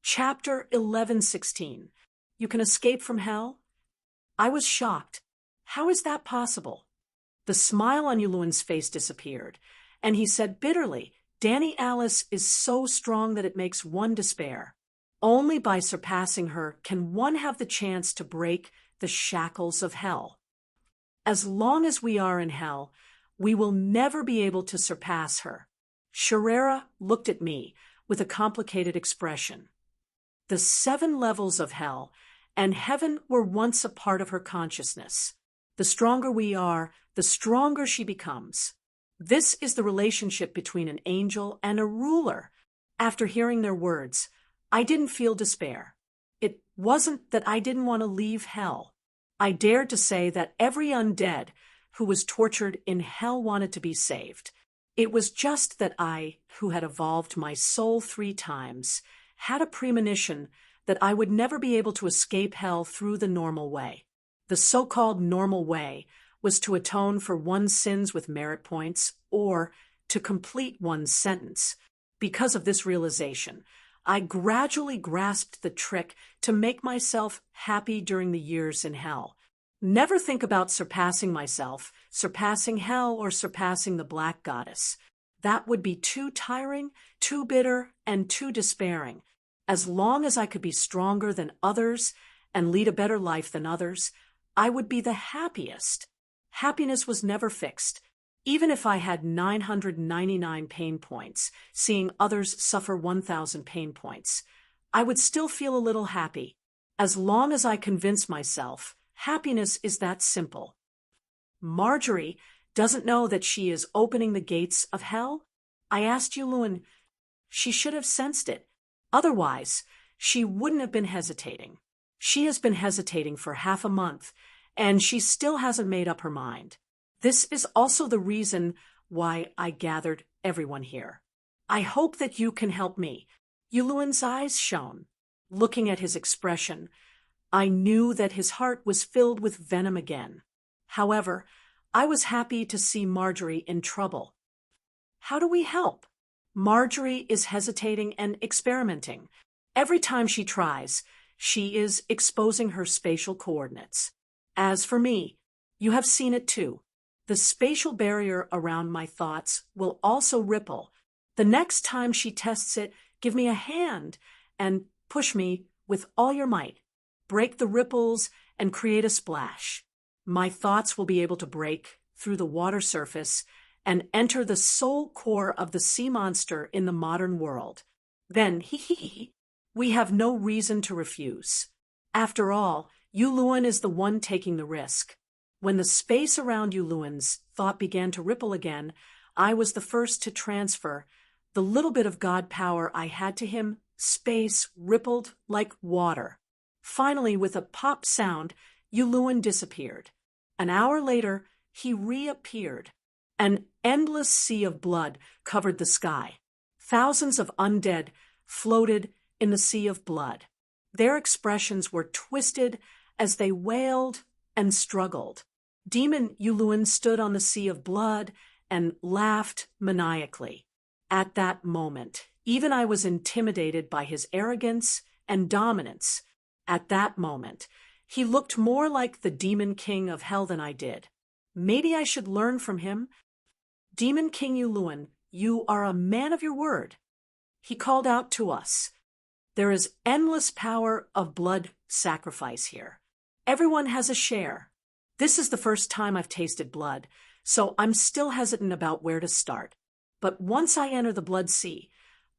Chapter 11:16. You can escape from hell? I was shocked. How is that possible? The smile on Yuluan's face disappeared, and he said bitterly, Danny Alice is so strong that it makes one despair. Only by surpassing her can one have the chance to break the shackles of hell. As long as we are in hell, we will never be able to surpass her. Sharera looked at me with a complicated expression. The 7 levels of hell and heaven were once a part of her consciousness. The stronger we are, the stronger she becomes. This is the relationship between an angel and a ruler. After hearing their words, I didn't feel despair. It wasn't that I didn't want to leave hell. I dared to say that every undead who was tortured in hell wanted to be saved. It was just that I, who had evolved my soul 3 times, had a premonition that I would never be able to escape hell through the normal way. The so-called normal way was to atone for one's sins with merit points or to complete one's sentence. Because of this realization, I gradually grasped the trick to make myself happy during the years in hell. Never think about surpassing myself, surpassing hell, or surpassing the Black Goddess. That would be too tiring, too bitter, and too despairing. As long as I could be stronger than others and lead a better life than others, I would be the happiest. Happiness was never fixed. Even if I had 999 pain points, seeing others suffer 1,000 pain points, I would still feel a little happy. As long as I convince myself, happiness is that simple. Marjorie doesn't know that she is opening the gates of hell? I asked Yuluan. She should have sensed it. Otherwise, she wouldn't have been hesitating. She has been hesitating for half a month, and she still hasn't made up her mind. This is also the reason why I gathered everyone here. I hope that you can help me. Yuluan's eyes shone. Looking at his expression, I knew that his heart was filled with venom again. However, I was happy to see Marjorie in trouble. How do we help? Marjorie is hesitating and experimenting. Every time she tries, she is exposing her spatial coordinates. As for me, you have seen it too. The spatial barrier around my thoughts will also ripple. The next time she tests it, give me a hand and push me with all your might. Break the ripples and create a splash. My thoughts will be able to break through the water surface and enter the soul core of the sea monster in the modern world. Then, we have no reason to refuse. After all, Yuluan is the one taking the risk. When the space around Yuluan's thought began to ripple again, I was the first to transfer the little bit of God power I had to him. Space rippled like water. Finally, with a pop sound, Yuluan disappeared. An hour later, he reappeared. An endless sea of blood covered the sky. Thousands of undead floated in the sea of blood. Their expressions were twisted as they wailed and struggled. Demon Yuluan stood on the sea of blood and laughed maniacally. At that moment, even I was intimidated by his arrogance and dominance. At that moment, he looked more like the Demon King of Hell than I did. Maybe I should learn from him. Demon King Yuluan, you are a man of your word. He called out to us. There is endless power of blood sacrifice here. Everyone has a share. This is the first time I've tasted blood, so I'm still hesitant about where to start. But once I enter the blood sea,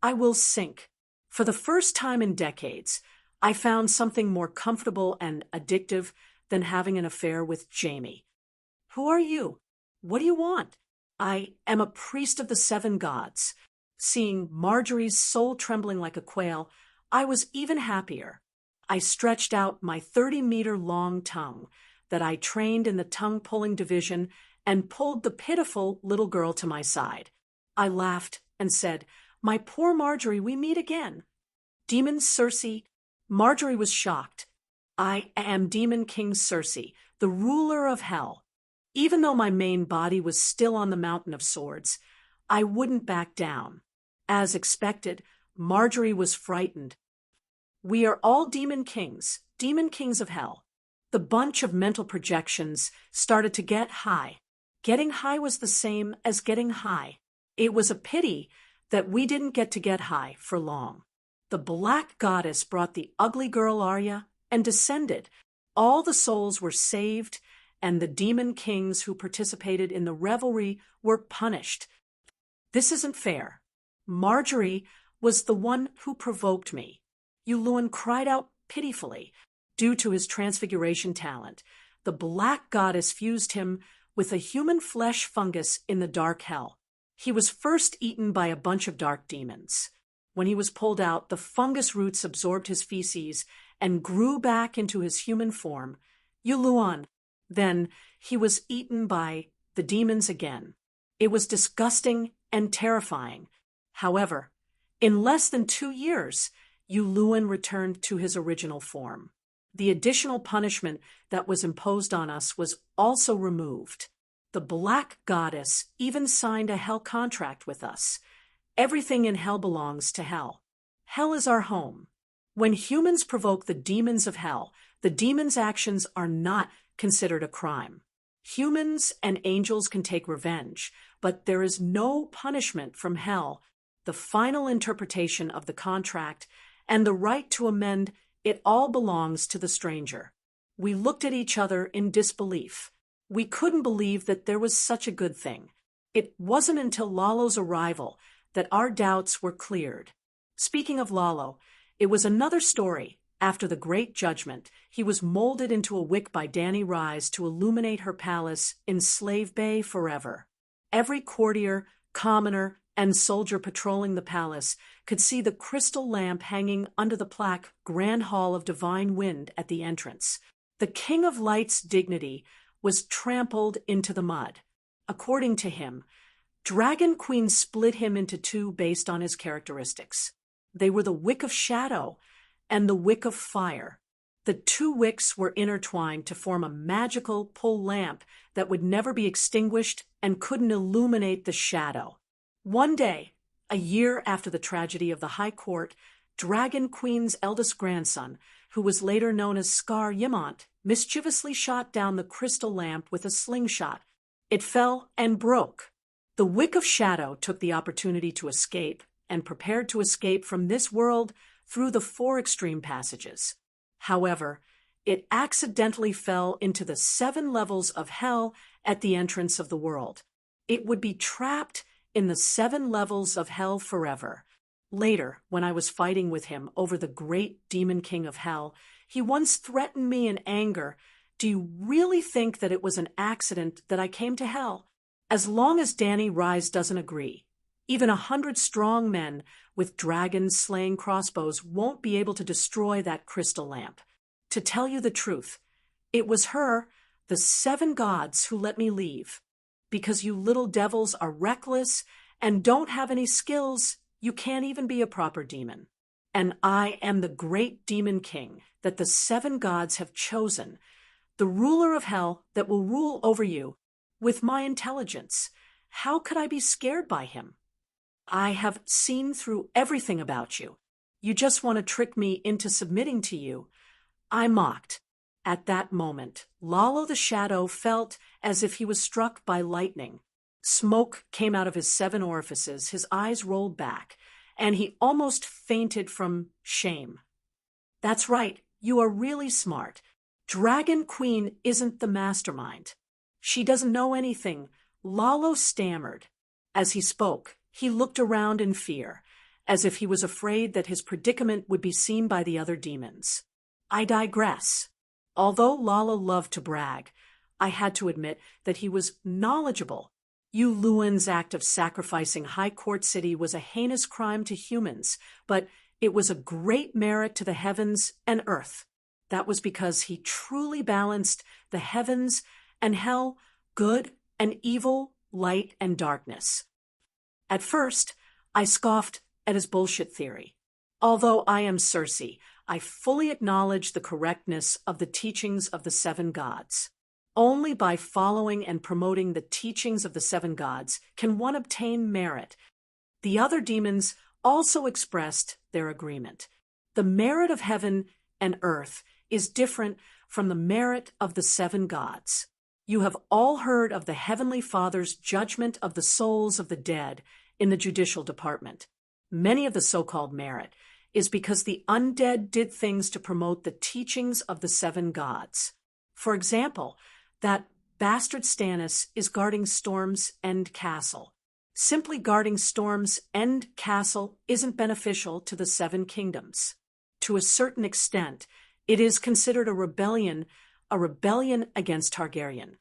I will sink. For the first time in decades, I found something more comfortable and addictive than having an affair with Jamie. Who are you? What do you want? I am a priest of the 7 gods. Seeing Marjorie's soul trembling like a quail, I was even happier. I stretched out my 30-meter-long tongue that I trained in the tongue-pulling division and pulled the pitiful little girl to my side. I laughed and said, My poor Marjorie, we meet again. Demon Circe. Marjorie was shocked. I am Demon King Circe, the ruler of hell. Even though my main body was still on the Mountain of Swords, I wouldn't back down. As expected, Marjorie was frightened. We are all demon kings of hell. The bunch of mental projections started to get high. Getting high was the same as getting high. It was a pity that we didn't get to get high for long. The black goddess brought the ugly girl Arya and descended. All the souls were saved, and the demon kings who participated in the revelry were punished. This isn't fair. Marjorie was the one who provoked me. Yulun cried out pitifully. Due to his transfiguration talent, the black goddess fused him with a human flesh fungus in the dark hell. He was first eaten by a bunch of dark demons. When he was pulled out, the fungus roots absorbed his feces and grew back into his human form, Yuluan. Then he was eaten by the demons again. It was disgusting and terrifying. However, in less than 2 years, Yuluan returned to his original form. The additional punishment that was imposed on us was also removed. The black goddess even signed a hell contract with us. Everything in hell belongs to hell. Hell is our home. When humans provoke the demons of hell, the demons' actions are not considered a crime. Humans and angels can take revenge, but there is no punishment from hell. The final interpretation of the contract and the right to amend it all belongs to the stranger. We looked at each other in disbelief. We couldn't believe that there was such a good thing. It wasn't until Lalo's arrival that our doubts were cleared. Speaking of Lalo, it was another story. After the Great Judgment, he was molded into a wick by Dany Rise to illuminate her palace in Slave Bay forever. Every courtier, commoner, and soldier patrolling the palace could see the crystal lamp hanging under the plaque Grand Hall of Divine Wind at the entrance. The King of Light's dignity was trampled into the mud. According to him, Dragon Queen split him into two based on his characteristics. They were the Wick of Shadow and the Wick of Fire. The two wicks were intertwined to form a magical pull lamp that would never be extinguished and couldn't illuminate the shadow. One day, a year after the tragedy of the High Court, Dragon Queen's eldest grandson, who was later known as Scar Yimont, mischievously shot down the crystal lamp with a slingshot. It fell and broke. The Wick of Shadow took the opportunity to escape and prepared to escape from this world through the 4 extreme passages. However, it accidentally fell into the 7 levels of hell at the entrance of the world. It would be trapped in the 7 levels of hell forever. Later, when I was fighting with him over the great demon king of hell, he once threatened me in anger. Do you really think that it was an accident that I came to hell? As long as Dany Rise doesn't agree, even 100 strong men with dragon-slaying crossbows won't be able to destroy that crystal lamp. To tell you the truth, it was her, the 7 gods, who let me leave. Because you little devils are reckless and don't have any skills, you can't even be a proper demon. And I am the great demon king that the 7 gods have chosen, the ruler of hell that will rule over you. With my intelligence, how could I be scared by him? I have seen through everything about you. You just want to trick me into submitting to you. I mocked. At that moment, Lalo the Shadow felt as if he was struck by lightning. Smoke came out of his 7 orifices, his eyes rolled back, and he almost fainted from shame. That's right, you are really smart. Dragon Queen isn't the mastermind. She doesn't know anything. Lalo stammered. As he spoke, he looked around in fear, as if he was afraid that his predicament would be seen by the other demons. I digress. Although Lalo loved to brag, I had to admit that he was knowledgeable. Yuluan's act of sacrificing High Court City was a heinous crime to humans, but it was a great merit to the heavens and earth. That was because he truly balanced the heavens and hell, good and evil, light and darkness. At first, I scoffed at his bullshit theory. Although I am Cersei, I fully acknowledge the correctness of the teachings of the 7 gods. Only by following and promoting the teachings of the 7 gods can one obtain merit. The other demons also expressed their agreement. The merit of heaven and earth is different from the merit of the seven gods. You have all heard of the Heavenly Father's judgment of the souls of the dead in the judicial department. Many of the so-called merit is because the undead did things to promote the teachings of the seven gods. For example, that bastard Stannis is guarding Storm's End Castle. Simply guarding Storm's End Castle isn't beneficial to the seven kingdoms. To a certain extent, it is considered a rebellion against Targaryen.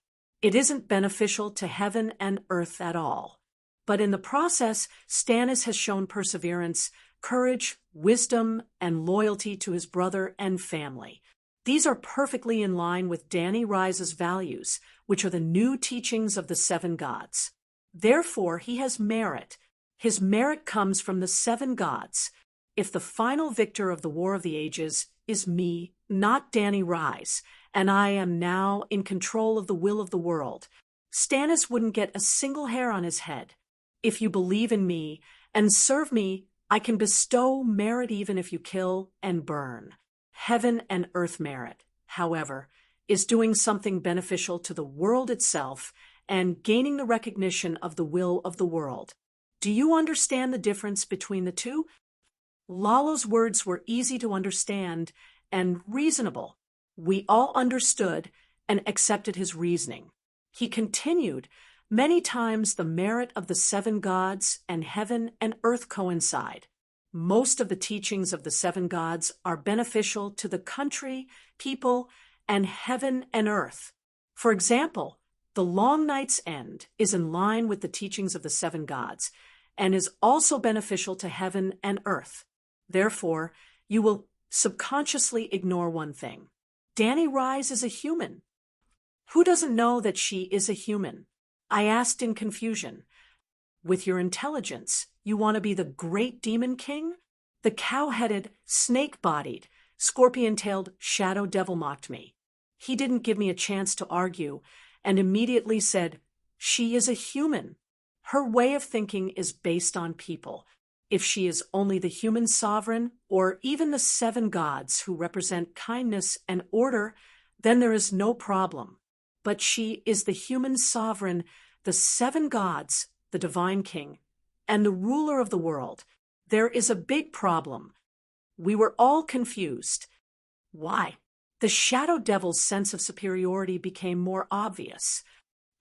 It isn't beneficial to heaven and earth at all. But in the process, Stannis has shown perseverance, courage, wisdom, and loyalty to his brother and family. These are perfectly in line with Dany Rise's values, which are the new teachings of the seven gods. Therefore, he has merit. His merit comes from the seven gods. If the final victor of the War of the Ages is me, not Dany Rise, and I am now in control of the will of the world, Stannis wouldn't get a single hair on his head. If you believe in me and serve me, I can bestow merit even if you kill and burn. Heaven and earth merit, however, is doing something beneficial to the world itself and gaining the recognition of the will of the world. Do you understand the difference between the two? Lalo's words were easy to understand and reasonable. We all understood and accepted his reasoning. He continued, many times the merit of the seven gods and heaven and earth coincide. Most of the teachings of the seven gods are beneficial to the country, people, and heaven and earth. For example, the long night's end is in line with the teachings of the seven gods and is also beneficial to heaven and earth. Therefore, you will subconsciously ignore one thing. Dany Rise is a human. Who doesn't know that she is a human? I asked in confusion. With your intelligence, you want to be the great demon king? The cow-headed, snake-bodied, scorpion-tailed shadow devil mocked me. He didn't give me a chance to argue and immediately said, she is a human. Her way of thinking is based on people. If she is only the human sovereign or even the seven gods who represent kindness and order, then there is no problem. But she is the human sovereign, the seven gods, the divine king, and the ruler of the world. There is a big problem. We were all confused. Why? The shadow devil's sense of superiority became more obvious.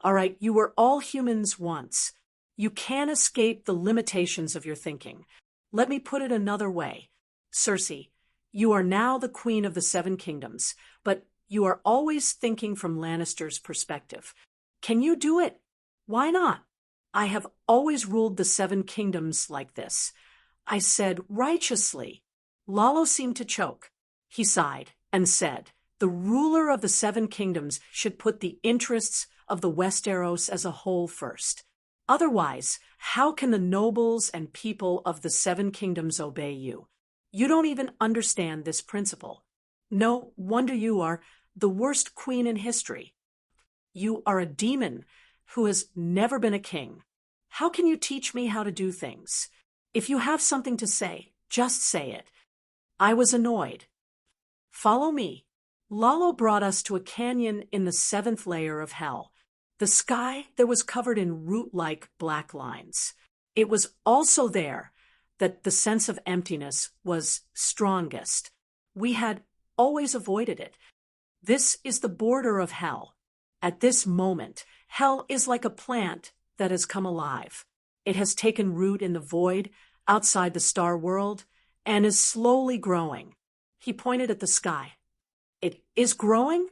All right, you were all humans once. You can't escape the limitations of your thinking. Let me put it another way. Cersei, you are now the queen of the seven kingdoms, but you are always thinking from Lannister's perspective. Can you do it? Why not? I have always ruled the seven kingdoms like this. I said righteously. Lalo seemed to choke. He sighed and said, the ruler of the seven kingdoms should put the interests of the Westeros as a whole first. Otherwise, how can the nobles and people of the seven kingdoms obey you? You don't even understand this principle. No wonder you are the worst queen in history. You are a demon who has never been a king. How can you teach me how to do things? If you have something to say, just say it. I was annoyed. Follow me. Lalo brought us to a canyon in the seventh layer of hell. The sky there was covered in root-like black lines. It was also there that the sense of emptiness was strongest. We had always avoided it. This is the border of hell. At this moment, hell is like a plant that has come alive. It has taken root in the void outside the star world and is slowly growing. He pointed at the sky. It is growing?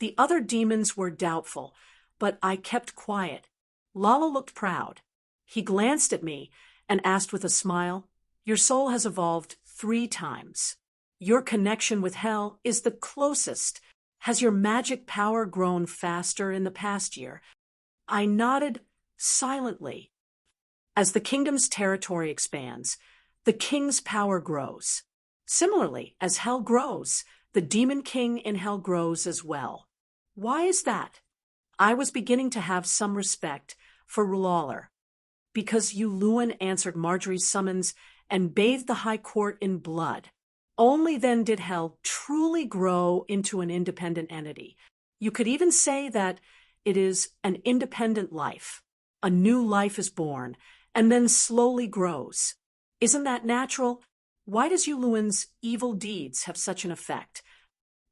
The other demons were doubtful, but I kept quiet. Lalo looked proud. He glanced at me and asked with a smile, your soul has evolved 3 times. Your connection with hell is the closest. Has your magic power grown faster in the past year? I nodded silently. As the kingdom's territory expands, the king's power grows. Similarly, as hell grows, the demon king in hell grows as well. Why is that? I was beginning to have some respect for Lawler. Because you Luwin answered Marjorie's summons and bathed the high court in blood. Only then did hell truly grow into an independent entity. You could even say that it is an independent life. A new life is born and then slowly grows. Isn't that natural? Why does Yuluin's evil deeds have such an effect?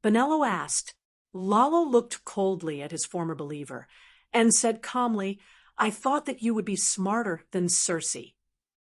Bonello asked. Lalo looked coldly at his former believer and said calmly, I thought that you would be smarter than Circe.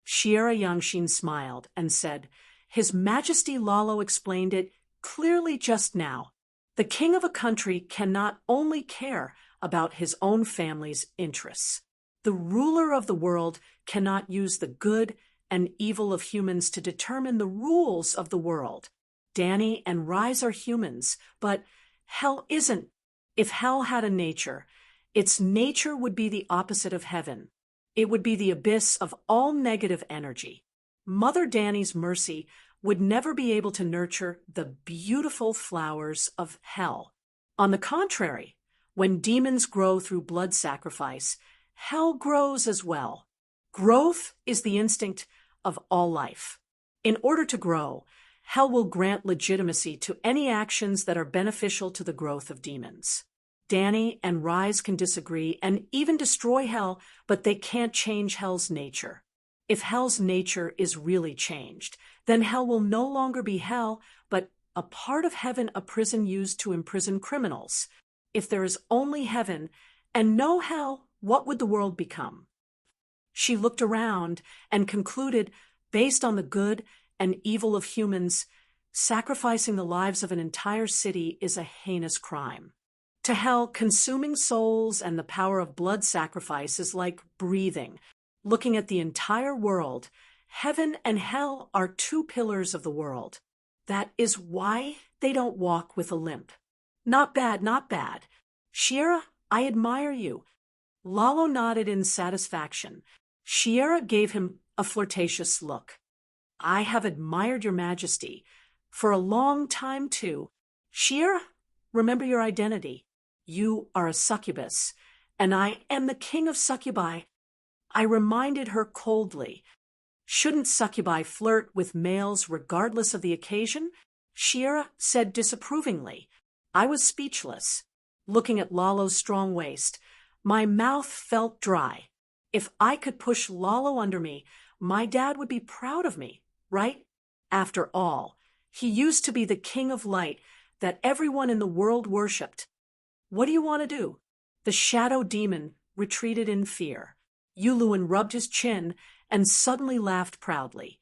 Shiera Yangshin smiled and said, His Majesty Lalo explained it clearly just now. The king of a country cannot only care about his own family's interests. The ruler of the world cannot use the good and evil of humans to determine the rules of the world. Danny and Rise are humans, but hell isn't. If hell had a nature, its nature would be the opposite of heaven. It would be the abyss of all negative energy. Mother Danny's mercy would never be able to nurture the beautiful flowers of hell. On the contrary, when demons grow through blood sacrifice, hell grows as well. Growth is the instinct of all life. In order to grow, hell will grant legitimacy to any actions that are beneficial to the growth of demons. Danny and Rise can disagree and even destroy hell, but they can't change hell's nature. If hell's nature is really changed, then hell will no longer be hell, but a part of heaven, a prison used to imprison criminals. If there is only heaven and no hell, what would the world become? She looked around and concluded, based on the good and evil of humans, sacrificing the lives of an entire city is a heinous crime. To hell, consuming souls and the power of blood sacrifice is like breathing. Looking at the entire world, heaven and hell are two pillars of the world. That is why they don't walk with a limp. Not bad, not bad. Shiera, I admire you. Lalo nodded in satisfaction. Shiera gave him a flirtatious look. I have admired your majesty for a long time, too. Shiera, remember your identity. You are a succubus, and I am the king of succubi. I reminded her coldly. Shouldn't succubi flirt with males regardless of the occasion? Shiera said disapprovingly. I was speechless. Looking at Lalo's strong waist, my mouth felt dry. If I could push Lalo under me, my dad would be proud of me, right? After all, he used to be the king of light that everyone in the world worshipped. What do you want to do? The shadow demon retreated in fear. Yuluin rubbed his chin and suddenly laughed proudly.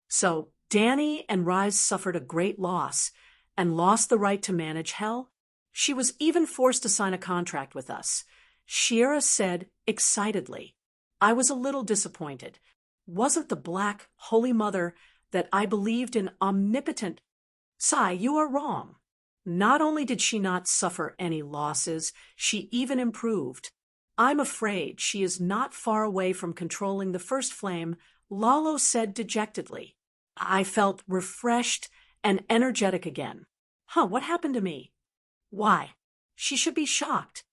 So, Danny and Rise suffered a great loss and lost the right to manage hell? She was even forced to sign a contract with us. Shiera said excitedly. I was a little disappointed. Wasn't the Black Holy Mother that I believed in omnipotent? Sai, you are wrong. Not only did she not suffer any losses, she even improved. I'm afraid she is not far away from controlling the first flame, Lalo said dejectedly. I felt refreshed and energetic again. What happened to me? Why? She should be shocked.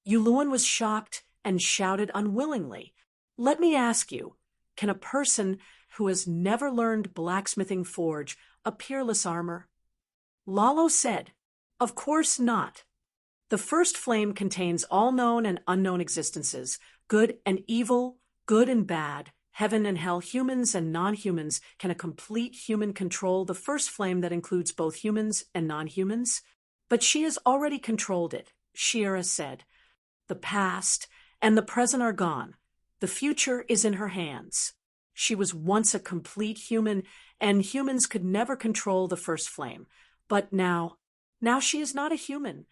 Yuluin was shocked and shouted unwillingly. Let me ask you, can a person who has never learned blacksmithing forge a peerless armor? Lalo said, Of course not. The first flame contains all known and unknown existences, good and evil, good and bad, heaven and hell, humans and non-humans. Can a complete human control the first flame that includes both humans and non-humans? But she has already controlled it, Shiera said. The past and the present are gone. The future is in her hands. She was once a complete human, and humans could never control the first flame. But now she is not a human.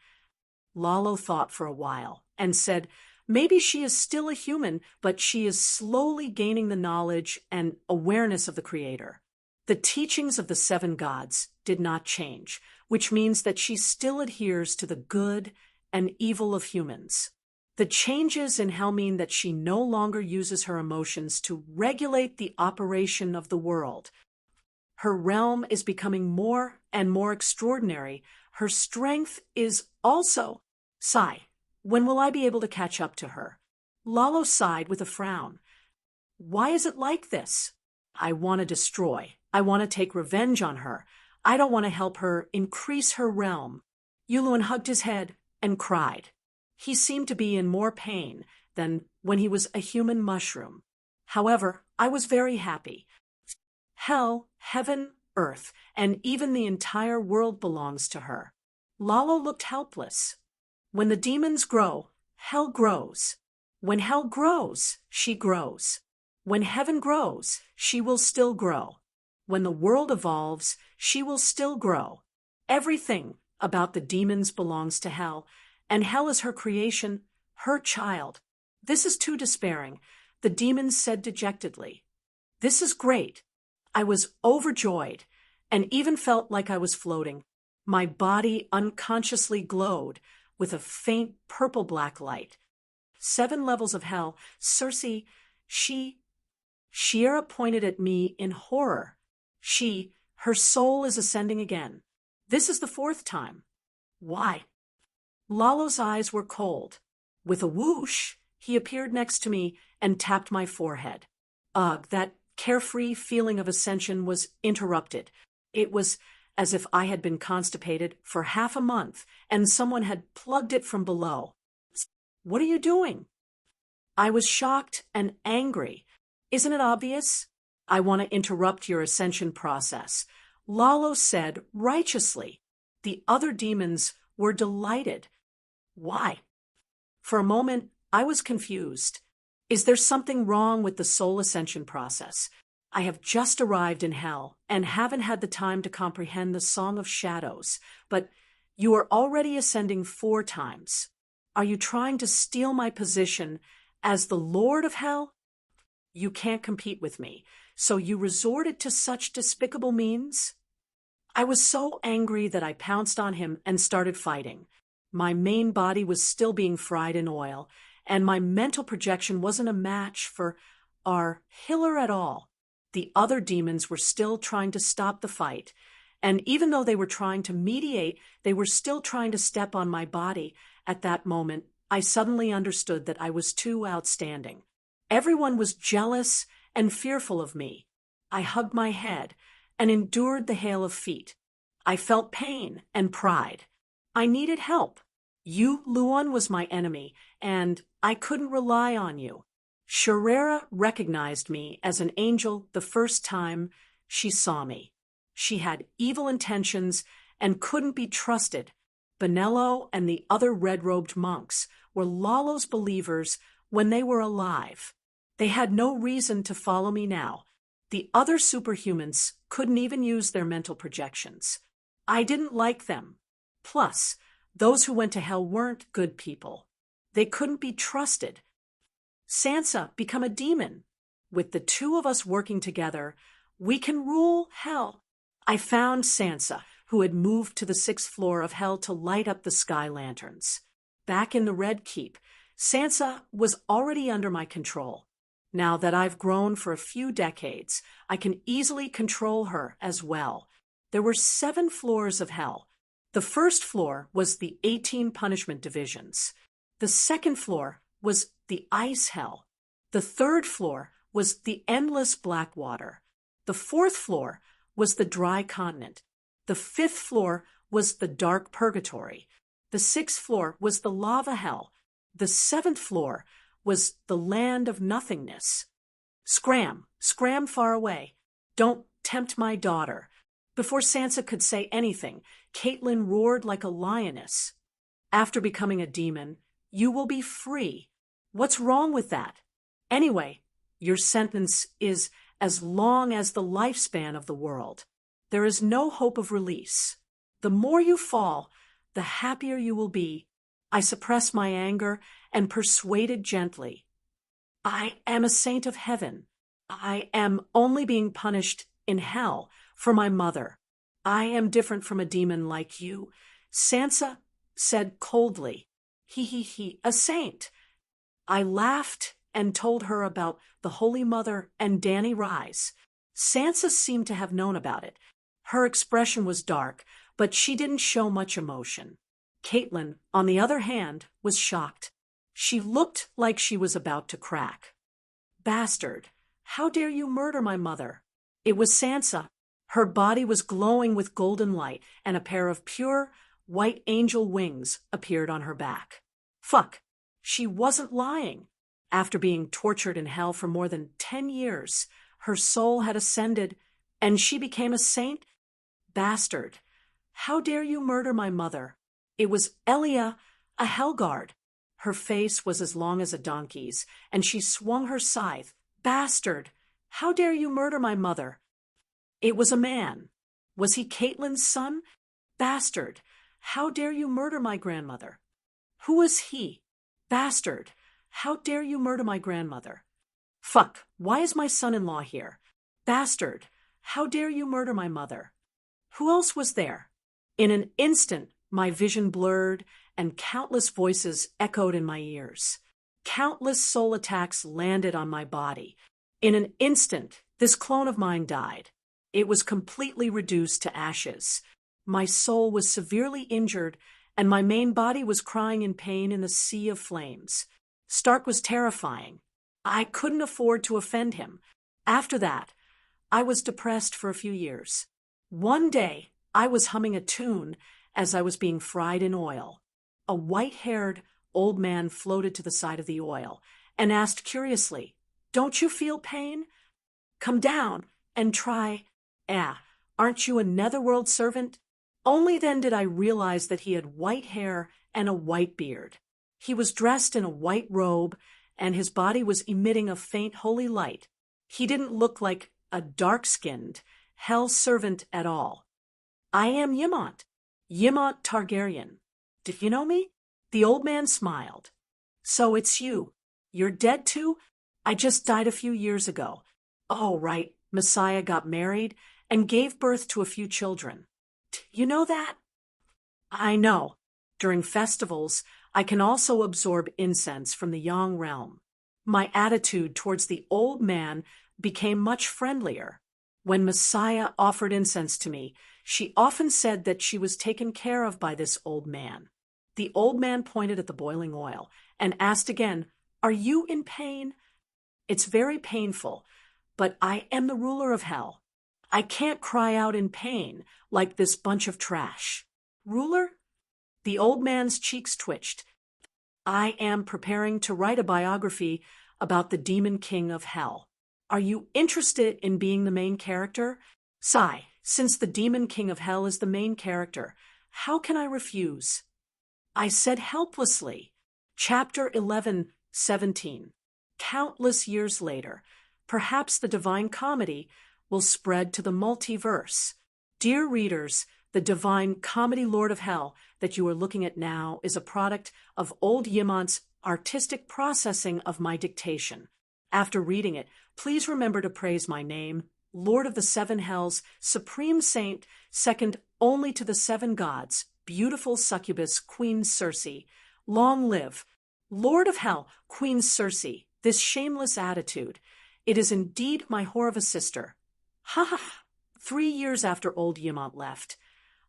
Lalo thought for a while and said, maybe she is still a human, but she is slowly gaining the knowledge and awareness of the Creator. The teachings of the seven gods did not change, which means that she still adheres to the good and evil of humans. The changes in hell mean that she no longer uses her emotions to regulate the operation of the world. Her realm is becoming more and more extraordinary. Her strength is also... Sigh, when will I be able to catch up to her? Lalo sighed with a frown. Why is it like this? I want to destroy. I want to take revenge on her. I don't want to help her increase her realm. Yulun hugged his head and cried. He seemed to be in more pain than when he was a human mushroom. However, I was very happy. Hell, heaven, earth, and even the entire world belongs to her. Lalo looked helpless. When the demons grow, hell grows. When hell grows, she grows. When heaven grows, she will still grow. When the world evolves, she will still grow. Everything about the demons belongs to hell, and hell is her creation, her child. This is too despairing, the demons said dejectedly. This is great. I was overjoyed, and even felt like I was floating. My body unconsciously glowed with a faint purple-black light. 7 levels of hell. Circe, Shiera pointed at me in horror. Her soul is ascending again. This is the 4th time. Why? Lalo's eyes were cold. With a whoosh, he appeared next to me and tapped my forehead. Ugh, that carefree feeling of ascension was interrupted. It was as if I had been constipated for half a month and someone had plugged it from below. What are you doing? I was shocked and angry. Isn't it obvious? I want to interrupt your ascension process. Lalo said righteously. The other demons were delighted. Why? For a moment, I was confused. Is there something wrong with the soul ascension process? I have just arrived in hell and haven't had the time to comprehend the Song of Shadows, but you are already ascending 4 times. Are you trying to steal my position as the Lord of Hell? You can't compete with me, so you resorted to such despicable means? I was so angry that I pounced on him and started fighting. My main body was still being fried in oil, and my mental projection wasn't a match for our healer at all. The other demons were still trying to stop the fight, and even though they were trying to mediate, they were still trying to step on my body. At that moment, I suddenly understood that I was too outstanding. Everyone was jealous and fearful of me. I hugged my head and endured the hail of feet. I felt pain and pride. I needed help. You, Luon, was my enemy, and I couldn't rely on you. Sherera recognized me as an angel the first time she saw me. She had evil intentions and couldn't be trusted. Benello and the other red-robed monks were Lalo's believers when they were alive. They had no reason to follow me now. The other superhumans couldn't even use their mental projections. I didn't like them. Plus, those who went to hell weren't good people. They couldn't be trusted. Sansa, become a demon. With the 2 of us working together, we can rule hell. I found Sansa, who had moved to the 6th floor of hell to light up the sky lanterns. Back in the Red Keep, Sansa was already under my control. Now that I've grown for a few decades, I can easily control her as well. There were 7 floors of hell. The 1st floor was the 18 punishment divisions. The 2nd floor was the ice hell. The 3rd floor was the endless black water. The 4th floor was the dry continent. The 5th floor was the dark purgatory. The 6th floor was the lava hell. The 7th floor was the land of nothingness. Scram far away. Don't tempt my daughter. Before Sansa could say anything, Caitlin roared like a lioness. After becoming a demon, you will be free. What's wrong with that? Anyway, your sentence is as long as the lifespan of the world. There is no hope of release. The more you fall, the happier you will be. I suppressed my anger and persuaded gently. I am a saint of heaven. I am only being punished in hell for my mother. I am different from a demon like you. Sansa said coldly, a saint. I laughed and told her about the Holy Mother and Dany Rise. Sansa seemed to have known about it. Her expression was dark, but she didn't show much emotion. Caitlin, on the other hand, was shocked. She looked like she was about to crack. Bastard, how dare you murder my mother? It was Sansa. Her body was glowing with golden light, and a pair of pure, white angel wings appeared on her back. Fuck. She wasn't lying. After being tortured in hell for more than 10 years, her soul had ascended, and she became a saint? Bastard. How dare you murder my mother? It was Elia, a hellguard. Her face was as long as a donkey's, and she swung her scythe. Bastard. How dare you murder my mother? It was a man. Was he Caitlin's son? Bastard. How dare you murder my grandmother? Who was he? Bastard. How dare you murder my grandmother? Fuck. Why is my son-in-law here? Bastard. How dare you murder my mother? Who else was there? In an instant, my vision blurred, and countless voices echoed in my ears. Countless soul attacks landed on my body. In an instant, this clone of mine died. It was completely reduced to ashes. My soul was severely injured, and my main body was crying in pain in the sea of flames. Stark was terrifying. I couldn't afford to offend him. After that, I was depressed for a few years. One day, I was humming a tune as I was being fried in oil. A white-haired old man floated to the side of the oil and asked curiously, "Don't you feel pain? Come down and try. Aren't you a netherworld servant?" Only then did I realize that he had white hair and a white beard. He was dressed in a white robe, and his body was emitting a faint holy light. He didn't look like a dark-skinned hell servant at all. "I am Ymont Targaryen. Did you know me?" The old man smiled. "So it's you. You're dead too? I just died a few years ago." "Oh, right. Messiah got married and gave birth to a few children. You know that?" "I know. During festivals, I can also absorb incense from the Yang realm." My attitude towards the old man became much friendlier. When Messiah offered incense to me, she often said that she was taken care of by this old man. The old man pointed at the boiling oil and asked again, "Are you in pain?" "It's very painful, but I am the ruler of hell. I can't cry out in pain like this bunch of trash." "Ruler?" The old man's cheeks twitched. "I am preparing to write a biography about the demon king of hell. Are you interested in being the main character?" "Sigh, since the demon king of hell is the main character, how can I refuse?" I said helplessly. Chapter 11:17. Countless years later, perhaps the Divine Comedy will spread to the multiverse. Dear readers, the Divine Comedy Lord of Hell that you are looking at now is a product of old Yimont's artistic processing of my dictation. After reading it, please remember to praise my name, Lord of the Seven Hells, Supreme Saint, second only to the seven gods, beautiful succubus, Queen Circe. Long live, Lord of Hell, Queen Circe, this shameless attitude. It is indeed my whore of a sister. Ha ha ha. 3 years after old Ymont left,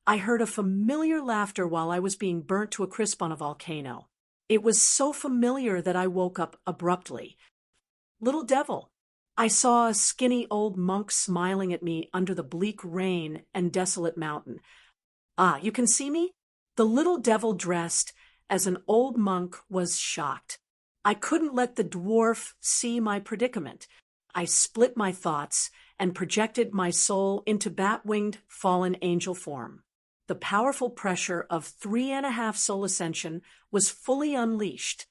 I heard a familiar laughter while I was being burnt to a crisp on a volcano. It was so familiar that I woke up abruptly. Little devil, I saw a skinny old monk smiling at me under the bleak rain and desolate mountain. Ah, you can see me? The little devil dressed as an old monk was shocked. I couldn't let the dwarf see my predicament. I split my thoughts and projected my soul into bat-winged fallen angel form. The powerful pressure of 3.5 soul ascension was fully unleashed.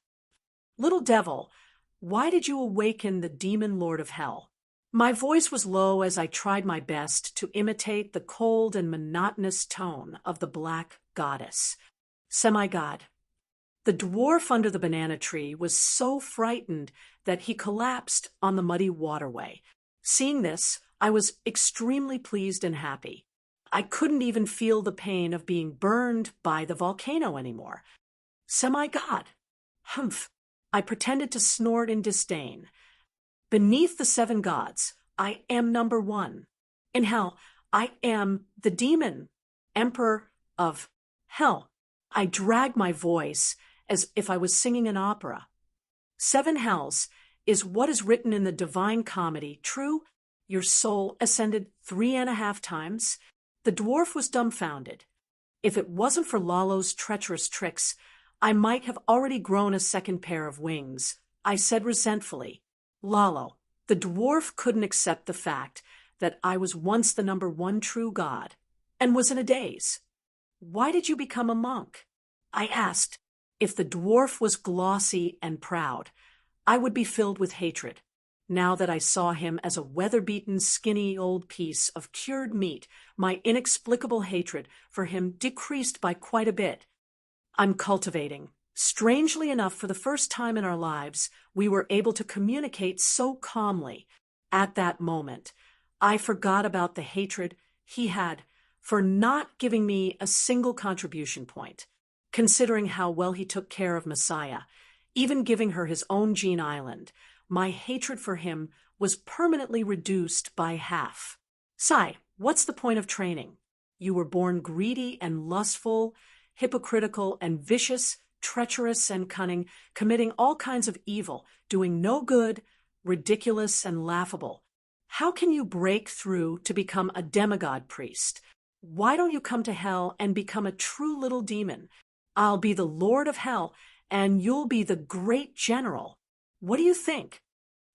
Little devil, why did you awaken the demon lord of hell? My voice was low as I tried my best to imitate the cold and monotonous tone of the black goddess. Semi-god. The dwarf under the banana tree was so frightened that he collapsed on the muddy waterway. Seeing this, I was extremely pleased and happy. I couldn't even feel the pain of being burned by the volcano anymore. Semi-god. Humph. I pretended to snort in disdain. Beneath the seven gods, I am number one. In hell, I am the demon, emperor of hell. I dragged my voice as if I was singing an opera. 7 hells is what is written in the Divine Comedy, true? Your soul ascended 3.5 times? The dwarf was dumbfounded. If it wasn't for Lalo's treacherous tricks, I might have already grown a second pair of wings, I said resentfully. Lalo, the dwarf couldn't accept the fact that I was once the number one true god, and was in a daze. Why did you become a monk? I asked. If the dwarf was glossy and proud, I would be filled with hatred. Now that I saw him as a weather-beaten, skinny old piece of cured meat, my inexplicable hatred for him decreased by quite a bit. I'm cultivating. Strangely enough, for the first time in our lives, we were able to communicate so calmly. At that moment, I forgot about the hatred he had for not giving me a single contribution point, considering how well he took care of Messiah, even giving her his own Gene Island. My hatred for him was permanently reduced by half. Sai, what's the point of training? You were born greedy and lustful, hypocritical and vicious, treacherous and cunning, committing all kinds of evil, doing no good, ridiculous and laughable. How can you break through to become a demigod priest? Why don't you come to hell and become a true little demon? I'll be the Lord of Hell, and you'll be the great general. What do you think?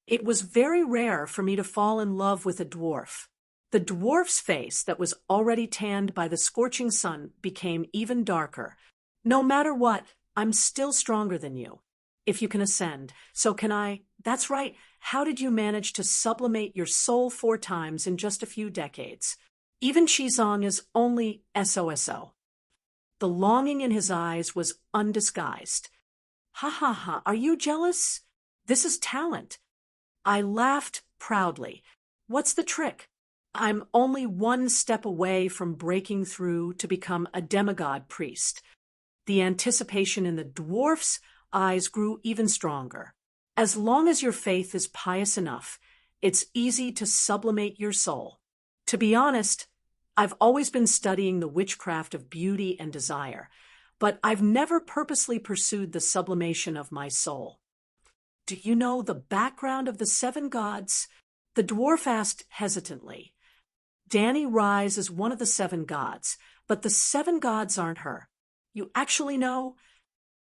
It was very rare for me to fall in love with a dwarf. The dwarf's face, that was already tanned by the scorching sun, became even darker. No matter what, I'm still stronger than you. If you can ascend, so can I. That's right. How did you manage to sublimate your soul 4 times in just a few decades? Even Qizong is only SOSO. The longing in his eyes was undisguised. Ha ha ha, are you jealous? This is talent. I laughed proudly. What's the trick? I'm only 1 step away from breaking through to become a demigod priest. The anticipation in the dwarf's eyes grew even stronger. As long as your faith is pious enough, it's easy to sublimate your soul. To be honest, I've always been studying the witchcraft of beauty and desire, but I've never purposely pursued the sublimation of my soul. Do you know the background of the 7 gods? The dwarf asked hesitantly. Dani Rise is one of the 7 gods, but the 7 gods aren't her. You actually know?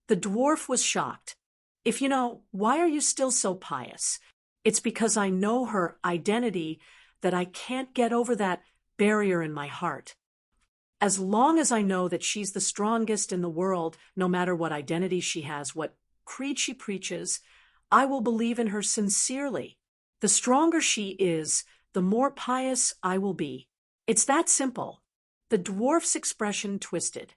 The dwarf was shocked. If you know, why are you still so pious? It's because I know her identity that I can't get over that barrier in my heart. As long as I know that she's the strongest in the world, no matter what identity she has, what creed she preaches, I will believe in her sincerely. The stronger she is, the more pious I will be. It's that simple. The dwarf's expression twisted.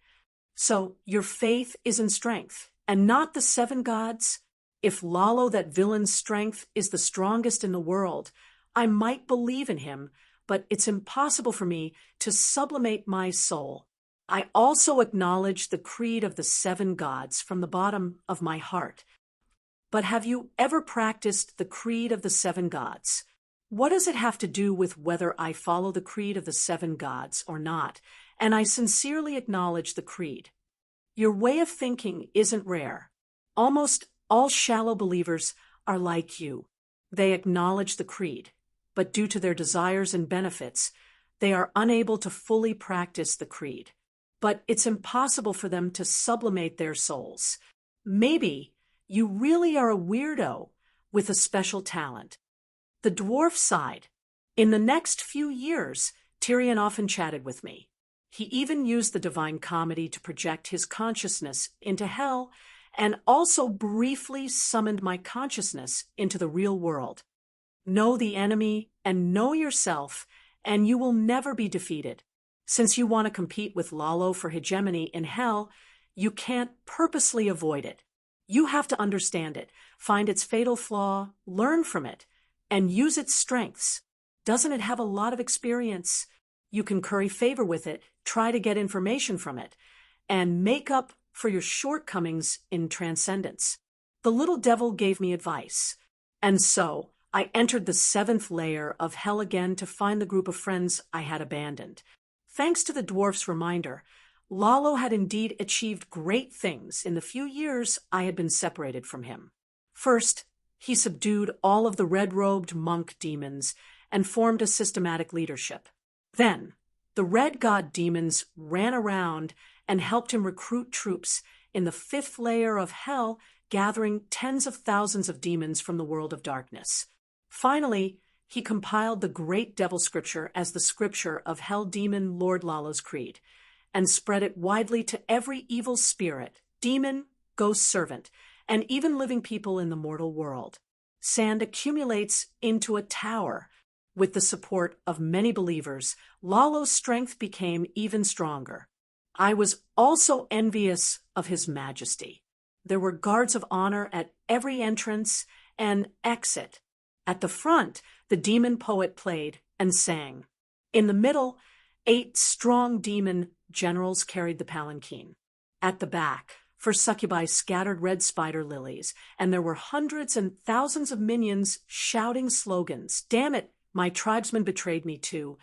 So your faith is in strength, and not the 7 gods? If Lalo, that villain's strength, is the strongest in the world, I might believe in him, but it's impossible for me to sublimate my soul. I also acknowledge the creed of the 7 gods from the bottom of my heart. But have you ever practiced the creed of the 7 gods? What does it have to do with whether I follow the creed of the 7 gods or not? And I sincerely acknowledge the creed. Your way of thinking isn't rare. Almost all shallow believers are like you. They acknowledge the creed, but due to their desires and benefits, they are unable to fully practice the creed. But it's impossible for them to sublimate their souls. Maybe you really are a weirdo with a special talent. The dwarf sighed. In the next few years, Tyrion often chatted with me. He even used the Divine Comedy to project his consciousness into hell, and also briefly summoned my consciousness into the real world. Know the enemy and know yourself, and you will never be defeated. Since you want to compete with Lalo for hegemony in hell, you can't purposely avoid it. You have to understand it, find its fatal flaw, learn from it, and use its strengths. Doesn't it have a lot of experience? You can curry favor with it, try to get information from it, and make up for your shortcomings in transcendence. The little devil gave me advice, and so I entered the 7th layer of hell again to find the group of friends I had abandoned. Thanks to the dwarf's reminder, Lalo had indeed achieved great things in the few years I had been separated from him. First, he subdued all of the red-robed monk demons and formed a systematic leadership. Then, the red god demons ran around and helped him recruit troops in the fifth layer of hell, gathering tens of thousands of demons from the world of darkness. Finally, he compiled the great devil scripture as the scripture of hell demon Lord Lala's creed, and spread it widely to every evil spirit, demon, ghost servant, and even living people in the mortal world. Sand accumulates into a tower. With the support of many believers, Lalo's strength became even stronger. I was also envious of his majesty. There were guards of honor at every entrance and exit. At the front, the demon poet played and sang. In the middle, 8 strong demon generals carried the palanquin. At the back, for succubi scattered red spider lilies, and there were hundreds and thousands of minions shouting slogans. Damn it, my tribesmen betrayed me too.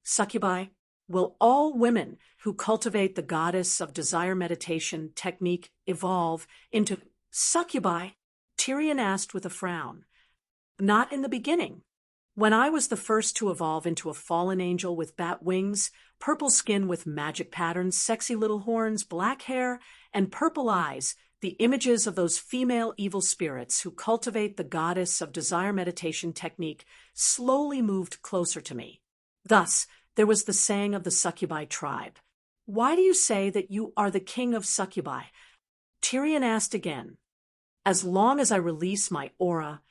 Succubi, will all women who cultivate the goddess of desire meditation technique evolve into succubi? Tyrion asked with a frown. Not in the beginning. When I was the first to evolve into a fallen angel with bat wings, purple skin with magic patterns, sexy little horns, black hair, and purple eyes, the images of those female evil spirits who cultivate the goddess of desire meditation technique slowly moved closer to me. Thus, there was the saying of the succubi tribe. Why do you say that you are the king of succubi? Tyrion asked again. As long as I release my aura,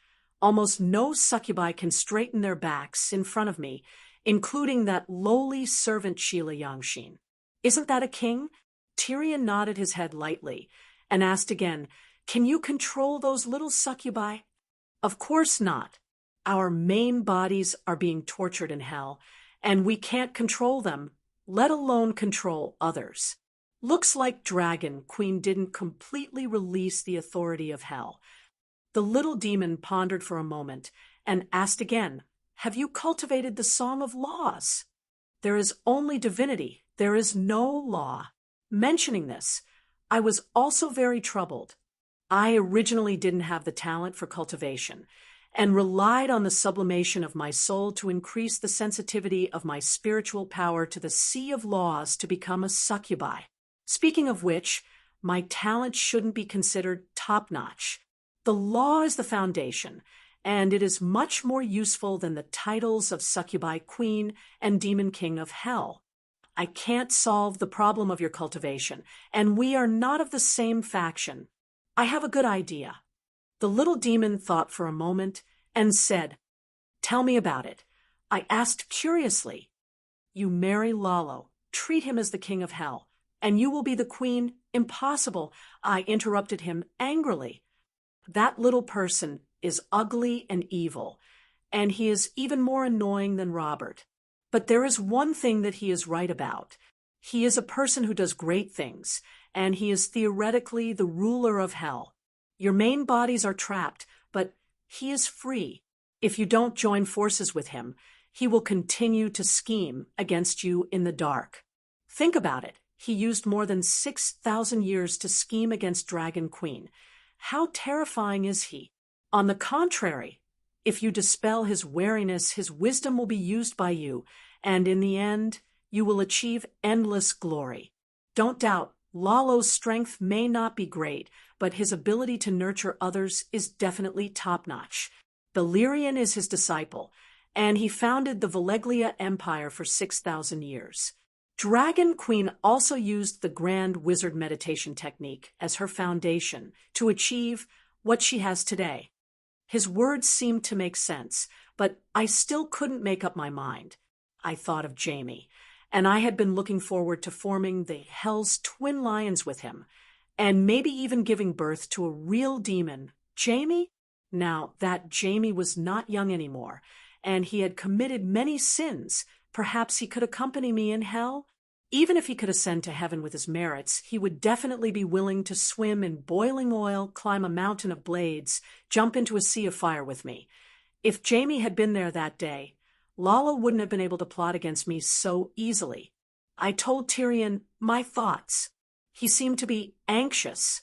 almost no succubi can straighten their backs in front of me, including that lowly servant Sheila Yangshin. Isn't that a king? Tyrion nodded his head lightly and asked again, can you control those little succubi? Of course not. Our main bodies are being tortured in hell, and we can't control them, let alone control others. Looks like Dragon Queen didn't completely release the authority of hell. The little demon pondered for a moment and asked again, have you cultivated the Song of Laws? There is only divinity. There is no law. Mentioning this, I was also very troubled. I originally didn't have the talent for cultivation and relied on the sublimation of my soul to increase the sensitivity of my spiritual power to the sea of laws to become a succubi. Speaking of which, my talent shouldn't be considered top-notch. The law is the foundation, and it is much more useful than the titles of succubi queen and demon king of hell. I can't solve the problem of your cultivation, and we are not of the same faction. I have a good idea. The little demon thought for a moment and said, tell me about it. I asked curiously. You marry Lalo, treat him as the king of hell, and you will be the queen. Impossible, I interrupted him angrily. That little person is ugly and evil, and he is even more annoying than Robert. But there is one thing that he is right about. He is a person who does great things, and he is theoretically the ruler of hell. Your main bodies are trapped, but he is free. If you don't join forces with him, he will continue to scheme against you in the dark. Think about it. He used more than 6,000 years to scheme against Dragon Queen. How terrifying is he? On the contrary, if you dispel his wariness, his wisdom will be used by you, and in the end, you will achieve endless glory. Don't doubt, Lalo's strength may not be great, but his ability to nurture others is definitely top-notch. Beleriand is his disciple, and he founded the Valeglia Empire for 6,000 years. Dragon Queen also used the Grand Wizard meditation technique as her foundation to achieve what she has today. His words seemed to make sense, but I still couldn't make up my mind. I thought of Jaime, and I had been looking forward to forming the Hell's twin lions with him, and maybe even giving birth to a real demon. Jaime? Now, that Jaime was not young anymore, and he had committed many sins. Perhaps he could accompany me in hell? Even if he could ascend to heaven with his merits, he would definitely be willing to swim in boiling oil, climb a mountain of blades, jump into a sea of fire with me. If Jaime had been there that day, Lalo wouldn't have been able to plot against me so easily. I told Tyrion my thoughts. He seemed to be anxious.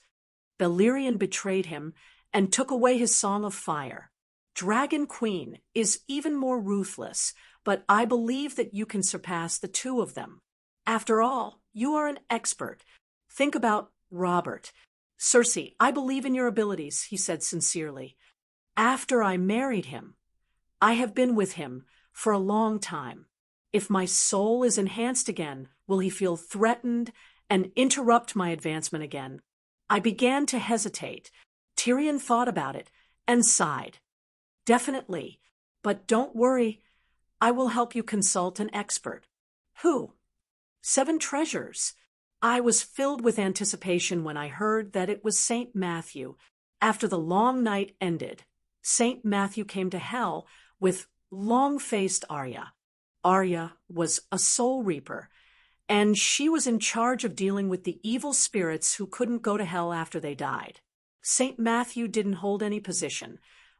Beleriand betrayed him and took away his song of fire. Dragon Queen is even more ruthless, but I believe that you can surpass the two of them. After all, you are an expert. Think about Robert. Circe, I believe in your abilities, he said sincerely. After I married him, I have been with him for a long time. If my soul is enhanced again, will he feel threatened and interrupt my advancement again? I began to hesitate. Tyrion thought about it and sighed. Definitely, but don't worry, I will help you consult an expert. Who? 7 Treasures. I was filled with anticipation when I heard that it was Saint Matthew. After the long night ended, Saint Matthew came to hell with long-faced Arya. Arya was a soul reaper, and she was in charge of dealing with the evil spirits who couldn't go to hell after they died. Saint Matthew didn't hold any position,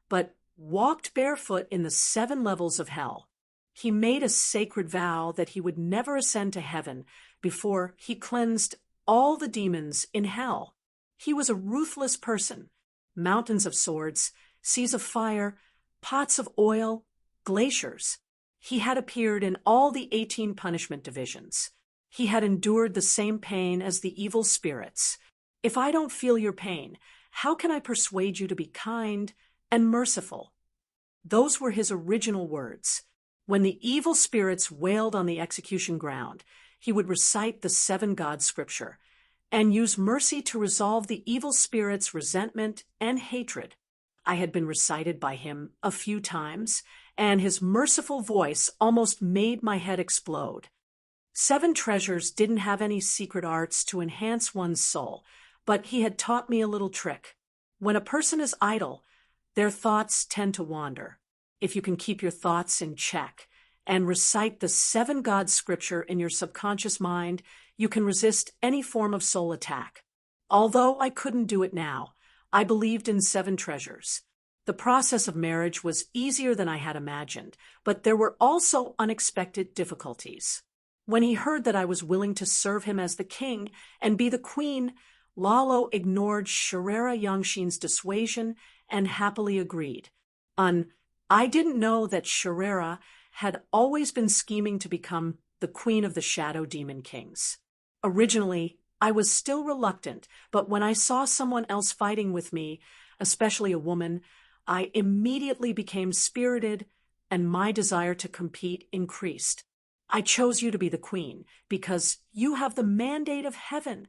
but walked barefoot in the 7 levels of hell. He made a sacred vow that he would never ascend to heaven before he cleansed all the demons in hell. He was a ruthless person. Mountains of swords, seas of fire, pots of oil, glaciers. He had appeared in all the 18 punishment divisions. He had endured the same pain as the evil spirits. If I don't feel your pain, how can I persuade you to be kind and merciful? Those were his original words. When the evil spirits wailed on the execution ground, he would recite the 7 God scripture and use mercy to resolve the evil spirits' resentment and hatred. I had been recited by him a few times, and his merciful voice almost made my head explode. 7 Treasures didn't have any secret arts to enhance one's soul, but he had taught me a little trick. When a person is idle, their thoughts tend to wander. If you can keep your thoughts in check and recite the 7 God scripture in your subconscious mind, you can resist any form of soul attack. Although I couldn't do it now, I believed in 7 Treasures. The process of marriage was easier than I had imagined, but there were also unexpected difficulties. When he heard that I was willing to serve him as the king and be the queen, Lalo ignored Sherera Yangshin's dissuasion and happily agreed. I didn't know that Sherera had always been scheming to become the queen of the Shadow Demon Kings. Originally, I was still reluctant, but when I saw someone else fighting with me, especially a woman, I immediately became spirited and my desire to compete increased. I chose you to be the queen because you have the mandate of heaven.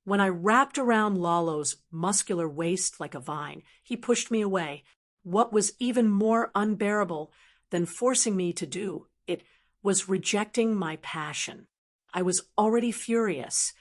When I wrapped around Lalo's muscular waist like a vine, he pushed me away. What was even more unbearable than forcing me to do it was rejecting my passion. I was already furious,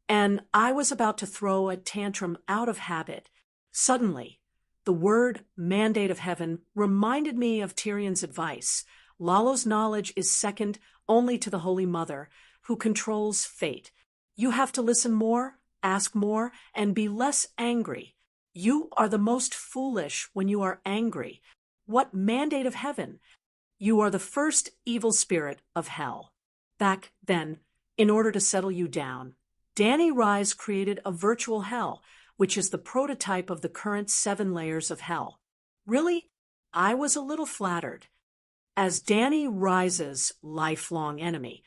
and I was about to throw a tantrum out of habit. Suddenly, the word mandate of heaven reminded me of Tyrion's advice. Lalo's knowledge is second only to the Holy Mother, who controls fate. You have to listen more, ask more, and be less angry. You are the most foolish when you are angry. What mandate of heaven? You are the first evil spirit of hell. Back then, in order to settle you down, Dany Rise created a virtual hell, which is the prototype of the current 7 layers of hell. Really? I was a little flattered. As Dany Rise's lifelong enemy,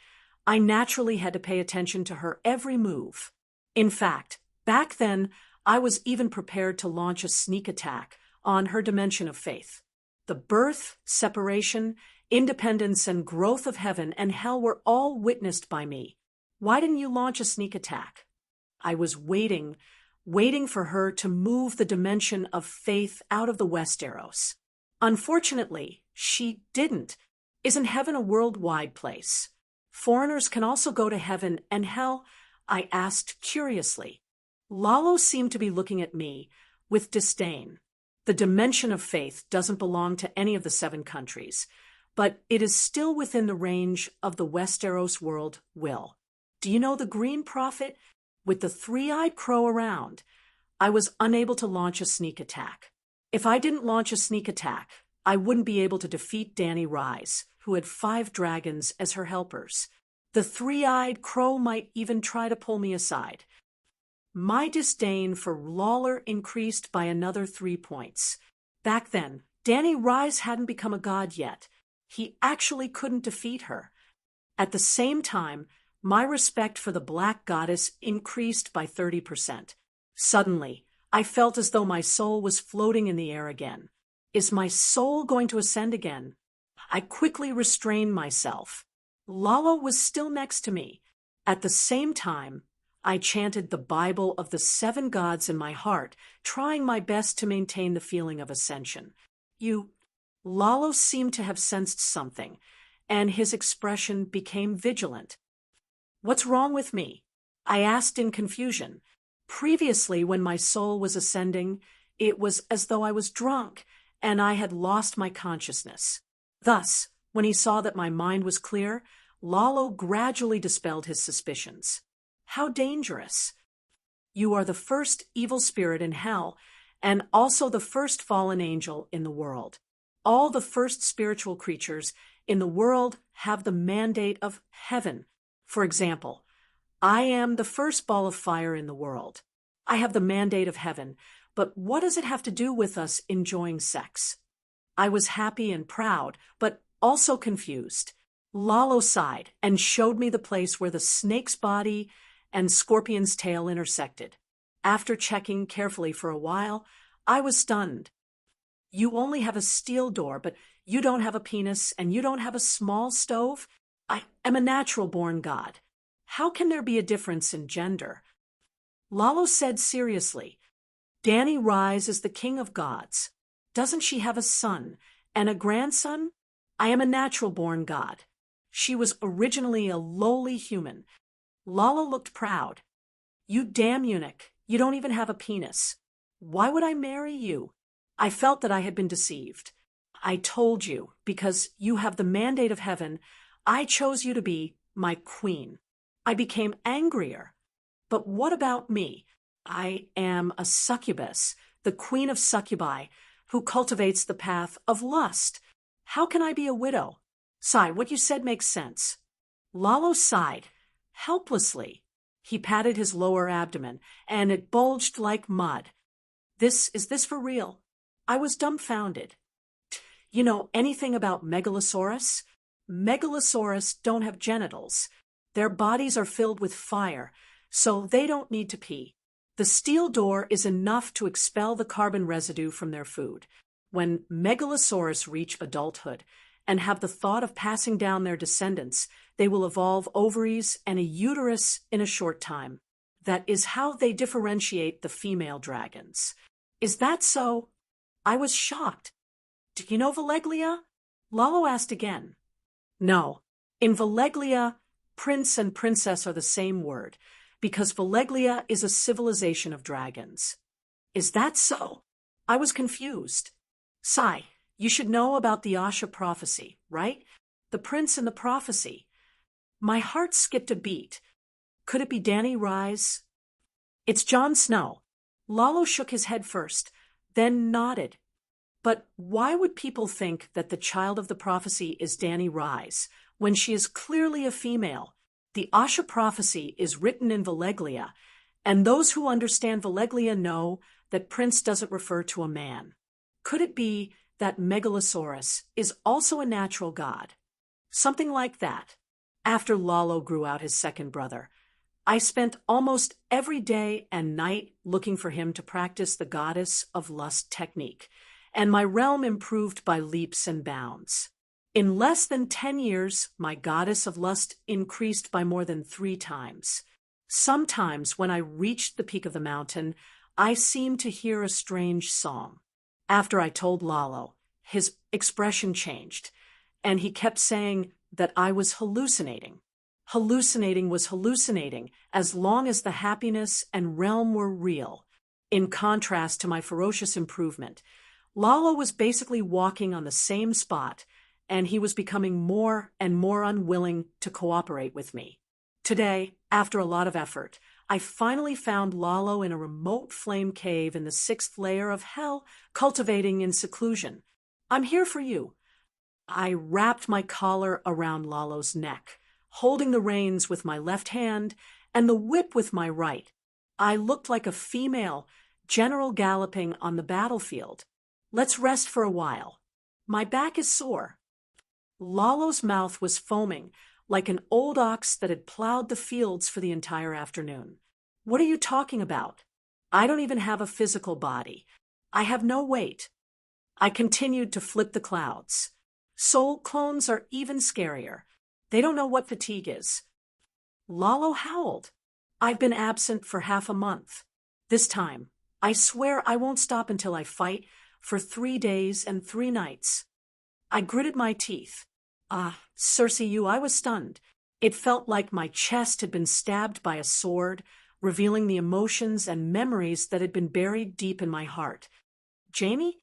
I naturally had to pay attention to her every move. In fact, back then, I was even prepared to launch a sneak attack on her dimension of faith. The birth, separation, independence, and growth of heaven and hell were all witnessed by me. Why didn't you launch a sneak attack? I was waiting for her to move the dimension of faith out of the Westeros. Unfortunately, she didn't. Isn't heaven a worldwide place? Foreigners can also go to heaven and hell? I asked curiously. Lalo seemed to be looking at me with disdain. The dimension of faith doesn't belong to any of the 7 countries, but it is still within the range of the Westeros world will. Do you know the Green Prophet? With the 3-eyed crow around, I was unable to launch a sneak attack. If I didn't launch a sneak attack, I wouldn't be able to defeat Dany Rise, who had 5 dragons as her helpers. The 3-eyed crow might even try to pull me aside. My disdain for Lawler increased by another 3 points. Back then, Danny Rise hadn't become a god yet. He actually couldn't defeat her. At the same time, my respect for the Black Goddess increased by 30%. Suddenly, I felt as though my soul was floating in the air again. Is my soul going to ascend again? I quickly restrained myself. Lalo was still next to me. At the same time, I chanted the Bible of the 7 gods in my heart, trying my best to maintain the feeling of ascension. Lalo seemed to have sensed something, and his expression became vigilant. What's wrong with me? I asked in confusion. Previously, when my soul was ascending, it was as though I was drunk, and I had lost my consciousness. Thus, when he saw that my mind was clear, Lalo gradually dispelled his suspicions. How dangerous! You are the first evil spirit in hell, and also the first fallen angel in the world. All the first spiritual creatures in the world have the mandate of heaven. For example, I am the first ball of fire in the world. I have the mandate of heaven, but what does it have to do with us enjoying sex? I was happy and proud, but also confused. Lalo sighed and showed me the place where the snake's body and scorpion's tail intersected. After checking carefully for a while, I was stunned. You only have a steel door, but you don't have a penis and you don't have a small stove? I am a natural-born god. How can there be a difference in gender? Lalo said seriously, Danny Rise is the king of gods. Doesn't she have a son and a grandson? I am a natural-born god. She was originally a lowly human. Lalo looked proud. You damn eunuch, you don't even have a penis. Why would I marry you? I felt that I had been deceived. I told you, because you have the mandate of heaven, I chose you to be my queen. I became angrier. But what about me? I am a succubus, the queen of succubi, who cultivates the path of lust. How can I be a widow? Sigh, what you said makes sense. Lalo sighed, helplessly. He patted his lower abdomen, and it bulged like mud. Is this for real? I was dumbfounded. You know anything about Megalosaurus? Megalosaurus don't have genitals. Their bodies are filled with fire, so they don't need to pee. The steel door is enough to expel the carbon residue from their food. When Megalosaurus reach adulthood and have the thought of passing down their descendants, they will evolve ovaries and a uterus in a short time. That is how they differentiate the female dragons. Is that so? I was shocked. Do you know Valeglia? Lalo asked again. No. In Valeglia, prince and princess are the same word, because Valeglia is a civilization of dragons. Is that so? I was confused. Sai, you should know about the Asha prophecy, right? The prince in the prophecy. My heart skipped a beat. Could it be Danny Rise? It's Jon Snow. Lalo shook his head first, then nodded. But why would people think that the child of the prophecy is Danny Rise, when she is clearly a female? The Asha prophecy is written in Valeglia, and those who understand Valeglia know that prince doesn't refer to a man. Could it be that Megalosaurus is also a natural god? Something like that. After Lalo grew out his second brother, I spent almost every day and night looking for him to practice the goddess of lust technique, and my realm improved by leaps and bounds. In less than 10 years, my goddess of lust increased by more than 3 times. Sometimes when I reached the peak of the mountain, I seemed to hear a strange song. After I told Lalo, his expression changed, and he kept saying that I was hallucinating. Hallucinating was hallucinating as long as the happiness and realm were real. In contrast to my ferocious improvement, Lalo was basically walking on the same spot, and he was becoming more and more unwilling to cooperate with me. Today, after a lot of effort, I finally found Lalo in a remote flame cave in the 6th layer of hell, cultivating in seclusion. I'm here for you. I wrapped my collar around Lalo's neck, holding the reins with my left hand and the whip with my right. I looked like a female general galloping on the battlefield. Let's rest for a while. My back is sore. Lalo's mouth was foaming, like an old ox that had plowed the fields for the entire afternoon. What are you talking about? I don't even have a physical body. I have no weight. I continued to flip the clouds. Soul clones are even scarier. They don't know what fatigue is. Lalo howled. I've been absent for half a month. This time, I swear I won't stop until I fight for 3 days and 3 nights. I gritted my teeth. Circe, I was stunned. It felt like my chest had been stabbed by a sword, revealing the emotions and memories that had been buried deep in my heart. Jamie?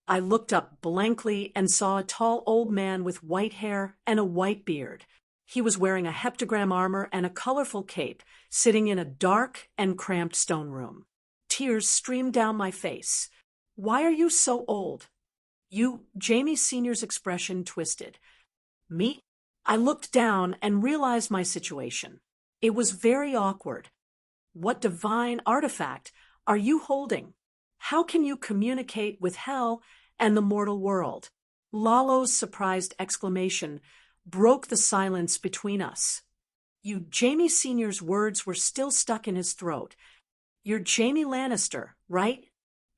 I looked up blankly and saw a tall old man with white hair and a white beard. He was wearing a heptagram armor and a colorful cape, sitting in a dark and cramped stone room. Tears streamed down my face. Why are you so old? Jamie Sr.'s expression twisted. Me? I looked down and realized my situation. It was very awkward. What divine artifact are you holding? How can you communicate with hell and the mortal world? Lalo's surprised exclamation broke the silence between us. Jamie Sr.'s words were still stuck in his throat. You're Jamie Lannister, right?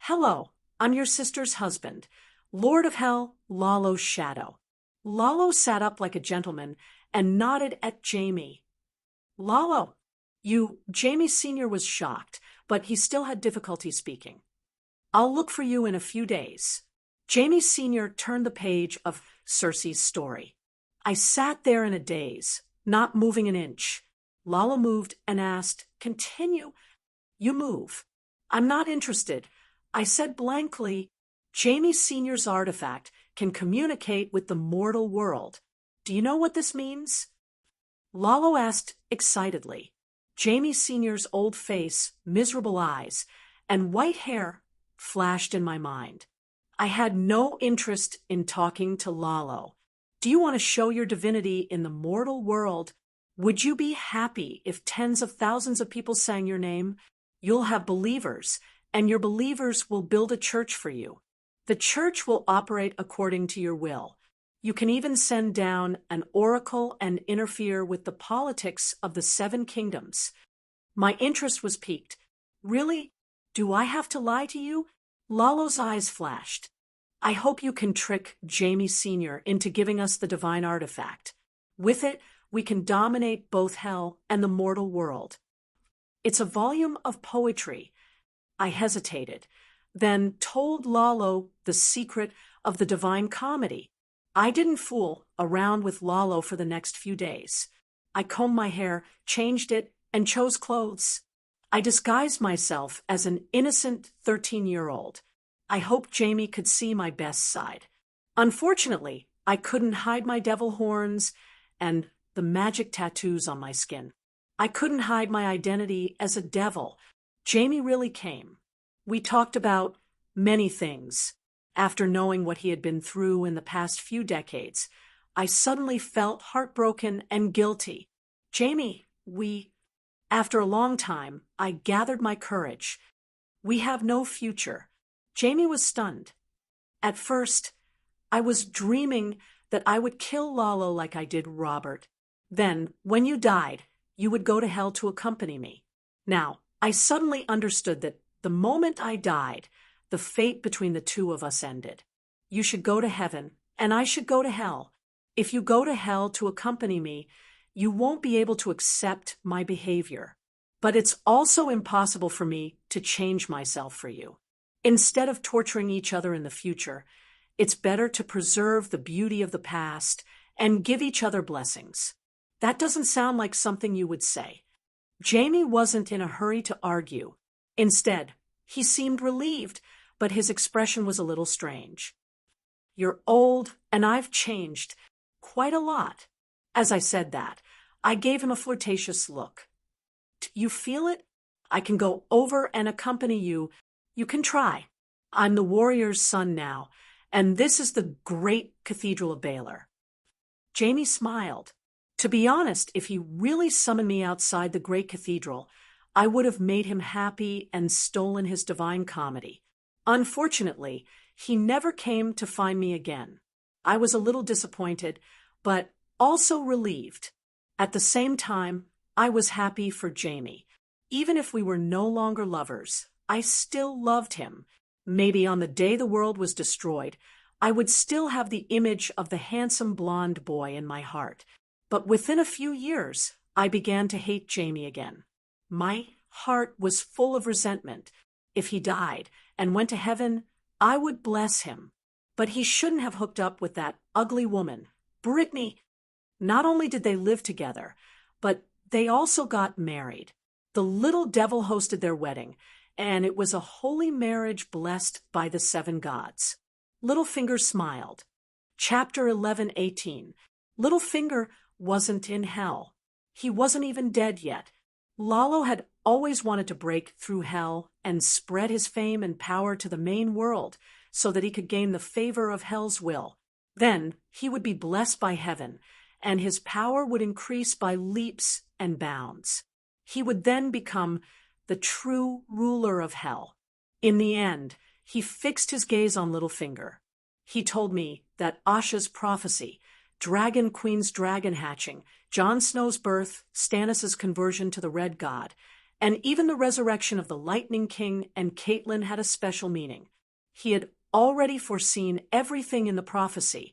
Hello, I'm your sister's husband, Lord of Hell, Lalo's shadow. Lalo sat up like a gentleman and nodded at Jamie. Lalo, Jamie Sr. was shocked, but he still had difficulty speaking. I'll look for you in a few days. Jamie Sr. turned the page of Circe's story. I sat there in a daze, not moving an inch. Lalo moved and asked, Continue. You move. I'm not interested. I said blankly, Jamie Sr.'s artifact can communicate with the mortal world. Do you know what this means? Lalo asked excitedly. Jamie Sr.'s old face, miserable eyes, and white hair flashed in my mind. I had no interest in talking to Lalo. Do you want to show your divinity in the mortal world? Would you be happy if tens of thousands of people sang your name? You'll have believers, and your believers will build a church for you. The church will operate according to your will. You can even send down an oracle and interfere with the politics of the 7 kingdoms. My interest was piqued. Really? Do I have to lie to you? Lalo's eyes flashed. I hope you can trick Jamie Sr. into giving us the divine artifact. With it, we can dominate both hell and the mortal world. It's a volume of poetry. I hesitated, then told Lalo the secret of the Divine Comedy. I didn't fool around with Lalo for the next few days. I combed my hair, changed it, and chose clothes. I disguised myself as an innocent 13-year-old. I hoped Jamie could see my best side. Unfortunately, I couldn't hide my devil horns and the magic tattoos on my skin. I couldn't hide my identity as a devil. Jamie really came. We talked about many things. After knowing what he had been through in the past few decades, I suddenly felt heartbroken and guilty. Jamie, after a long time, I gathered my courage. We have no future. Jamie was stunned. At first, I was dreaming that I would kill Lalo like I did Robert. Then, when you died, you would go to hell to accompany me. Now, I suddenly understood that the moment I died, the fate between the two of us ended. You should go to heaven, and I should go to hell. If you go to hell to accompany me, you won't be able to accept my behavior. But it's also impossible for me to change myself for you. Instead of torturing each other in the future, it's better to preserve the beauty of the past and give each other blessings. That doesn't sound like something you would say. Jamie wasn't in a hurry to argue. Instead, he seemed relieved, but his expression was a little strange. You're old, and I've changed quite a lot. As I said that, I gave him a flirtatious look. You feel it? I can go over and accompany you. You can try. I'm the warrior's son now, and this is the great Cathedral of Baylor. Jamie smiled. To be honest, if he really summoned me outside the great cathedral, I would have made him happy and stolen his divine comedy. Unfortunately, He never came to find me again. I was a little disappointed, but also relieved. At the same time, I was happy for Jamie. Even if we were no longer lovers, I still loved him. Maybe on the day the world was destroyed, I would still have the image of the handsome blonde boy in my heart. But within a few years, I began to hate Jamie again. My heart was full of resentment. If he died and went to heaven, I would bless him. But he shouldn't have hooked up with that ugly woman, Brittany. Not only did they live together, but they also got married. The little devil hosted their wedding, and it was a holy marriage blessed by the 7 gods. Littlefinger smiled. Chapter 11:18. Littlefinger wasn't in hell. He wasn't even dead yet. Lalo had always wanted to break through hell and spread his fame and power to the main world so that he could gain the favor of hell's will. Then he would be blessed by heaven, and his power would increase by leaps and bounds. He would then become the true ruler of hell. In the end, he fixed his gaze on Littlefinger. He told me that Asha's prophecy, Dragon Queen's dragon hatching, Jon Snow's birth, Stannis' conversion to the Red God, and even the resurrection of the Lightning King and Catelyn had a special meaning. He had already foreseen everything in the prophecy,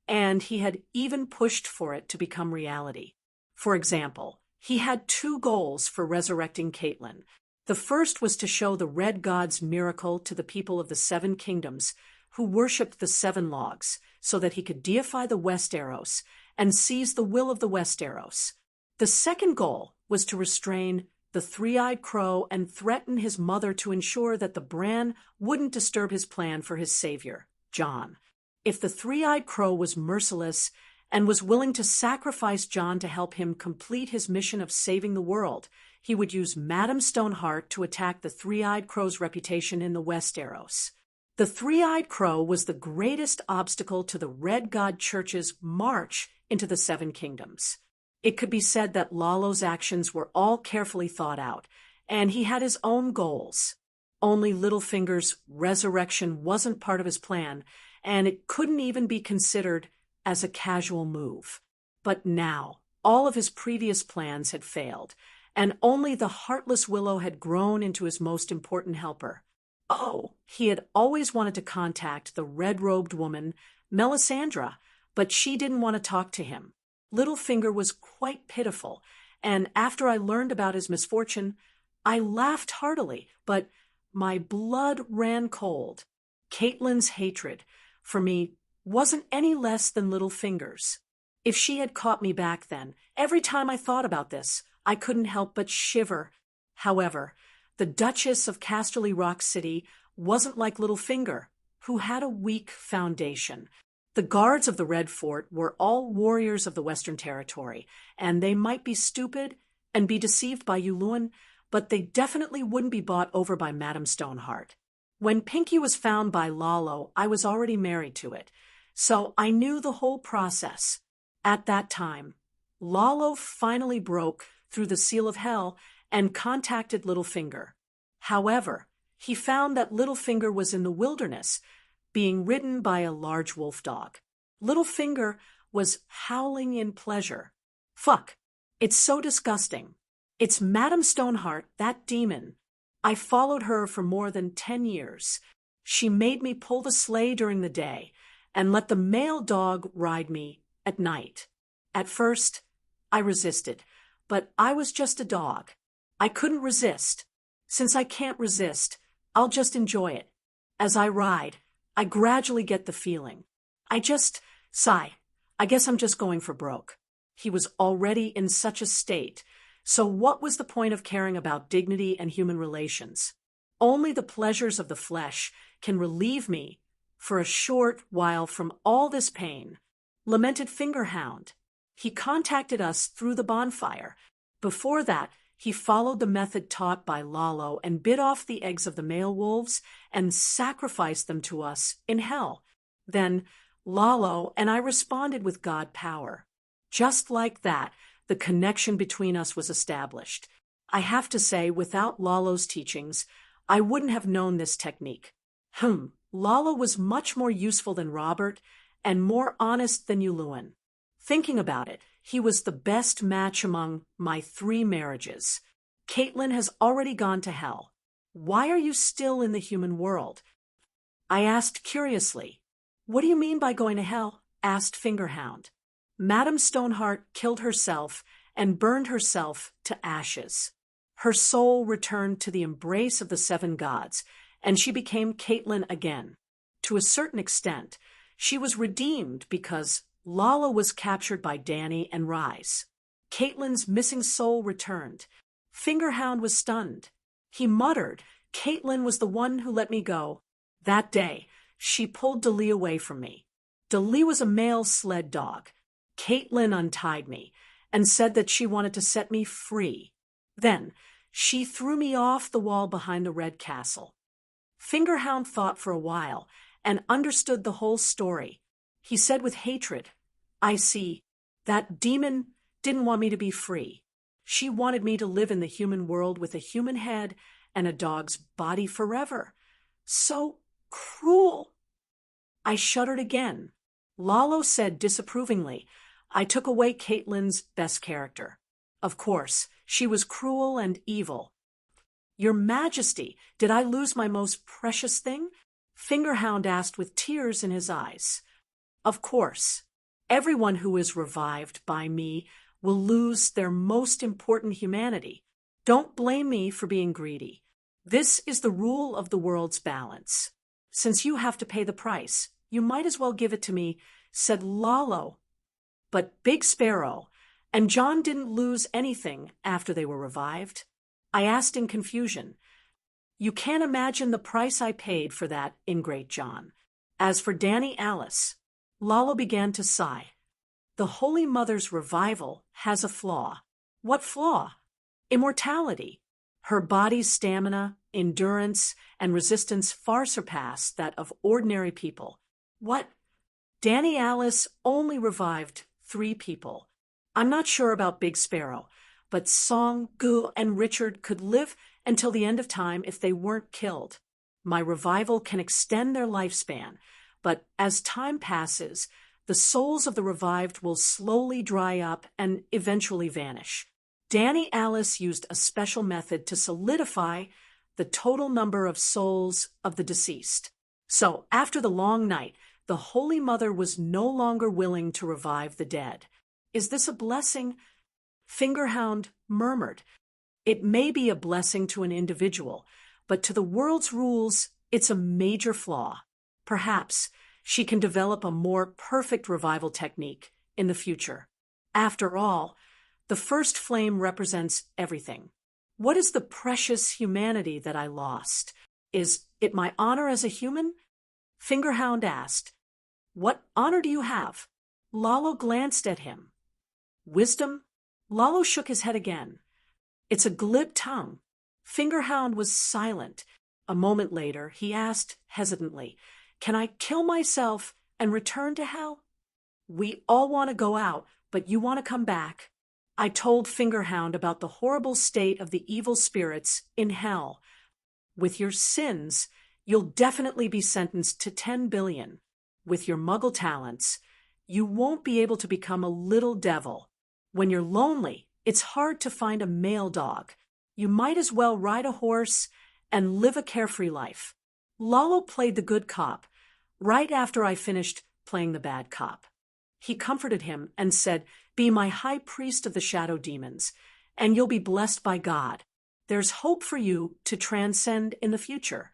and he had even pushed for it to become reality. For example, he had 2 goals for resurrecting Catelyn. The first was to show the Red God's miracle to the people of the 7 kingdoms who worshipped the 7 logs, so that he could deify the Westeros and seize the will of the Westeros. The second goal was to restrain the 3-eyed crow and threaten his mother to ensure that the Bran wouldn't disturb his plan for his savior, Jon. If the 3-eyed crow was merciless and was willing to sacrifice Jon to help him complete his mission of saving the world, he would use Madame Stoneheart to attack the 3-eyed crow's reputation in the Westeros. The 3-eyed crow was the greatest obstacle to the Red God Church's march into the 7 kingdoms. It could be said that Lalo's actions were all carefully thought out, and he had his own goals. Only Littlefinger's resurrection wasn't part of his plan, and it couldn't even be considered as a casual move. But now, all of his previous plans had failed, and only the heartless Willow had grown into his most important helper. Oh, he had always wanted to contact the red-robed woman, Melisandre, but she didn't want to talk to him. Littlefinger was quite pitiful, and after I learned about his misfortune, I laughed heartily, but my blood ran cold. Catelyn's hatred for me wasn't any less than Littlefinger's. If she had caught me back then, every time I thought about this, I couldn't help but shiver. However, the Duchess of Casterly Rock City wasn't like Littlefinger, who had a weak foundation. The guards of the Red Fort were all warriors of the Western Territory, and they might be stupid and be deceived by Yulun, but they definitely wouldn't be bought over by Madame Stoneheart. When Pinky was found by Lalo, I was already married to it, so I knew the whole process. At that time, Lalo finally broke through the seal of hell and contacted Littlefinger. However, he found that Littlefinger was in the wilderness, being ridden by a large wolf dog. Littlefinger was howling in pleasure. Fuck, it's so disgusting. It's Madame Stoneheart, that demon. I followed her for more than 10 years. She made me pull the sleigh during the day and let the male dog ride me at night. At first, I resisted, but I was just a dog. I couldn't resist. Since I can't resist, I'll just enjoy it. As I ride, I gradually get the feeling. Sigh, I guess I'm just going for broke. He was already in such a state, so what was the point of caring about dignity and human relations? Only the pleasures of the flesh can relieve me for a short while from all this pain. Lamented Fingerhound. He contacted us through the bonfire. Before that, he followed the method taught by Lalo and bit off the eggs of the male wolves and sacrificed them to us in hell. Then Lalo and I responded with God power. Just like that, the connection between us was established. I have to say, without Lalo's teachings, I wouldn't have known this technique. Lalo was much more useful than Robert and more honest than Yuluen. Thinking about it, he was the best match among my 3 marriages. Caitlin has already gone to hell. Why are you still in the human world? I asked curiously. What do you mean by going to hell? Asked Fingerhound. Madame Stoneheart killed herself and burned herself to ashes. Her soul returned to the embrace of the 7 gods, and she became Caitlin again. To a certain extent, she was redeemed because Lala was captured by Danny and Rise. Caitlin's missing soul returned. Fingerhound was stunned. He muttered, Caitlin was the one who let me go. That day, she pulled Dali away from me. Dali was a male sled dog. Caitlin untied me and said that she wanted to set me free. Then, she threw me off the wall behind the Red Castle. Fingerhound thought for a while and understood the whole story. He said with hatred, I see. That demon didn't want me to be free. She wanted me to live in the human world with a human head and a dog's body forever. So cruel. I shuddered again. Lalo said disapprovingly, I took away Caitlin's best character. Of course, she was cruel and evil. Your Majesty, did I lose my most precious thing? Fingerhound asked with tears in his eyes. Of course, everyone who is revived by me will lose their most important humanity. Don't blame me for being greedy. This is the rule of the world's balance. Since you have to pay the price, you might as well give it to me, said Lalo. But Big Sparrow and John didn't lose anything after they were revived. I asked in confusion. You can't imagine the price I paid for that, ingrate John. As for Danny Alice, Lalo began to sigh. The Holy Mother's revival has a flaw. What flaw? Immortality. Her body's stamina, endurance, and resistance far surpass that of ordinary people. What? Danny Alice only revived 3 people. I'm not sure about Big Sparrow, but Song, Gu, and Richard could live until the end of time if they weren't killed. My revival can extend their lifespan, but as time passes, the souls of the revived will slowly dry up and eventually vanish. Danny Alice used a special method to solidify the total number of souls of the deceased. So, after the long night, the Holy Mother was no longer willing to revive the dead. Is this a blessing? Fingerhound murmured. It may be a blessing to an individual, but to the world's rules, it's a major flaw. Perhaps she can develop a more perfect revival technique in the future. After all, the first flame represents everything. What is the precious humanity that I lost? Is it my honor as a human? Fingerhound asked. What honor do you have? Lalo glanced at him. Wisdom? Lalo shook his head again. It's a glib tongue. Fingerhound was silent. A moment later, he asked hesitantly, Can I kill myself and return to hell? We all want to go out, but you want to come back. I told Fingerhound about the horrible state of the evil spirits in hell. With your sins, you'll definitely be sentenced to 10 billion. With your muggle talents, you won't be able to become a little devil. When you're lonely, it's hard to find a male dog. You might as well ride a horse and live a carefree life. Lalo played the good cop right after I finished playing the bad cop. He comforted him and said, Be my high priest of the shadow demons, and you'll be blessed by God. There's hope for you to transcend in the future.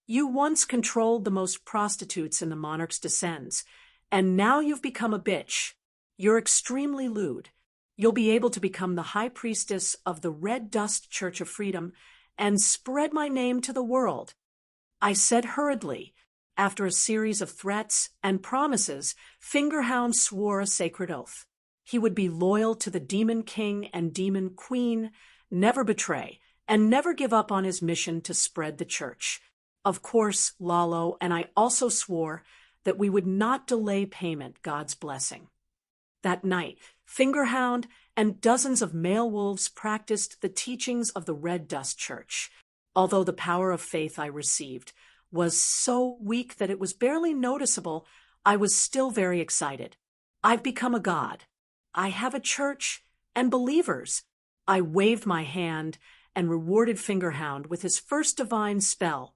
You once controlled the most prostitutes in the Monarch's Descends, and now you've become a bitch. You're extremely lewd. You'll be able to become the high priestess of the Red Dust Church of Freedom and spread my name to the world. I said hurriedly. After a series of threats and promises, Fingerhound swore a sacred oath. He would be loyal to the Demon King and Demon Queen, never betray, and never give up on his mission to spread the church. Of course, Lalo and I also swore that we would not delay payment, God's blessing. That night, Fingerhound and dozens of male wolves practiced the teachings of the Red Dust Church. Although the power of faith I received was so weak that it was barely noticeable, I was still very excited. I've become a god. I have a church and believers. I waved my hand and rewarded Fingerhound with his first divine spell,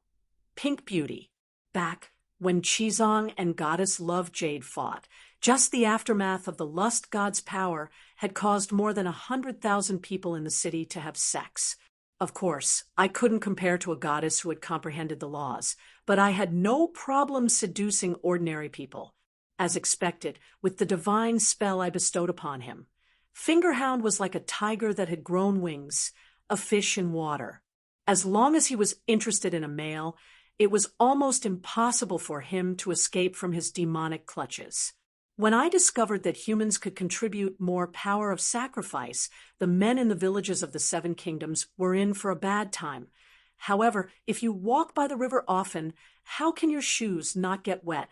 Pink Beauty, back when Chizong and Goddess Love Jade fought. Just the aftermath of the lust god's power had caused more than 100,000 people in the city to have sex. Of course, I couldn't compare to a goddess who had comprehended the laws, but I had no problem seducing ordinary people, as expected, with the divine spell I bestowed upon him. Fingerhound was like a tiger that had grown wings, a fish in water. As long as he was interested in a male, it was almost impossible for him to escape from his demonic clutches. When I discovered that humans could contribute more power of sacrifice, the men in the villages of the Seven Kingdoms were in for a bad time. However, if you walk by the river often, how can your shoes not get wet?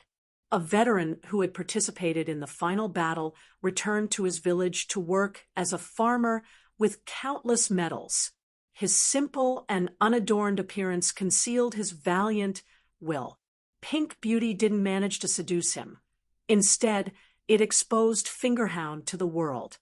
A veteran who had participated in the final battle returned to his village to work as a farmer with countless medals. His simple and unadorned appearance concealed his valiant will. Pink Beauty didn't manage to seduce him. Instead, it exposed Fingerhound to the world.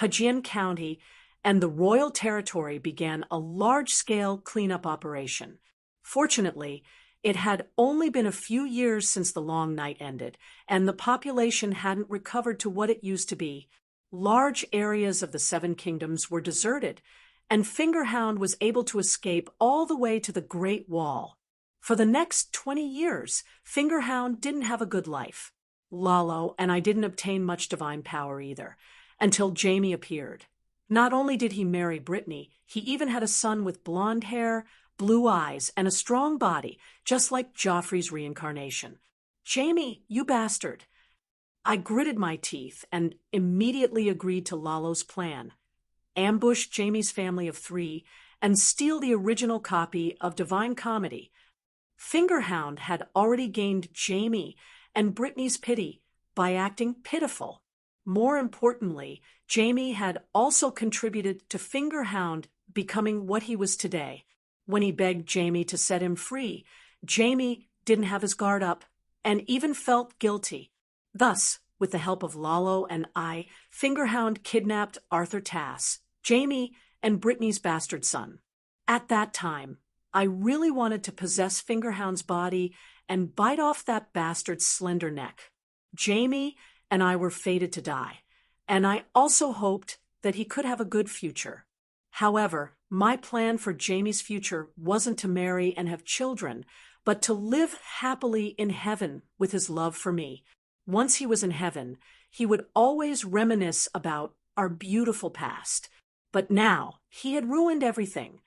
Hajin County and the Royal Territory began a large-scale cleanup operation. Fortunately, it had only been a few years since the long night ended, and the population hadn't recovered to what it used to be. Large areas of the Seven Kingdoms were deserted, and Fingerhound was able to escape all the way to the Great Wall. For the next 20 years, Fingerhound didn't have a good life. Lalo and I didn't obtain much divine power either, until Jamie appeared. Not only did he marry Brittany, he even had a son with blonde hair, blue eyes, and a strong body, just like Joffrey's reincarnation. Jamie, you bastard! I gritted my teeth and immediately agreed to Lalo's plan. Ambush Jamie's family of 3 and steal the original copy of Divine Comedy. Fingerhound had already gained Jamie and Brittany's pity by acting pitiful. More importantly, Jamie had also contributed to Fingerhound becoming what he was today. When he begged Jamie to set him free, Jamie didn't have his guard up and even felt guilty. Thus, with the help of Lalo and I, Fingerhound kidnapped Arthur Tass, Jamie, and Brittany's bastard son. At that time, I really wanted to possess Fingerhound's body and bite off that bastard's slender neck. Jamie and I were fated to die, and I also hoped that he could have a good future. However, my plan for Jamie's future wasn't to marry and have children, but to live happily in heaven with his love for me. Once he was in heaven, he would always reminisce about our beautiful past. But now, he had ruined everything.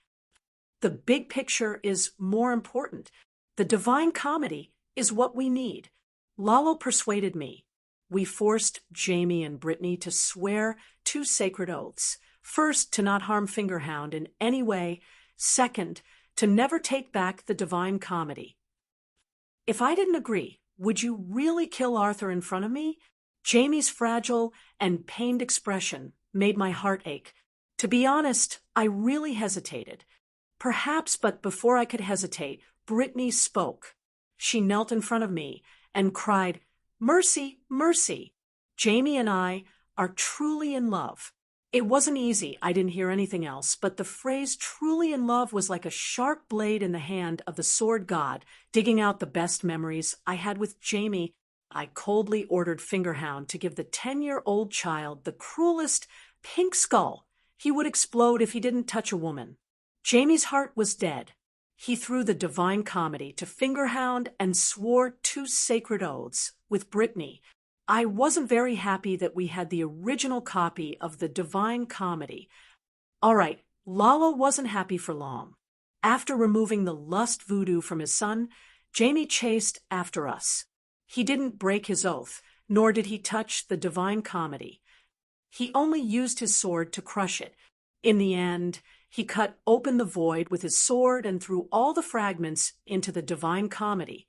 The big picture is more important. The Divine Comedy is what we need. Lalo persuaded me. We forced Jamie and Brittany to swear 2 sacred oaths. First, to not harm Fingerhound in any way. Second, to never take back the Divine Comedy. If I didn't agree, would you really kill Arthur in front of me? Jamie's fragile and pained expression made my heart ache. To be honest, I really hesitated. Perhaps, but before I could hesitate, Brittany spoke. She knelt in front of me and cried, "Mercy, mercy! Jamie and I are truly in love." It wasn't easy, I didn't hear anything else, but the phrase truly in love was like a sharp blade in the hand of the sword god, digging out the best memories I had with Jamie. I coldly ordered Fingerhound to give the 10-year-old child the cruelest pink skull. He would explode if he didn't touch a woman. Jamie's heart was dead. He threw the Divine Comedy to Fingerhound and swore 2 sacred oaths with Brittany. I wasn't very happy that we had the original copy of the Divine Comedy. All right, Lalo wasn't happy for long. After removing the lust voodoo from his son, Jamie chased after us. He didn't break his oath, nor did he touch the Divine Comedy. He only used his sword to crush it. In the end, he cut open the void with his sword and threw all the fragments into the Divine Comedy.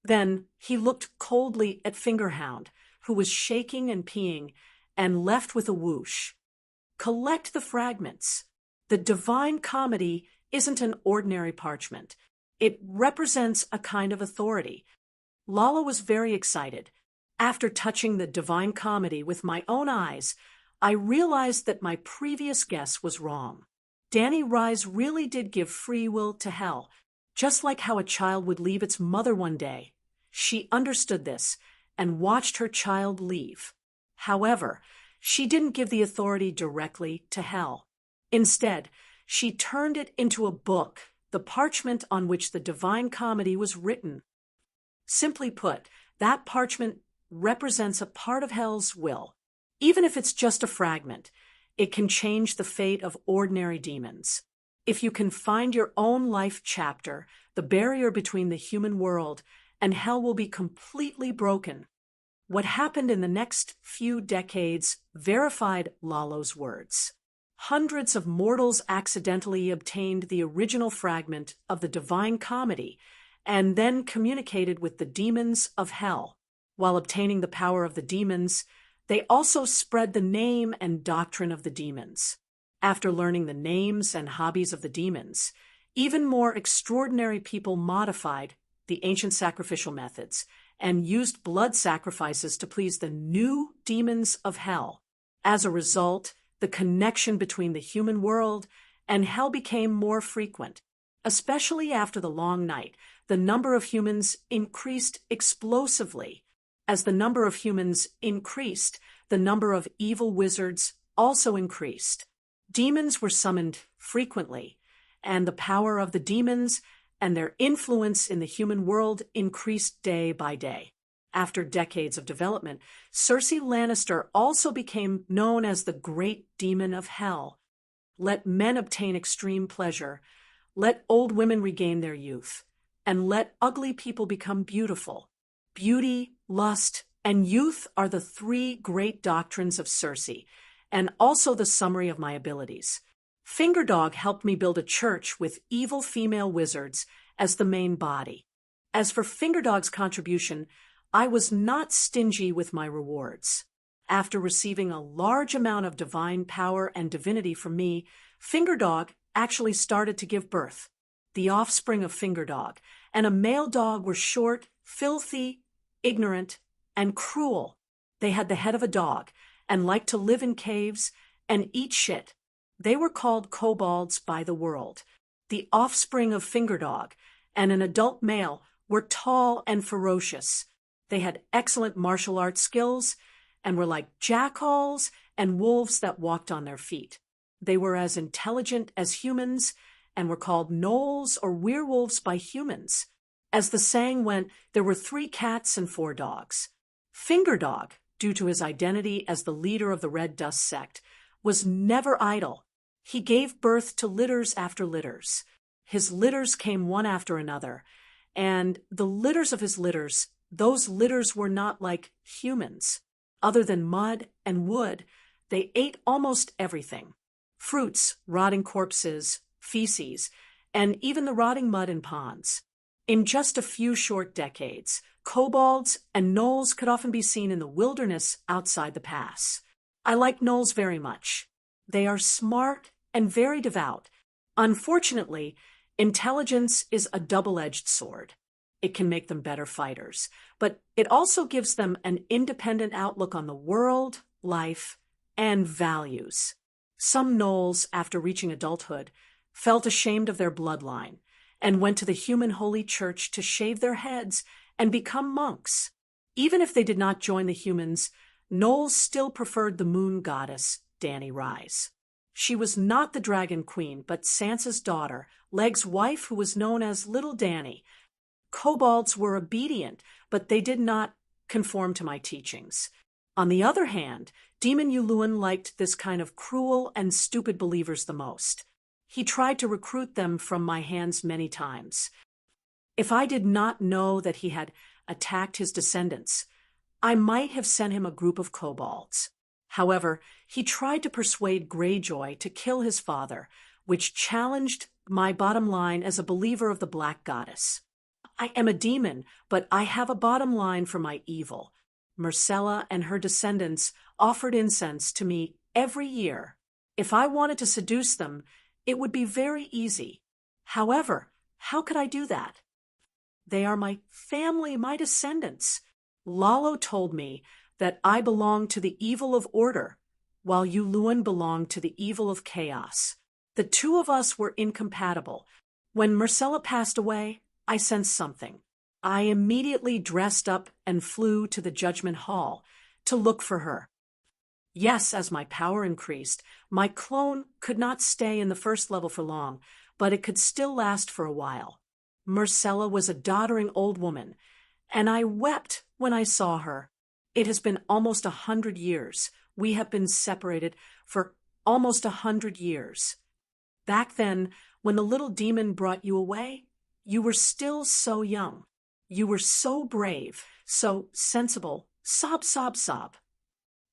Then he looked coldly at Fingerhound, who was shaking and peeing, and left with a whoosh. Collect the fragments. The Divine Comedy isn't an ordinary parchment. It represents a kind of authority. Lala was very excited. After touching the Divine Comedy with my own eyes, I realized that my previous guess was wrong. Danny Rise really did give free will to hell, just like how a child would leave its mother one day. She understood this and watched her child leave. However, she didn't give the authority directly to hell. Instead, she turned it into a book, the parchment on which the Divine Comedy was written. Simply put, that parchment represents a part of hell's will. Even if it's just a fragment, it can change the fate of ordinary demons. If you can find your own life chapter, the barrier between the human world and hell will be completely broken. What happened in the next few decades verified Lalo's words. Hundreds of mortals accidentally obtained the original fragment of the Divine Comedy and then communicated with the demons of hell. While obtaining the power of the demons, they also spread the name and doctrine of the demons. After learning the names and hobbies of the demons, even more extraordinary people modified the ancient sacrificial methods and used blood sacrifices to please the new demons of hell. As a result, the connection between the human world and hell became more frequent. Especially after the long night, the number of humans increased explosively. As the number of humans increased, the number of evil wizards also increased. Demons were summoned frequently, and the power of the demons and their influence in the human world increased day by day. After decades of development, Cersei Lannister also became known as the Great Demon of Hell. Let men obtain extreme pleasure, let old women regain their youth, and let ugly people become beautiful. Beauty, lust, and youth are the three great doctrines of Cersei, and also the summary of my abilities. Fingerdog helped me build a church with evil female wizards as the main body. As for Fingerdog's contribution, I was not stingy with my rewards. After receiving a large amount of divine power and divinity from me, Fingerdog actually started to give birth. The offspring of Fingerdog and a male dog were short, filthy, ignorant, and cruel. They had the head of a dog and liked to live in caves and eat shit. They were called kobolds by the world. The offspring of Fingerdog and an adult male were tall and ferocious. They had excellent martial arts skills and were like jackals and wolves that walked on their feet. They were as intelligent as humans and were called gnolls or werewolves by humans. As the saying went, there were 3 cats and 4 dogs. Fingerdog, due to his identity as the leader of the Red Dust sect, was never idle. He gave birth to litters after litters. His litters came one after another, and the litters of his litters, those litters were not like humans. Other than mud and wood, they ate almost everything. Fruits, rotting corpses, feces, and even the rotting mud in ponds. In just a few short decades, kobolds and gnolls could often be seen in the wilderness outside the pass. I like gnolls very much. They are smart and very devout. Unfortunately, intelligence is a double-edged sword. It can make them better fighters, but it also gives them an independent outlook on the world, life, and values. Some gnolls, after reaching adulthood, felt ashamed of their bloodline and went to the human holy church to shave their heads and become monks. Even if they did not join the humans, gnolls still preferred the moon goddess, Danny Rise. She was not the dragon queen, but Sansa's daughter, Leg's wife, who was known as Little Danny. Kobolds were obedient, but they did not conform to my teachings. On the other hand, Demon Yulun liked this kind of cruel and stupid believers the most. He tried to recruit them from my hands many times. If I did not know that he had attacked his descendants, I might have sent him a group of kobolds. However, he tried to persuade Greyjoy to kill his father, which challenged my bottom line as a believer of the Black Goddess. I am a demon, but I have a bottom line for my evil. Myrcella and her descendants offered incense to me every year. If I wanted to seduce them, it would be very easy. However, How could I do that? They are my family, my descendants. Lalo told me that I belong to the evil of order, while you Luan belonged to the evil of chaos. The two of us were incompatible. When Marcella passed away, I sensed something. I immediately dressed up and flew to the Judgment Hall to look for her. Yes, as my power increased, my clone could not stay in the first level for long, but it could still last for a while. Marcella was a doddering old woman, and I wept when I saw her. It has been almost 100 years. We have been separated for almost 100 years. Back then, when the little demon brought you away, you were still so young. You were so brave, so sensible. Sob, sob, sob.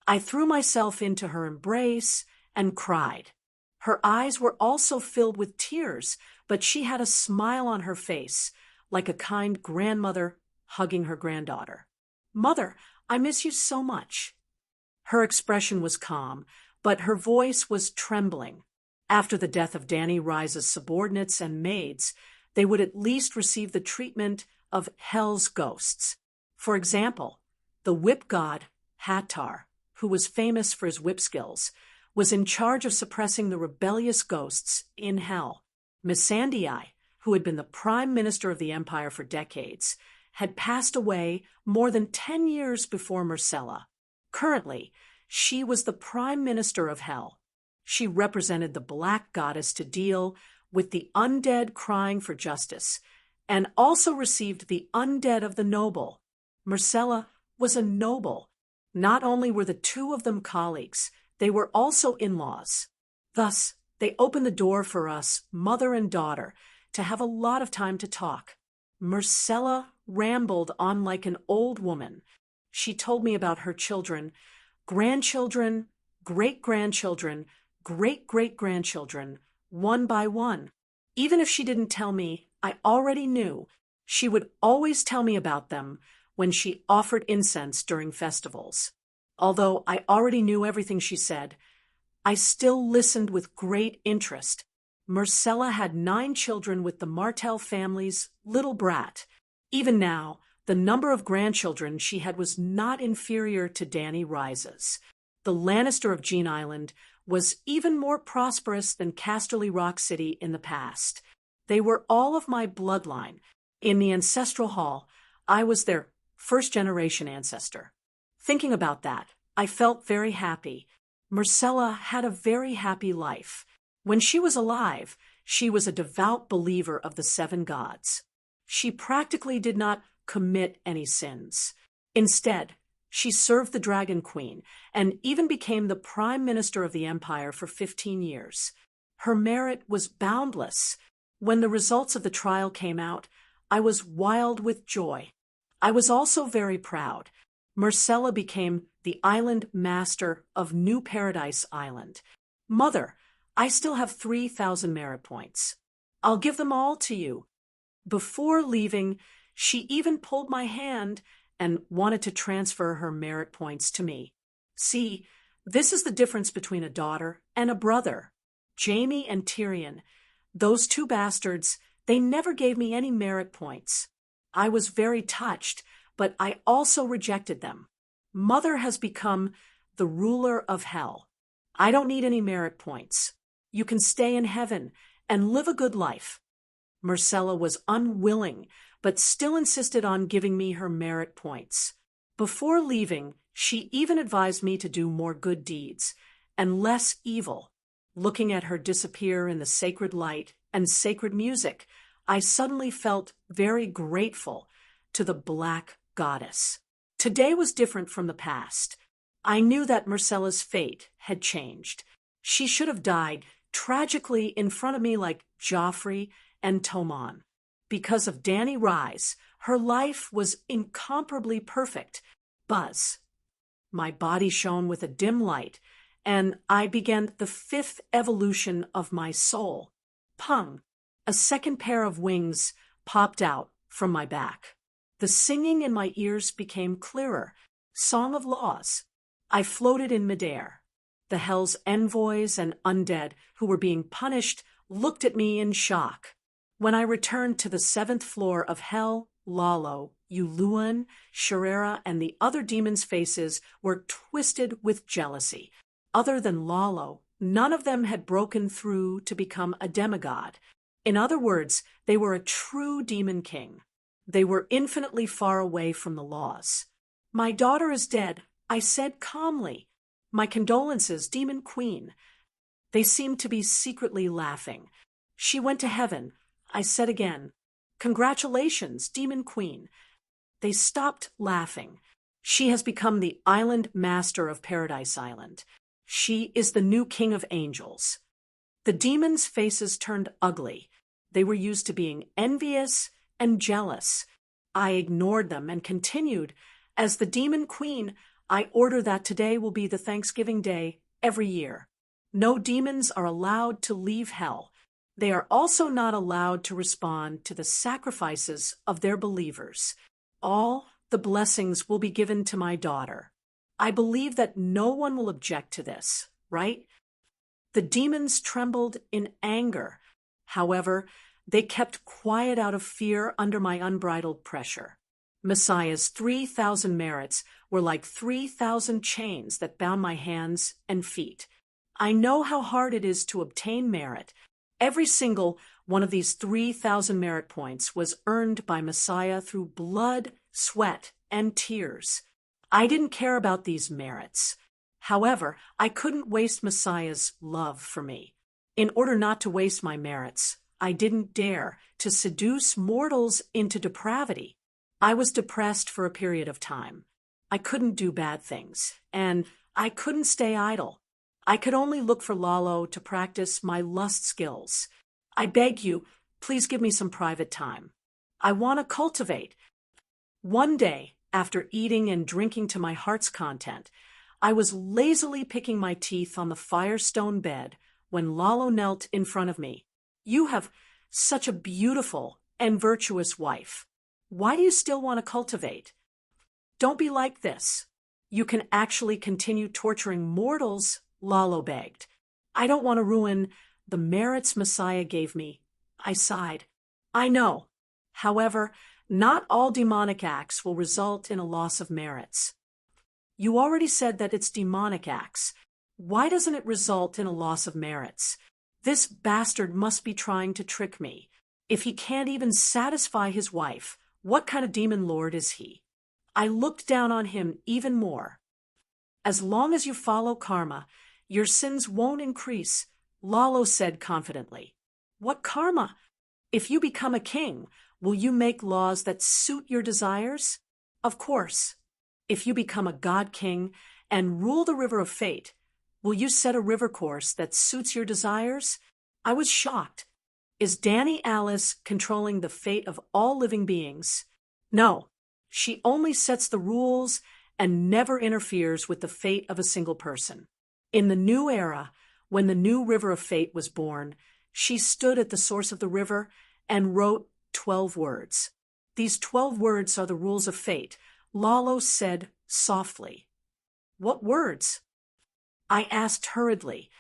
I threw myself into her embrace and cried. Her eyes were also filled with tears, but she had a smile on her face, like a kind grandmother hugging her granddaughter. Mother, I miss you so much. Her expression was calm, but her voice was trembling. After the death of Danny Rise's subordinates and maids, they would at least receive the treatment of hell's ghosts. For example, the whip god, Hattar, who was famous for his whip skills, was in charge of suppressing the rebellious ghosts in hell. Missandei, who had been the prime minister of the empire for decades, had passed away more than 10 years before Marcella. Currently, she was the prime minister of hell. She represented the black goddess to deal with the undead crying for justice, and also received the undead of the noble. Marcella was a noble. Not only were the two of them colleagues, they were also in-laws. Thus, they opened the door for us, mother and daughter, to have a lot of time to talk. Marcella rambled on like an old woman. She told me about her children, grandchildren, great-grandchildren, great-great-grandchildren, one by one. Even if she didn't tell me, I already knew. She would always tell me about them when she offered incense during festivals. Although I already knew everything she said, I still listened with great interest. Marcella had 9 children with the Martel family's little brat. Even now, the number of grandchildren she had was not inferior to Danny Rise's. The Lannister of Jean Island was even more prosperous than Casterly Rock City in the past. They were all of my bloodline. In the ancestral hall, I was their first-generation ancestor. Thinking about that, I felt very happy. Marcella had a very happy life. When she was alive, she was a devout believer of the 7 gods. She practically did not commit any sins. Instead, she served the Dragon Queen and even became the Prime Minister of the Empire for 15 years. Her merit was boundless. When the results of the trial came out, I was wild with joy. I was also very proud. Marcella became the island master of New Paradise Island. Mother, I still have 3,000 merit points. I'll give them all to you. Before leaving, she even pulled my hand and wanted to transfer her merit points to me. See, this is the difference between a daughter and a brother. Jaime and Tyrion, those 2 bastards, they never gave me any merit points. I was very touched, but I also rejected them. Mother has become the ruler of hell. I don't need any merit points. You can stay in heaven and live a good life. Marcella was unwilling, but still insisted on giving me her merit points. Before leaving, she even advised me to do more good deeds and less evil. Looking at her disappear in the sacred light and sacred music, I suddenly felt very grateful to the Black Goddess. Today was different from the past. I knew that Marcella's fate had changed. She should have died tragically in front of me like Joffrey and Tommen. Because of Danny Rise, her life was incomparably perfect. Buzz. My body shone with a dim light, and I began the 5th evolution of my soul. Pung. A second pair of wings popped out from my back. The singing in my ears became clearer. Song of Laws. I floated in midair. The hell's envoys and undead who were being punished looked at me in shock. When I returned to the 7th floor of hell, Lalo, Yuluan, Sharera, and the other demons' faces were twisted with jealousy. Other than Lalo, none of them had broken through to become a demigod. In other words, they were a true demon king. They were infinitely far away from the laws. "My daughter is dead," I said calmly. "My condolences, demon queen." They seemed to be secretly laughing. "She went to heaven," I said again. "Congratulations, demon queen." They stopped laughing. "She has become the island master of Paradise Island. She is the new king of angels." The demons' faces turned ugly. They were used to being envious and jealous. I ignored them and continued, "As the demon queen, I order that today will be the Thanksgiving Day every year. No demons are allowed to leave hell. They are also not allowed to respond to the sacrifices of their believers. All the blessings will be given to my daughter. I believe that no one will object to this, right?" The demons trembled in anger. However, they kept quiet out of fear under my unbridled pressure. Messiah's 3,000 merits were like 3,000 chains that bound my hands and feet. I know how hard it is to obtain merit. Every single one of these 3,000 merit points was earned by Messiah through blood, sweat, and tears. I didn't care about these merits. However, I couldn't waste Messiah's love for me. In order not to waste my merits, I didn't dare to seduce mortals into depravity. I was depressed for a period of time. I couldn't do bad things, and I couldn't stay idle. I could only look for Lalo to practice my lust skills. "I beg you, please give me some private time. I want to cultivate." One day, after eating and drinking to my heart's content, I was lazily picking my teeth on the firestone bed when Lalo knelt in front of me. "You have such a beautiful and virtuous wife. Why do you still want to cultivate? Don't be like this. You can actually continue torturing mortals," Lalo begged. "I don't want to ruin the merits Messiah gave me." I sighed. "I know. However, not all demonic acts will result in a loss of merits." "You already said that it's demonic acts. Why doesn't it result in a loss of merits? This bastard must be trying to trick me. If he can't even satisfy his wife, what kind of demon lord is he?" I looked down on him even more. "As long as you follow karma, your sins won't increase," Lalo said confidently. "What karma? If you become a king, will you make laws that suit your desires?" "Of course." "If you become a god king and rule the river of fate, will you set a river course that suits your desires?" I was shocked. Is Danny Alice controlling the fate of all living beings? No, she only sets the rules and never interferes with the fate of a single person. In the new era, when the new river of fate was born, she stood at the source of the river and wrote 12 words. "These 12 words are the rules of fate," Lalo said softly. "What words?" I asked hurriedly.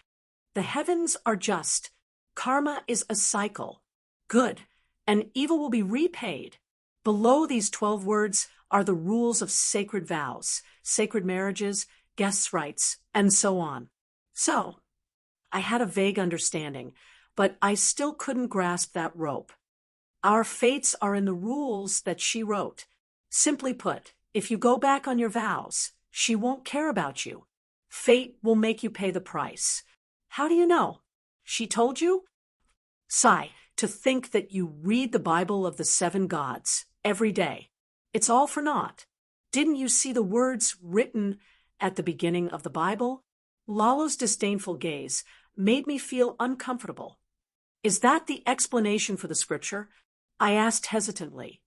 "The heavens are just. Karma is a cycle. Good and evil will be repaid. Below these 12 words are the rules of sacred vows, sacred marriages, guests' rights, and so on." So, I had a vague understanding, but I still couldn't grasp that rope. Our fates are in the rules that she wrote. Simply put, if you go back on your vows, she won't care about you. Fate will make you pay the price. How do you know? She told you? Sigh, to think that you read the Bible of the 7 gods every day. It's all for naught. Didn't you see the words written at the beginning of the Bible? Lalo's disdainful gaze made me feel uncomfortable. Is that the explanation for the scripture? I asked hesitantly.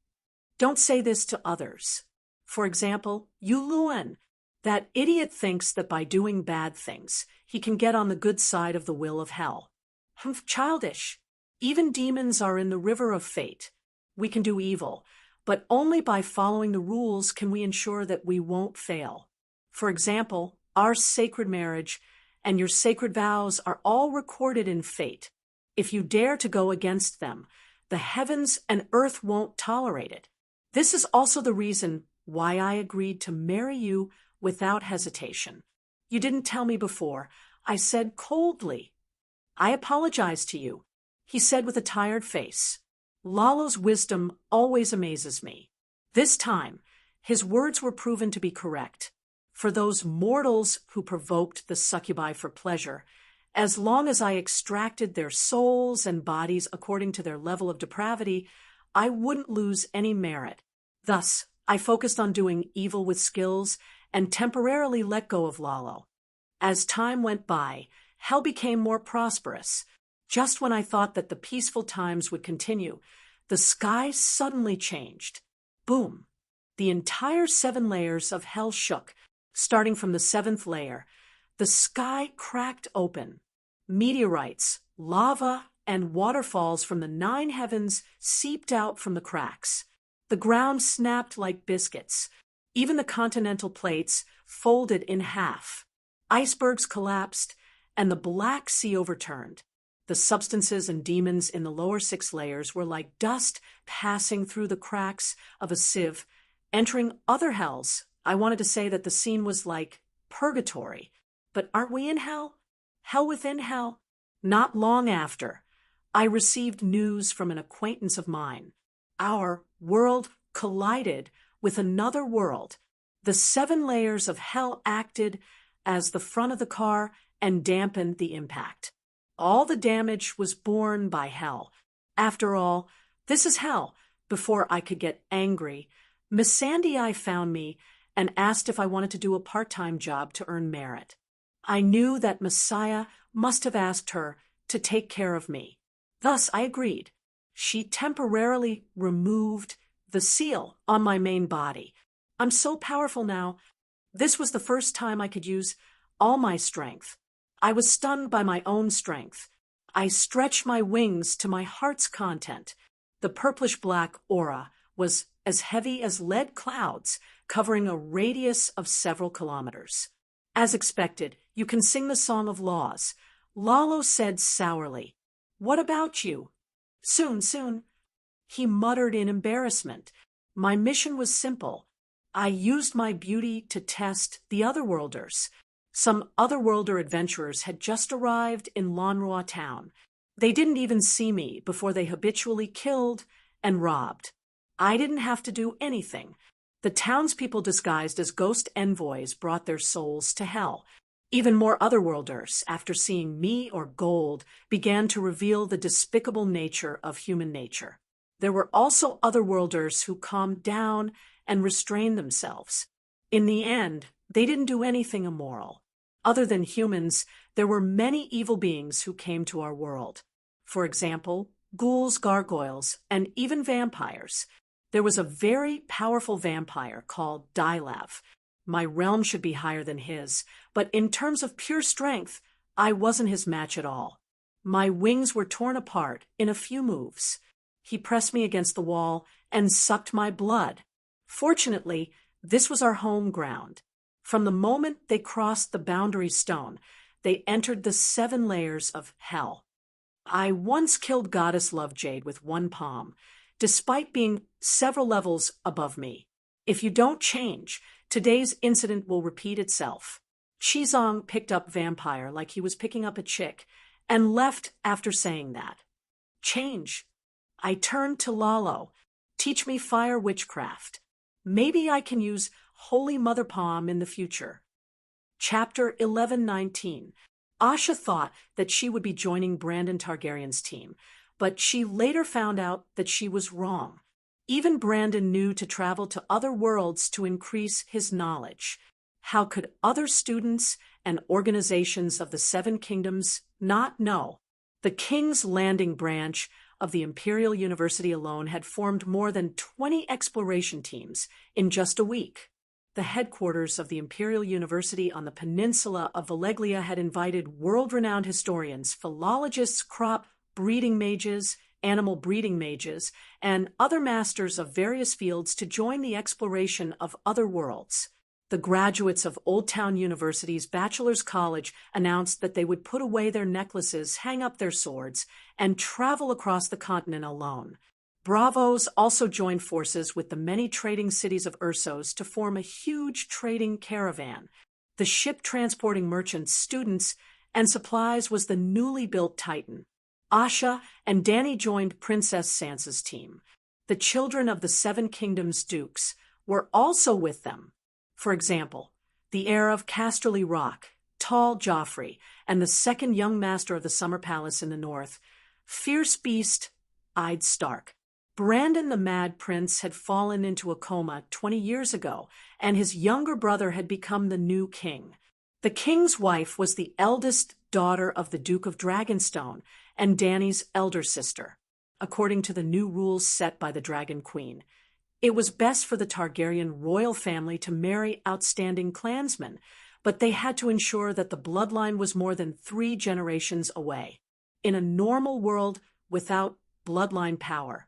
Don't say this to others. For example, Yuluan. That idiot thinks that by doing bad things, he can get on the good side of the will of hell. Childish. Even demons are in the river of fate. We can do evil, but only by following the rules can we ensure that we won't fail. For example, our sacred marriage and your sacred vows are all recorded in fate. If you dare to go against them, The heavens and earth won't tolerate it. This is also the reason why I agreed to marry you without hesitation. You didn't tell me before. I said coldly. I apologize to you, he said with a tired face. Lalo's wisdom always amazes me. This time, his words were proven to be correct. For those mortals who provoked the succubi for pleasure, as long as I extracted their souls and bodies according to their level of depravity, I wouldn't lose any merit. Thus, I focused on doing evil with skills and temporarily let go of Lalo. As time went by, hell became more prosperous. Just when I thought that the peaceful times would continue, the sky suddenly changed. Boom! The entire 7 layers of hell shook, starting from the 7th layer. The sky cracked open. Meteorites, lava, and waterfalls from the 9 heavens seeped out from the cracks. The ground snapped like biscuits. Even the continental plates folded in half. Icebergs collapsed, and the Black Sea overturned. The substances and demons in the lower 6 layers were like dust passing through the cracks of a sieve, entering other hells. I wanted to say that the scene was like purgatory. But aren't we in hell? Hell within hell? Not long after, I received news from an acquaintance of mine. Our world collided with another world. The 7 layers of hell acted as the front of the car and dampened the impact. All the damage was borne by hell. After all, this is hell. Before I could get angry, Miss Sandy found me and asked if I wanted to do a part-time job to earn merit. I knew that Messiah must have asked her to take care of me. Thus, I agreed. She temporarily removed the seal on my main body. I'm so powerful now. This was the first time I could use all my strength. I was stunned by my own strength. I stretched my wings to my heart's content. The purplish-black aura was as heavy as lead clouds, covering a radius of several kilometers. As expected, you can sing the Song of Laws. Lalo said sourly, "What about you?" Soon, soon. He muttered in embarrassment. My mission was simple. I used my beauty to test the Otherworlders. Some Otherworlder adventurers had just arrived in Lonroy town. They didn't even see me before they habitually killed and robbed. I didn't have to do anything. The townspeople disguised as ghost envoys brought their souls to hell. Even more Otherworlders, after seeing me or gold, began to reveal the despicable nature of human nature. There were also Otherworlders who calmed down and restrained themselves. In the end, they didn't do anything immoral. Other than humans, there were many evil beings who came to our world. For example, ghouls, gargoyles, and even vampires. There was a very powerful vampire called Dilav. My realm should be higher than his, but in terms of pure strength, I wasn't his match at all. My wings were torn apart in a few moves. He pressed me against the wall and sucked my blood. Fortunately, this was our home ground. From the moment they crossed the boundary stone, they entered the 7 layers of hell. I once killed Goddess Lovejade with one palm, despite being several levels above me. If you don't change, today's incident will repeat itself. Chizong picked up Vampire like he was picking up a chick, and left after saying that. Change. I turned to Lalo. Teach me fire witchcraft. Maybe I can use Holy Mother Palm in the future. Chapter 11:19. Asha thought that she would be joining Brandon Targaryen's team, but she later found out that she was wrong. Even Brandon knew to travel to other worlds to increase his knowledge. How could other students and organizations of the 7 kingdoms not know? The King's Landing branch of the Imperial University alone had formed more than 20 exploration teams in just a week. The headquarters of the Imperial University on the peninsula of Valeglia had invited world-renowned historians, philologists, crop breeding mages, animal breeding mages, and other masters of various fields to join the exploration of other worlds. The graduates of Old Town University's Bachelor's College announced that they would put away their necklaces, hang up their swords, and travel across the continent alone. Bravos also joined forces with the many trading cities of Ursos to form a huge trading caravan. The ship transporting merchants, students, and supplies was the newly built Titan. Asha and Danny joined Princess Sansa's team. The children of the Seven Kingdoms dukes were also with them. For example, the heir of Casterly Rock, Tall Joffrey, and the second young master of the Summer Palace in the north, fierce beast-eyed Stark. Brandon the Mad Prince had fallen into a coma 20 years ago, and his younger brother had become the new king. The king's wife was the eldest daughter of the Duke of Dragonstone and Dany's elder sister, according to the new rules set by the Dragon Queen. It was best for the Targaryen royal family to marry outstanding clansmen, but they had to ensure that the bloodline was more than 3 generations away. In a normal world without bloodline power,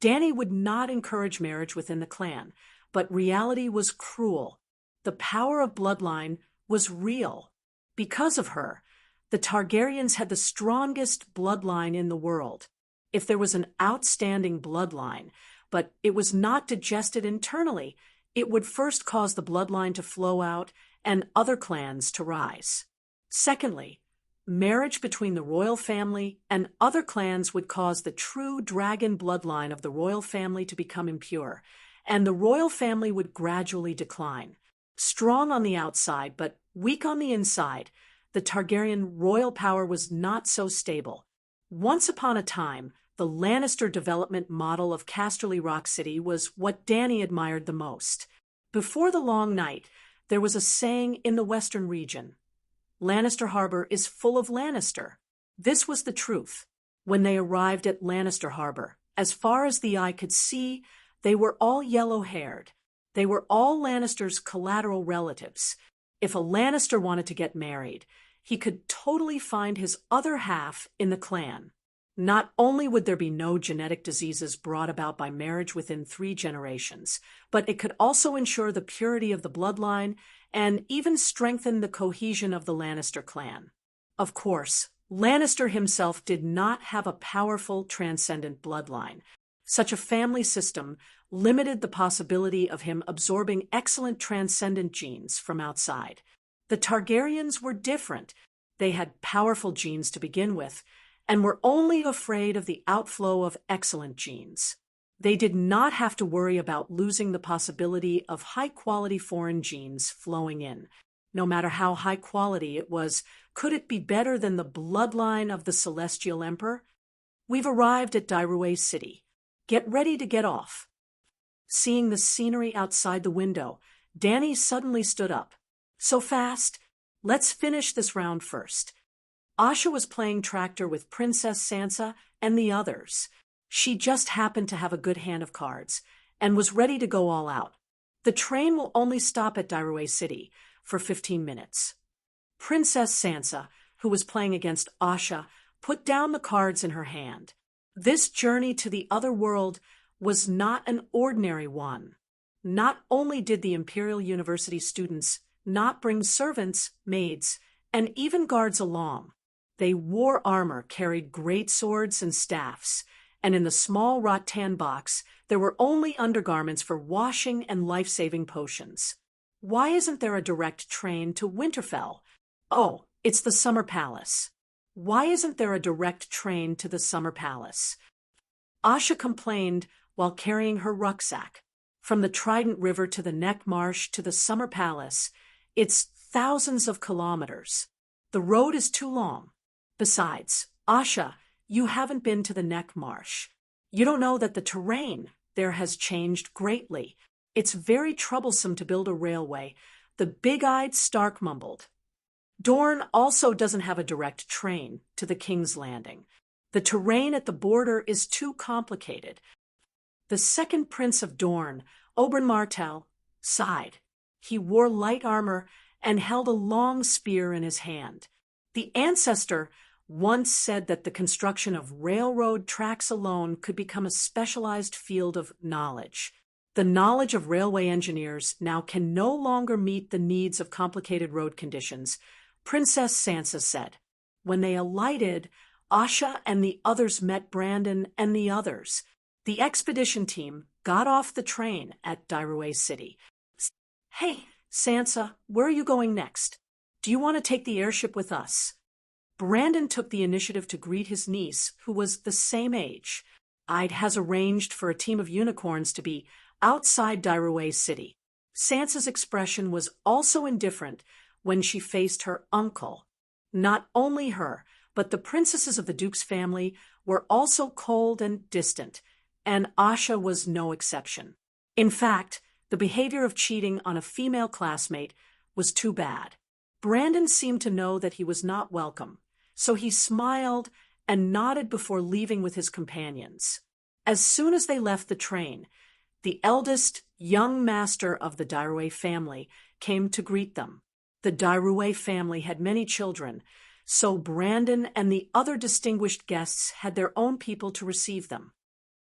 Dany would not encourage marriage within the clan, but reality was cruel. The power of bloodline was real. Because of her, the Targaryens had the strongest bloodline in the world. If there was an outstanding bloodline, but it was not digested internally, it would first cause the bloodline to flow out and other clans to rise. Secondly, marriage between the royal family and other clans would cause the true dragon bloodline of the royal family to become impure, and the royal family would gradually decline. Strong on the outside, but weak on the inside, the Targaryen royal power was not so stable. Once upon a time, the Lannister development model of Casterly Rock City was what Dany admired the most. Before the long night, there was a saying in the western region: Lannister Harbor is full of Lannister. This was the truth. When they arrived at Lannister Harbor, as far as the eye could see, they were all yellow-haired. They were all Lannister's collateral relatives. If a Lannister wanted to get married, he could totally find his other half in the clan. Not only would there be no genetic diseases brought about by marriage within 3 generations, but it could also ensure the purity of the bloodline and even strengthen the cohesion of the Lannister clan. Of course, Lannister himself did not have a powerful, transcendent bloodline. Such a family system limited the possibility of him absorbing excellent transcendent genes from outside. The Targaryens were different. They had powerful genes to begin with, and were only afraid of the outflow of excellent genes. They did not have to worry about losing the possibility of high-quality foreign genes flowing in. No matter how high quality it was, could it be better than the bloodline of the Celestial Emperor? We've arrived at Dairué City. Get ready to get off. Seeing the scenery outside the window, Dany suddenly stood up. So fast? Let's finish this round first. Asha was playing tractor with Princess Sansa and the others. She just happened to have a good hand of cards and was ready to go all out. The train will only stop at Dairué City for 15 minutes. Princess Sansa, who was playing against Asha, put down the cards in her hand. This journey to the other world was not an ordinary one. Not only did the Imperial University students not bring servants, maids, and even guards along, they wore armor, carried great swords and staffs, and in the small rattan box there were only undergarments for washing and life-saving potions. Why isn't there a direct train to Winterfell? Oh, it's the Summer Palace. Why isn't there a direct train to the Summer Palace? Asha complained while carrying her rucksack. From the Trident River to the Neck Marsh to the Summer Palace, it's thousands of kilometers. The road is too long. Besides, Asha, you haven't been to the Neck Marsh. You don't know that the terrain there has changed greatly. It's very troublesome to build a railway, the big-eyed Stark mumbled. Dorne also doesn't have a direct train to the King's Landing. The terrain at the border is too complicated. The second Prince of Dorne, Oberyn Martell, sighed. He wore light armor and held a long spear in his hand. The ancestor once said that the construction of railroad tracks alone could become a specialized field of knowledge. The The knowledge of railway engineers now can no longer meet the needs of complicated road conditions, Princess Sansa said. When they alighted, Asha and the others met Brandon and the others. The expedition team got off the train at Diruway City. Hey, Sansa, where are you going next? Do you want to take the airship with us? Brandon took the initiative to greet his niece, who was the same age. Has arranged for a team of unicorns to be outside Diruway City. Sansa's expression was also indifferent when she faced her uncle. Not only her, but the princesses of the Duke's family were also cold and distant, and Asha was no exception. In fact, the behavior of cheating on a female classmate was too bad. Brandon seemed to know that he was not welcome, so he smiled and nodded before leaving with his companions. As soon as they left the train, the eldest young master of the Diruway family came to greet them. The Diruway family had many children, so Brandon and the other distinguished guests had their own people to receive them.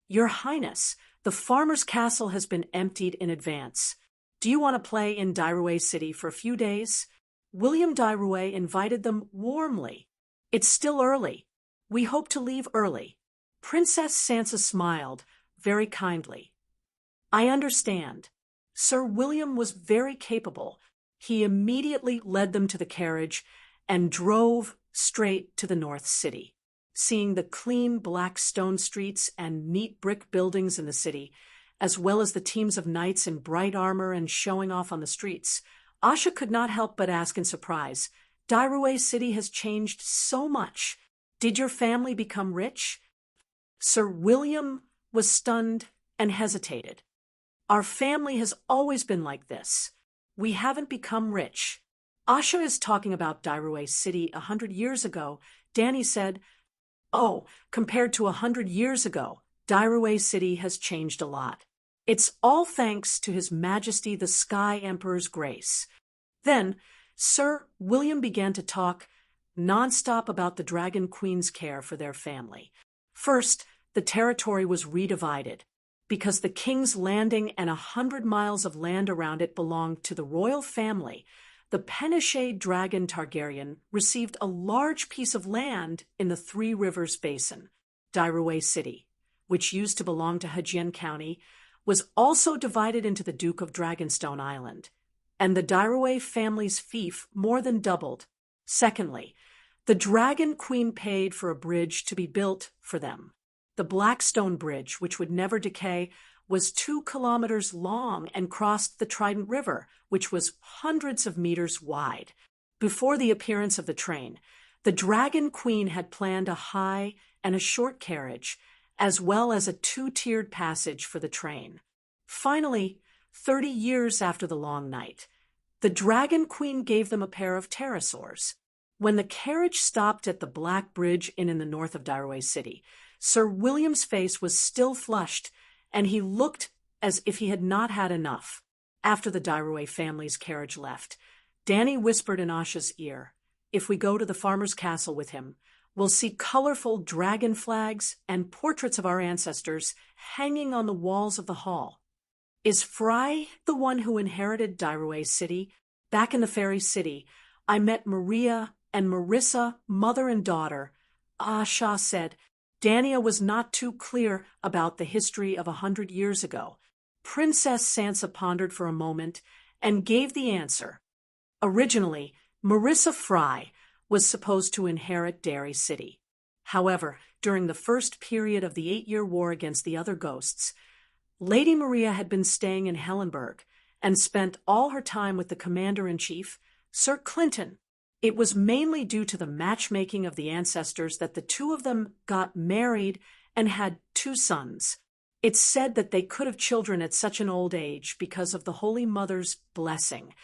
Your Highness, the farmer's castle has been emptied in advance. Do you want to play in Diruway City for a few days? William Diruway invited them warmly. It's still early. We hope to leave early. Princess Sansa smiled very kindly. I understand. Sir William was very capable. He immediately led them to the carriage and drove straight to the North City. Seeing the clean black stone streets and neat brick buildings in the city, as well as the teams of knights in bright armor and showing off on the streets, Asha could not help but ask in surprise, Diruway City has changed so much. Did your family become rich? Sir William was stunned and hesitated. Our family has always been like this. We haven't become rich. Asha is talking about Diruway City 100 years ago. Danny said, oh, compared to 100 years ago, Diruway City has changed a lot. It's all thanks to His Majesty the Sky Emperor's grace. Then, Sir William began to talk nonstop about the Dragon Queen's care for their family. First, the territory was redivided, because the King's Landing and 100 miles of land around it belonged to the royal family. The Penishade Dragon Targaryen received a large piece of land in the Three Rivers Basin. Diruway City, which used to belong to Hajian County, was also divided into the Duke of Dragonstone Island, and the Diruway family's fief more than doubled. Secondly, the Dragon Queen paid for a bridge to be built for them. The Blackstone Bridge, which would never decay, was 2 kilometers long and crossed the Trident River, which was hundreds of meters wide. Before the appearance of the train, the Dragon Queen had planned a high and a short carriage, as well as a 2-tiered passage for the train. Finally, 30 years after the long night, the Dragon Queen gave them a pair of pterosaurs. When the carriage stopped at the Black Bridge Inn in the north of Diruway City, Sir William's face was still flushed, and he looked as if he had not had enough. After the Diruway family's carriage left, Danny whispered in Asha's ear, if we go to the farmer's castle with him, we'll see colorful dragon flags and portraits of our ancestors hanging on the walls of the hall. Is Fry the one who inherited Diruway City? Back in the Fairy City, I met Maria and Marissa, mother and daughter. Asha said, Dania was not too clear about the history of 100 years ago. Princess Sansa pondered for a moment and gave the answer. Originally, Marissa Fry was supposed to inherit Derry City. However, during the first period of the 8-year war against the other ghosts, Lady Maria had been staying in Hellenberg and spent all her time with the commander-in-chief, Sir Clinton. It was mainly due to the matchmaking of the ancestors that the two of them got married and had 2 sons. It's said that they could have children at such an old age because of the Holy Mother's blessing.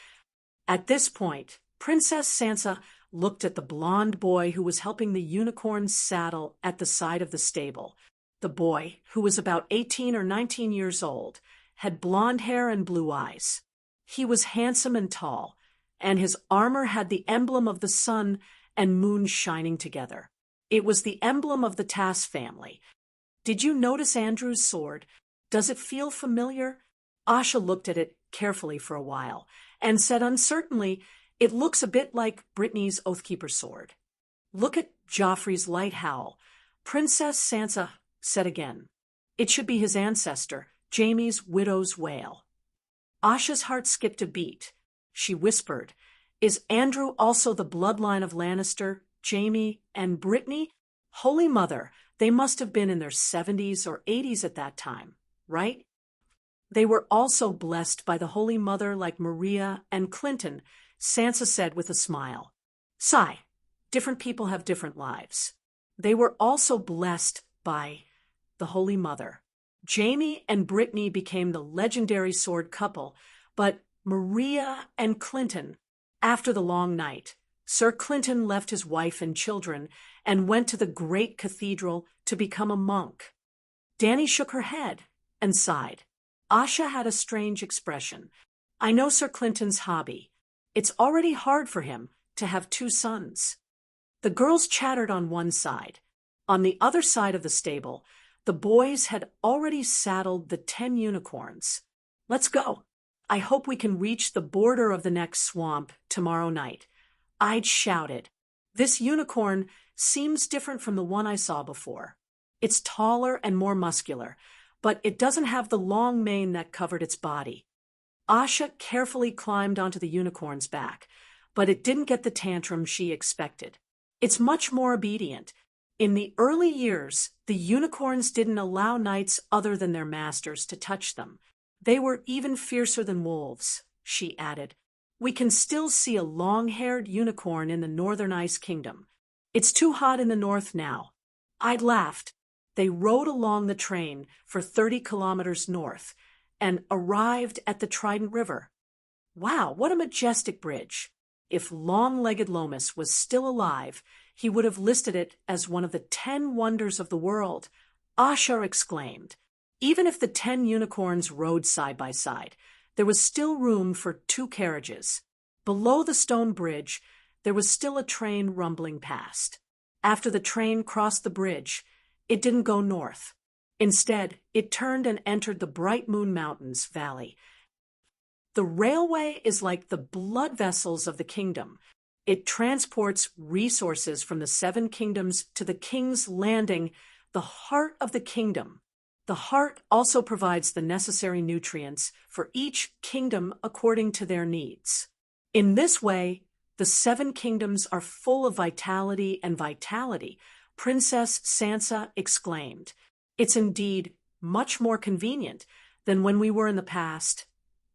At this point, Princess Sansa looked at the blond boy who was helping the unicorn saddle at the side of the stable. The boy, who was about 18 or 19 years old, had blond hair and blue eyes. He was handsome and tall, and his armor had the emblem of the sun and moon shining together. It was the emblem of the Tass family. Did you notice Andrew's sword? Does it feel familiar? Asha looked at it carefully for a while and said uncertainly, "It looks a bit like Brittany's Oathkeeper's sword." "Look at Joffrey's light howl," Princess Sansa said again. "It should be his ancestor, Jaime's widow's wail." Asha's heart skipped a beat. She whispered, "Is Andrew also the bloodline of Lannister, Jaime, and Brittany? Holy Mother, they must have been in their 70s or 80s at that time, right?" "They were also blessed by the Holy Mother like Maria and Clinton," Sansa said with a smile. "Sigh, different people have different lives. They were also blessed by the Holy Mother. Jaime and Brittany became the legendary sword couple, but Maria and Clinton, after the long night, Sir Clinton left his wife and children and went to the great cathedral to become a monk." Dany shook her head and sighed. Asha had a strange expression. "I know Sir Clinton's hobby. It's already hard for him to have 2 sons." The girls chattered on one side. On the other side of the stable, the boys had already saddled the 10 unicorns. "Let's go. I hope we can reach the border of the next swamp tomorrow night," I'd shouted. "This unicorn seems different from the one I saw before. It's taller and more muscular, but it doesn't have the long mane that covered its body." Asha carefully climbed onto the unicorn's back, but it didn't get the tantrum she expected. It's much more obedient. In the early years, the unicorns didn't allow knights other than their masters to touch them. They were even fiercer than wolves, she added. "We can still see a long-haired unicorn in the Northern Ice Kingdom. It's too hot in the north now." I'd laughed. They rode along the train for 30 kilometers north and arrived at the Trident River. Wow, what a majestic bridge. If long-legged Lomas was still alive, he would have listed it as one of the 10 wonders of the world. Asha exclaimed. Even if the 10 unicorns rode side by side, there was still room for 2 carriages. Below the stone bridge, there was still a train rumbling past. After the train crossed the bridge, it didn't go north. Instead, it turned and entered the Bright Moon Mountains Valley. The railway is like the blood vessels of the kingdom. It transports resources from the 7 kingdoms to the King's Landing, the heart of the kingdom. The heart also provides the necessary nutrients for each kingdom according to their needs. In this way, the 7 kingdoms are full of vitality and vitality, Princess Sansa exclaimed. "It's indeed much more convenient than when we were in the past."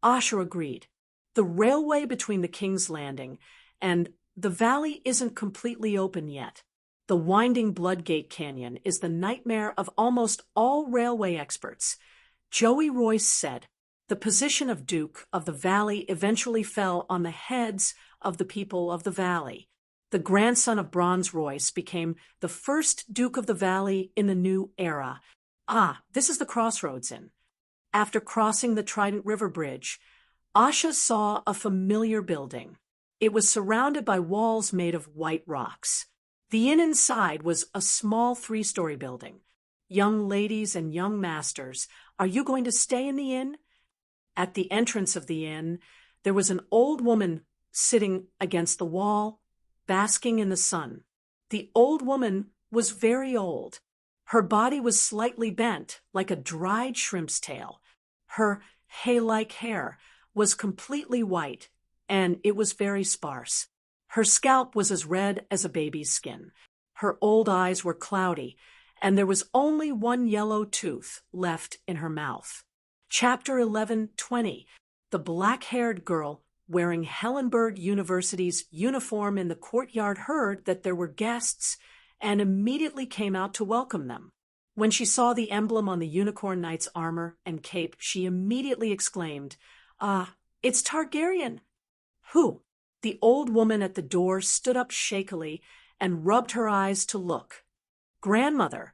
Asha agreed. The railway between the King's Landing and the valley isn't completely open yet. The winding Bloodgate Canyon is the nightmare of almost all railway experts. Joey Royce said, "The position of Duke of the Valley eventually fell on the heads of the people of the valley." The grandson of Bronze Royce became the first Duke of the Valley in the new era. This is the crossroads inn. After crossing the Trident River Bridge, Asha saw a familiar building. It was surrounded by walls made of white rocks. The inn inside was a small 3-story building. "Young ladies and young masters, are you going to stay in the inn?" At the entrance of the inn, there was an old woman sitting against the wall, basking in the sun. The old woman was very old. Her body was slightly bent, like a dried shrimp's tail. Her hay-like hair was completely white, and it was very sparse. Her scalp was as red as a baby's skin. Her old eyes were cloudy, and there was only one yellow tooth left in her mouth. Chapter 11:20. The black-haired girl wearing Hellenberg University's uniform in the courtyard heard that there were guests and immediately came out to welcome them. When she saw the emblem on the Unicorn Knight's armor and cape, she immediately exclaimed, "It's Targaryen." "Who?" The old woman at the door stood up shakily and rubbed her eyes to look. "Grandmother,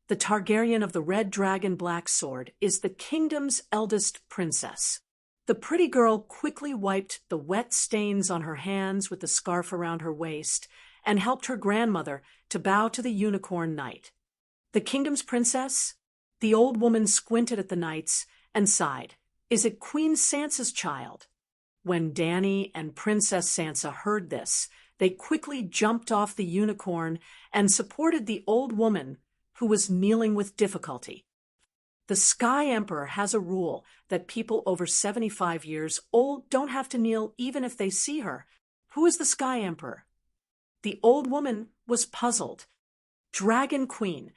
the Targaryen of the Red Dragon Black Sword, is the kingdom's eldest princess." The pretty girl quickly wiped the wet stains on her hands with the scarf around her waist and helped her grandmother to bow to the Unicorn Knight. "The kingdom's princess?" The old woman squinted at the knights and sighed. Is it Queen Sansa's child? When Dany and Princess Sansa heard this, they quickly jumped off the unicorn and supported the old woman who was kneeling with difficulty. The Sky Emperor has a rule that people over 75 years old don't have to kneel even if they see her. Who is the Sky Emperor? The old woman was puzzled. Dragon Queen.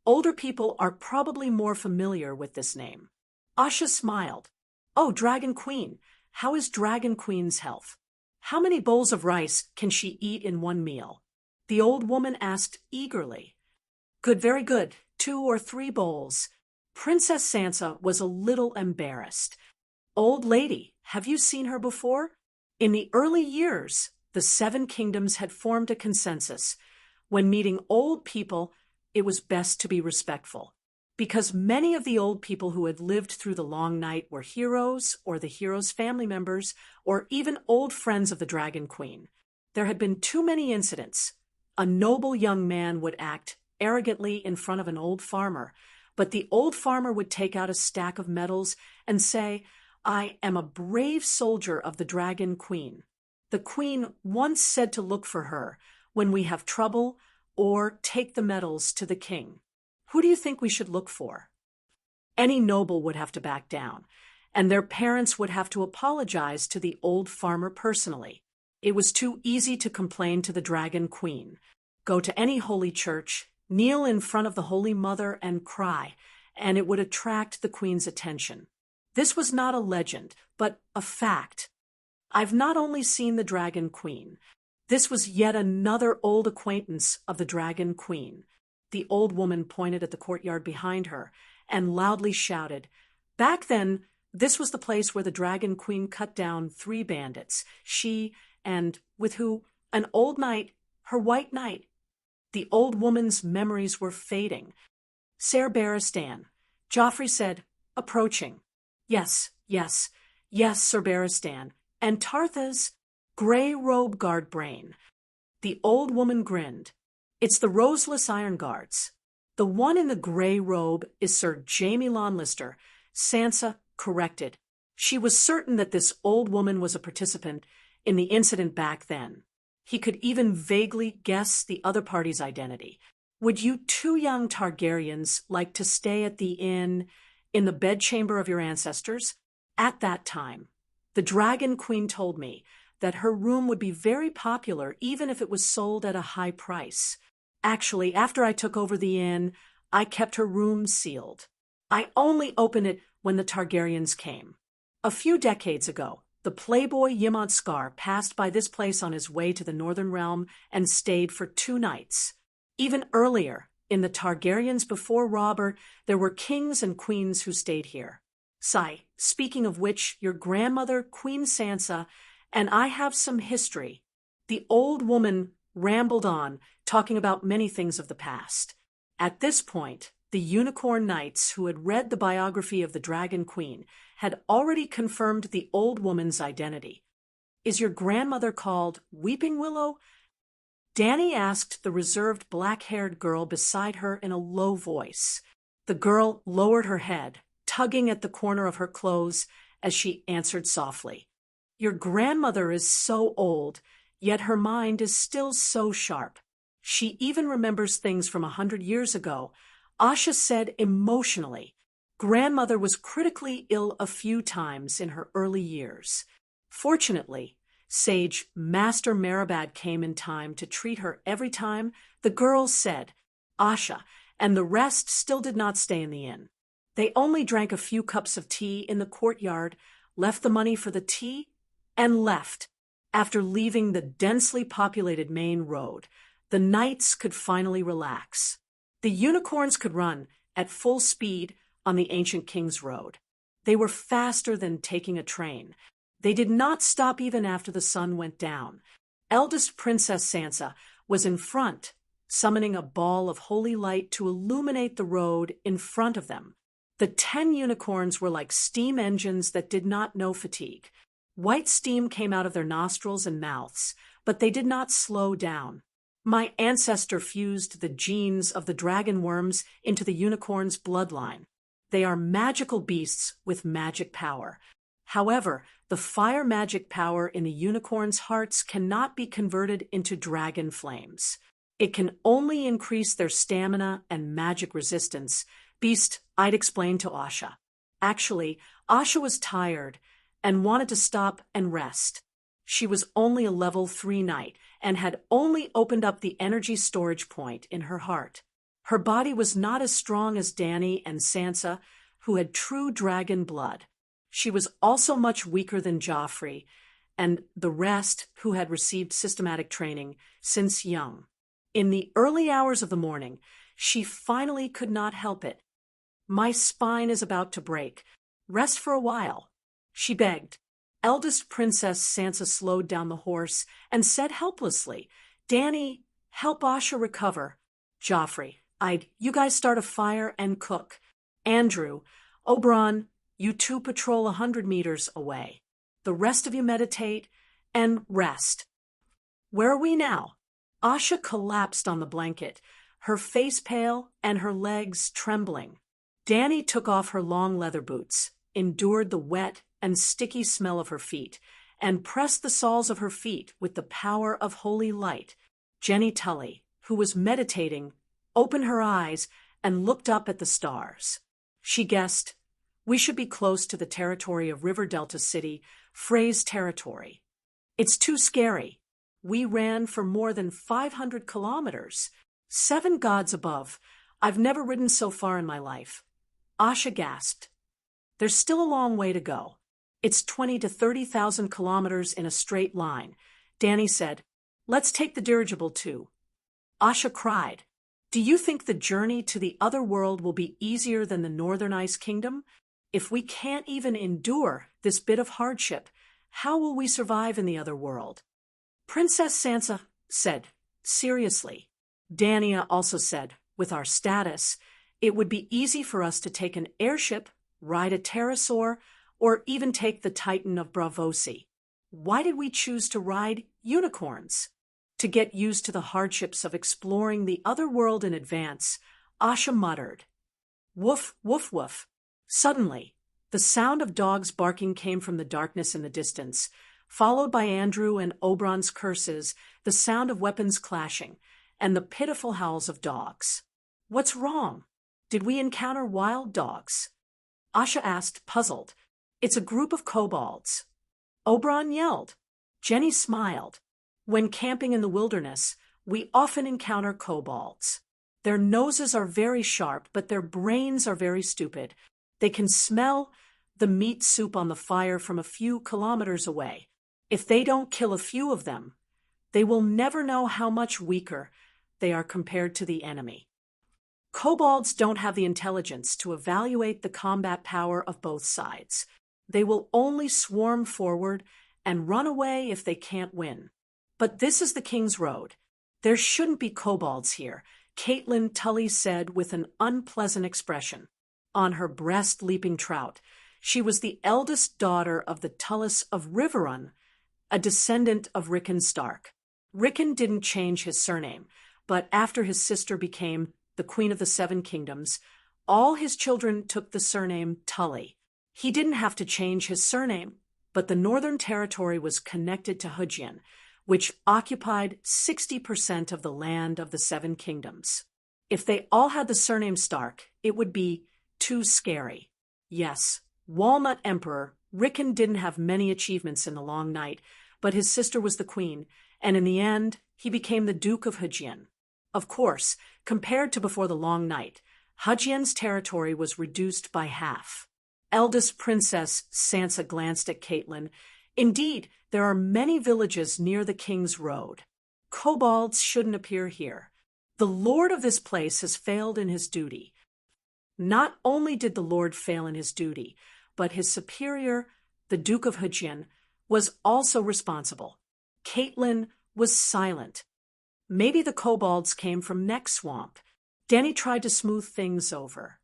Older people are probably more familiar with this name. Asha smiled. Oh, Dragon Queen. How is Dragon Queen's health? How many bowls of rice can she eat in one meal? The old woman asked eagerly. Good, very good. 2 or 3 bowls. Princess Sansa was a little embarrassed. Old lady, have you seen her before? In the early years, the 7 kingdoms had formed a consensus. When meeting old people, it was best to be respectful. Because many of the old people who had lived through the long night were heroes, or the heroes' family members, or even old friends of the Dragon Queen. There had been too many incidents. A noble young man would act arrogantly in front of an old farmer, but the old farmer would take out a stack of medals and say, I am a brave soldier of the Dragon Queen. The Queen once said to look for her when we have trouble or take the medals to the king. Who do you think we should look for? Any noble would have to back down, and their parents would have to apologize to the old farmer personally. It was too easy to complain to the Dragon Queen. Go to any holy church, kneel in front of the Holy Mother and cry, and it would attract the Queen's attention. This was not a legend, but a fact. I've not only seen the Dragon Queen. This was yet another old acquaintance of the Dragon Queen. The old woman pointed at the courtyard behind her and loudly shouted, Back then, this was the place where the Dragon Queen cut down 3 bandits, she and, with who, an old knight, her white knight. The old woman's memories were fading. Ser Barristan. Joffrey said, approaching. Yes, yes, yes, Sir Barristan. And Tartha's gray robe guard brain. The old woman grinned. It's the Roseless Iron Guards. The one in the gray robe is Sir Jaime Lannister. Sansa corrected. She was certain that this old woman was a participant in the incident back then. He could even vaguely guess the other party's identity. Would you 2 young Targaryens like to stay at the inn in the bedchamber of your ancestors? At that time, the Dragon Queen told me that her room would be very popular even if it was sold at a high price. Actually, after I took over the inn, I kept her room sealed. I only opened it when the Targaryens came. A few decades ago, the playboy Ymont Scar passed by this place on his way to the Northern Realm and stayed for 2 nights. Even earlier, in the Targaryens before Robert, there were kings and queens who stayed here. Sigh, speaking of which, your grandmother, Queen Sansa, and I have some history. The old woman rambled on, talking about many things of the past. At this point, the Unicorn Knights, who had read the biography of the Dragon Queen, had already confirmed the old woman's identity. Is your grandmother called Weeping Willow? Dany asked the reserved black-haired girl beside her in a low voice. The girl lowered her head, tugging at the corner of her clothes as she answered softly. Your grandmother is so old, yet her mind is still so sharp. She even remembers things from 100 years ago. Asha said emotionally. Grandmother was critically ill a few times in her early years. Fortunately, Sage Master Marabad came in time to treat her every time, the girls said. Asha and the rest still did not stay in the inn. They only drank a few cups of tea in the courtyard, left the money for the tea, and left. After leaving the densely populated main road, the knights could finally relax. The unicorns could run at full speed on the ancient King's Road. They were faster than taking a train. They did not stop even after the sun went down. Eldest Princess Sansa was in front, summoning a ball of holy light to illuminate the road in front of them. The 10 unicorns were like steam engines that did not know fatigue. White steam came out of their nostrils and mouths, but they did not slow down. My ancestor fused the genes of the dragon worms into the unicorn's bloodline. They are magical beasts with magic power. However, the fire magic power in the unicorn's hearts cannot be converted into dragon flames. It can only increase their stamina and magic resistance. Beast, I'd explained to Asha. Actually, Asha was tired and wanted to stop and rest. She was only a level 3 knight and had only opened up the energy storage point in her heart. Her body was not as strong as Dany and Sansa, who had true dragon blood. She was also much weaker than Joffrey and the rest who had received systematic training since young. In the early hours of the morning, she finally could not help it. "My spine is about to break. Rest for a while," she begged. Eldest Princess Sansa slowed down the horse and said helplessly, "Dany, help Asha recover. Joffrey, you guys start a fire and cook. Andrew, Oberyn, you two patrol 100 meters away. The rest of you meditate and rest." "Where are we now?" Asha collapsed on the blanket, her face pale and her legs trembling. Dany took off her long leather boots, endured the wet and sticky smell of her feet, and pressed the soles of her feet with the power of holy light. Jenny Tully, who was meditating, opened her eyes and looked up at the stars. She guessed, "We should be close to the territory of River Delta City, Frey's territory. It's too scary. We ran for more than 500 kilometers. 7 gods above. I've never ridden so far in my life." Asha gasped. "There's still a long way to go. It's 20 to 30,000 kilometers in a straight line." Dany said, "Let's take the dirigible too." Asha cried, "Do you think the journey to the other world will be easier than the Northern Ice Kingdom? If we can't even endure this bit of hardship, how will we survive in the other world?" Princess Sansa said, seriously. Danya also said, "With our status, it would be easy for us to take an airship, ride a pterosaur, or even take the Titan of Braavosi. Why did we choose to ride unicorns?" To get used to the hardships of exploring the other world in advance, Asha muttered, "Woof, woof, woof." Suddenly, the sound of dogs barking came from the darkness in the distance, followed by Andrew and Oberyn's curses, the sound of weapons clashing, and the pitiful howls of dogs. "What's wrong? Did we encounter wild dogs?" Asha asked, puzzled. "It's a group of kobolds." Oberyn yelled. Jenny smiled. "When camping in the wilderness, we often encounter kobolds. Their noses are very sharp, but their brains are very stupid. They can smell the meat soup on the fire from a few kilometers away. If they don't kill a few of them, they will never know how much weaker they are compared to the enemy." Kobolds don't have the intelligence to evaluate the combat power of both sides. They will only swarm forward and run away if they can't win. "But this is the King's Road. There shouldn't be kobolds here," Caitlin Tully said with an unpleasant expression on her breast leaping trout. She was the eldest daughter of the Tullis of Riverrun, a descendant of Rickon Stark. Rickon didn't change his surname, but after his sister became the Queen of the Seven Kingdoms, all his children took the surname Tully. He didn't have to change his surname, but the Northern Territory was connected to Hugin, which occupied 60% of the land of the Seven Kingdoms. If they all had the surname Stark, it would be too scary. Yes, Walnut Emperor, Rickon didn't have many achievements in the Long Night, but his sister was the queen, and in the end, he became the Duke of Hugin. Of course, compared to before the Long Night, Hugin's territory was reduced by half. Eldest Princess Sansa glanced at Caitlin. "Indeed, there are many villages near the King's Road. Kobolds shouldn't appear here. The lord of this place has failed in his duty." Not only did the lord fail in his duty, but his superior, the Duke of Hugin, was also responsible. Caitlin was silent. Maybe the kobolds came from Neck Swamp. Dany tried to smooth things over.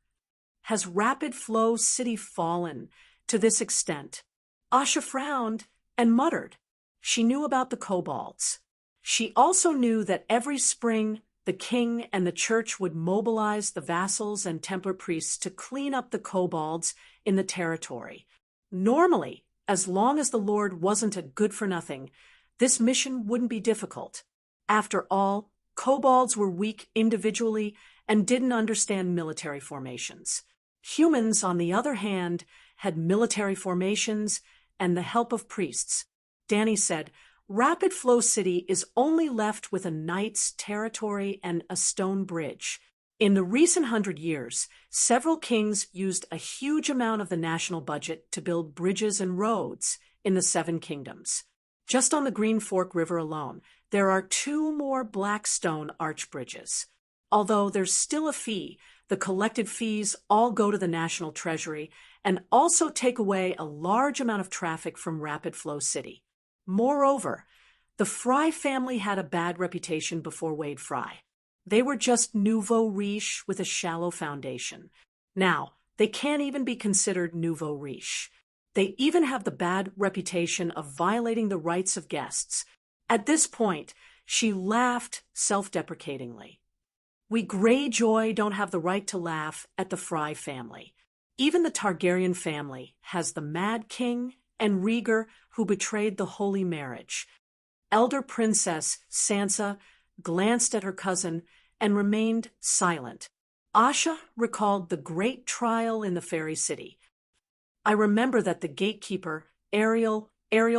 Has Rapid Flow City fallen to this extent? Asha frowned and muttered. She knew about the kobolds. She also knew that every spring The king and the church would mobilize the vassals and Templar priests to clean up the kobolds in the territory. Normally, as long as the Lord wasn't a good-for-nothing, this mission wouldn't be difficult. After all, kobolds were weak individually and didn't understand military formations. Humans, on the other hand, had military formations and the help of priests. Danny said, Rapid Flow City is only left with a knight's territory and a stone bridge. In the recent 100 years, several kings used a huge amount of the national budget to build bridges and roads in the Seven Kingdoms. Just on the Green Fork River alone, there are 2 more black stone arch bridges. Although there's still a fee, the collected fees all go to the national treasury and also take away a large amount of traffic from Rapid Flow City. Moreover, the Fry family had a bad reputation before Wade Fry. They were just nouveau riche with a shallow foundation. Now, they can't even be considered nouveau riche. They even have the bad reputation of violating the rights of guests. At this point, she laughed self-deprecatingly. We Greyjoy don't have the right to laugh at the Fry family. Even the Targaryen family has the Mad King and Rhaegar who betrayed the holy marriage. Elder Princess Sansa glanced at her cousin and remained silent. Asha recalled the great trial in the Fairy City. I remember that the gatekeeper, Ariel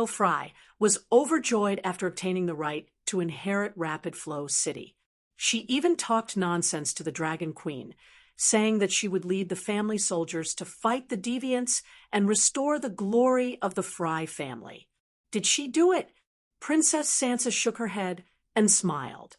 Fry, was overjoyed after obtaining the right to inherit Rapid Flow City. She even talked nonsense to the Dragon Queen, saying that she would lead the family soldiers to fight the deviants and restore the glory of the Fry family. Did she do it? Princess Sansa shook her head and smiled.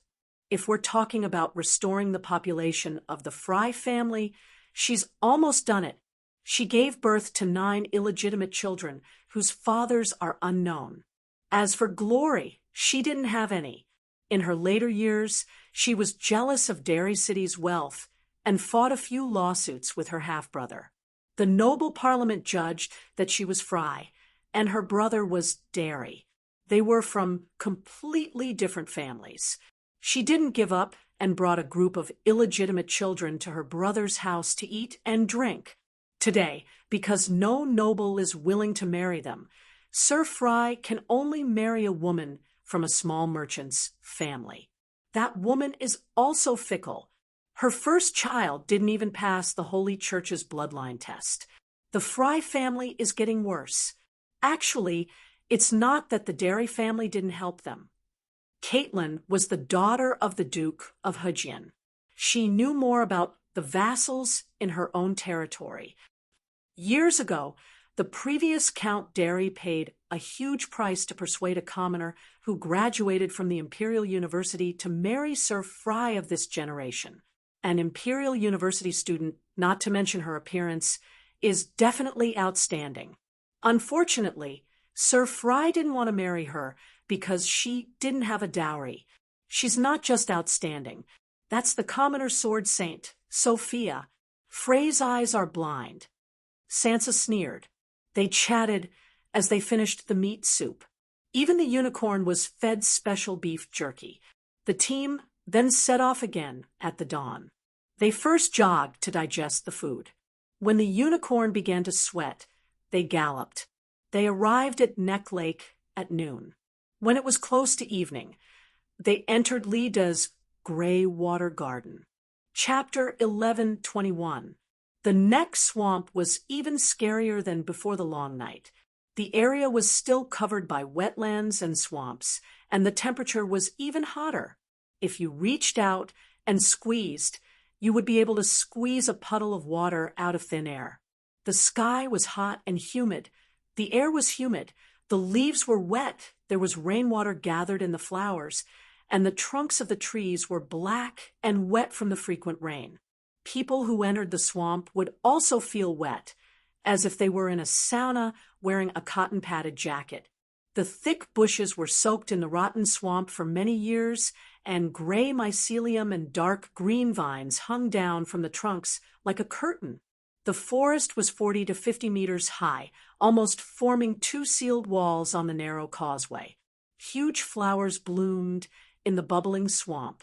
If we're talking about restoring the population of the Fry family, she's almost done it. She gave birth to 9 illegitimate children whose fathers are unknown. As for glory, she didn't have any. In her later years, she was jealous of Derry City's wealth and fought a few lawsuits with her half-brother. The noble parliament judged that she was Fry, and her brother was Derry. They were from completely different families. She didn't give up and brought a group of illegitimate children to her brother's house to eat and drink. Today, because no noble is willing to marry them, Sir Fry can only marry a woman from a small merchant's family. That woman is also fickle. Her first child didn't even pass the Holy Church's bloodline test. The Fry family is getting worse. Actually, it's not that the Derry family didn't help them. Caitlin was the daughter of the Duke of Hudgian. She knew more about the vassals in her own territory. Years ago, the previous Count Derry paid a huge price to persuade a commoner who graduated from the Imperial University to marry Sir Fry of this generation. An Imperial University student, not to mention her appearance, is definitely outstanding. Unfortunately, Sir Fry didn't want to marry her because she didn't have a dowry. She's not just outstanding. That's the commoner sword saint, Sophia. Frey's eyes are blind. Sansa sneered. They chatted as they finished the meat soup. Even the unicorn was fed special beef jerky. The team then set off again at the dawn. They first jogged to digest the food. When the unicorn began to sweat, they galloped. They arrived at Neck Lake at noon. When it was close to evening, they entered Leda's Grey Water Garden. Chapter 11:21. The Neck Swamp was even scarier than before the long night. The area was still covered by wetlands and swamps, and the temperature was even hotter. If you reached out and squeezed, you would be able to squeeze a puddle of water out of thin air. The sky was hot and humid. The air was humid. The leaves were wet. There was rainwater gathered in the flowers, and the trunks of the trees were black and wet from the frequent rain. People who entered the swamp would also feel wet, as if they were in a sauna wearing a cotton-padded jacket. The thick bushes were soaked in the rotten swamp for many years, and gray mycelium and dark green vines hung down from the trunks like a curtain. The forest was 40 to 50 meters high, almost forming 2 sealed walls on the narrow causeway. Huge flowers bloomed in the bubbling swamp.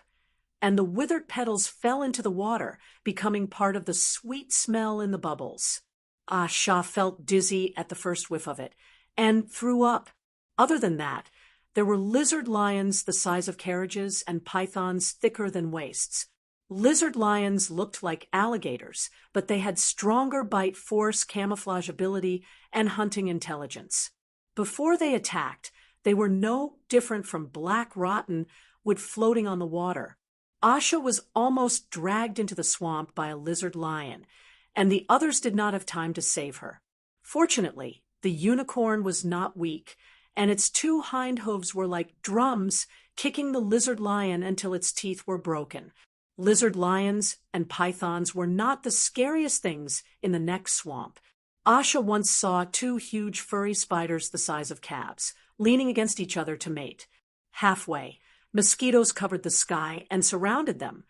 and the withered petals fell into the water, becoming part of the sweet smell in the bubbles. Shah felt dizzy at the first whiff of it, and threw up. Other than that, there were lizard lions the size of carriages and pythons thicker than waists. Lizard lions looked like alligators, but they had stronger bite force, camouflage ability, and hunting intelligence. Before they attacked, they were no different from black rotten wood floating on the water. Asha was almost dragged into the swamp by a lizard lion, and the others did not have time to save her. Fortunately, the unicorn was not weak, and its two hind hooves were like drums kicking the lizard lion until its teeth were broken. Lizard lions and pythons were not the scariest things in the next swamp. Asha once saw two huge furry spiders the size of cabs, leaning against each other to mate. Halfway, mosquitoes covered the sky and surrounded them,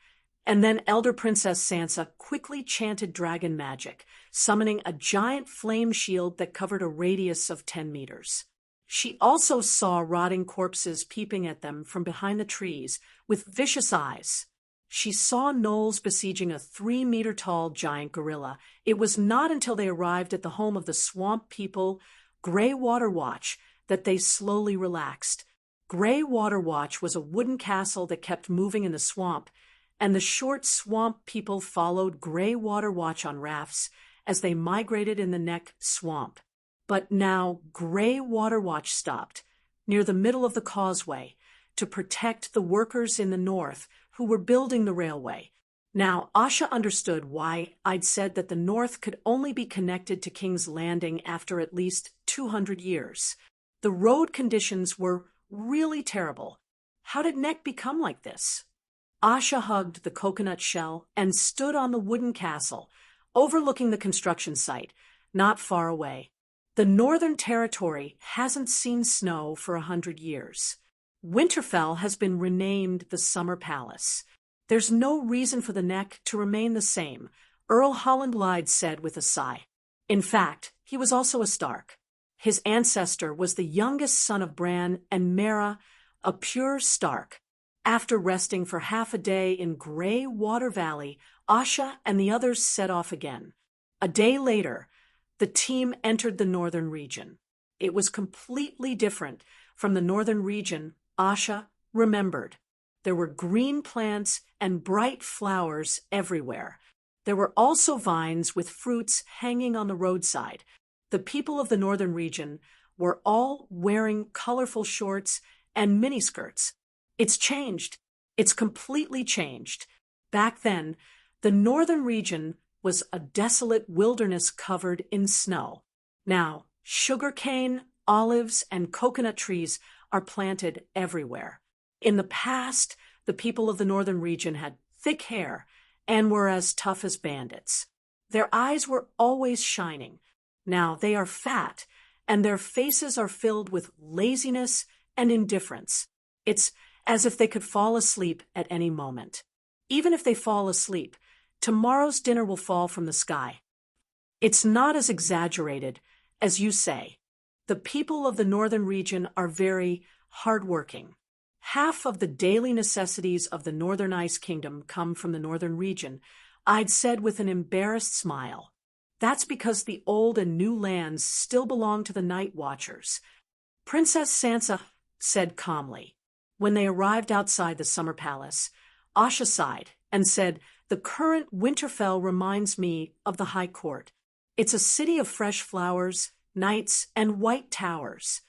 and then Elder Princess Sansa quickly chanted dragon magic, summoning a giant flame shield that covered a radius of 10 meters. She also saw rotting corpses peeping at them from behind the trees with vicious eyes. She saw gnolls besieging a 3-meter-tall giant gorilla. It was not until they arrived at the home of the swamp people, Grey Water Watch, that they slowly relaxed. Grey Water Watch was a wooden castle that kept moving in the swamp, and the short swamp people followed Grey Water Watch on rafts as they migrated in the neck swamp. But now Grey Water Watch stopped, near the middle of the causeway, to protect the workers in the north who were building the railway. Now, Asha understood why I'd said that the north could only be connected to King's Landing after at least 200 years. The road conditions were really terrible. How did Neck become like this? Asha hugged the coconut shell and stood on the wooden castle, overlooking the construction site, not far away. The Northern Territory hasn't seen snow for 100 years. Winterfell has been renamed the Summer Palace. There's no reason for the Neck to remain the same, Earl Holland Lyde said with a sigh. In fact, he was also a Stark. His ancestor was the youngest son of Bran and Mera, a pure Stark. After resting for half a day in Grey Water Valley, Asha and the others set off again. A day later, the team entered the northern region. It was completely different from the northern region Asha remembered. There were green plants and bright flowers everywhere. There were also vines with fruits hanging on the roadside. The people of the northern region were all wearing colorful shorts and miniskirts. It's changed. It's completely changed. Back then, the northern region was a desolate wilderness covered in snow. Now, sugarcane, olives, and coconut trees are planted everywhere. In the past, the people of the northern region had thick hair and were as tough as bandits. Their eyes were always shining. Now they are fat, and their faces are filled with laziness and indifference. It's as if they could fall asleep at any moment. Even if they fall asleep, tomorrow's dinner will fall from the sky. It's not as exaggerated as you say. The people of the northern region are very hardworking. Half of the daily necessities of the Northern Ice Kingdom come from the northern region, I'd said with an embarrassed smile. That's because the old and new lands still belong to the Night Watchers. Princess Sansa said calmly. When they arrived outside the Summer Palace, Asha sighed and said, "The current Winterfell reminds me of the High Court. It's a city of fresh flowers, knights, and white towers."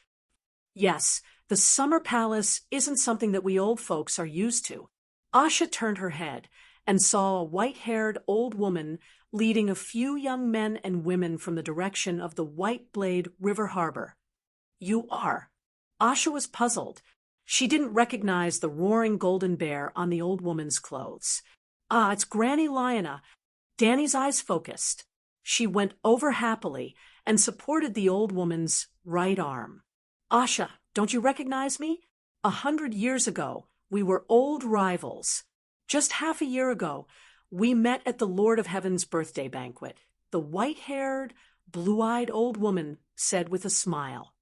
Yes, the Summer Palace isn't something that we old folks are used to. Asha turned her head and saw a white-haired old woman leading a few young men and women from the direction of the White Blade River Harbor. "You are." Asha was puzzled. She didn't recognize the roaring golden bear on the old woman's clothes. It's Granny Lyanna." Dany's eyes focused. She went over happily and supported the old woman's right arm. "Asha, don't you recognize me? 100 years ago, we were old rivals. Just half a year ago, we met at the Lord of Heaven's birthday banquet," the white-haired, blue-eyed old woman said with a smile.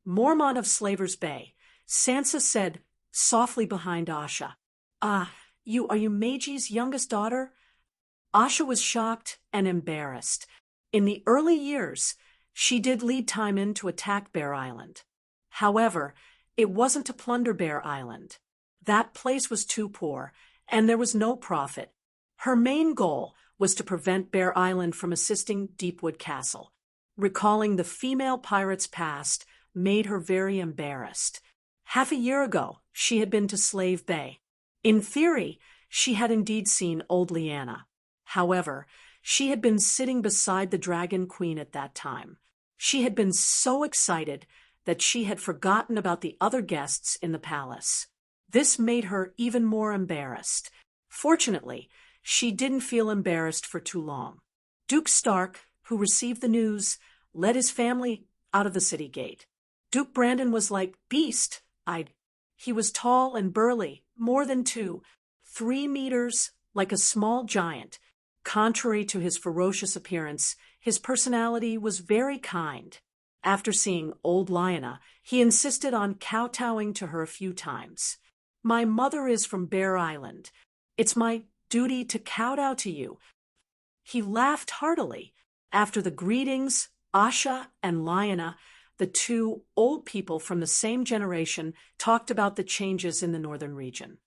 "Mormont of Slaver's Bay," Sansa said softly behind Asha. Are you Meiji's youngest daughter?" Asha was shocked and embarrassed. In the early years, she did lead Timon to attack Bear Island. However, it wasn't to plunder Bear Island. That place was too poor, and there was no profit. Her main goal was to prevent Bear Island from assisting Deepwood Castle. Recalling the female pirate's past made her very embarrassed. Half a year ago, she had been to Slave Bay. In theory, she had indeed seen old Lyanna. However, she had been sitting beside the Dragon Queen at that time. She had been so excited that she had forgotten about the other guests in the palace. This made her even more embarrassed. Fortunately, she didn't feel embarrassed for too long. Duke Stark, who received the news, led his family out of the city gate. Duke Brandon was like beast-eyed. He was tall and burly, more than 3 meters, like a small giant. Contrary to his ferocious appearance, his personality was very kind. After seeing old Lyanna, he insisted on kowtowing to her a few times. "My mother is from Bear Island. It's my duty to kowtow to you." He laughed heartily. After the greetings, Asha and Lyanna, the two old people from the same generation, talked about the changes in the northern region.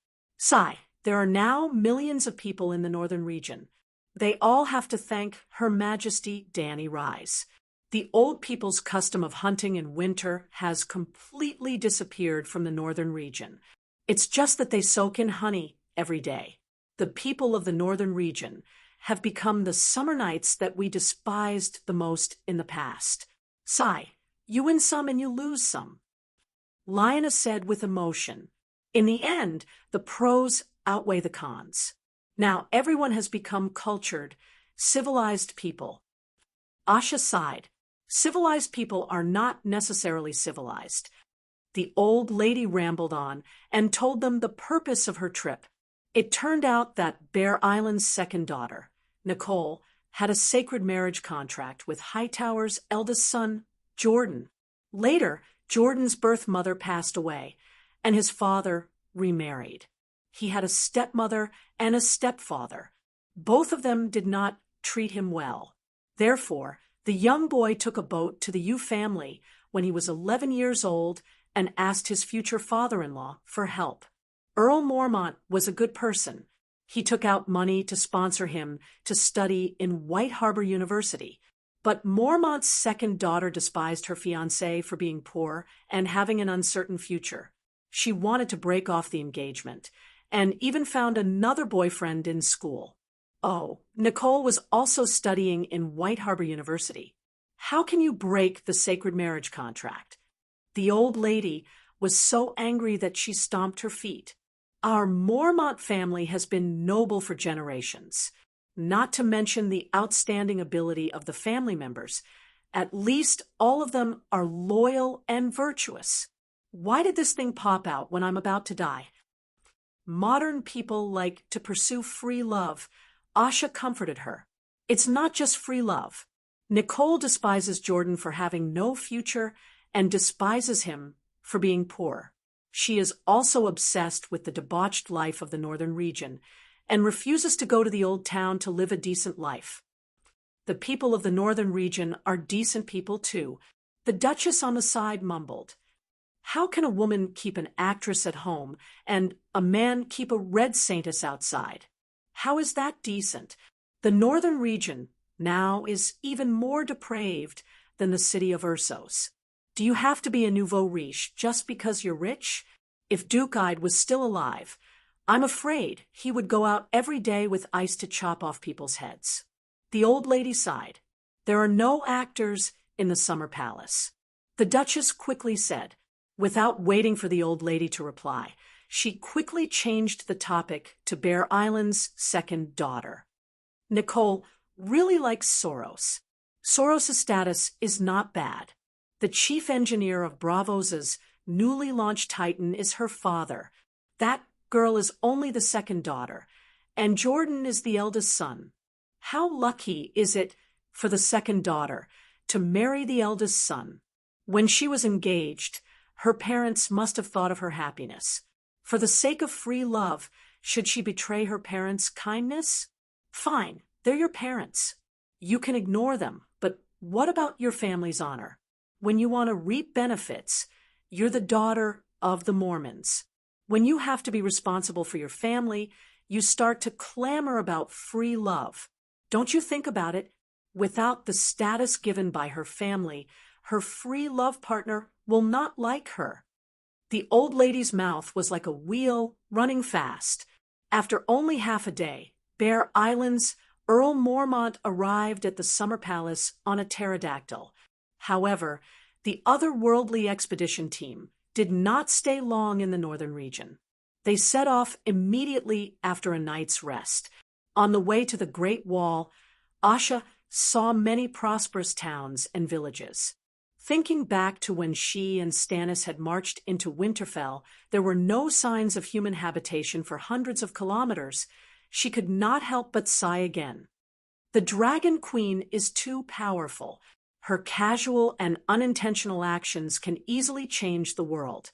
There are now millions of people in the northern region. They all have to thank Her Majesty Dany Rise. The old people's custom of hunting in winter has completely disappeared from the northern region. It's just that they soak in honey every day. The people of the northern region have become the summer nights that we despised the most in the past. You win some and you lose some. Lyanna said with emotion. In the end, the pros outweigh the cons. Now everyone has become cultured, civilized people. Asha sighed. Civilized people are not necessarily civilized. The old lady rambled on and told them the purpose of her trip. It turned out that Bear Island's second daughter, Nicole, had a sacred marriage contract with Hightower's eldest son, Jordan. Later, Jordan's birth mother passed away, and his father remarried. He had a stepmother and a stepfather. Both of them did not treat him well. Therefore, the young boy took a boat to the Yu family when he was 11 years old and asked his future father-in-law for help. Earl Mormont was a good person. He took out money to sponsor him to study in White Harbor University. But Mormont's second daughter despised her fiancé for being poor and having an uncertain future. She wanted to break off the engagement, and even found another boyfriend in school. Oh, Nicole was also studying in White Harbor University. How can you break the sacred marriage contract? The old lady was so angry that she stomped her feet. Our Mormont family has been noble for generations, not to mention the outstanding ability of the family members. At least all of them are loyal and virtuous. Why did this thing pop out when I'm about to die? Modern people like to pursue free love. Asha comforted her. It's not just free love. Nicole despises Jordan for having no future and despises him for being poor. She is also obsessed with the debauched life of the northern region and refuses to go to the old town to live a decent life. The people of the northern region are decent people too. The Duchess on the side mumbled. How can a woman keep an actress at home and a man keep a red saintess outside? How is that decent? The northern region now is even more depraved than the city of Ursos. Do you have to be a nouveau riche just because you're rich? If Duke-Eyed was still alive, I'm afraid he would go out every day with ice to chop off people's heads. The old lady sighed. There are no actors in the summer palace. The Duchess quickly said. Without waiting for the old lady to reply, she quickly changed the topic to Bear Island's second daughter. Nicole really likes Soros. Soros' status is not bad. The chief engineer of Bravos' newly launched Titan is her father. That girl is only the second daughter, and Jordan is the eldest son. How lucky is it for the second daughter to marry the eldest son? When she was engaged, her parents must have thought of her happiness. For the sake of free love, Should she betray her parents' kindness? Fine, they're your parents. You can ignore them, but what about your family's honor? When you want to reap benefits, you're the daughter of the Mormons. When you have to be responsible for your family, you start to clamor about free love. Don't you think about it? Without the status given by her family, her free love partner will not like her. The old lady's mouth was like a wheel running fast. After only half a day, Bear Island's Earl Mormont arrived at the summer palace on a pterodactyl. However, the otherworldly expedition team did not stay long in the northern region. They set off immediately after a night's rest. On the way to the Great Wall, Asha saw many prosperous towns and villages. Thinking back to when she and Stannis had marched into Winterfell, there were no signs of human habitation for hundreds of kilometers. She could not help but sigh again. The Dragon Queen is too powerful. Her casual and unintentional actions can easily change the world.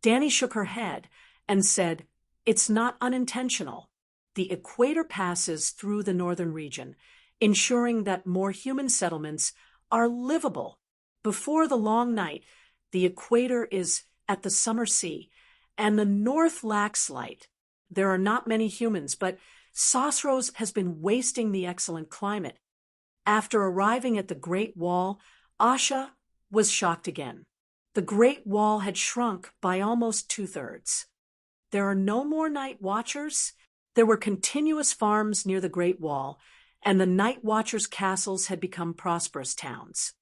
Dany shook her head and said, "It's not unintentional. The equator passes through the northern region, ensuring that more human settlements are livable. Before the long night, the equator is at the summer sea, and the north lacks light. There are not many humans, but Sosros has been wasting the excellent climate." After arriving at the Great Wall, Asha was shocked again. The Great Wall had shrunk by almost 2/3. There are no more night watchers. There were continuous farms near the Great Wall, and the night watchers' castles had become prosperous towns.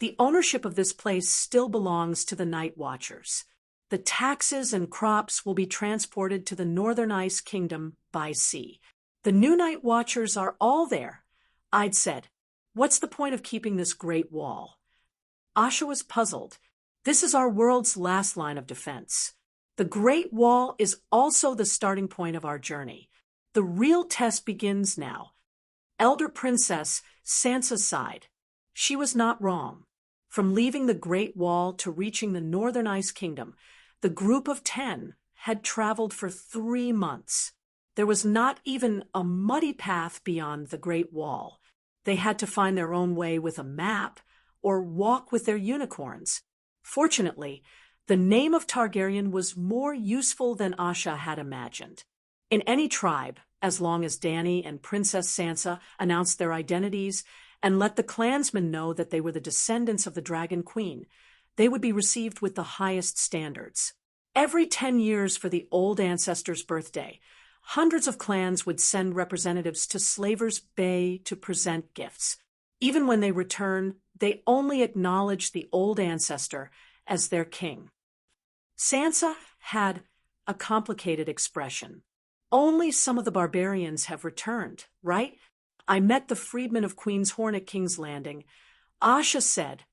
The ownership of this place still belongs to the night watchers. The taxes and crops will be transported to the Northern Ice Kingdom by sea. The new night watchers are all there. I'd said, "What's the point of keeping this Great Wall?" Asha was puzzled. This is our world's last line of defense. The Great Wall is also the starting point of our journey. The real test begins now. Elder Princess Sansa sighed. She was not wrong. From leaving the Great Wall to reaching the Northern Ice Kingdom, the group of 10 had traveled for 3 months. There was not even a muddy path beyond the Great Wall. They had to find their own way with a map or walk with their unicorns. Fortunately, the name of Targaryen was more useful than Asha had imagined. In any tribe, as long as Dany and Princess Sansa announced their identities and let the clansmen know that they were the descendants of the Dragon Queen, they would be received with the highest standards. Every 10 years for the old ancestor's birthday, hundreds of clans would send representatives to Slaver's Bay to present gifts. Even when they return, they only acknowledge the old ancestor as their king. Sansa had a complicated expression. "Only some of the barbarians have returned, right? I met the freedmen of Queen's Horn at King's Landing." Asha said,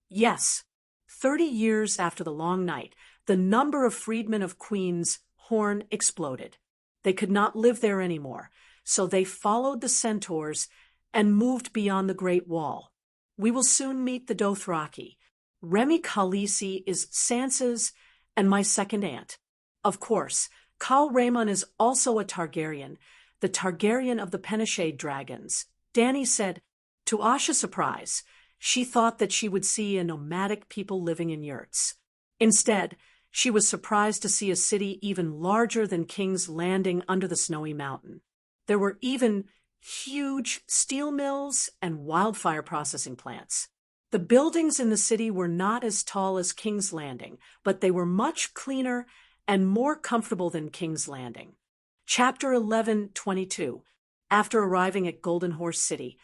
"Yes. 30 years after the Long Night, the number of freedmen of Queen's Horn exploded. They could not live there anymore, so they followed the centaurs and moved beyond the Great Wall. We will soon meet the Dothraki. Remy Khaleesi is Sansa's and my second aunt. Of course, Khal Rhaemon is also a Targaryen, the Targaryen of the Penishade dragons." Dany said, to Asha's surprise, she thought that she would see a nomadic people living in yurts. Instead, she was surprised to see a city even larger than King's Landing under the snowy mountain. There were even huge steel mills and wildfire processing plants. The buildings in the city were not as tall as King's Landing, but they were much cleaner and more comfortable than King's Landing. Chapter 11:22. After arriving at Golden Horse City,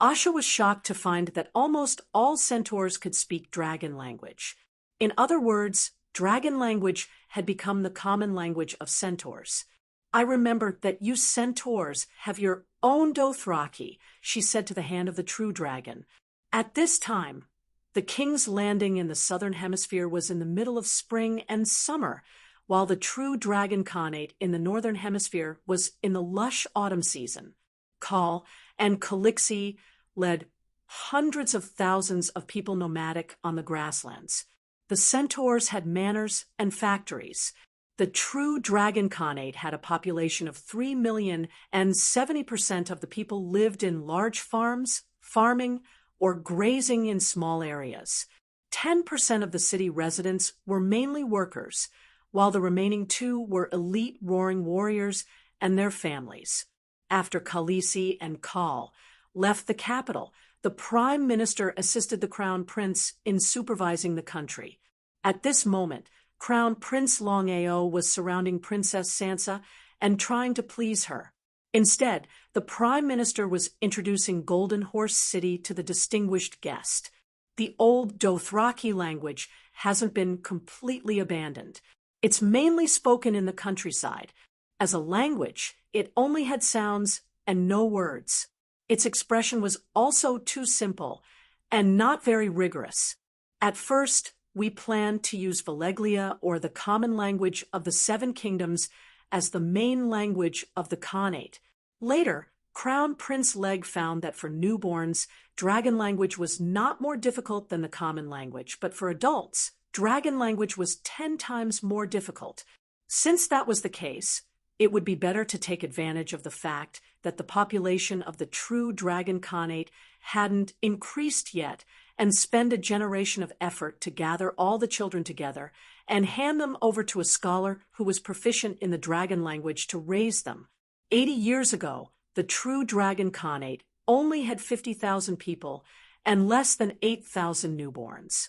Asha was shocked to find that almost all centaurs could speak dragon language. In other words, dragon language had become the common language of centaurs. "I remember that you centaurs have your own Dothraki," she said to the hand of the true dragon. At this time, the King's Landing in the southern hemisphere was in the middle of spring and summer, while the true dragon Khanate in the northern hemisphere was in the lush autumn season. Khal and Khaleesi led hundreds of thousands of people nomadic on the grasslands. The centaurs had manors and factories. The true Dragon Khanate had a population of 3 million, and 70% of the people lived in large farms, farming, or grazing in small areas. 10% of the city residents were mainly workers, while the remaining 2 were elite roaring warriors and their families. After Khaleesi and Khal left the capital, the prime minister assisted the crown prince in supervising the country. At this moment, Crown Prince Long Ao was surrounding Princess Sansa and trying to please her. Instead, the prime minister was introducing Golden Horse City to the distinguished guest. The old Dothraki language hasn't been completely abandoned. It's mainly spoken in the countryside. As a language, it only had sounds and no words. Its expression was also too simple and not very rigorous. At first, we planned to use Valeglia, or the common language of the 7 kingdoms, as the main language of the Khanate. Later, Crown Prince Leg found that for newborns, dragon language was not more difficult than the common language, but for adults, dragon language was 10 times more difficult. Since that was the case, it would be better to take advantage of the fact that the population of the true Dragon Khanate hadn't increased yet, and spend a generation of effort to gather all the children together and hand them over to a scholar who was proficient in the dragon language to raise them. 80 years ago, the true Dragon Khanate only had 50,000 people and less than 8,000 newborns.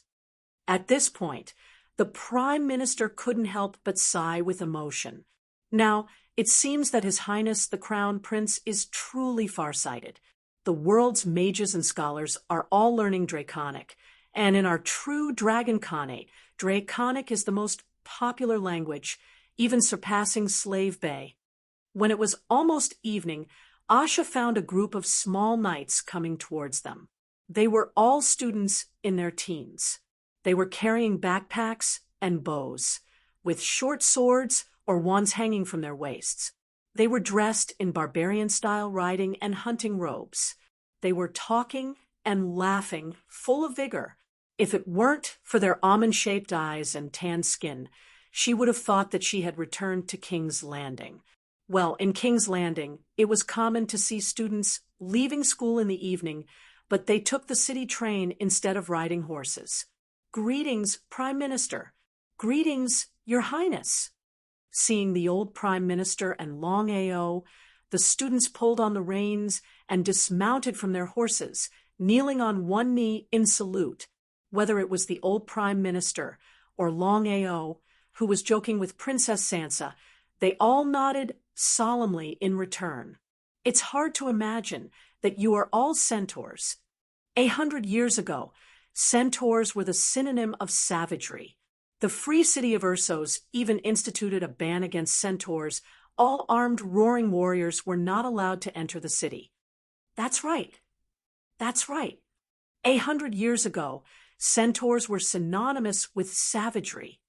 At this point, the prime minister couldn't help but sigh with emotion. Now, it seems that His Highness the Crown Prince is truly farsighted. The world's mages and scholars are all learning Draconic, and in our true Dragon Khanate, Draconic is the most popular language, even surpassing Slave Bay. When it was almost evening, Asha found a group of small knights coming towards them. They were all students in their teens. They were carrying backpacks and bows, with short swords or wands hanging from their waists. They were dressed in barbarian-style riding and hunting robes. They were talking and laughing, full of vigor. If it weren't for their almond-shaped eyes and tan skin, she would have thought that she had returned to King's Landing. Well, in King's Landing, it was common to see students leaving school in the evening, but they took the city train instead of riding horses. "Greetings, Prime Minister. Greetings, Your Highness." Seeing the old Prime Minister and Long Ao, the students pulled on the reins and dismounted from their horses, kneeling on one knee in salute. Whether it was the old Prime Minister or Long Ao, who was joking with Princess Sansa, they all nodded solemnly in return. It's hard to imagine that you are all centaurs. 100 years ago, centaurs were the synonym of savagery. The free city of Ursos even instituted a ban against centaurs. All armed roaring warriors were not allowed to enter the city. That's right. That's right. 100 years ago, centaurs were synonymous with savagery.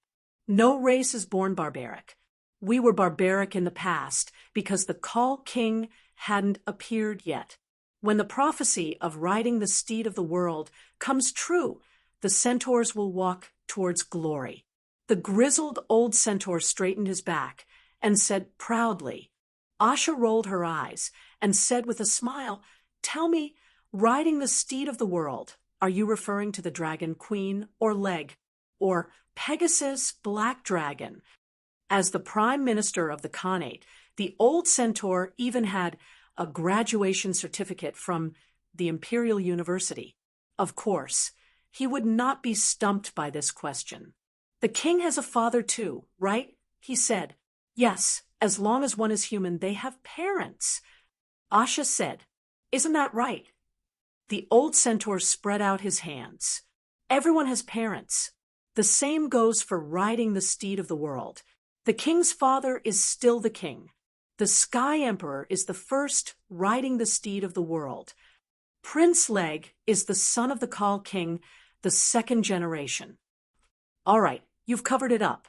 No race is born barbaric. We were barbaric in the past because the Khal King hadn't appeared yet. When the prophecy of riding the steed of the world comes true, the centaurs will walk towards glory. The grizzled old centaur straightened his back and said proudly. Asha rolled her eyes and said with a smile, "Tell me, riding the steed of the world, are you referring to the Dragon Queen or Leg, or Pegasus Black Dragon?" As the Prime Minister of the Khanate, the old centaur even had a graduation certificate from the Imperial University. Of course, he would not be stumped by this question. "The king has a father too, right?" he said. "Yes, as long as one is human, they have parents." Asha said, "Isn't that right?" The old centaur spread out his hands. "Everyone has parents. The same goes for riding the steed of the world. The king's father is still the king. The Sky Emperor is the first riding the steed of the world. Prince Leg is the son of the Khal King, the second generation." "All right, you've covered it up."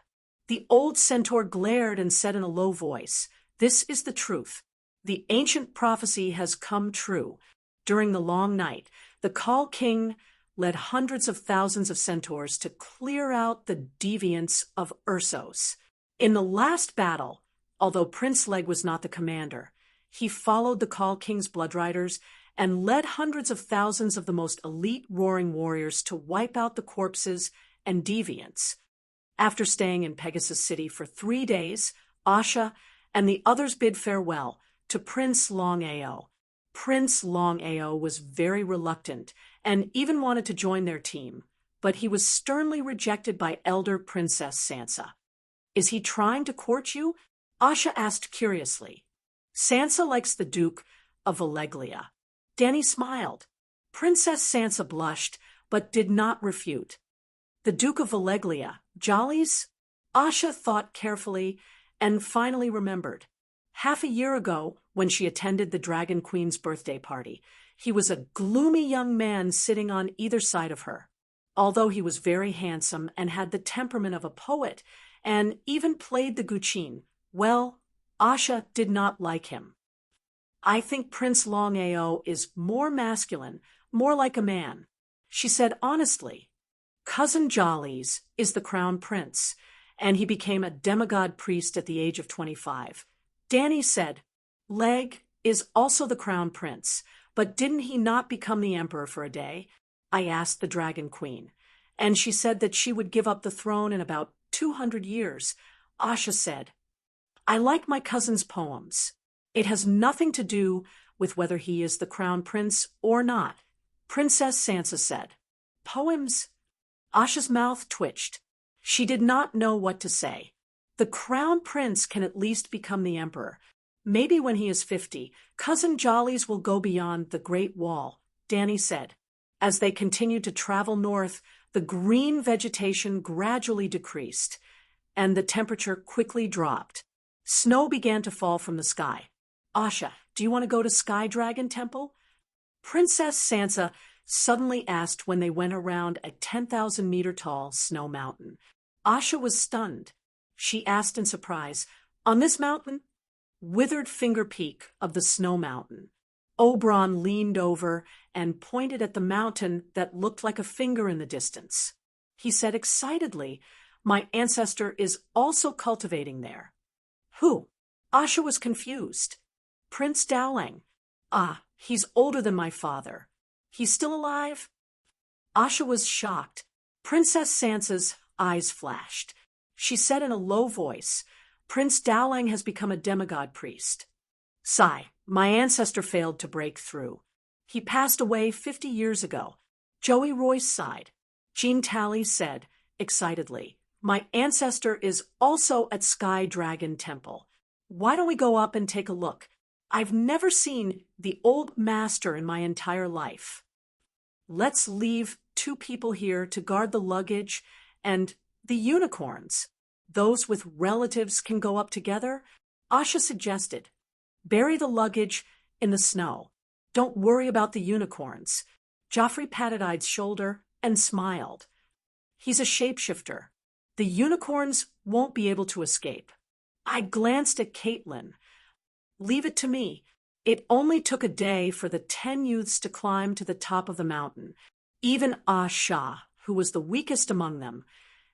The old centaur glared and said in a low voice, "This is the truth. The ancient prophecy has come true. During the long night, the Khal King led hundreds of thousands of centaurs to clear out the deviants of Ursos. In the last battle, although Prince Leg was not the commander, he followed the Khal King's bloodriders and led hundreds of thousands of the most elite roaring warriors to wipe out the corpses and deviants. After staying in Pegasus City for 3 days, Asha and the others bid farewell to Prince Long Ao. Prince Long Ao was very reluctant and even wanted to join their team, but he was sternly rejected by elder Princess Sansa. Is he trying to court you? Asha asked curiously. Sansa likes the Duke of Valeglia. Dany smiled. Princess Sansa blushed, but did not refute. The Duke of Valeglia, Jollies? Asha thought carefully and finally remembered. Half a year ago, when she attended the Dragon Queen's birthday party, he was a gloomy young man sitting on either side of her. Although he was very handsome and had the temperament of a poet, and even played the guqin, well, Asha did not like him. I think Prince Long Ao is more masculine, more like a man, she said honestly. Cousin Jollies is the crown prince, and he became a demigod priest at the age of 25. Dany said, Leg is also the crown prince, but didn't he not become the emperor for a day? I asked the Dragon Queen, and she said that she would give up the throne in about 200 years. Asha said, I like my cousin's poems. It has nothing to do with whether he is the crown prince or not. Princess Sansa said, Poems? Asha's mouth twitched. She did not know what to say. The crown prince can at least become the emperor. Maybe when he is 50, Cousin Jollies will go beyond the Great Wall, Dany said. As they continued to travel north, the green vegetation gradually decreased, and the temperature quickly dropped. Snow began to fall from the sky. Asha, do you want to go to Sky Dragon Temple? Princess Sansa suddenly asked when they went around a 10,000-meter-tall snow mountain. Asha was stunned. She asked in surprise, On this mountain? Withered finger peak of the snow mountain. Oberon leaned over and pointed at the mountain that looked like a finger in the distance. He said excitedly, My ancestor is also cultivating there. Who? Asha was confused. Prince Dowling. Ah, he's older than my father. He's still alive? Asha was shocked. Princess Sansa's eyes flashed. She said in a low voice, Prince Dowling has become a demigod priest. Sigh, my ancestor failed to break through. He passed away 50 years ago. Joey Royce sighed. Jean Talley said, excitedly, My ancestor is also at Sky Dragon Temple. Why don't we go up and take a look? I've never seen the old master in my entire life. Let's leave 2 people here to guard the luggage and the unicorns. Those with relatives can go up together, Asha suggested. Bury the luggage in the snow. Don't worry about the unicorns. Joffrey patted Ide's shoulder and smiled. He's a shapeshifter. The unicorns won't be able to escape. I glanced at Caitlin. Leave it to me. It only took a day for the 10 youths to climb to the top of the mountain. Even Asha, who was the weakest among them,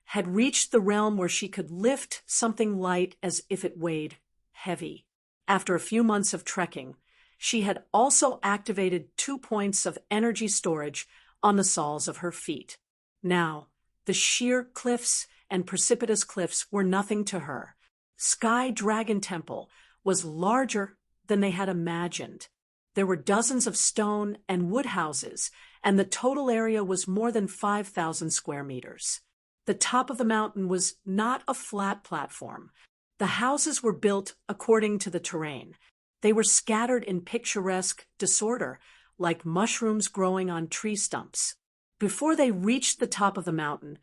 had reached the realm where she could lift something light as if it weighed heavy. After a few months of trekking, she had also activated 2 points of energy storage on the soles of her feet. Now, the sheer cliffs and precipitous cliffs were nothing to her. Sky Dragon Temple was larger than they had imagined. There were dozens of stone and wood houses, and the total area was more than 5,000 square meters. The top of the mountain was not a flat platform. The houses were built according to the terrain. They were scattered in picturesque disorder, like mushrooms growing on tree stumps. Before they reached the top of the mountain,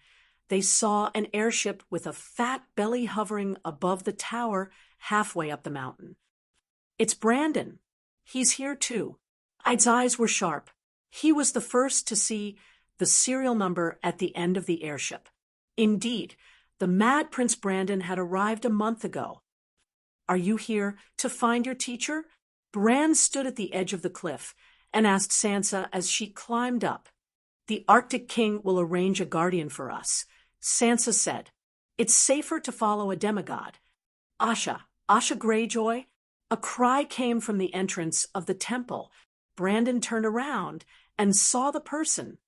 they saw an airship with a fat belly hovering above the tower halfway up the mountain. It's Brandon. He's here too. Ide's eyes were sharp. He was the first to see the serial number at the end of the airship. Indeed, the Mad Prince Brandon had arrived a month ago. Are you here to find your teacher? Bran stood at the edge of the cliff and asked Sansa as she climbed up. The Arctic King will arrange a guardian for us, Sansa said. It's safer to follow a demigod. Asha Greyjoy? A cry came from the entrance of the temple. Brandon turned around and saw the person.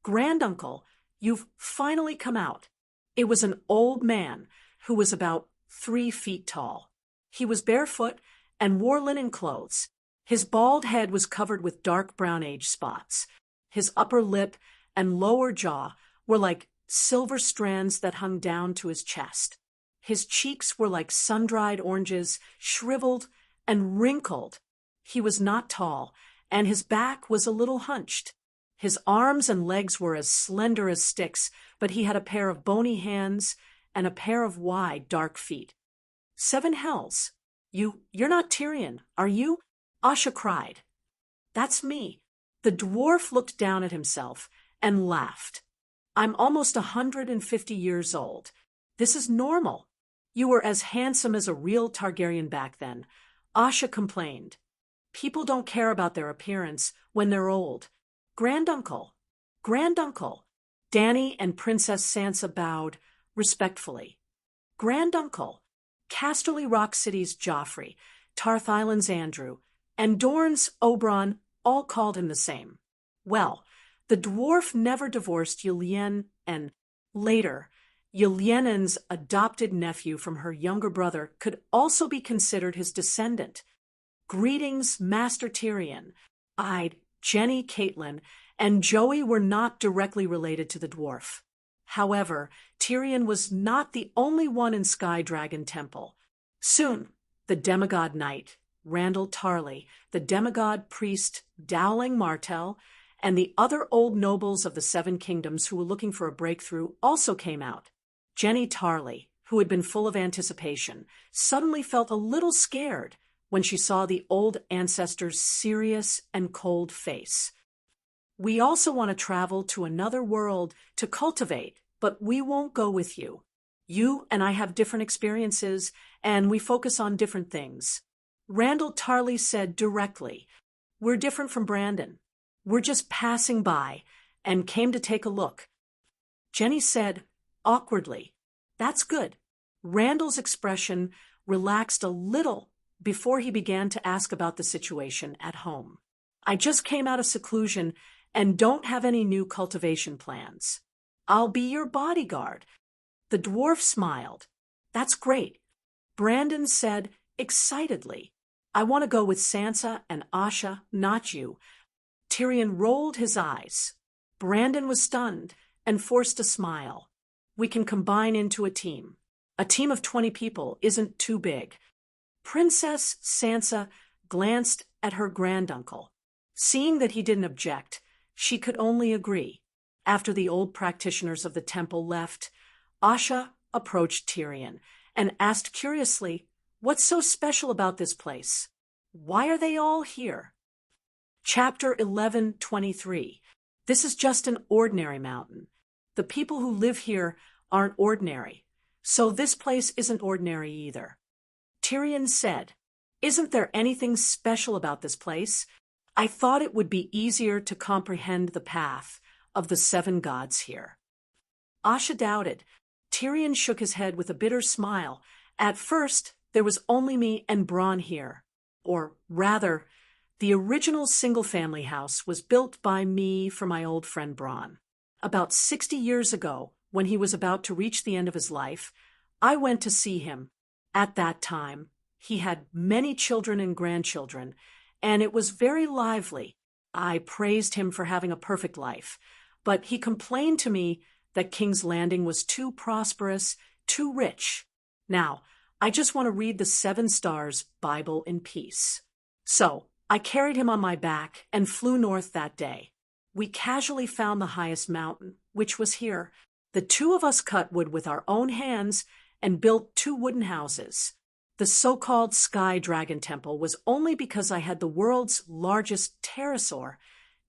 Granduncle, you've finally come out. It was an old man who was about 3 feet tall. He was barefoot and wore linen clothes. His bald head was covered with dark brown age spots. His upper lip and lower jaw were like silver strands that hung down to his chest. His cheeks were like sun-dried oranges, shriveled and wrinkled. He was not tall, and his back was a little hunched. His arms and legs were as slender as sticks, but he had a pair of bony hands and a pair of wide, dark feet. 7 hells. You're not Tyrion, are you? Asha cried. That's me. The dwarf looked down at himself and laughed. I'm almost 150 years old. This is normal. You were as handsome as a real Targaryen back then. Asha complained. People don't care about their appearance when they're old. Granduncle. Dany and Princess Sansa bowed respectfully. Granduncle. Casterly Rock City's Joffrey, Tarth Island's Andrew, and Dorne's Oberyn all called him the same. Well, the dwarf never divorced Ylien, and later, Yelyen's adopted nephew from her younger brother could also be considered his descendant. Greetings, Master Tyrion. Jenny, Caitlin, and Joey were not directly related to the dwarf. However, Tyrion was not the only one in Sky Dragon Temple. Soon, the demigod knight, Randall Tarley, the demigod priest, Dowling Martell, and the other old nobles of the 7 kingdoms who were looking for a breakthrough also came out. Jenny Tarley, who had been full of anticipation, suddenly felt a little scared when she saw the old ancestor's serious and cold face. We also want to travel to another world to cultivate, but we won't go with you. You and I have different experiences, and we focus on different things. Randall Tarley said directly, We're different from Brandon. We're just passing by and came to take a look. Jenny said, awkwardly, That's good. Randall's expression relaxed a little before he began to ask about the situation at home. I just came out of seclusion and don't have any new cultivation plans. I'll be your bodyguard. The dwarf smiled. That's great. Brandon said excitedly, I want to go with Sansa and Asha, not you. Tyrion rolled his eyes. Brandon was stunned and forced a smile. We can combine into a team. A team of 20 people isn't too big. Princess Sansa glanced at her granduncle. Seeing that he didn't object, she could only agree. After the old practitioners of the temple left, Asha approached Tyrion and asked curiously, What's so special about this place? Why are they all here? Chapter 11:23. This is just an ordinary mountain. The people who live here aren't ordinary, so this place isn't ordinary either. Tyrion said, Isn't there anything special about this place? I thought it would be easier to comprehend the path of the 7 gods here. Asha doubted. Tyrion shook his head with a bitter smile. At first, there was only me and Bronn here. Or rather, the original single-family house was built by me for my old friend Bronn. About 60 years ago, when he was about to reach the end of his life, I went to see him. At that time, he had many children and grandchildren, and it was very lively. I praised him for having a perfect life, but he complained to me that King's Landing was too prosperous, too rich. Now, I just want to read the 7 Stars Bible in peace. So, I carried him on my back and flew north that day. We casually found the highest mountain, which was here. The 2 of us cut wood with our own hands and built 2 wooden houses. The so-called Sky Dragon Temple was only because I had the world's largest pterosaur,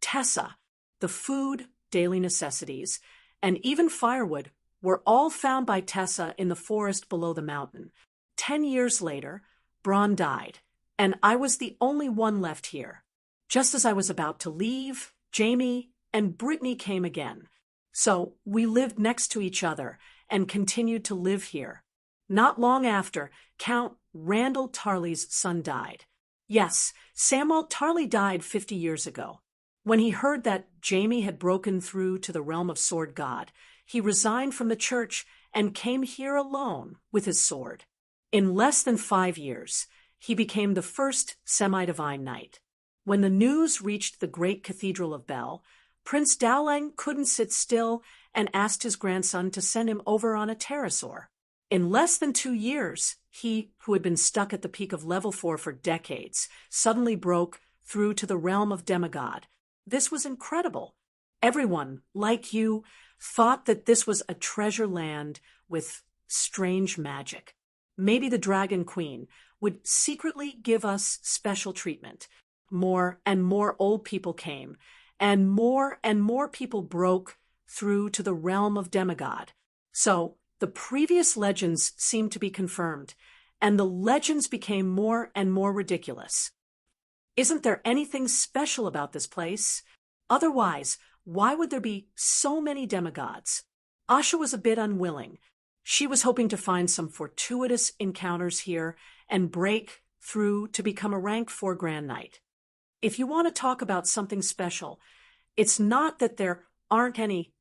Tessa. The food, daily necessities, and even firewood were all found by Tessa in the forest below the mountain. 10 years later, Bronn died, and I was the only one left here. Just as I was about to leave, Jaime and Brittany came again. So we lived next to each other, and continued to live here. Not long after, Count Randall Tarley's son died. Yes, Samwell Tarley died 50 years ago. When he heard that Jaime had broken through to the realm of Sword God, he resigned from the church and came here alone with his sword. In less than 5 years, he became the first semi-divine knight. When the news reached the great Cathedral of Bel, Prince Dowling couldn't sit still and asked his grandson to send him over on a pterosaur. In less than 2 years, he, who had been stuck at the peak of level 4 for decades, suddenly broke through to the realm of demigod. This was incredible. Everyone, like you, thought that this was a treasure land with strange magic. Maybe the Dragon Queen would secretly give us special treatment. More and more old people came, and more people broke through to the realm of demigod. So the previous legends seemed to be confirmed, and the legends became more and more ridiculous. Isn't there anything special about this place? Otherwise, why would there be so many demigods? Asha was a bit unwilling. She was hoping to find some fortuitous encounters here and break through to become a rank 4 Grand Knight. If you want to talk about something special, it's not that there aren't any.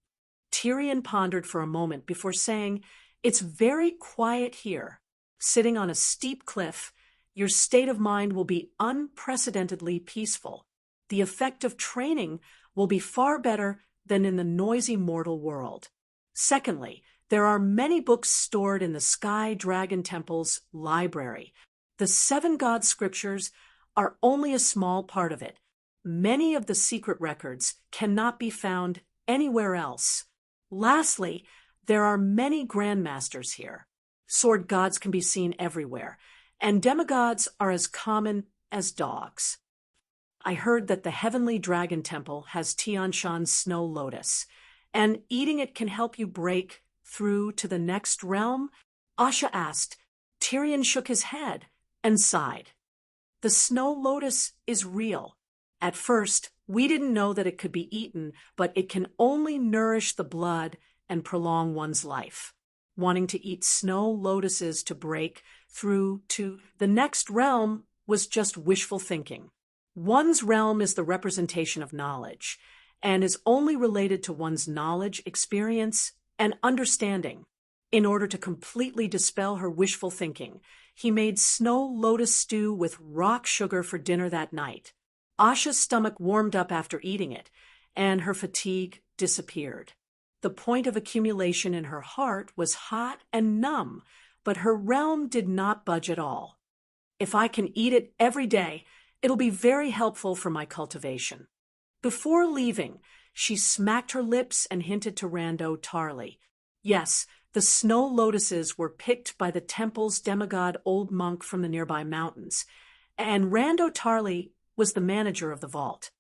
Tyrion pondered for a moment before saying, "It's very quiet here. Sitting on a steep cliff, your state of mind will be unprecedentedly peaceful. The effect of training will be far better than in the noisy mortal world. Secondly, there are many books stored in the Sky Dragon Temple's library. The 7 God scriptures are only a small part of it. Many of the secret records cannot be found anywhere else. Lastly, there are many grandmasters here. Sword gods can be seen everywhere, and demigods are as common as dogs. I heard that the Heavenly Dragon Temple has Tian Shan's snow lotus, and eating it can help you break through to the next realm?" Asha asked. Tyrion shook his head and sighed. "The snow lotus is real. At first, we didn't know that it could be eaten, but it can only nourish the blood and prolong one's life. Wanting to eat snow lotuses to break through to the next realm was just wishful thinking. One's realm is the representation of knowledge, and is only related to one's knowledge, experience, and understanding. In order to completely dispel her wishful thinking, he made snow lotus stew with rock sugar for dinner that night. Asha's stomach warmed up after eating it, and her fatigue disappeared. The point of accumulation in her heart was hot and numb, but her realm did not budge at all. "If I can eat it every day, it'll be very helpful for my cultivation." Before leaving, she smacked her lips and hinted to Rando Tarley. Yes, the snow lotuses were picked by the temple's demigod old monk from the nearby mountains, and Rando Tarley was the manager of the vault.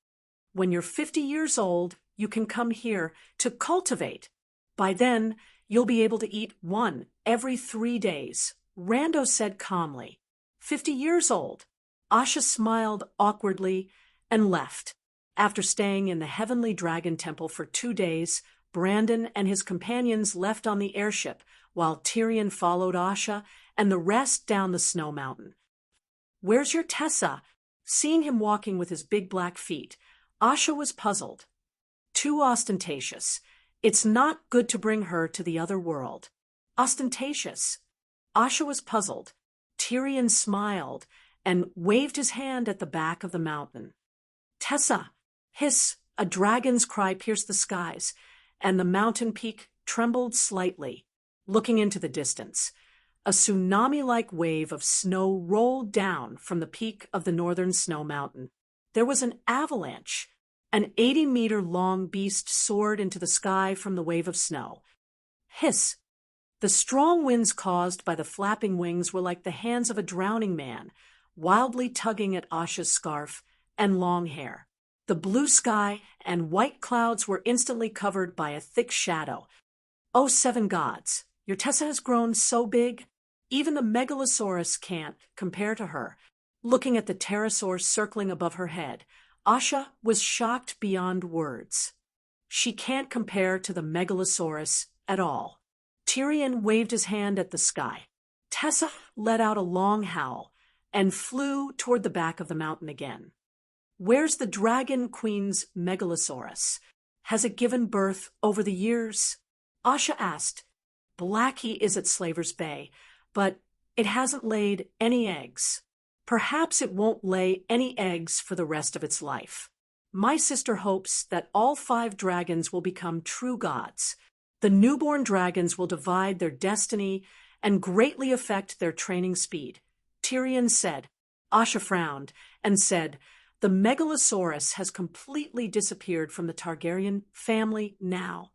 "When you're 50 years old, you can come here to cultivate. By then, you'll be able to eat one every 3 days," Rando said calmly. 50 years old. Asha smiled awkwardly and left. After staying in the Heavenly Dragon Temple for 2 days, Brandon and his companions left on the airship, while Tyrion followed Asha and the rest down the snow mountain. "Where's your Tessa?" Seeing him walking with his big black feet, Asha was puzzled. "Too ostentatious. It's not good to bring her to the other world." Ostentatious. Asha was puzzled. Tyrion smiled and waved his hand at the back of the mountain. "Tessa!" Hiss! A dragon's cry pierced the skies, and the mountain peak trembled slightly. Looking into the distance, a tsunami-like wave of snow rolled down from the peak of the northern snow mountain. There was an avalanche. An 80-meter-long beast soared into the sky from the wave of snow. Hiss! The strong winds caused by the flapping wings were like the hands of a drowning man, wildly tugging at Asha's scarf and long hair. The blue sky and white clouds were instantly covered by a thick shadow. "Oh, 7 gods, your Tessa has grown so big, even the Megalosaurus can't compare to her." Looking at the pterosaur circling above her head, Asha was shocked beyond words. She can't compare to the Megalosaurus at all. Tyrion waved his hand at the sky. Tessa let out a long howl and flew toward the back of the mountain again. Where's the dragon queen's megalosaurus? Has it given birth over the years? Asha asked. Blackie is at Slaver's Bay, but it hasn't laid any eggs. Perhaps it won't lay any eggs for the rest of its life. My sister hopes that all 5 dragons will become true gods. The newborn dragons will divide their destiny and greatly affect their training speed. Tyrion said. Asha frowned and said, the megalosaurus has completely disappeared from the Targaryen family now.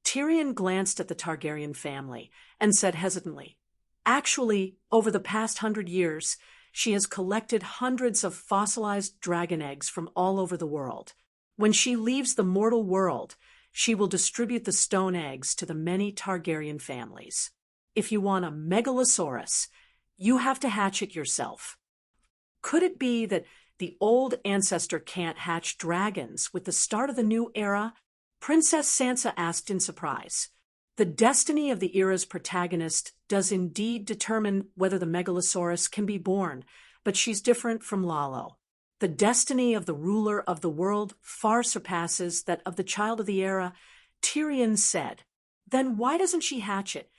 Tyrion glanced at the Targaryen family and said hesitantly, actually, over the past 100 years, she has collected hundreds of fossilized dragon eggs from all over the world. When she leaves the mortal world, she will distribute the stone eggs to the many Targaryen families. If you want a megalosaurus, you have to hatch it yourself. Could it be that the old ancestor can't hatch dragons with the start of the new era? Princess Sansa asked in surprise. The destiny of the era's protagonist does indeed determine whether the megalosaurus can be born, but she's different from Lalo. The destiny of the ruler of the world far surpasses that of the child of the era, Tyrion said. Then why doesn't she hatch it?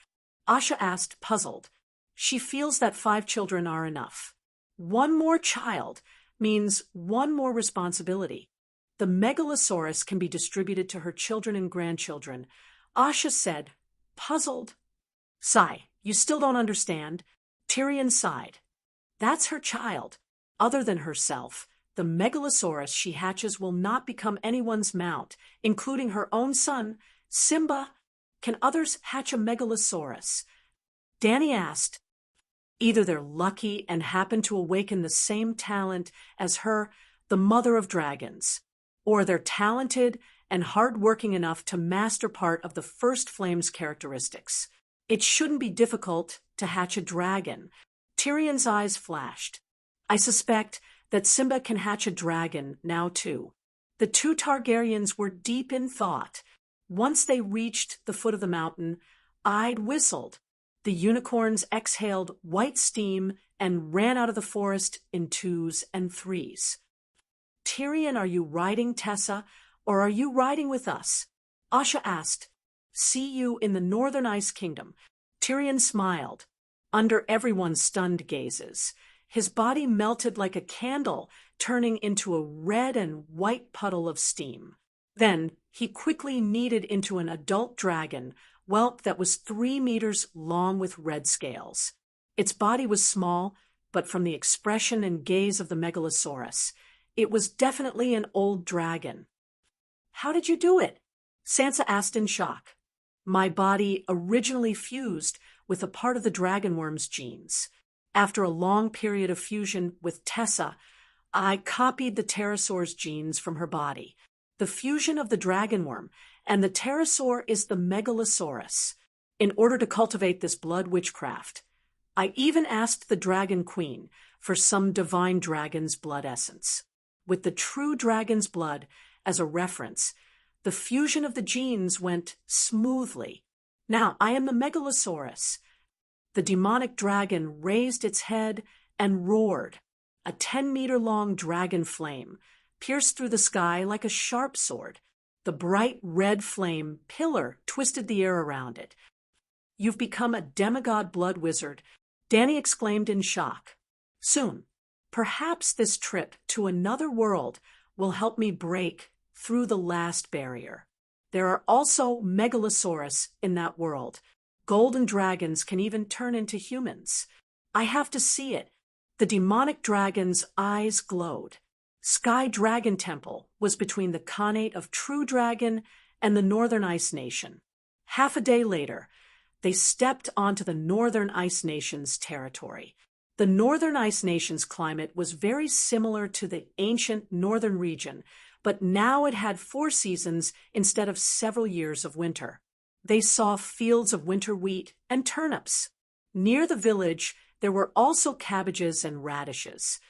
Asha asked, puzzled. She feels that 5 children are enough. 1 more child means 1 more responsibility. The megalosaurus can be distributed to her children and grandchildren, Asha said, puzzled. Sigh, you still don't understand? Tyrion sighed. That's her child. Other than herself, the megalosaurus she hatches will not become anyone's mount, including her own son, Simba. Can others hatch a megalosaurus? Dany asked. Either they're lucky and happen to awaken the same talent as her, the mother of dragons, or they're talented and hard-working enough to master part of the first flame's characteristics. It shouldn't be difficult to hatch a dragon. Tyrion's eyes flashed. I suspect that Simba can hatch a dragon now too. The 2 Targaryens were deep in thought. Once they reached the foot of the mountain, Ide whistled. The unicorns exhaled white steam and ran out of the forest in 2s and 3s. Tyrion, are you riding Tessa, or are you riding with us? Asha asked. See you in the Northern Ice Kingdom. Tyrion smiled. Under everyone's stunned gazes, his body melted like a candle, turning into a red and white puddle of steam. Then he quickly kneaded into an adult dragon, whelp that was 3 meters long with red scales. Its body was small, but from the expression and gaze of the megalosaurus, it was definitely an old dragon. How did you do it? Sansa asked in shock. My body originally fused with a part of the dragonworm's genes. After a long period of fusion with Tessa, I copied the pterosaur's genes from her body. The fusion of the dragonworm and the pterosaur is the megalosaurus. In order to cultivate this blood witchcraft, I even asked the dragon queen for some divine dragon's blood essence. With the true dragon's blood as a reference, the fusion of the genes went smoothly. Now I am the megalosaurus. The demonic dragon raised its head and roared. A 10-meter-long dragon flame pierced through the sky like a sharp sword. The bright red flame pillar twisted the air around it. You've become a demigod blood wizard, Dany exclaimed in shock. Soon, perhaps this trip to another world will help me break through the last barrier. There are also megalosaurus in that world. Golden dragons can even turn into humans. I have to see it. The demonic dragon's eyes glowed. Sky Dragon Temple was between the Khanate of True Dragon and the Northern Ice Nation. Half a day later, they stepped onto the Northern Ice Nation's territory. The Northern Ice Nation's climate was very similar to the ancient Northern region, but now it had 4 seasons instead of several years of winter. They saw fields of winter wheat and turnips. Near the village, there were also cabbages and radishes.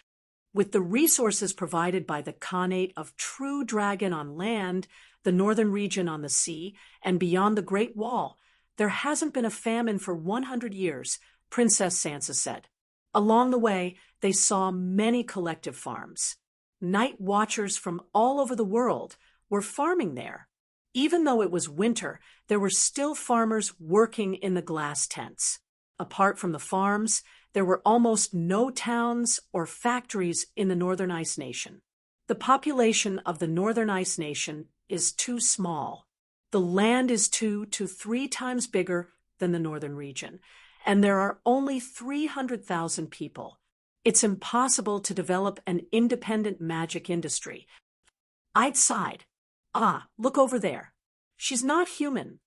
With the resources provided by the Khanate of True Dragon on land, the northern region on the sea, and beyond the Great Wall, There hasn't been a famine for 100 years, Princess Sansa said. Along the way, they saw many collective farms. Night watchers from all over the world were farming there. Even though it was winter, there were still farmers working in the glass tents. Apart from the farms, there were almost no towns or factories in the Northern Ice Nation. The population of the Northern Ice Nation is too small. The land is 2 to 3 times bigger than the northern region, and there are only 300,000 people. It's impossible to develop an independent magic industry. I'd sighed. Ah, look over there. She's not human.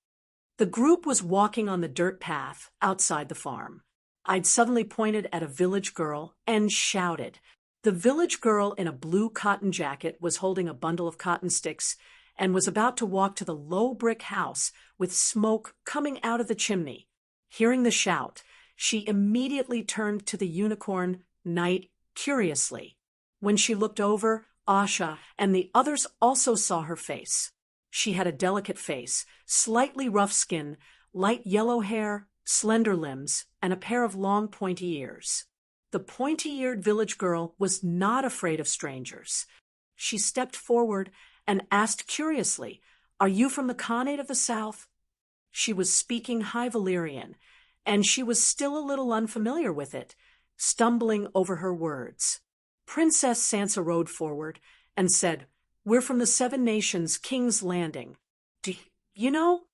The group was walking on the dirt path outside the farm. I'd suddenly pointed at a village girl and shouted. The village girl in a blue cotton jacket was holding a bundle of cotton sticks and was about to walk to the low brick house with smoke coming out of the chimney. Hearing the shout, she immediately turned to the unicorn, Night, curiously. When she looked over, Asha and the others also saw her face. She had a delicate face, slightly rough skin, light yellow hair, slender limbs, and a pair of long pointy ears. The pointy-eared village girl was not afraid of strangers. She stepped forward and asked curiously, "Are you from the Khanate of the South?" She was speaking High Valyrian, and she was still a little unfamiliar with it, stumbling over her words. Princess Sansa rode forward and said, "We're from the 7 Nations King's Landing. Do you know?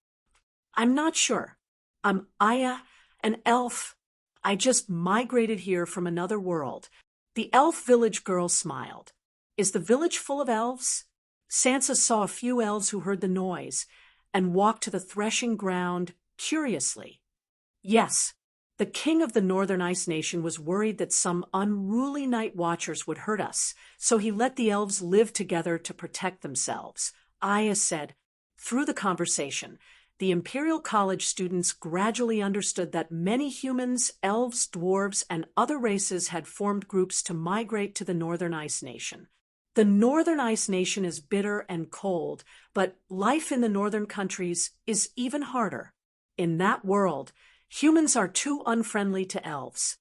I'm not sure. I'm Aya, an elf. I just migrated here from another world." The elf village girl smiled. "Is the village full of elves?" Sansa saw a few elves who heard the noise and walked to the threshing ground curiously. Yes, the king of the Northern Ice Nation was worried that some unruly night watchers would hurt us, so he let the elves live together to protect themselves, Aya said. Through the conversation, the Imperial College students gradually understood that many humans, elves, dwarves, and other races had formed groups to migrate to the Northern Ice Nation. The Northern Ice Nation is bitter and cold, but life in the northern countries is even harder. In that world, humans are too unfriendly to elves.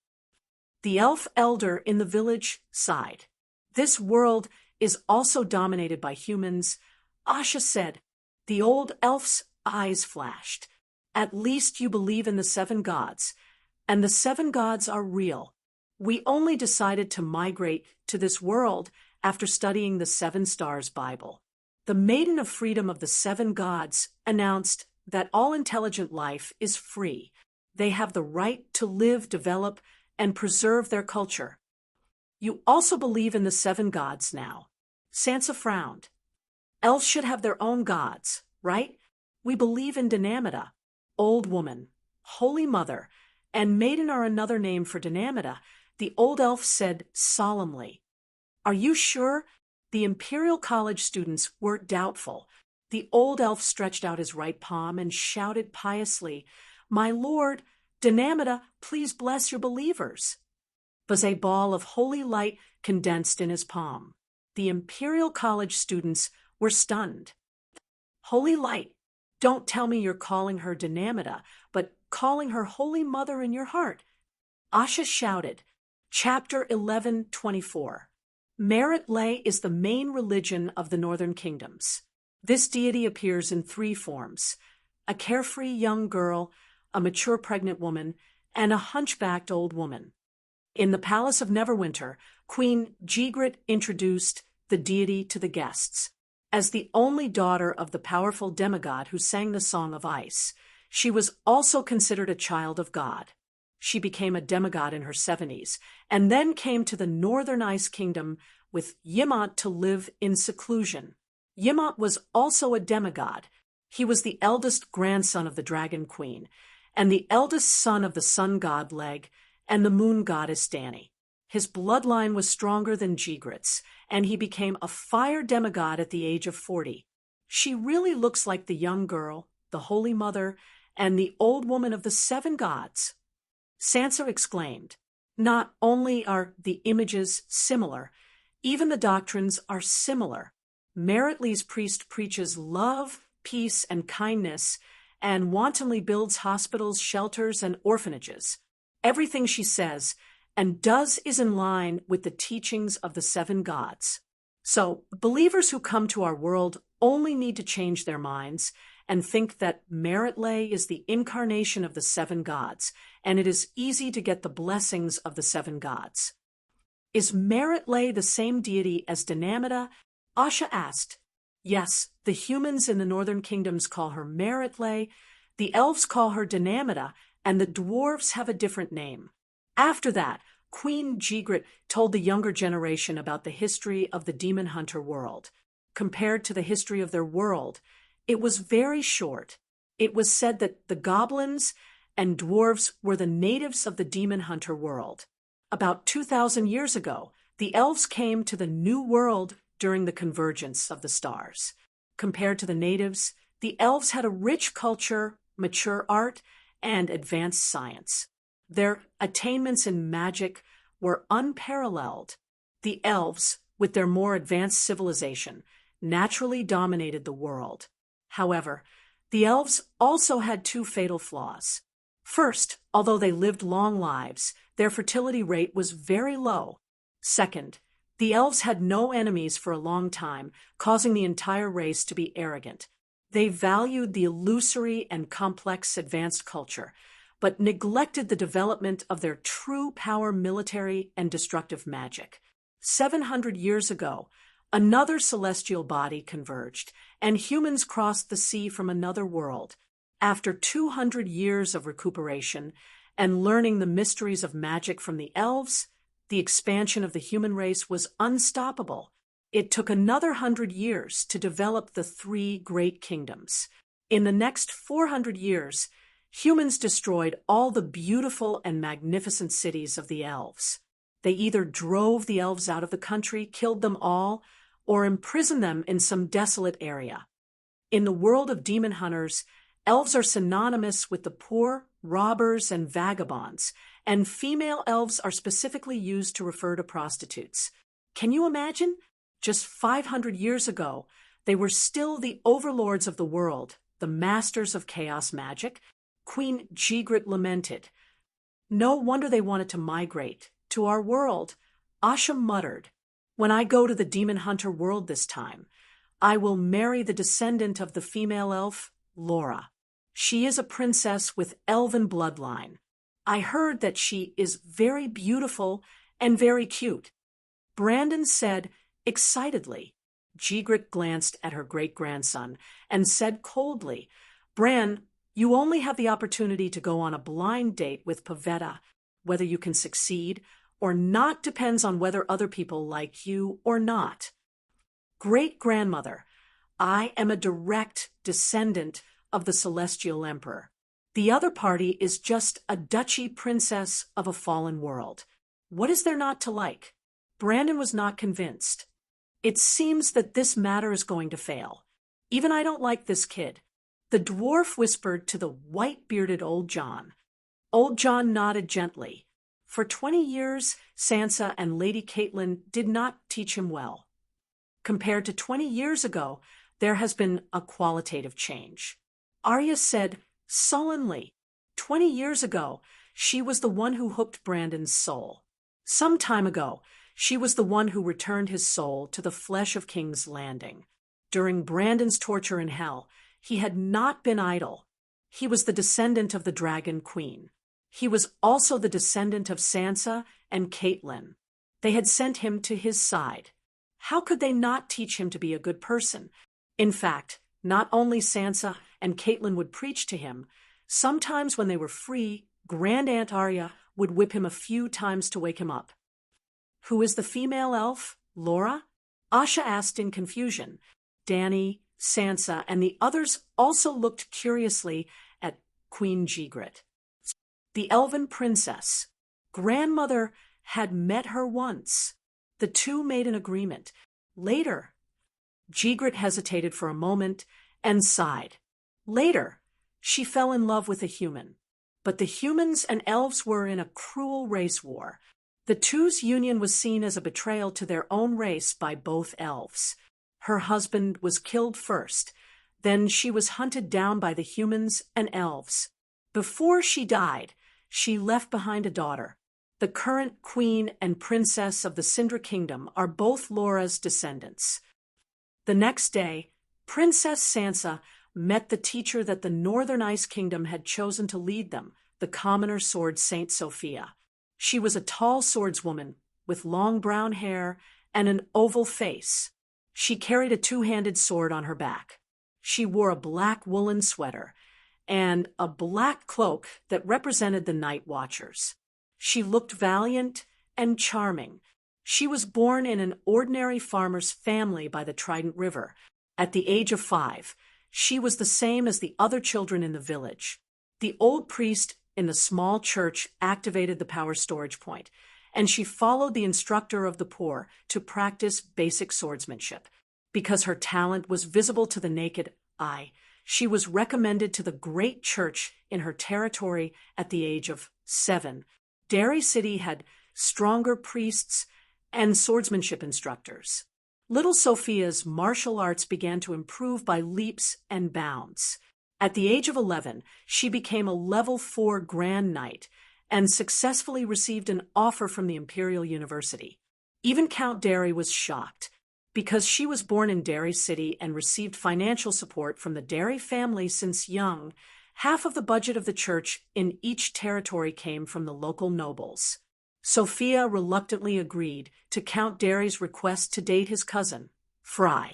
The elf elder in the village sighed. This world is also dominated by humans, Asha said. The old elf's eyes flashed. At least you believe in the 7 gods, and the 7 gods are real. We only decided to migrate to this world after studying the 7 Stars Bible. The Maiden of Freedom of the 7 gods announced that all intelligent life is free. They have the right to live, develop, and preserve their culture. You also believe in the 7 gods now. Sansa frowned. Elves should have their own gods, right? We believe in Dynamita, Old Woman, Holy Mother, and Maiden are another name for Dynamita, the old elf said solemnly. Are you sure? The Imperial College students were doubtful. The old elf stretched out his right palm and shouted piously, "My lord, Dynamita, please bless your believers." Was a ball of holy light condensed in his palm. The Imperial College students were stunned. Holy light, don't tell me you're calling her Dynamita, but calling her Holy Mother in your heart. Asha shouted. Chapter 11:24. Merit Lay is the main religion of the Northern Kingdoms. This deity appears in 3 forms: a carefree young girl, a mature pregnant woman, and a hunchbacked old woman. In the Palace of Neverwinter, Queen Ygritte introduced the deity to the guests. As the only daughter of the powerful demigod who sang the Song of Ice, she was also considered a child of God. She became a demigod in her 70s, and then came to the Northern Ice Kingdom with Ymont to live in seclusion. Ymont was also a demigod. He was the eldest grandson of the Dragon Queen, and the eldest son of the sun god Leg and the moon goddess Dany. His bloodline was stronger than Ygritte's, and he became a fire demigod at the age of 40. She really looks like the young girl, the Holy Mother, and the old woman of the 7 gods. Sansa exclaimed, "Not only are the images similar, even the doctrines are similar. Merit Lee's priest preaches love, peace, and kindness, and wantonly builds hospitals, shelters, and orphanages. Everything she says and does is in line with the teachings of the seven gods. So, believers who come to our world only need to change their minds and think that Meritlay is the incarnation of the seven gods, and it is easy to get the blessings of the seven gods. Is Meritlay the same deity as Dinamida? Asha asked. Yes, the humans in the northern kingdoms call her Meritlay, the elves call her Dinamida, and the dwarves have a different name. After that, Queen Ygritte told the younger generation about the history of the demon hunter world. Compared to the history of their world, it was very short. It was said that the goblins and dwarves were the natives of the demon hunter world. About 2,000 years ago, the elves came to the new world during the convergence of the stars. Compared to the natives, the elves had a rich culture, mature art, and advanced science. Their attainments in magic were unparalleled. The elves, with their more advanced civilization, naturally dominated the world. However, the elves also had two fatal flaws. First, although they lived long lives, their fertility rate was very low. Second, the elves had no enemies for a long time, causing the entire race to be arrogant. They valued the illusory and complex advanced culture, but neglected the development of their true power military and destructive magic. 700 years ago, another celestial body converged, and humans crossed the sea from another world. After 200 years of recuperation and learning the mysteries of magic from the elves, the expansion of the human race was unstoppable. It took another 100 years to develop the three great kingdoms. In the next 400 years, humans destroyed all the beautiful and magnificent cities of the elves. They either drove the elves out of the country, killed them all, or imprisoned them in some desolate area. In the world of demon hunters, elves are synonymous with the poor, robbers, and vagabonds, and female elves are specifically used to refer to prostitutes. Can you imagine? Just 500 years ago, they were still the overlords of the world, the masters of chaos magic. Queen Ygritte lamented. No wonder they wanted to migrate to our world. Asha muttered, when I go to the demon hunter world this time, I will marry the descendant of the female elf, Laura. She is a princess with elven bloodline. I heard that she is very beautiful and very cute. Brandon said excitedly. Ygritte glanced at her great-grandson and said coldly, Bran, you only have the opportunity to go on a blind date with Pavetta. Whether you can succeed or not depends on whether other people like you or not. Great-grandmother, I am a direct descendant of the Celestial Emperor. The other party is just a duchy princess of a fallen world. What is there not to like? Brandon was not convinced. It seems that this matter is going to fail. Even I don't like this kid. The dwarf whispered to the white-bearded old John. Old John nodded gently. For 20 years, Sansa and Lady Catelyn did not teach him well. Compared to 20 years ago, there has been a qualitative change. Arya said sullenly, 20 years ago, she was the one who hooked Brandon's soul. Some time ago, she was the one who returned his soul to the flesh of King's Landing. During Brandon's torture in Hell, he had not been idle. He was the descendant of the Dragon Queen. He was also the descendant of Sansa and Catelyn. They had sent him to his side. How could they not teach him to be a good person? In fact, not only Sansa and Catelyn would preach to him, sometimes when they were free, Grand Aunt Arya would whip him a few times to wake him up. Who is the female elf, Laura? Asha asked in confusion. Dany, Sansa, and the others also looked curiously at Queen Ygritte. The elven princess. Grandmother had met her once. The two made an agreement. Later, Ygritte hesitated for a moment and sighed. Later, she fell in love with a human. But the humans and elves were in a cruel race war. The two's union was seen as a betrayal to their own race by both elves. Her husband was killed first. Then she was hunted down by the humans and elves. Before she died, she left behind a daughter. The current queen and princess of the Sindra kingdom are both Laura's descendants. The next day, Princess Sansa met the teacher that the Northern Ice Kingdom had chosen to lead them, the commoner sword Saint Sophia. She was a tall swordswoman with long brown hair and an oval face. She carried a two-handed sword on her back. She wore a black woolen sweater and a black cloak that represented the Night Watchers. She looked valiant and charming. She was born in an ordinary farmer's family by the Trident River. At the age of 5, she was the same as the other children in the village. The old priest in the small church activated the power storage point, and she followed the instructor of the poor to practice basic swordsmanship. Because her talent was visible to the naked eye, she was recommended to the great church in her territory at the age of 7. Derry City had stronger priests and swordsmanship instructors. Little Sophia's martial arts began to improve by leaps and bounds. At the age of 11, she became a level 4 Grand Knight and successfully received an offer from the Imperial University. Even Count Derry was shocked. Because she was born in Derry City and received financial support from the Derry family since young, half of the budget of the church in each territory came from the local nobles. Sophia reluctantly agreed to Count Derry's request to date his cousin, Fry.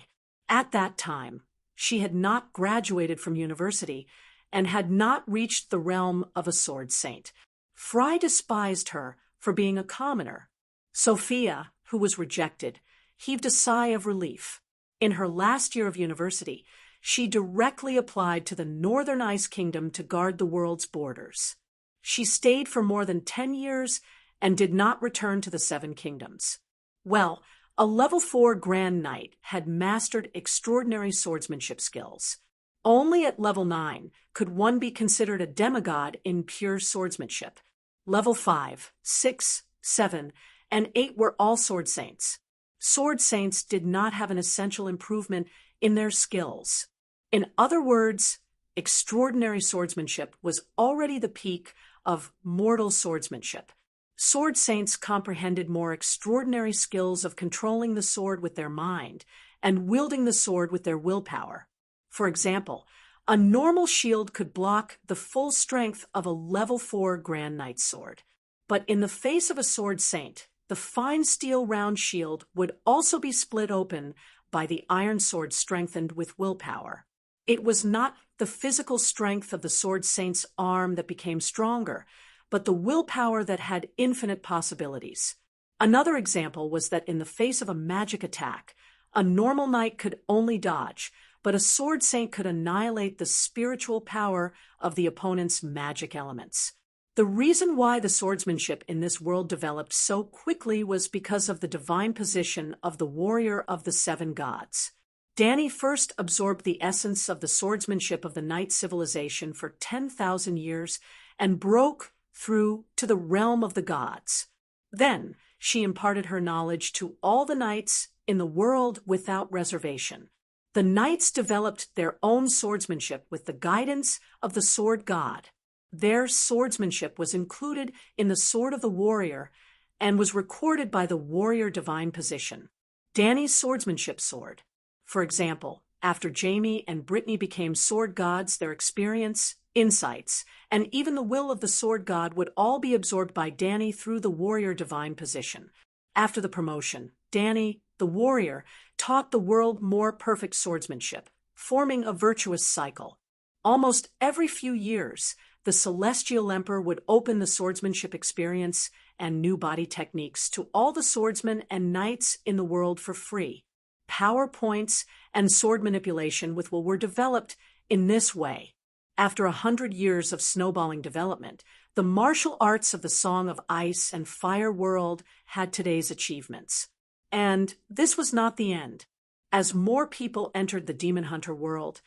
At that time, she had not graduated from university and had not reached the realm of a sword saint. Fry despised her for being a commoner. Sophia, who was rejected, heaved a sigh of relief. In her last year of university, she directly applied to the Northern Ice Kingdom to guard the world's borders. She stayed for more than 10 years and did not return to the Seven Kingdoms. Well, a level 4 Grand Knight had mastered extraordinary swordsmanship skills. Only at level 9 could one be considered a demigod in pure swordsmanship. Level 5, 6, 7, and 8 were all sword saints. Sword saints did not have an essential improvement in their skills. In other words, extraordinary swordsmanship was already the peak of mortal swordsmanship. Sword saints comprehended more extraordinary skills of controlling the sword with their mind and wielding the sword with their willpower. For example, a normal shield could block the full strength of a level 4 Grand Knight sword. But in the face of a sword saint, the fine steel round shield would also be split open by the iron sword strengthened with willpower. It was not the physical strength of the sword saint's arm that became stronger, but the willpower that had infinite possibilities. Another example was that in the face of a magic attack, a normal knight could only dodge, but a sword saint could annihilate the spiritual power of the opponent's magic elements. The reason why the swordsmanship in this world developed so quickly was because of the divine position of the warrior of the 7 gods. Dany first absorbed the essence of the swordsmanship of the knight civilization for 10,000 years and broke through to the realm of the gods. Then she imparted her knowledge to all the knights in the world without reservation. The knights developed their own swordsmanship with the guidance of the sword god. Their swordsmanship was included in the Sword of the Warrior and was recorded by the Warrior Divine Position. Dany's swordsmanship sword. For example, after Jaime and Brittany became sword gods, their experience, insights, and even the will of the sword god would all be absorbed by Dany through the Warrior Divine Position. After the promotion, Dany, the warrior, taught the world more perfect swordsmanship, forming a virtuous cycle. Almost every few years, the Celestial Emperor would open the swordsmanship experience and new body techniques to all the swordsmen and knights in the world for free. Power points and sword manipulation were developed in this way. After 100 years of snowballing development, the martial arts of the Song of Ice and Fire world had today's achievements. And this was not the end. As more people entered the Demon Hunter world,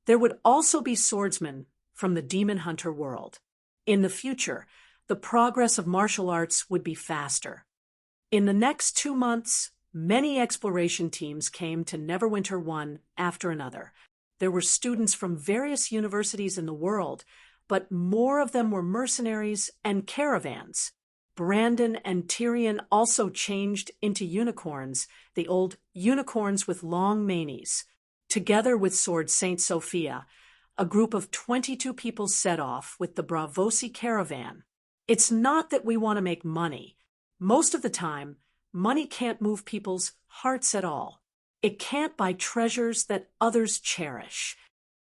there would also be swordsmen from the Demon Hunter world. In the future, the progress of martial arts would be faster. In the next 2 months, many exploration teams came to Neverwinter one after another. There were students from various universities in the world, but more of them were mercenaries and caravans. Brandon and Tyrion also changed into unicorns, the old unicorns with long manes. Together with Sword Saint Sophia, a group of 22 people set off with the Bravosi caravan. It's not that we want to make money. Most of the time, money can't move people's hearts at all. It can't buy treasures that others cherish.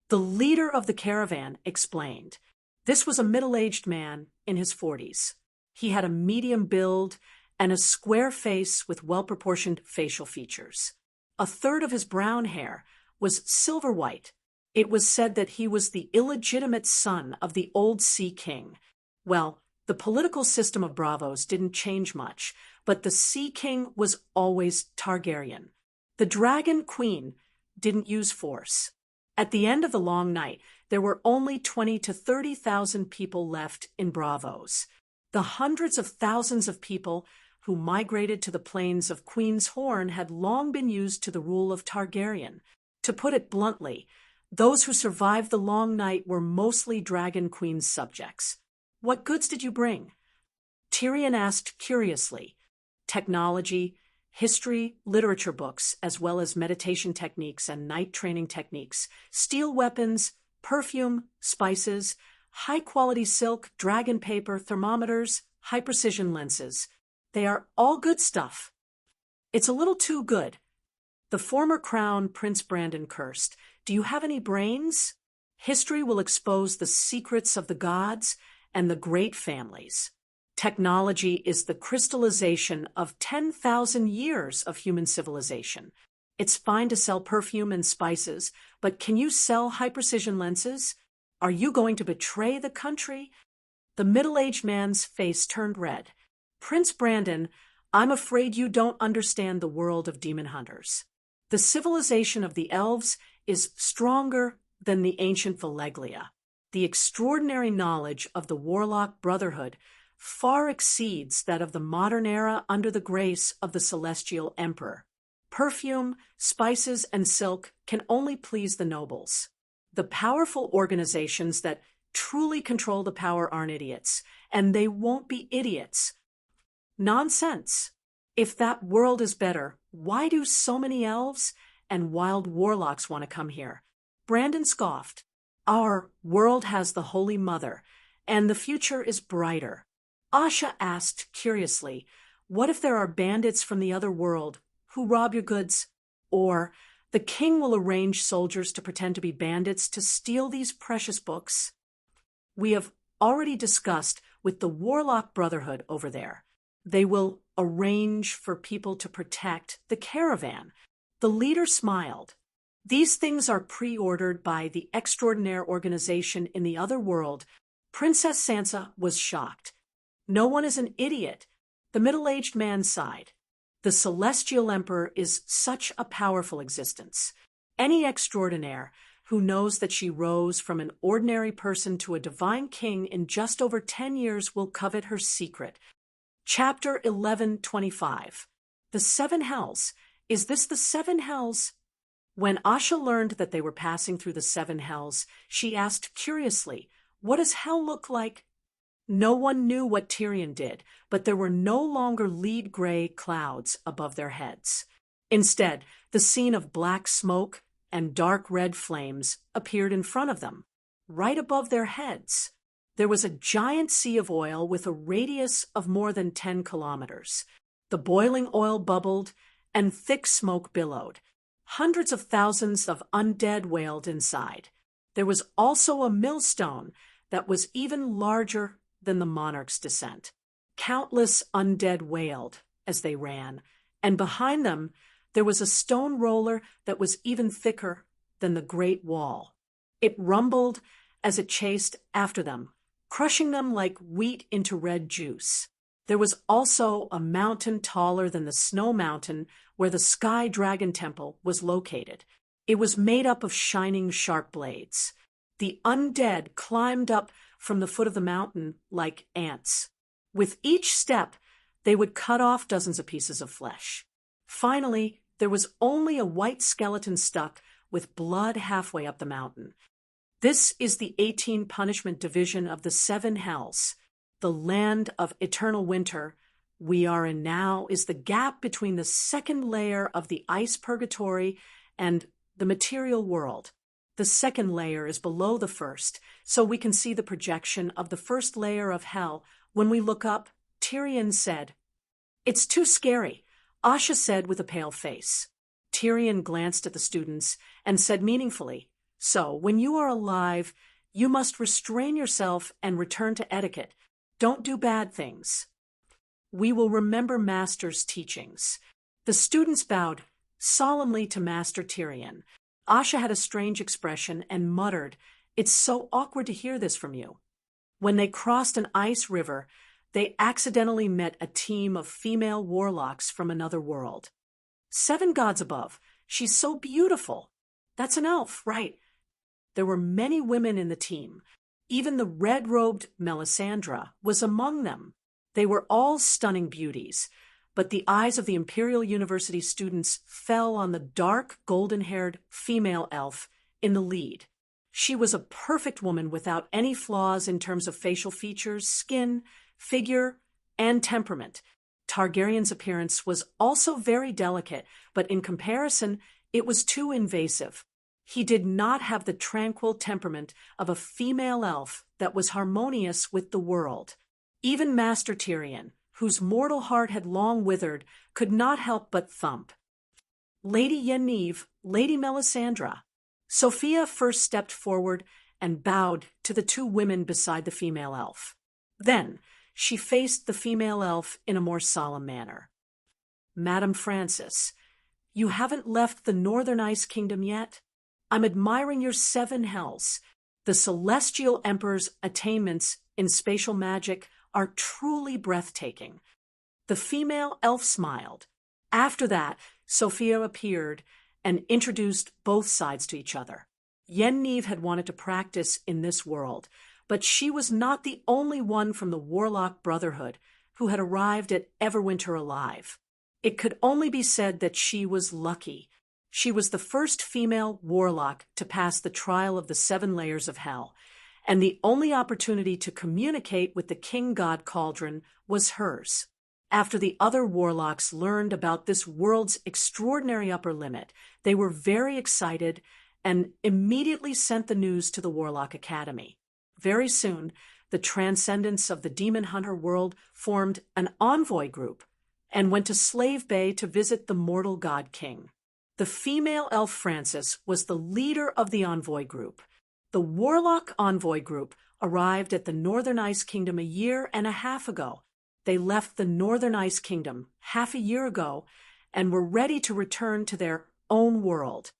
The leader of the caravan explained. This was a middle-aged man in his 40s. He had a medium build and a square face with well-proportioned facial features. A third of his brown hair was silver white. It was said that he was the illegitimate son of the old Sea King. Well, the political system of Braavos didn't change much, but the Sea King was always Targaryen. The Dragon Queen didn't use force. At the end of the long night, there were only 20 to 30,000 people left in Braavos. The hundreds of thousands of people who migrated to the plains of Queen's Horn had long been used to the rule of Targaryen. To put it bluntly, those who survived the long night were mostly Dragon Queen's subjects. What goods did you bring? Tyrion asked curiously. Technology, history, literature books, as well as meditation techniques and night training techniques, steel weapons, perfume, spices, high-quality silk, dragon paper, thermometers, high-precision lenses. They are all good stuff. It's a little too good. The former crown Prince Brandon cursed. Do you have any brains? History will expose the secrets of the gods and the great families. Technology is the crystallization of 10,000 years of human civilization. It's fine to sell perfume and spices, but can you sell high-precision lenses? Are you going to betray the country? The middle-aged man's face turned red. Prince Brandon, I'm afraid you don't understand the world of demon hunters. The civilization of the elves is stronger than the ancient Valeglia. The extraordinary knowledge of the Warlock Brotherhood far exceeds that of the modern era under the grace of the Celestial Emperor. Perfume, spices, and silk can only please the nobles. The powerful organizations that truly control the power aren't idiots, and they won't be idiots. Nonsense. If that world is better, why do so many elves and wild warlocks want to come here? Brandon scoffed. Our world has the Holy Mother, and the future is brighter. Asha asked curiously, what if there are bandits from the other world who rob your goods? Or the king will arrange soldiers to pretend to be bandits to steal these precious books? We have already discussed with the Warlock Brotherhood over there. They will arrange for people to protect the caravan. The leader smiled. These things are pre-ordered by the extraordinaire organization in the other world. Princess Sansa was shocked. No one is an idiot. The middle-aged man sighed. The Celestial Emperor is such a powerful existence. Any extraordinaire who knows that she rose from an ordinary person to a divine king in just over 10 years will covet her secret. Chapter 11:25. The Seven Hells. Is this the Seven Hells? When Asha learned that they were passing through the Seven Hells, she asked curiously, what does hell look like? No one knew what Tyrion did, but there were no longer lead gray clouds above their heads. Instead, the scene of black smoke and dark red flames appeared in front of them, right above their heads. There was a giant sea of oil with a radius of more than 10 kilometers. The boiling oil bubbled, and thick smoke billowed. Hundreds of thousands of undead wailed inside. There was also a millstone that was even larger than the monarch's descent. Countless undead wailed as they ran, and behind them there was a stone roller that was even thicker than the Great Wall. It rumbled as it chased after them, crushing them like wheat into red juice. There was also a mountain taller than the Snow Mountain where the Sky Dragon Temple was located. It was made up of shining sharp blades. The undead climbed up from the foot of the mountain like ants. With each step, they would cut off dozens of pieces of flesh. Finally, there was only a white skeleton stuck with blood halfway up the mountain. This is the 18 punishment division of the 7 hells. The land of eternal winter we are in now is the gap between the second layer of the ice purgatory and the material world. The second layer is below the first, so we can see the projection of the first layer of hell. When we look up, Tyrion said, "It's too scary," Asha said with a pale face. Tyrion glanced at the students and said meaningfully, "So, when you are alive, you must restrain yourself and return to etiquette. Don't do bad things. We will remember Master's teachings." The students bowed solemnly to Master Tyrion. Asha had a strange expression and muttered, "It's so awkward to hear this from you." When they crossed an ice river, they accidentally met a team of female warlocks from another world. "7 gods above. She's so beautiful." "That's an elf, right?" There were many women in the team. Even the red-robed Melisandre was among them. They were all stunning beauties, but the eyes of the Imperial University students fell on the dark, golden-haired female elf in the lead. She was a perfect woman without any flaws in terms of facial features, skin, figure, and temperament. Targaryen's appearance was also very delicate, but in comparison, it was too invasive. He did not have the tranquil temperament of a female elf that was harmonious with the world. Even Master Tyrion, whose mortal heart had long withered, could not help but thump. "Lady Yennefer, Lady Melisandre." Sophia first stepped forward and bowed to the 2 women beside the female elf. Then she faced the female elf in a more solemn manner. "Madam Frances, you haven't left the Northern Ice Kingdom yet? I'm admiring your 7 hells. The Celestial Emperor's attainments in spatial magic are truly breathtaking." The female elf smiled. After that, Sophia appeared and introduced both sides to each other. Yennefer had wanted to practice in this world, but she was not the only one from the Warlock Brotherhood who had arrived at Everwinter alive. It could only be said that she was lucky. She was the first female warlock to pass the trial of the 7 layers of hell, and the only opportunity to communicate with the King God Cauldron was hers. After the other warlocks learned about this world's extraordinary upper limit, they were very excited and immediately sent the news to the Warlock Academy. Very soon, the Transcendents of the Demon Hunter world formed an envoy group and went to Slave Bay to visit the mortal god king. The female elf Frances was the leader of the envoy group. The Warlock Envoy Group arrived at the Northern Ice Kingdom a year and a half ago. They left the Northern Ice Kingdom half a year ago and were ready to return to their own world.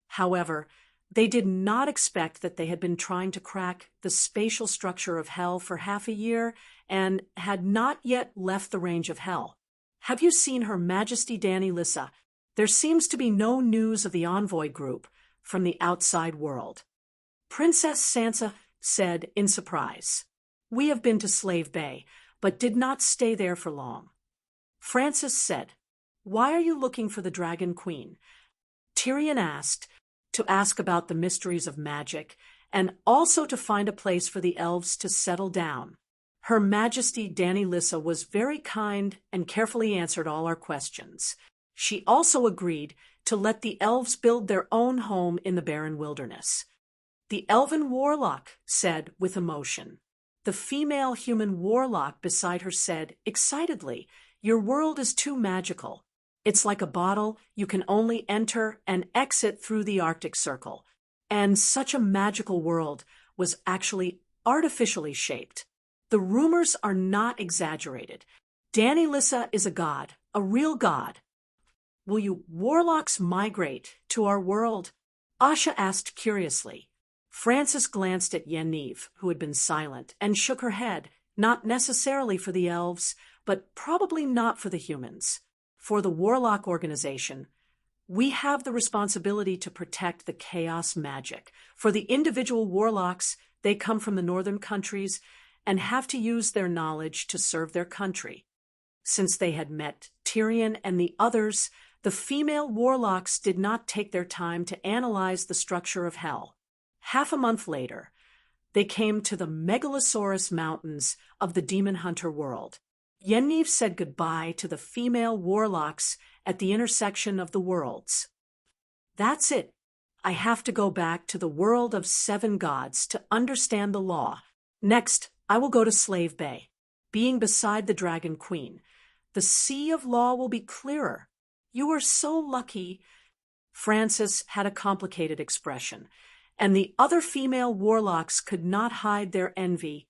However, they did not expect that they had been trying to crack the spatial structure of hell for half a year and had not yet left the range of hell. "Have you seen Her Majesty Dany Lissa? There seems to be no news of the envoy group from the outside world." Princess Sansa said in surprise, "We have been to Slave Bay, but did not stay there for long." Frances said, "Why are you looking for the Dragon Queen?" Tyrion asked, to ask about the mysteries of magic, and also to find a place for the elves to settle down. Her Majesty Dany Lissa was very kind and carefully answered all our questions. She also agreed to let the elves build their own home in the barren wilderness. The elven warlock said with emotion. The female human warlock beside her said excitedly, "Your world is too magical. It's like a bottle, you can only enter and exit through the Arctic Circle." And such a magical world was actually artificially shaped. The rumors are not exaggerated. Dany Lissa is a god, a real god. "Will you warlocks migrate to our world?" Asha asked curiously. Frances glanced at Yennefer, who had been silent, and shook her head, not necessarily for the elves, but probably not for the humans. For the Warlock organization, we have the responsibility to protect the chaos magic. For the individual warlocks, they come from the northern countries and have to use their knowledge to serve their country. Since they had met Tyrion and the others, The female warlocks did not take their time to analyze the structure of hell. Half a month later, they came to the Megalosaurus Mountains of the Demon Hunter world. Yennev said goodbye to the female warlocks at the intersection of the worlds. That's it. I have to go back to the world of 7 gods to understand the law. Next, I will go to Slave Bay. Being beside the Dragon Queen, the sea of law will be clearer. You are so lucky. Francis had a complicated expression, and the other female warlocks could not hide their envy.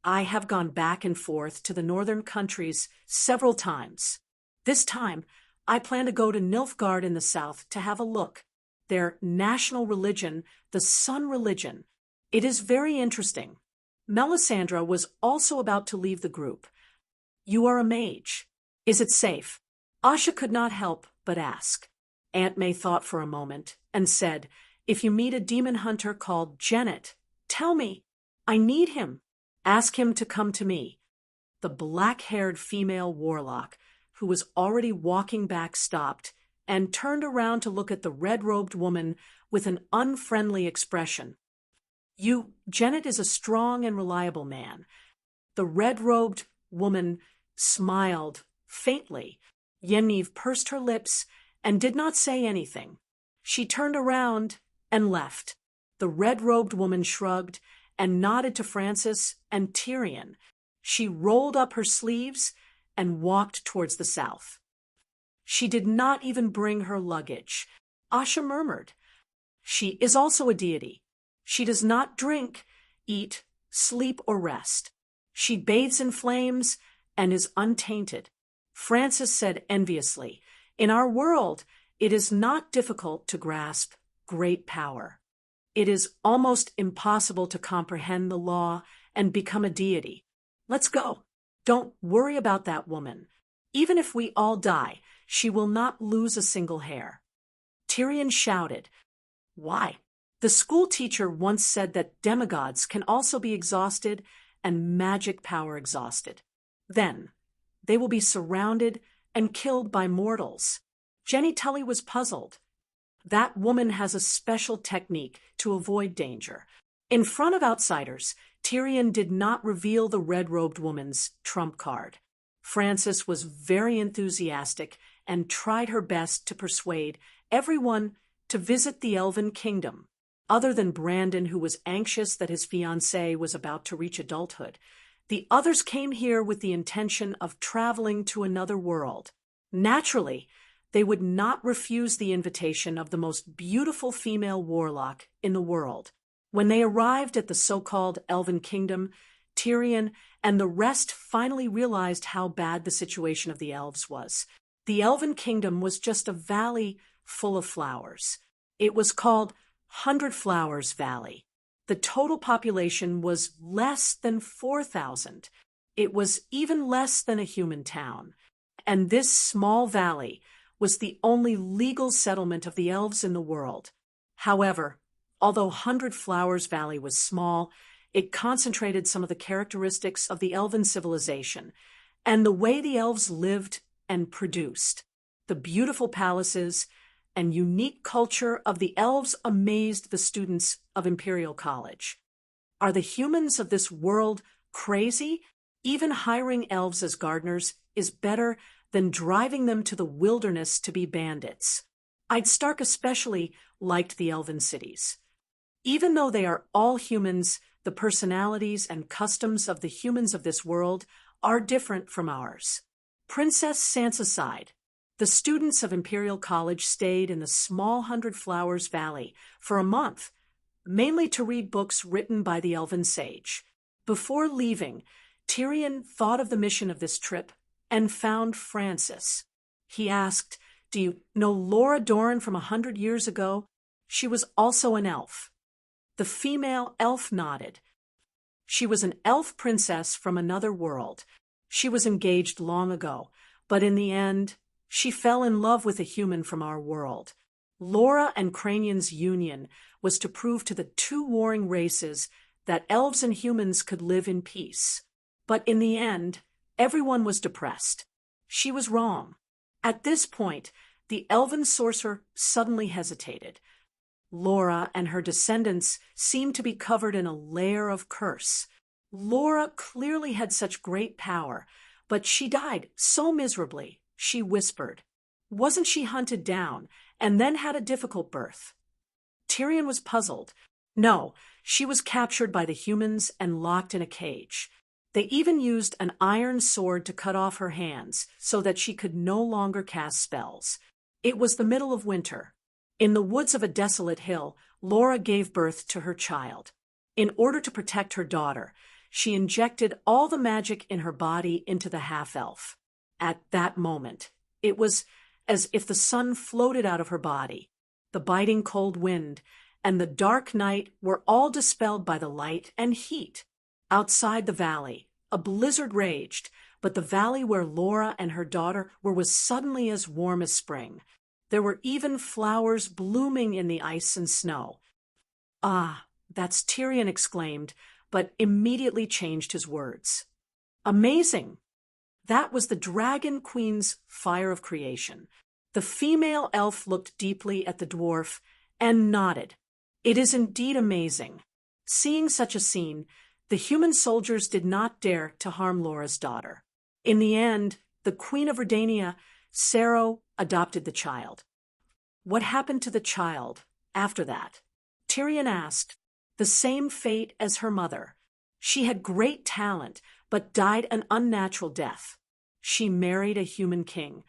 I have gone back and forth to the northern countries several times. This time, I plan to go to Nilfgaard in the south to have a look. Their national religion, the Sun religion. It is very interesting. Melisandre was also about to leave the group. You are a mage. Is it safe? Asha could not help but ask. Aunt May thought for a moment and said, if you meet a demon hunter called Janet, tell me. I need him. Ask him to come to me. The black-haired female warlock, who was already walking back, stopped and turned around to look at the red-robed woman with an unfriendly expression. Janet is a strong and reliable man. The red-robed woman smiled faintly. Yennev pursed her lips and did not say anything. She turned around and left. The red-robed woman shrugged and nodded to Francis and Tyrion. She rolled up her sleeves and walked towards the south. She did not even bring her luggage. Asha murmured. She is also a deity. She does not drink, eat, sleep, or rest. She bathes in flames and is untainted. Francis said enviously, in our world, it is not difficult to grasp great power. It is almost impossible to comprehend the law and become a deity. Let's go. Don't worry about that woman. Even if we all die, she will not lose a single hair. Tyrion shouted. Why? The school teacher once said that demigods can also be exhausted and magic power exhausted. Then, they will be surrounded and killed by mortals. Jenny Tully was puzzled. That woman has a special technique to avoid danger. In front of outsiders, Tyrion did not reveal the red-robed woman's trump card. Francis was very enthusiastic and tried her best to persuade everyone to visit the Elven Kingdom. Other than Brandon, who was anxious that his fiancée was about to reach adulthood, the others came here with the intention of traveling to another world. Naturally, they would not refuse the invitation of the most beautiful female warlock in the world. When they arrived at the so-called Elven Kingdom, Tyrion and the rest finally realized how bad the situation of the elves was. The Elven Kingdom was just a valley full of flowers. It was called 100 Flowers Valley. The total population was less than 4,000. It was even less than a human town. And this small valley was the only legal settlement of the elves in the world. However, although 100 Flowers Valley was small, it concentrated some of the characteristics of the elven civilization and the way the elves lived and produced. The beautiful palaces and unique culture of the elves amazed the students of Imperial College. Are the humans of this world crazy? Even hiring elves as gardeners is better than driving them to the wilderness to be bandits. Stark especially liked the elven cities. Even though they are all humans, the personalities and customs of the humans of this world are different from ours. Princess Sansa sighed. The students of Imperial College stayed in the small 100 Flowers Valley for a month, mainly to read books written by the elven sage. Before leaving, Tyrion thought of the mission of this trip and found Francis. He asked, "Do you know Laura Doran from 100 years ago? She was also an elf." The female elf nodded. She was an elf princess from another world. She was engaged long ago, but in the end, she fell in love with a human from our world. Laura and Cranion's union was to prove to the two warring races that elves and humans could live in peace. But in the end, everyone was depressed. She was wrong. At this point, The elven sorcerer suddenly hesitated. Laura and her descendants seemed to be covered in a layer of curse. Laura clearly had such great power, but she died so miserably, she whispered. Wasn't she hunted down and then had a difficult birth? Tyrion was puzzled. No, she was captured by the humans and locked in a cage. They even used an iron sword to cut off her hands so that she could no longer cast spells. It was the middle of winter. In the woods of a desolate hill, Laura gave birth to her child. In order to protect her daughter, she injected all the magic in her body into the half-elf. At that moment, it was as if the sun floated out of her body. The biting cold wind and the dark night were all dispelled by the light and heat. Outside the valley, a blizzard raged, but the valley where Laura and her daughter were was suddenly as warm as spring. There were even flowers blooming in the ice and snow. "Ah, that's," Tyrion exclaimed, but immediately changed his words. "Amazing!" That was the Dragon Queen's fire of creation. The female elf looked deeply at the dwarf and nodded. "It is indeed amazing." Seeing such a scene, the human soldiers did not dare to harm Laura's daughter. In the end, the Queen of Redania, Sero, adopted the child. What happened to the child after that? Tyrion asked. The same fate as her mother. She had great talent, but died an unnatural death. She married a human king,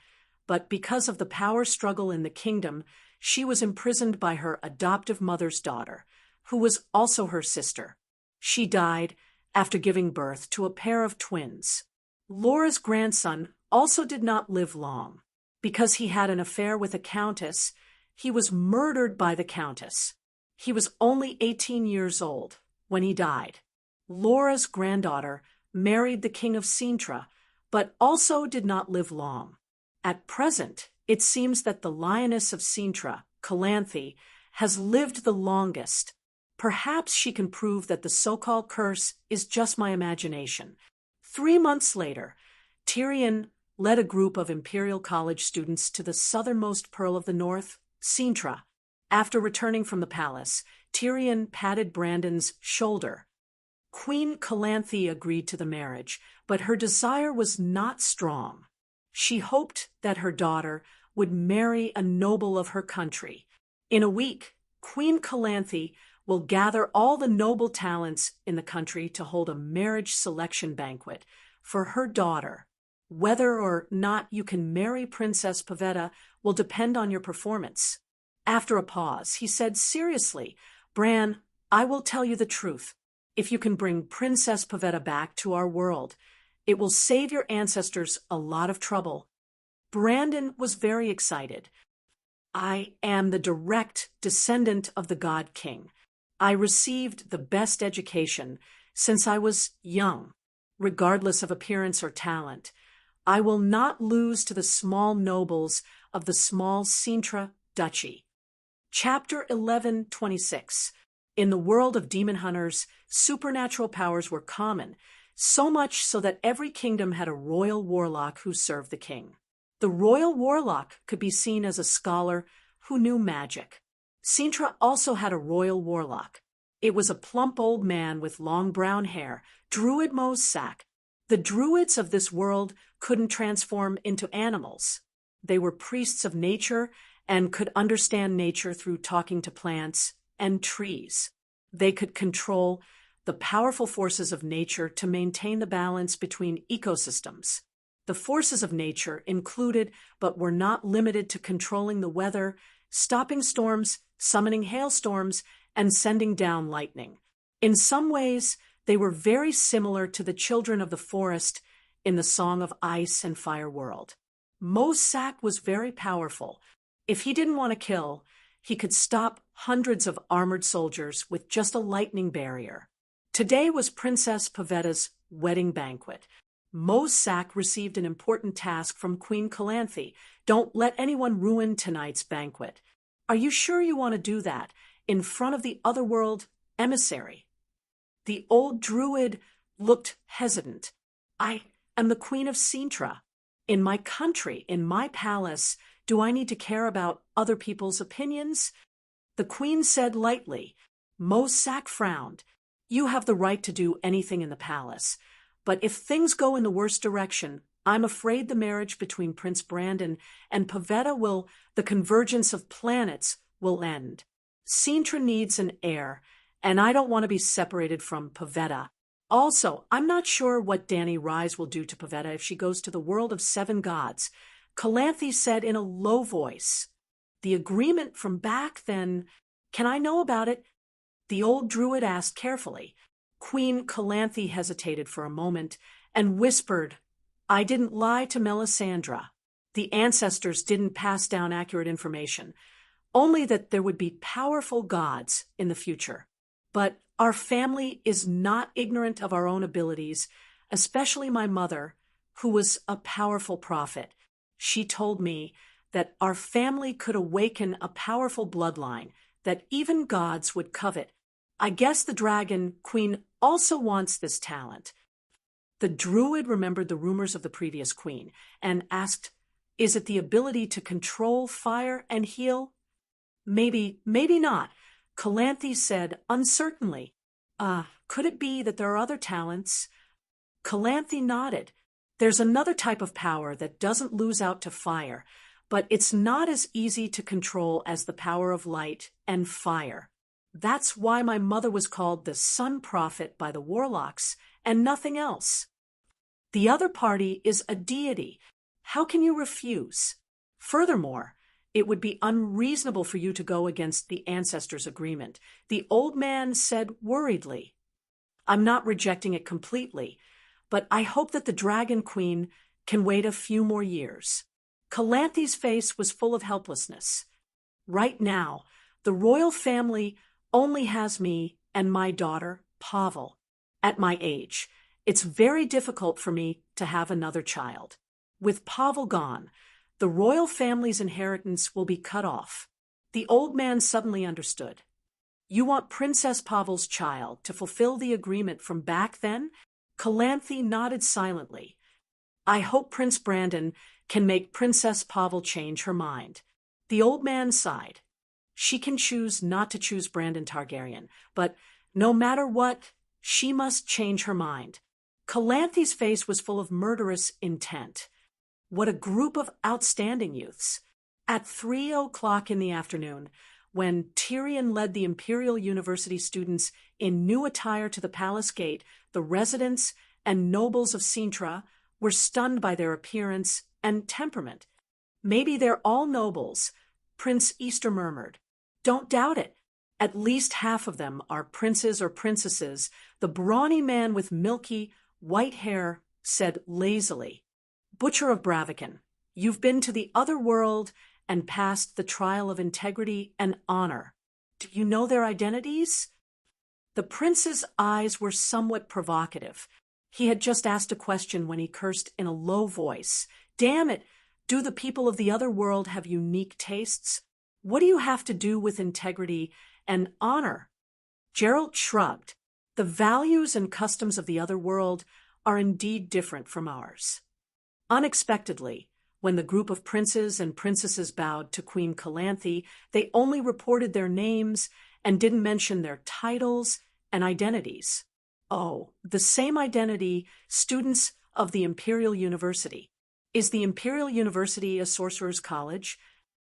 but because of the power struggle in the kingdom, she was imprisoned by her adoptive mother's daughter, who was also her sister. She died after giving birth to a pair of twins. Laura's grandson also did not live long. Because he had an affair with a countess, he was murdered by the countess. He was only 18 years old when he died. Laura's granddaughter married the king of Sintra, but also did not live long. At present, it seems that the lioness of Sintra, Calanthe, has lived the longest. Perhaps she can prove that the so-called curse is just my imagination. 3 months later, Tyrion led a group of Imperial College students to the southernmost pearl of the north, Sintra. After returning from the palace, Tyrion patted Brandon's shoulder. Queen Calanthe agreed to the marriage, but her desire was not strong. She hoped that her daughter would marry a noble of her country. In a week, Queen Calanthe will gather all the noble talents in the country to hold a marriage selection banquet for her daughter. Whether or not you can marry Princess Pavetta will depend on your performance. After a pause, he said seriously, "Bran, I will tell you the truth. If you can bring Princess Pavetta back to our world, it will save your ancestors a lot of trouble." Brandon was very excited. "I am the direct descendant of the God King. I received the best education since I was young, regardless of appearance or talent. I will not lose to the small nobles of the small Sintra duchy." Chapter 11:26. In the world of demon hunters, supernatural powers were common, so much so that every kingdom had a royal warlock who served the king. The royal warlock could be seen as a scholar who knew magic. Sintra also had a royal warlock. It was a plump old man with long brown hair, Druid Mossack. The druids of this world couldn't transform into animals. They were priests of nature and could understand nature through talking to plants and trees. They could control the powerful forces of nature to maintain the balance between ecosystems. The forces of nature included, but were not limited to, controlling the weather, stopping storms, summoning hailstorms, and sending down lightning. In some ways, they were very similar to the children of the forest in the Song of Ice and Fire world. Mossack was very powerful. If he didn't want to kill, he could stop hundreds of armored soldiers with just a lightning barrier. Today was Princess Pavetta's wedding banquet. Mossack received an important task from Queen Calanthe. "Don't let anyone ruin tonight's banquet." "Are you sure you want to do that in front of the otherworld emissary?" The old druid looked hesitant. "I am the Queen of Sintra." In my country, in my palace, do I need to care about other people's opinions? The queen said lightly. Mossack frowned. You have the right to do anything in the palace. But if things go in the worst direction, I'm afraid the marriage between Prince Brandon and Pavetta the convergence of planets will end. Sintra needs an heir, and I don't want to be separated from Pavetta. Also, I'm not sure what Dani Rise will do to Pavetta if she goes to the world of 7 gods. Calanthe said in a low voice. The agreement from back then, can I know about it? The old druid asked carefully. Queen Calanthe hesitated for a moment and whispered, I didn't lie to Melisandre. The ancestors didn't pass down accurate information, only that there would be powerful gods in the future. But our family is not ignorant of our own abilities, especially my mother, who was a powerful prophet. She told me that our family could awaken a powerful bloodline that even gods would covet. I guess the dragon queen also wants this talent. The druid remembered the rumors of the previous queen and asked, is it the ability to control fire and heal? Maybe not. Calanthe said uncertainly. Could it be that there are other talents? Calanthe nodded. There's another type of power that doesn't lose out to fire, but it's not as easy to control as the power of light and fire. That's why my mother was called the Sun Prophet by the warlocks and nothing else. The other party is a deity. How can you refuse? Furthermore, it would be unreasonable for you to go against the ancestors' agreement. The old man said worriedly. I'm not rejecting it completely, but I hope that the Dragon Queen can wait a few more years. Calanthe's face was full of helplessness. Right now, the royal family only has me and my daughter, Pavel. At my age, it's very difficult for me to have another child. With Pavel gone, the royal family's inheritance will be cut off. The old man suddenly understood. You want Princess Pavel's child to fulfill the agreement from back then? Calanthe nodded silently. I hope Prince Brandon can make Princess Pavel change her mind. The old man sighed. She can choose not to choose Brandon Targaryen, but no matter what, she must change her mind. Calanthe's face was full of murderous intent. What a group of outstanding youths. At 3:00 in the afternoon, when Tyrion led the Imperial University students in new attire to the palace gate, the residents and nobles of Sintra were stunned by their appearance and temperament. Maybe they're all nobles, Prince Easter murmured. Don't doubt it. At least half of them are princes or princesses, the brawny man with milky, white hair said lazily. Butcher of Braviken, you've been to the other world and passed the trial of integrity and honor. Do you know their identities? The prince's eyes were somewhat provocative. He had just asked a question when he cursed in a low voice. Damn it! Do the people of the other world have unique tastes? What do you have to do with integrity and honor? Geralt shrugged. The values and customs of the other world are indeed different from ours. Unexpectedly, when the group of princes and princesses bowed to Queen Calanthe, they only reported their names and didn't mention their titles and identities. Oh, the same identity students of the Imperial University. Is the Imperial University a sorcerer's college?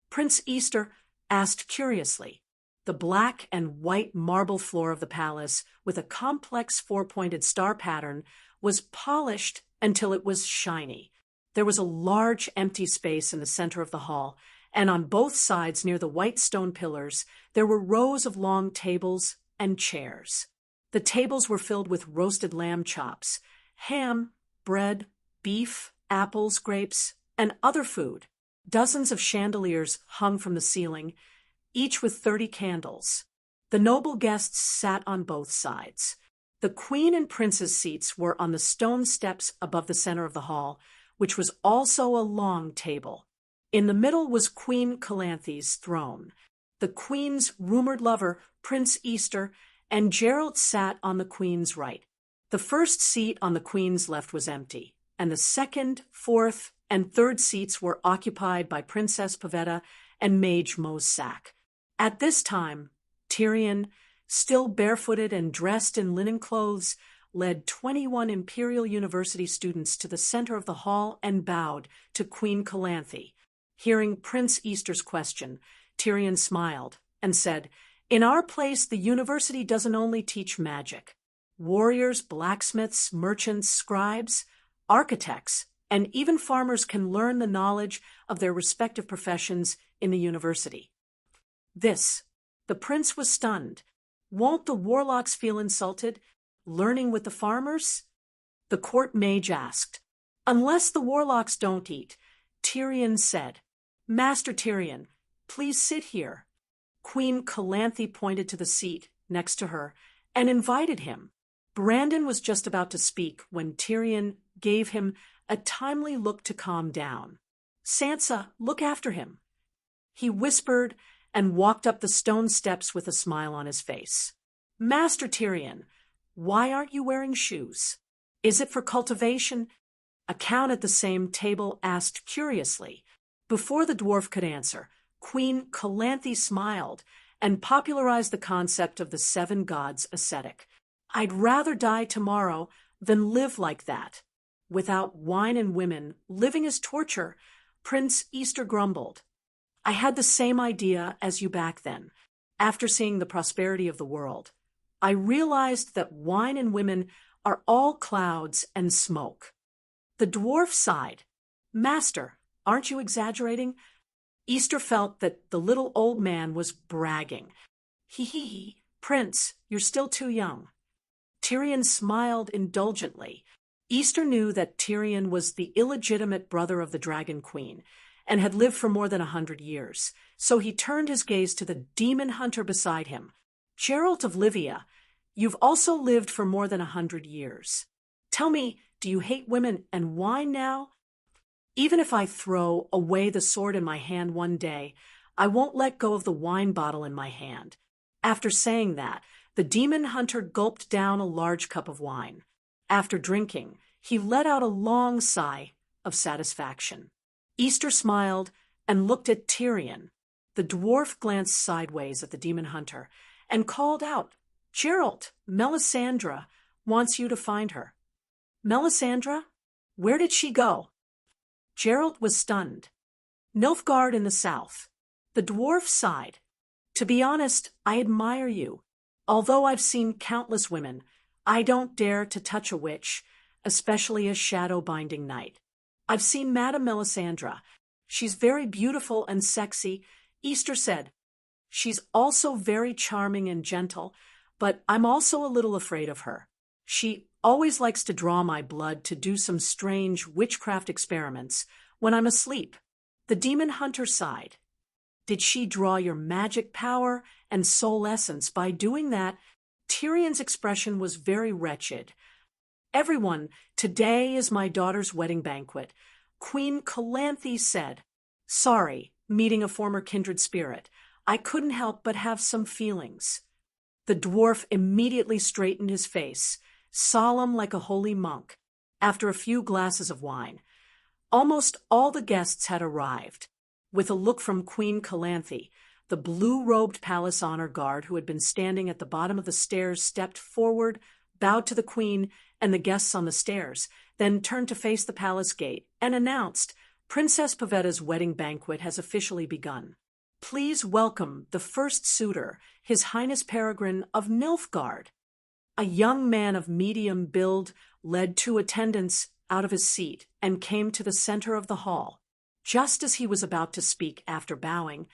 Prince Easter asked curiously. The black and white marble floor of the palace, with a complex 4-pointed star pattern, was polished until it was shiny. There was a large empty space in the center of the hall, and on both sides near the white stone pillars, there were rows of long tables and chairs. The tables were filled with roasted lamb chops, ham, bread, beef, apples, grapes, and other food. Dozens of chandeliers hung from the ceiling, each with 30 candles. The noble guests sat on both sides. The queen and prince's seats were on the stone steps above the center of the hall, which was also a long table. In the middle was Queen Calanthe's throne. The queen's rumored lover, Prince Easter, and Geralt sat on the queen's right. The first seat on the queen's left was empty, and the second, fourth, and third seats were occupied by Princess Pavetta and Mage Mossack. At this time, Tyrion, still barefooted and dressed in linen clothes, led 21 Imperial University students to the center of the hall and bowed to Queen Calanthe. Hearing Prince Easter's question, Tyrion smiled and said, "In our place, the university doesn't only teach magic. Warriors, blacksmiths, merchants, scribes, architects, and even farmers can learn the knowledge of their respective professions in the university." The prince was stunned. Won't the warlocks feel insulted, learning with the farmers? The court mage asked. Unless the warlocks don't eat, Tyrion said. Master Tyrion, please sit here. Queen Calanthe pointed to the seat next to her and invited him. Brandon was just about to speak when Tyrion gave him a timely look to calm down. Sansa, look after him. He whispered and walked up the stone steps with a smile on his face. Master Tyrion, why aren't you wearing shoes? Is it for cultivation? A count at the same table asked curiously. Before the dwarf could answer, Queen Calanthe smiled and popularized the concept of the seven gods ascetic. I'd rather die tomorrow than live like that. Without wine and women, living is torture, Prince Easter grumbled. I had the same idea as you back then. After seeing the prosperity of the world, I realized that wine and women are all clouds and smoke. The dwarf sighed. Master, aren't you exaggerating? Easter felt that the little old man was bragging. Hee, Prince, you're still too young. Tyrion smiled indulgently. Easter knew that Tyrion was the illegitimate brother of the Dragon Queen and had lived for more than 100 years, so he turned his gaze to the demon hunter beside him. Geralt of Livia, you've also lived for more than 100 years. Tell me, do you hate women and wine now? Even if I throw away the sword in my hand one day, I won't let go of the wine bottle in my hand. After saying that, the demon hunter gulped down a large cup of wine. After drinking, he let out a long sigh of satisfaction. Easter smiled and looked at Tyrion. The dwarf glanced sideways at the demon hunter and called out, Geralt, Melisandre wants you to find her. Melisandre? Where did she go? Geralt was stunned. Nilfgaard in the south. The dwarf sighed. To be honest, I admire you. Although I've seen countless women, I don't dare to touch a witch, especially a shadow-binding knight. I've seen Madame Melisandre. She's very beautiful and sexy, Easter said. She's also very charming and gentle, but I'm also a little afraid of her. She always likes to draw my blood to do some strange witchcraft experiments when I'm asleep. The demon hunter sighed. Did she draw your magic power and soul essence by doing that? Tyrion's expression was very wretched. Everyone, today is my daughter's wedding banquet. Queen Calanthe said, Sorry, meeting a former kindred spirit. I couldn't help but have some feelings. The dwarf immediately straightened his face, solemn like a holy monk, after a few glasses of wine. Almost all the guests had arrived. With a look from Queen Calanthe, the blue-robed palace honor guard who had been standing at the bottom of the stairs stepped forward, bowed to the queen and the guests on the stairs, then turned to face the palace gate and announced, Princess Pavetta's wedding banquet has officially begun. Please welcome the first suitor, His Highness Peregrine of Nilfgaard. A young man of medium build led two attendants out of his seat and came to the center of the hall. Just as he was about to speak after bowing,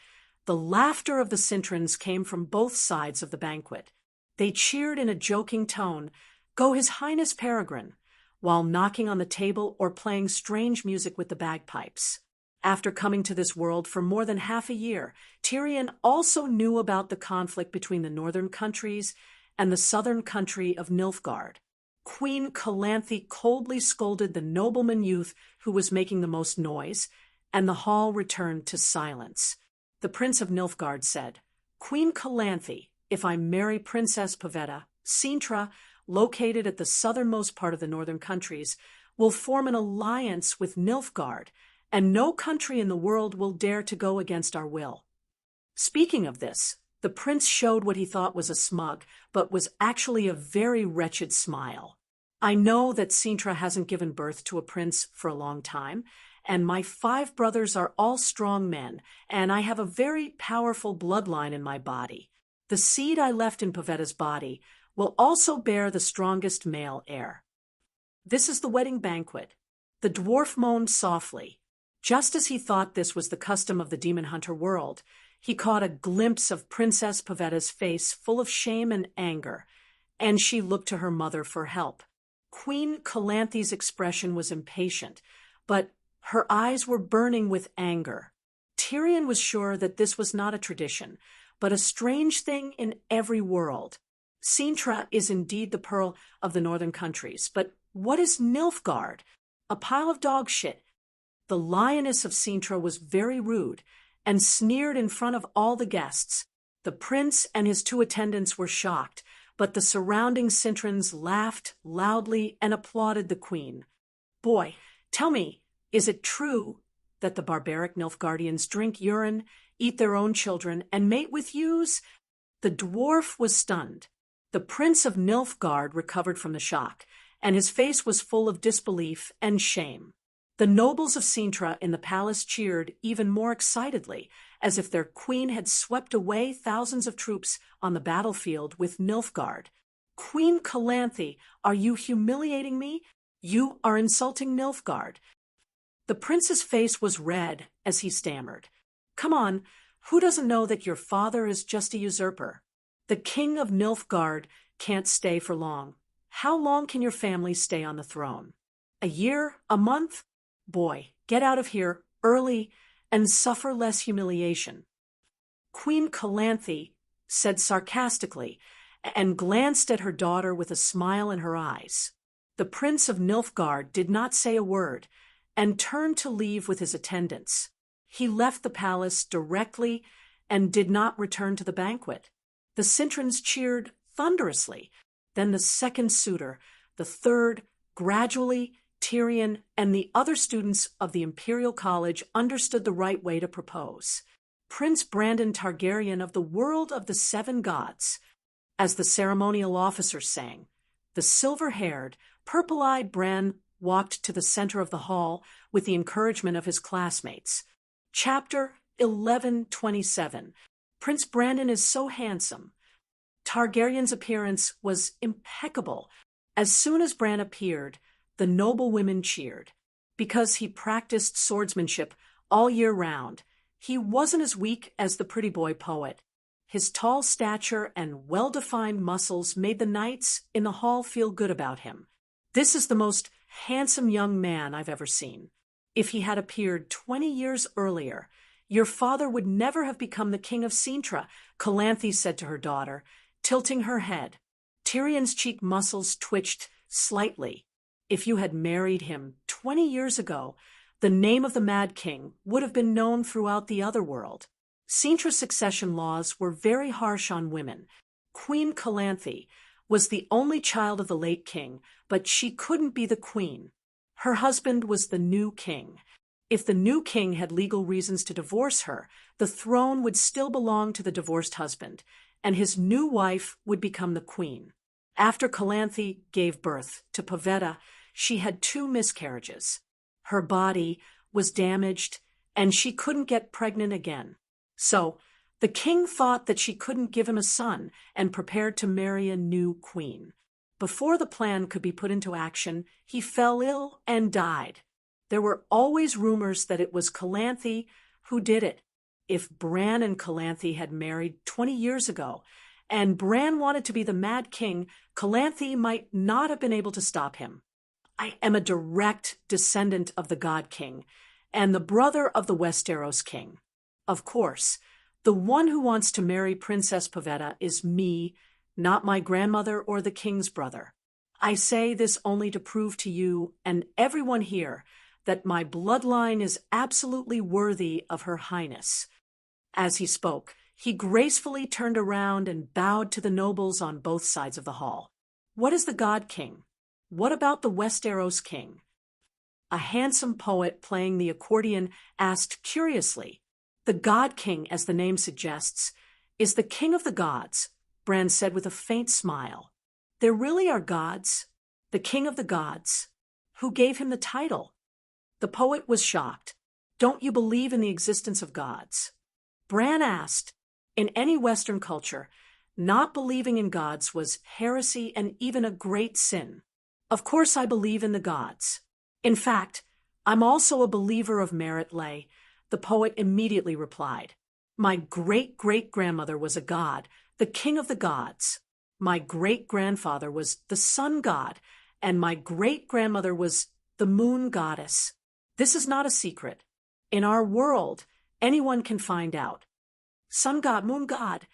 the laughter of the Cintrans came from both sides of the banquet. They cheered in a joking tone, Go His Highness Peregrine, while knocking on the table or playing strange music with the bagpipes. After coming to this world for more than half a year, Tyrion also knew about the conflict between the northern countries and the southern country of Nilfgaard. Queen Calanthe coldly scolded the nobleman youth who was making the most noise, and the hall returned to silence. The Prince of Nilfgaard said, Queen Calanthe, if I marry Princess Pavetta, Cintra, located at the southernmost part of the northern countries, will form an alliance with Nilfgaard and no country in the world will dare to go against our will. Speaking of this, the prince showed what he thought was a smug, but was actually a very wretched smile. I know that Sintra hasn't given birth to a prince for a long time, and my 5 brothers are all strong men, and I have a very powerful bloodline in my body. The seed I left in Pavetta's body will also bear the strongest male heir. This is the wedding banquet. The dwarf moaned softly. Just as he thought this was the custom of the demon hunter world, he caught a glimpse of Princess Pavetta's face full of shame and anger, and she looked to her mother for help. Queen Calanthe's expression was impatient, but her eyes were burning with anger. Tyrion was sure that this was not a tradition, but a strange thing in every world. Sintra is indeed the pearl of the northern countries, but what is Nilfgaard? A pile of dog shit. The lioness of Sintra was very rude and sneered in front of all the guests. The prince and his 2 attendants were shocked, but the surrounding Sintrans laughed loudly and applauded the queen. Boy, tell me, is it true that the barbaric Nilfgaardians drink urine, eat their own children, and mate with ewes? The dwarf was stunned. The prince of Nilfgaard recovered from the shock, and his face was full of disbelief and shame. The nobles of Sintra in the palace cheered even more excitedly, as if their queen had swept away thousands of troops on the battlefield with Nilfgaard. Queen Calanthe, are you humiliating me? You are insulting Nilfgaard. The prince's face was red as he stammered. Come on, who doesn't know that your father is just a usurper? The king of Nilfgaard can't stay for long. How long can your family stay on the throne? A year? A month? Boy, get out of here early and suffer less humiliation. Queen Calanthe said sarcastically and glanced at her daughter with a smile in her eyes. The prince of Nilfgaard did not say a word and turned to leave with his attendants. He left the palace directly and did not return to the banquet. The Sintrans cheered thunderously. Then the second suitor, the third, gradually, Tyrion and the other students of the Imperial College understood the right way to propose. Prince Brandon Targaryen of the world of the 7 gods. As the ceremonial officer sang, the silver-haired, purple-eyed Bran walked to the center of the hall with the encouragement of his classmates. Chapter 1127. Prince Brandon is so handsome. Targaryen's appearance was impeccable. As soon as Bran appeared, the noble women cheered. Because he practiced swordsmanship all year round, he wasn't as weak as the pretty boy poet. His tall stature and well-defined muscles made the knights in the hall feel good about him. This is the most handsome young man I've ever seen. If he had appeared 20 years earlier, your father would never have become the king of Sintra, Calanthe said to her daughter, tilting her head. Tyrion's cheek muscles twitched slightly. If you had married him 20 years ago, the name of the Mad King would have been known throughout the other world. Sintra succession laws were very harsh on women. Queen Calanthe was the only child of the late king, but she couldn't be the queen. Her husband was the new king. If the new king had legal reasons to divorce her, the throne would still belong to the divorced husband, and his new wife would become the queen. After Calanthe gave birth to Pavetta, she had 2 miscarriages. Her body was damaged, and she couldn't get pregnant again. So, the king thought that she couldn't give him a son and prepared to marry a new queen. Before the plan could be put into action, he fell ill and died. There were always rumors that it was Calanthe who did it. If Bran and Calanthe had married 20 years ago, and Bran wanted to be the Mad King, Calanthe might not have been able to stop him. I am a direct descendant of the God King, and the brother of the Westeros King. Of course, the one who wants to marry Princess Pavetta is me, not my grandmother or the king's brother. I say this only to prove to you and everyone here that my bloodline is absolutely worthy of Her Highness. As he spoke, he gracefully turned around and bowed to the nobles on both sides of the hall. What is the God King? What about the Westeros King? A handsome poet playing the accordion asked curiously, "The God King, as the name suggests, is the king of the gods," Bran said with a faint smile. "There really are gods? The king of the gods? Who gave him the title?" The poet was shocked. "Don't you believe in the existence of gods?" Bran asked. In any Western culture, not believing in gods was heresy and even a great sin. "Of course I believe in the gods. In fact, I'm also a believer of merit lay," the poet immediately replied. "My great-great-grandmother was a god, the king of the gods. My great-grandfather was the sun god, and my great-grandmother was the moon goddess. This is not a secret. In our world, anyone can find out. Sun god, moon god."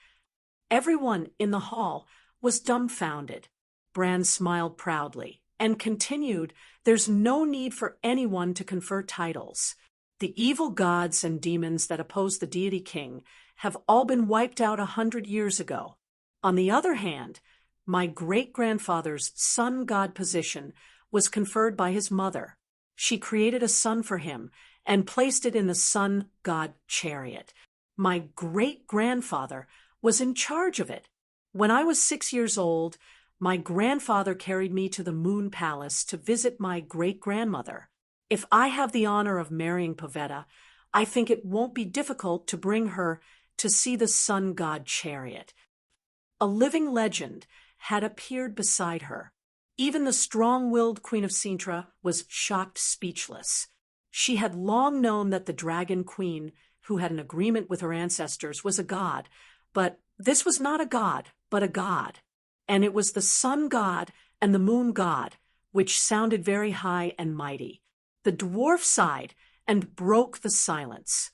Everyone in the hall was dumbfounded. Bran smiled proudly and continued, "There's no need for anyone to confer titles. The evil gods and demons that oppose the deity king have all been wiped out 100 years ago. On the other hand, my great-grandfather's sun god position was conferred by his mother. She created a sun for him and placed it in the sun god chariot. My great-grandfather was in charge of it. When I was 6 years old, my grandfather carried me to the Moon Palace to visit my great-grandmother. If I have the honor of marrying Pavetta, I think it won't be difficult to bring her to see the sun god chariot." A living legend had appeared beside her. Even the strong-willed Queen of Sintra was shocked speechless. She had long known that the Dragon Queen, who had an agreement with her ancestors, was a god, but this was not a god, but a god. And it was the sun god and the moon god, which sounded very high and mighty. The dwarf sighed and broke the silence.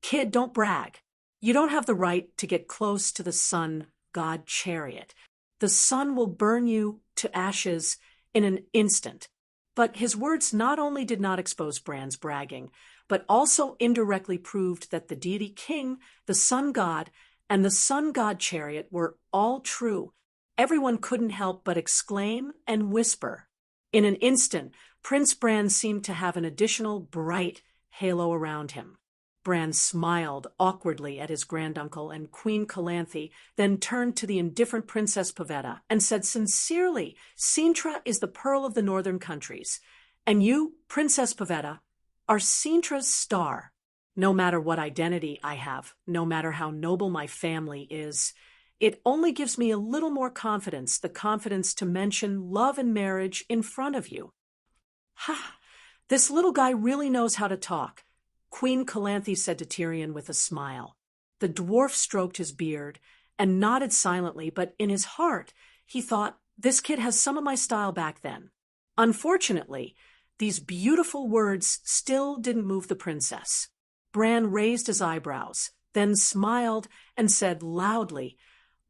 "Kid, don't brag. You don't have the right to get close to the sun god chariot. The sun will burn you to ashes in an instant." But his words not only did not expose Bran's bragging, but also indirectly proved that the deity king, the sun god, and the sun god chariot were all true. Everyone couldn't help but exclaim and whisper. In an instant, Prince Bran seemed to have an additional bright halo around him. Bran smiled awkwardly at his granduncle and Queen Calanthe, then turned to the indifferent Princess Pavetta and said sincerely, "Sintra is the pearl of the northern countries, and you, Princess Pavetta, are Sintra's star. No matter what identity I have, no matter how noble my family is, it only gives me a little more confidence, the confidence to mention love and marriage in front of you." "Ha! This little guy really knows how to talk," Queen Calanthe said to Tyrion with a smile. The dwarf stroked his beard and nodded silently, but in his heart he thought, "This kid has some of my style back then." Unfortunately, these beautiful words still didn't move the princess. Bran raised his eyebrows, then smiled and said loudly,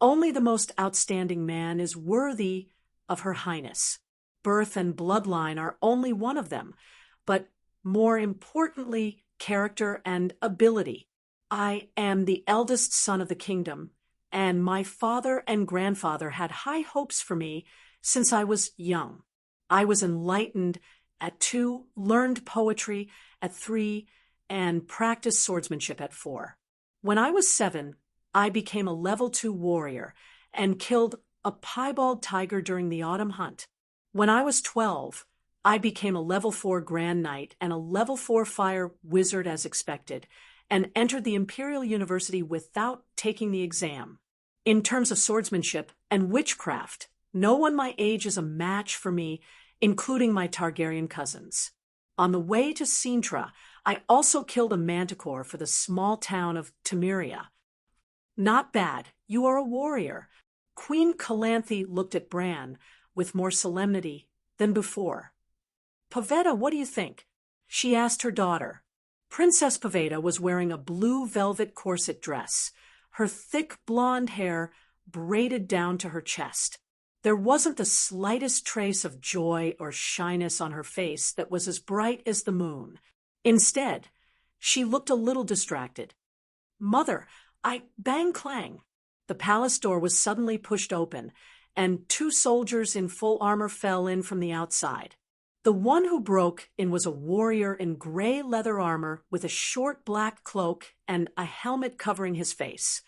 "Only the most outstanding man is worthy of Her Highness. Birth and bloodline are only one of them, but more importantly, character and ability. I am the eldest son of the kingdom, and my father and grandfather had high hopes for me since I was young. I was enlightened at 2, learned poetry at 3, and practiced swordsmanship at 4. When I was 7, I became a level 2 warrior and killed a piebald tiger during the autumn hunt. When I was 12, I became a level 4 Grand Knight and a level 4 fire wizard as expected, and entered the Imperial University without taking the exam. In terms of swordsmanship and witchcraft, no one my age is a match for me, including my Targaryen cousins. On the way to Sintra, I also killed a manticore for the small town of Temeria." "Not bad. You are a warrior." Queen Calanthe looked at Bran with more solemnity than before. "Pavetta, what do you think?" she asked her daughter. Princess Pavetta was wearing a blue velvet corset dress, her thick blonde hair braided down to her chest. There wasn't the slightest trace of joy or shyness on her face that was as bright as the moon. Instead, she looked a little distracted. "Mother, bang clang." The palace door was suddenly pushed open, and 2 soldiers in full armor fell in from the outside. The one who broke in was a warrior in gray leather armor with a short black cloak and a helmet covering his face.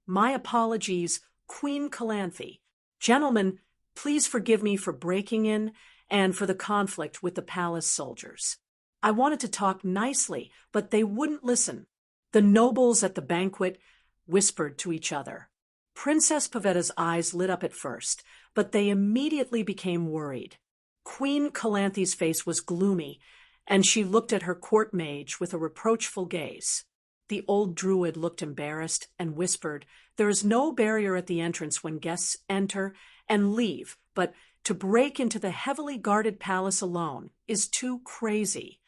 My apologies, Queen Calanthe. Gentlemen, please forgive me for breaking in and for the conflict with the palace soldiers. I wanted to talk nicely, but they wouldn't listen. The nobles at the banquet whispered to each other. Princess Pavetta's eyes lit up at first, but they immediately became worried. Queen Calanthe's face was gloomy, and she looked at her court mage with a reproachful gaze. The old druid looked embarrassed and whispered, "There is no barrier at the entrance when guests enter and leave, but to break into the heavily guarded palace alone is too crazy.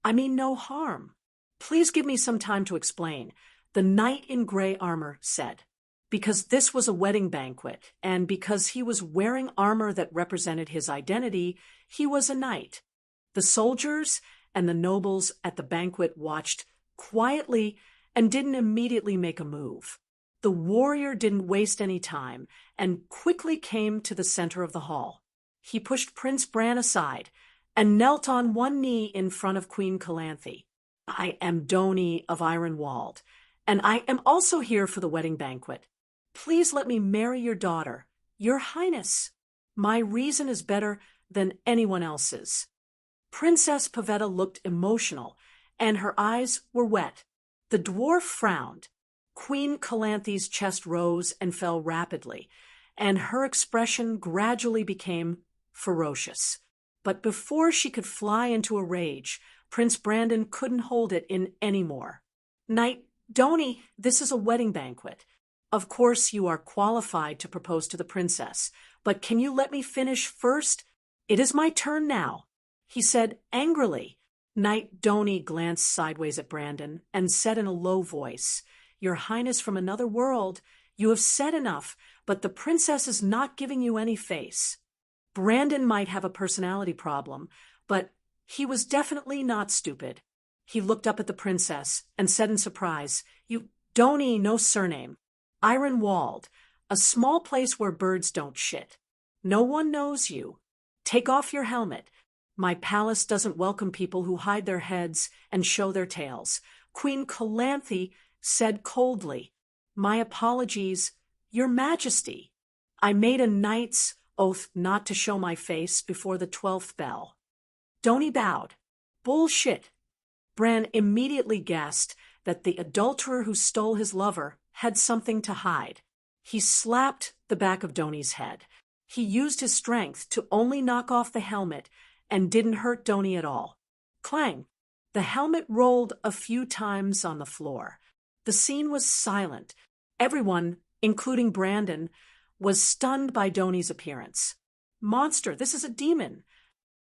I mean no harm. Please give me some time to explain," the knight in gray armor said. Because this was a wedding banquet, and because he was wearing armor that represented his identity, he was a knight. The soldiers and the nobles at the banquet watched quietly and didn't immediately make a move. The warrior didn't waste any time and quickly came to the center of the hall. He pushed Prince Bran aside and knelt on one knee in front of Queen Calanthe. "I am Doni of Ironwald, and I am also here for the wedding banquet. Please let me marry your daughter, your highness. My reason is better than anyone else's." Princess Pavetta looked emotional, and her eyes were wet. The dwarf frowned. Queen Calanthe's chest rose and fell rapidly, and her expression gradually became ferocious. But before she could fly into a rage, Prince Brandon couldn't hold it in anymore. "Knight Doni, this is a wedding banquet. Of course you are qualified to propose to the princess, but can you let me finish first? It is my turn now," he said angrily. Knight Doni glanced sideways at Brandon and said in a low voice, "Your highness from another world, you have said enough, but the princess is not giving you any face." Brandon might have a personality problem, but he was definitely not stupid. He looked up at the princess and said in surprise, "You, Doni, no surname. Ironwald, a small place where birds don't shit. No one knows you. Take off your helmet. My palace doesn't welcome people who hide their heads and show their tails." Queen Calanthe said coldly, "My apologies, your majesty. I made a knight's oath not to show my face before the 12th bell." Doni bowed. "Bullshit." Bran immediately guessed that the adulterer who stole his lover had something to hide. He slapped the back of Doni's head. He used his strength to only knock off the helmet and didn't hurt Doni at all. Clang! The helmet rolled a few times on the floor. The scene was silent. Everyone, including Brandon, was stunned by Doni's appearance. "Monster, this is a demon."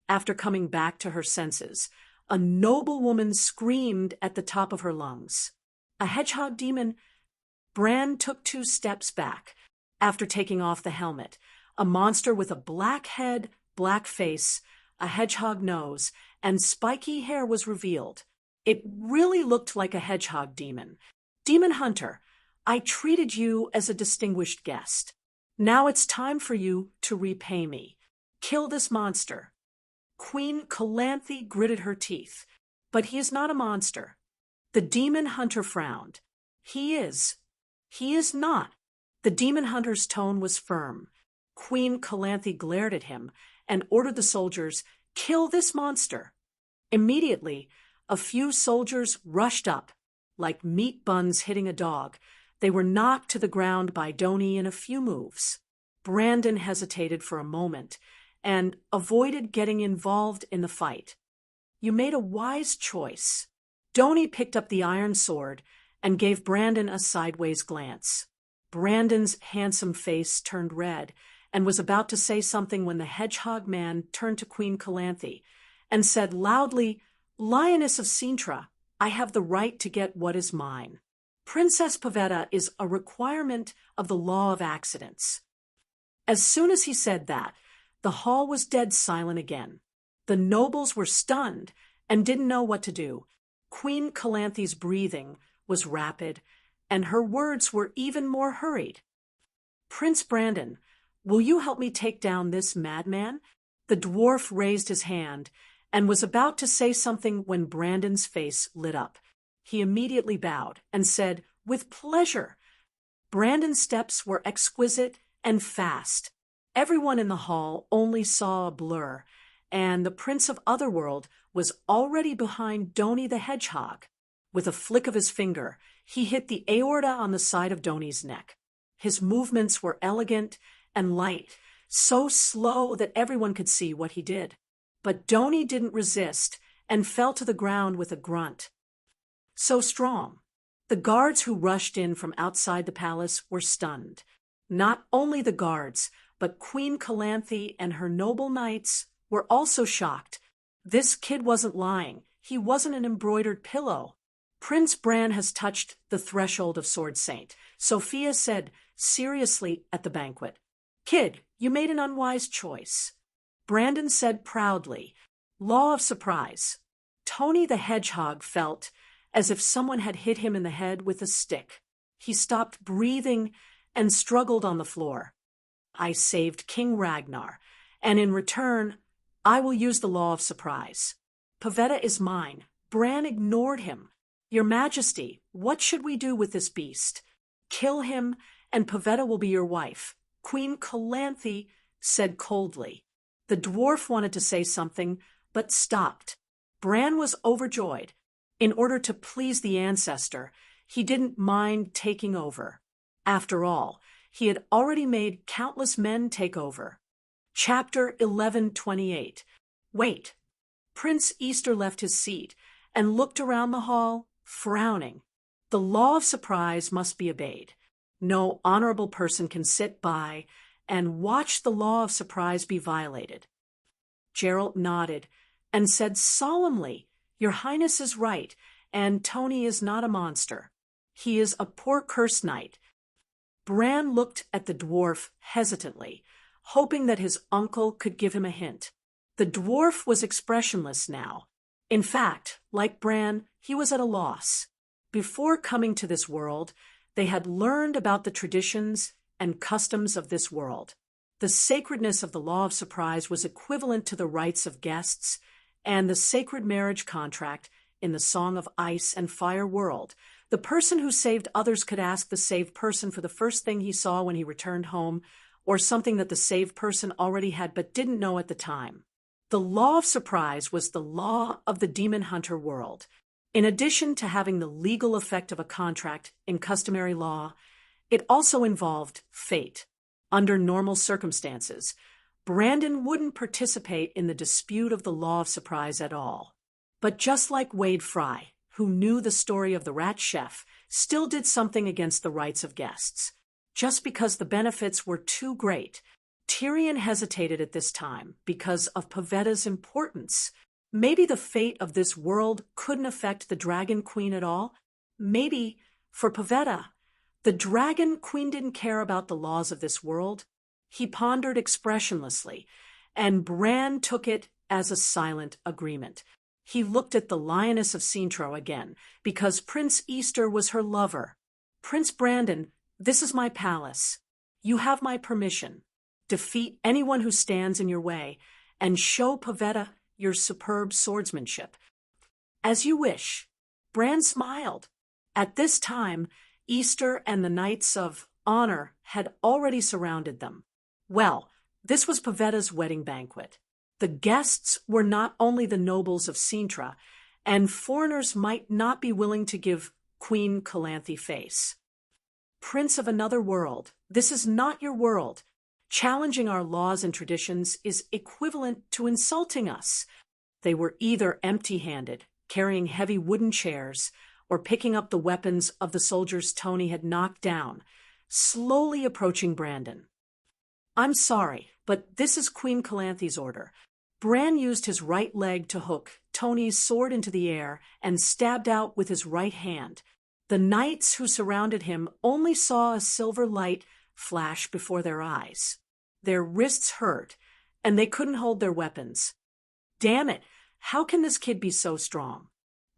After coming back to her senses, a noble woman screamed at the top of her lungs. "A hedgehog demon?" Bran took 2 steps back. After taking off the helmet, a monster with a black head, black face, a hedgehog nose, and spiky hair was revealed. It really looked like a hedgehog demon. "Demon Hunter, I treated you as a distinguished guest. Now it's time for you to repay me. Kill this monster." Queen Calanthe gritted her teeth. "But he is not a monster." The Demon Hunter frowned. He is not." The Demon Hunter's tone was firm. Queen Calanthe glared at him and ordered the soldiers, "Kill this monster." Immediately, a few soldiers rushed up. Like meat buns hitting a dog, they were knocked to the ground by Doni in a few moves. Brandon hesitated for a moment and avoided getting involved in the fight. "You made a wise choice." Doni picked up the iron sword and gave Brandon a sideways glance. Brandon's handsome face turned red and was about to say something when the hedgehog man turned to Queen Calanthe and said loudly, "Lioness of Cintra, I have the right to get what is mine. Princess Pavetta is a requirement of the law of accidents." As soon as he said that, the hall was dead silent again. The nobles were stunned and didn't know what to do. Queen Calanthe's breathing was rapid, and her words were even more hurried. "Prince Brandon, will you help me take down this madman?" The dwarf raised his hand and was about to say something when Brandon's face lit up. He immediately bowed and said, "With pleasure." Brandon's steps were exquisite and fast. Everyone in the hall only saw a blur, and the Prince of Otherworld was already behind Donny the Hedgehog. With a flick of his finger, he hit the aorta on the side of Donny's neck. His movements were elegant and light, so slow that everyone could see what he did. But Donny didn't resist and fell to the ground with a grunt. So strong. The guards who rushed in from outside the palace were stunned. Not only the guards, but Queen Calanthe and her noble knights were also shocked. This kid wasn't lying. He wasn't an embroidered pillow. Prince Bran has touched the threshold of Sword Saint, Sophia said seriously at the banquet. Kid, you made an unwise choice. Brandon said proudly, Law of surprise. Tony the Hedgehog felt as if someone had hit him in the head with a stick. He stopped breathing and struggled on the floor. I saved King Ragnar, and in return, I will use the law of surprise. Pavetta is mine. Bran ignored him. Your Majesty, what should we do with this beast? Kill him, and Pavetta will be your wife. Queen Calanthe said coldly. The dwarf wanted to say something, but stopped. Bran was overjoyed. In order to please the ancestor, he didn't mind taking over. After all, he had already made countless men take over. Chapter 11:28. Wait. Prince Easter left his seat and looked around the hall, frowning. The law of surprise must be obeyed. No honorable person can sit by and watch the law of surprise be violated. Geralt nodded and said solemnly, Your Highness is right, and Tony is not a monster. He is a poor cursed knight. Bran looked at the dwarf hesitantly, hoping that his uncle could give him a hint. The dwarf was expressionless now. In fact, like Bran, he was at a loss. Before coming to this world, they had learned about the traditions and customs of this world. The sacredness of the law of surprise was equivalent to the rights of guests and the sacred marriage contract in the Song of Ice and Fire world. The person who saved others could ask the saved person for the first thing he saw when he returned home, or something that the saved person already had but didn't know at the time. The law of surprise was the law of the demon hunter world. In addition to having the legal effect of a contract in customary law, it also involved fate. Under normal circumstances, Brandon wouldn't participate in the dispute of the law of surprise at all. But just like Wade Fry, who knew the story of the rat chef, still did something against the rights of guests. Just because the benefits were too great, Tyrion hesitated at this time because of Pavetta's importance. Maybe the fate of this world couldn't affect the Dragon Queen at all. Maybe, for Pavetta, the Dragon Queen didn't care about the laws of this world. He pondered expressionlessly, and Bran took it as a silent agreement. He looked at the Lioness of Cintro again, because Prince Easter was her lover. Prince Brandon, this is my palace. You have my permission. Defeat anyone who stands in your way, and show Pavetta your superb swordsmanship. As you wish. Bran smiled. At this time, Easter and the Knights of Honor had already surrounded them. Well, this was Pavetta's wedding banquet. The guests were not only the nobles of Cintra, and foreigners might not be willing to give Queen Calanthe face. Prince of another world, this is not your world. Challenging our laws and traditions is equivalent to insulting us. They were either empty-handed, carrying heavy wooden chairs, or picking up the weapons of the soldiers Tony had knocked down, slowly approaching Brandon. I'm sorry, but this is Queen Calanthe's order. Bran used his right leg to hook Tony's sword into the air and stabbed out with his right hand. The knights who surrounded him only saw a silver light flash before their eyes. Their wrists hurt, and they couldn't hold their weapons. Damn it, how can this kid be so strong?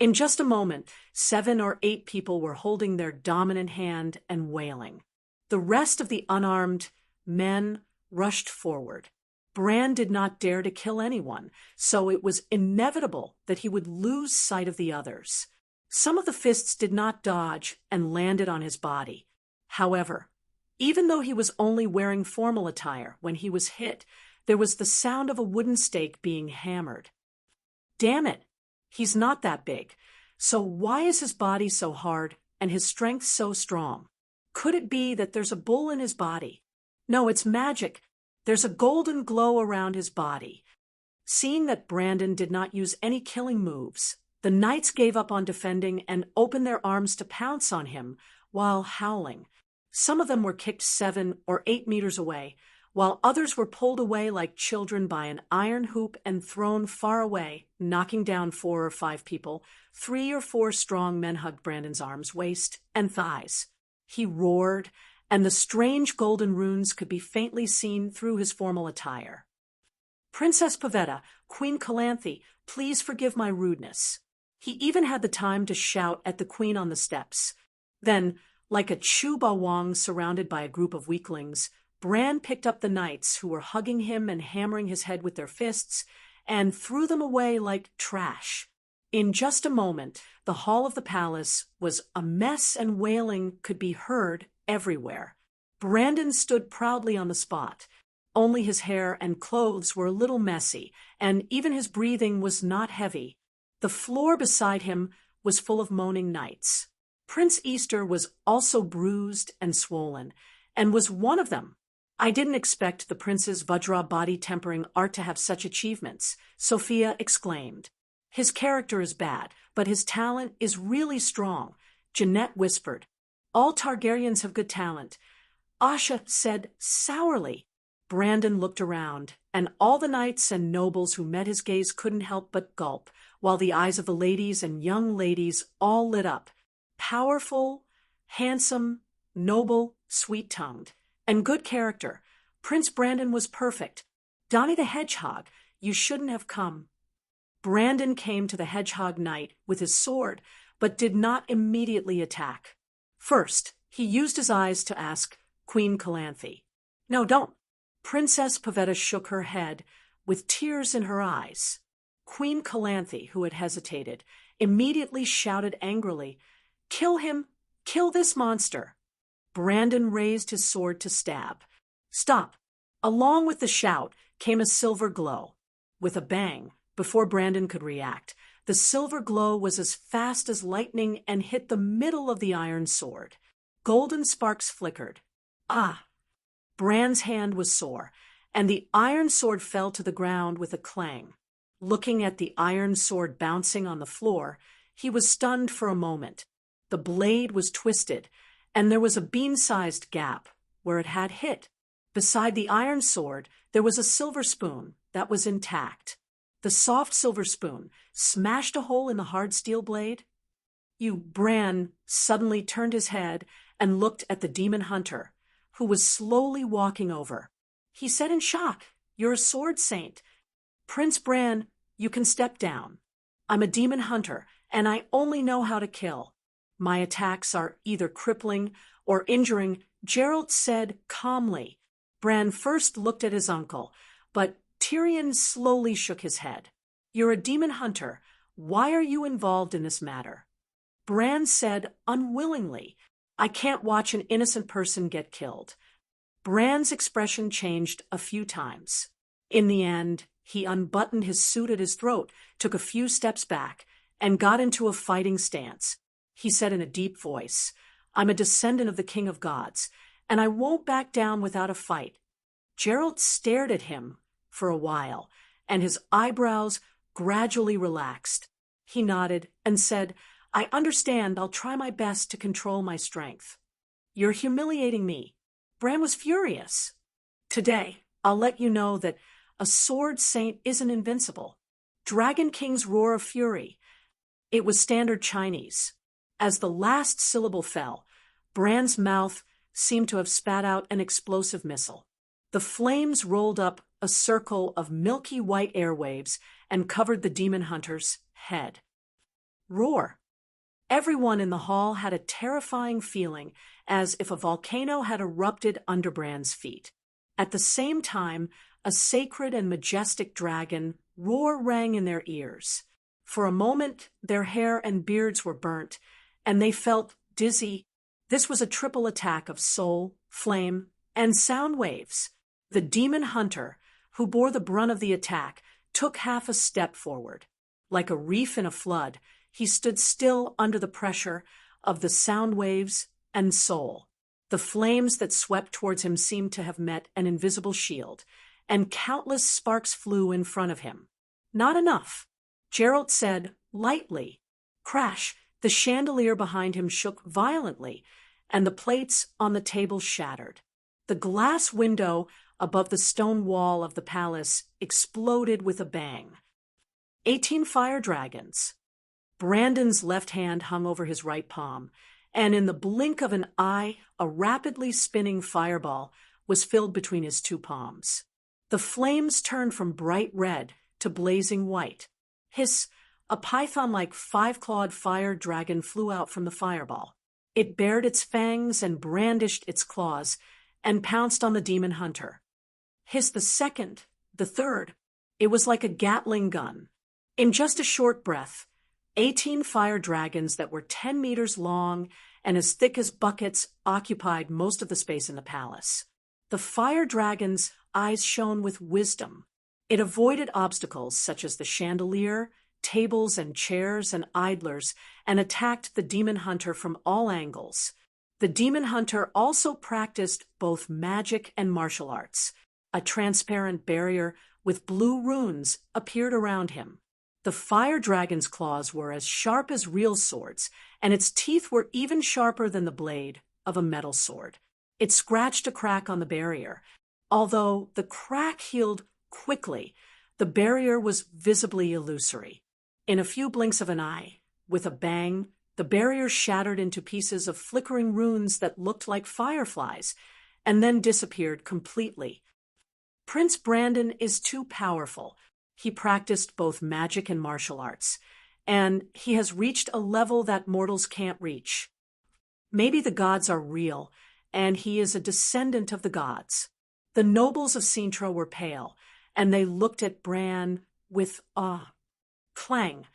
In just a moment, 7 or 8 people were holding their dominant hand and wailing. The rest of the unarmed men rushed forward. Bran did not dare to kill anyone, so it was inevitable that he would lose sight of the others. Some of the fists did not dodge and landed on his body. However, even though he was only wearing formal attire when he was hit, there was the sound of a wooden stake being hammered. Damn it! He's not that big. So why is his body so hard and his strength so strong? Could it be that there's a bull in his body? No, it's magic. There's a golden glow around his body. Seeing that Brandon did not use any killing moves, the knights gave up on defending and opened their arms to pounce on him while howling. Some of them were kicked 7 or 8 meters away, while others were pulled away like children by an iron hoop and thrown far away, knocking down 4 or 5 people. 3 or 4 strong men hugged Brandon's arms, waist, and thighs. He roared, and the strange golden runes could be faintly seen through his formal attire. "Princess Pavetta, Queen Calanthe, please forgive my rudeness." He even had the time to shout at the queen on the steps. Then, like a Chubawang surrounded by a group of weaklings, Bran picked up the knights who were hugging him and hammering his head with their fists and threw them away like trash. In just a moment, the hall of the palace was a mess and wailing could be heard everywhere. Brandon stood proudly on the spot. Only his hair and clothes were a little messy, and even his breathing was not heavy. The floor beside him was full of moaning knights. Prince Easter was also bruised and swollen, and was one of them. "I didn't expect the prince's Vajra body-tempering art to have such achievements," Sophia exclaimed. "His character is bad, but his talent is really strong," Jeanette whispered. "All Targaryens have good talent," Asha said sourly. Brandon looked around, and all the knights and nobles who met his gaze couldn't help but gulp, while the eyes of the ladies and young ladies all lit up. Powerful, handsome, noble, sweet-tongued, and good character. Prince Brandon was perfect. "Donnie the Hedgehog, you shouldn't have come." Brandon came to the Hedgehog Knight with his sword, but did not immediately attack. First, he used his eyes to ask Queen Calanthe. "No, don't." Princess Pavetta shook her head, with tears in her eyes. Queen Calanthe, who had hesitated, immediately shouted angrily, "Kill him! Kill this monster!" Brandon raised his sword to stab. "Stop!" Along with the shout came a silver glow. With a bang, before Brandon could react, the silver glow was as fast as lightning and hit the middle of the iron sword. Golden sparks flickered. Ah! Bran's hand was sore, and the iron sword fell to the ground with a clang. Looking at the iron sword bouncing on the floor, he was stunned for a moment. The blade was twisted, and there was a bean-sized gap where it had hit. Beside the iron sword, there was a silver spoon that was intact. The soft silver spoon smashed a hole in the hard steel blade. Bran suddenly turned his head and looked at the demon hunter, who was slowly walking over. He said in shock, "You're a sword saint." "Prince Bran, you can step down. I'm a demon hunter, and I only know how to kill. My attacks are either crippling or injuring," Geralt said calmly. Bran first looked at his uncle, but Tyrion slowly shook his head. "You're a demon hunter. Why are you involved in this matter?" Bran said unwillingly, "I can't watch an innocent person get killed." Bran's expression changed a few times. In the end, he unbuttoned his suit at his throat, took a few steps back, and got into a fighting stance. He said in a deep voice, "I'm a descendant of the King of Gods, and I won't back down without a fight." Geralt stared at him for a while, and his eyebrows gradually relaxed. He nodded and said, "I understand. I'll try my best to control my strength." "You're humiliating me." Bran was furious. "Today, I'll let you know that a sword saint isn't invincible." Dragon King's roar of fury. It was standard Chinese. As the last syllable fell, Bran's mouth seemed to have spat out an explosive missile. The flames rolled up a circle of milky white airwaves and covered the demon hunter's head. Roar. Everyone in the hall had a terrifying feeling, as if a volcano had erupted under Bran's feet. At the same time, a sacred and majestic dragon, roar rang in their ears. For a moment, their hair and beards were burnt, and they felt dizzy. This was a triple attack of soul, flame, and sound waves. The demon hunter, who bore the brunt of the attack, took half a step forward. Like a reef in a flood, he stood still under the pressure of the sound waves and soul. The flames that swept towards him seemed to have met an invisible shield, and countless sparks flew in front of him. Not enough. Gerald said, lightly. Crash! The chandelier behind him shook violently, and the plates on the table shattered. The glass window above the stone wall of the palace exploded with a bang. 18 fire dragons. Brandon's left hand hung over his right palm, and in the blink of an eye, a rapidly spinning fireball was filled between his two palms. The flames turned from bright red to blazing white. Hiss! A python-like 5-clawed fire dragon flew out from the fireball. It bared its fangs and brandished its claws and pounced on the demon hunter. Hiss the second, the third. It was like a Gatling gun. In just a short breath, 18 fire dragons that were 10 meters long and as thick as buckets occupied most of the space in the palace. The fire dragon's eyes shone with wisdom. It avoided obstacles such as the chandelier, tables and chairs and idlers, and attacked the demon hunter from all angles. The demon hunter also practiced both magic and martial arts. A transparent barrier with blue runes appeared around him. The fire dragon's claws were as sharp as real swords, and its teeth were even sharper than the blade of a metal sword. It scratched a crack on the barrier. Although the crack healed quickly, the barrier was visibly illusory. In a few blinks of an eye, with a bang, the barrier shattered into pieces of flickering runes that looked like fireflies, and then disappeared completely. Prince Brandon is too powerful. He practiced both magic and martial arts, and he has reached a level that mortals can't reach. Maybe the gods are real, and he is a descendant of the gods. The nobles of Sintra were pale, and they looked at Bran with awe. Clang!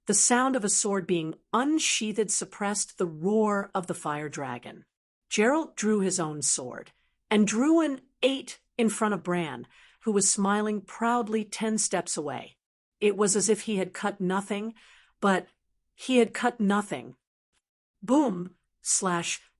The sound of a sword being unsheathed suppressed the roar of the fire dragon. Gerald drew his own sword, and drew an 8 in front of Bran, who was smiling proudly 10 steps away. It was as if he had cut nothing, but he had cut nothing. Boom!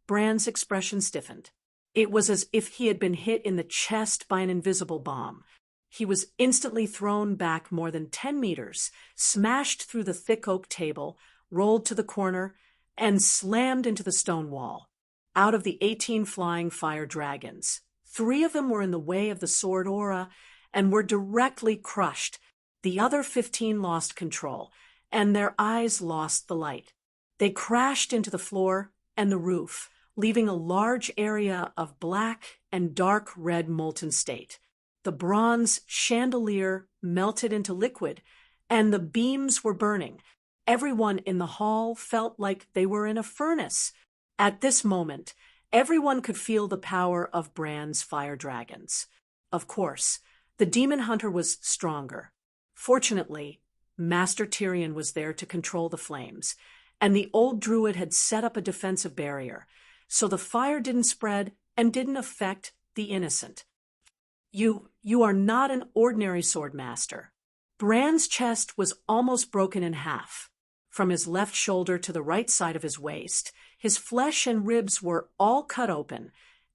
Bran's expression stiffened. It was as if he had been hit in the chest by an invisible bomb. He was instantly thrown back more than 10 meters, smashed through the thick oak table, rolled to the corner, and slammed into the stone wall. Out of the 18 flying fire dragons, 3 of them were in the way of the sword aura and were directly crushed. The other 15 lost control, and their eyes lost the light. They crashed into the floor and the roof, leaving a large area of black and dark red molten state. The bronze chandelier melted into liquid, and the beams were burning. Everyone in the hall felt like they were in a furnace. At this moment, everyone could feel the power of Bran's fire dragons. Of course, the demon hunter was stronger. Fortunately, Master Tyrion was there to control the flames, and the old druid had set up a defensive barrier, so the fire didn't spread and didn't affect the innocent. You are not an ordinary sword master. Bran's chest was almost broken in half. From his left shoulder to the right side of his waist, his flesh and ribs were all cut open,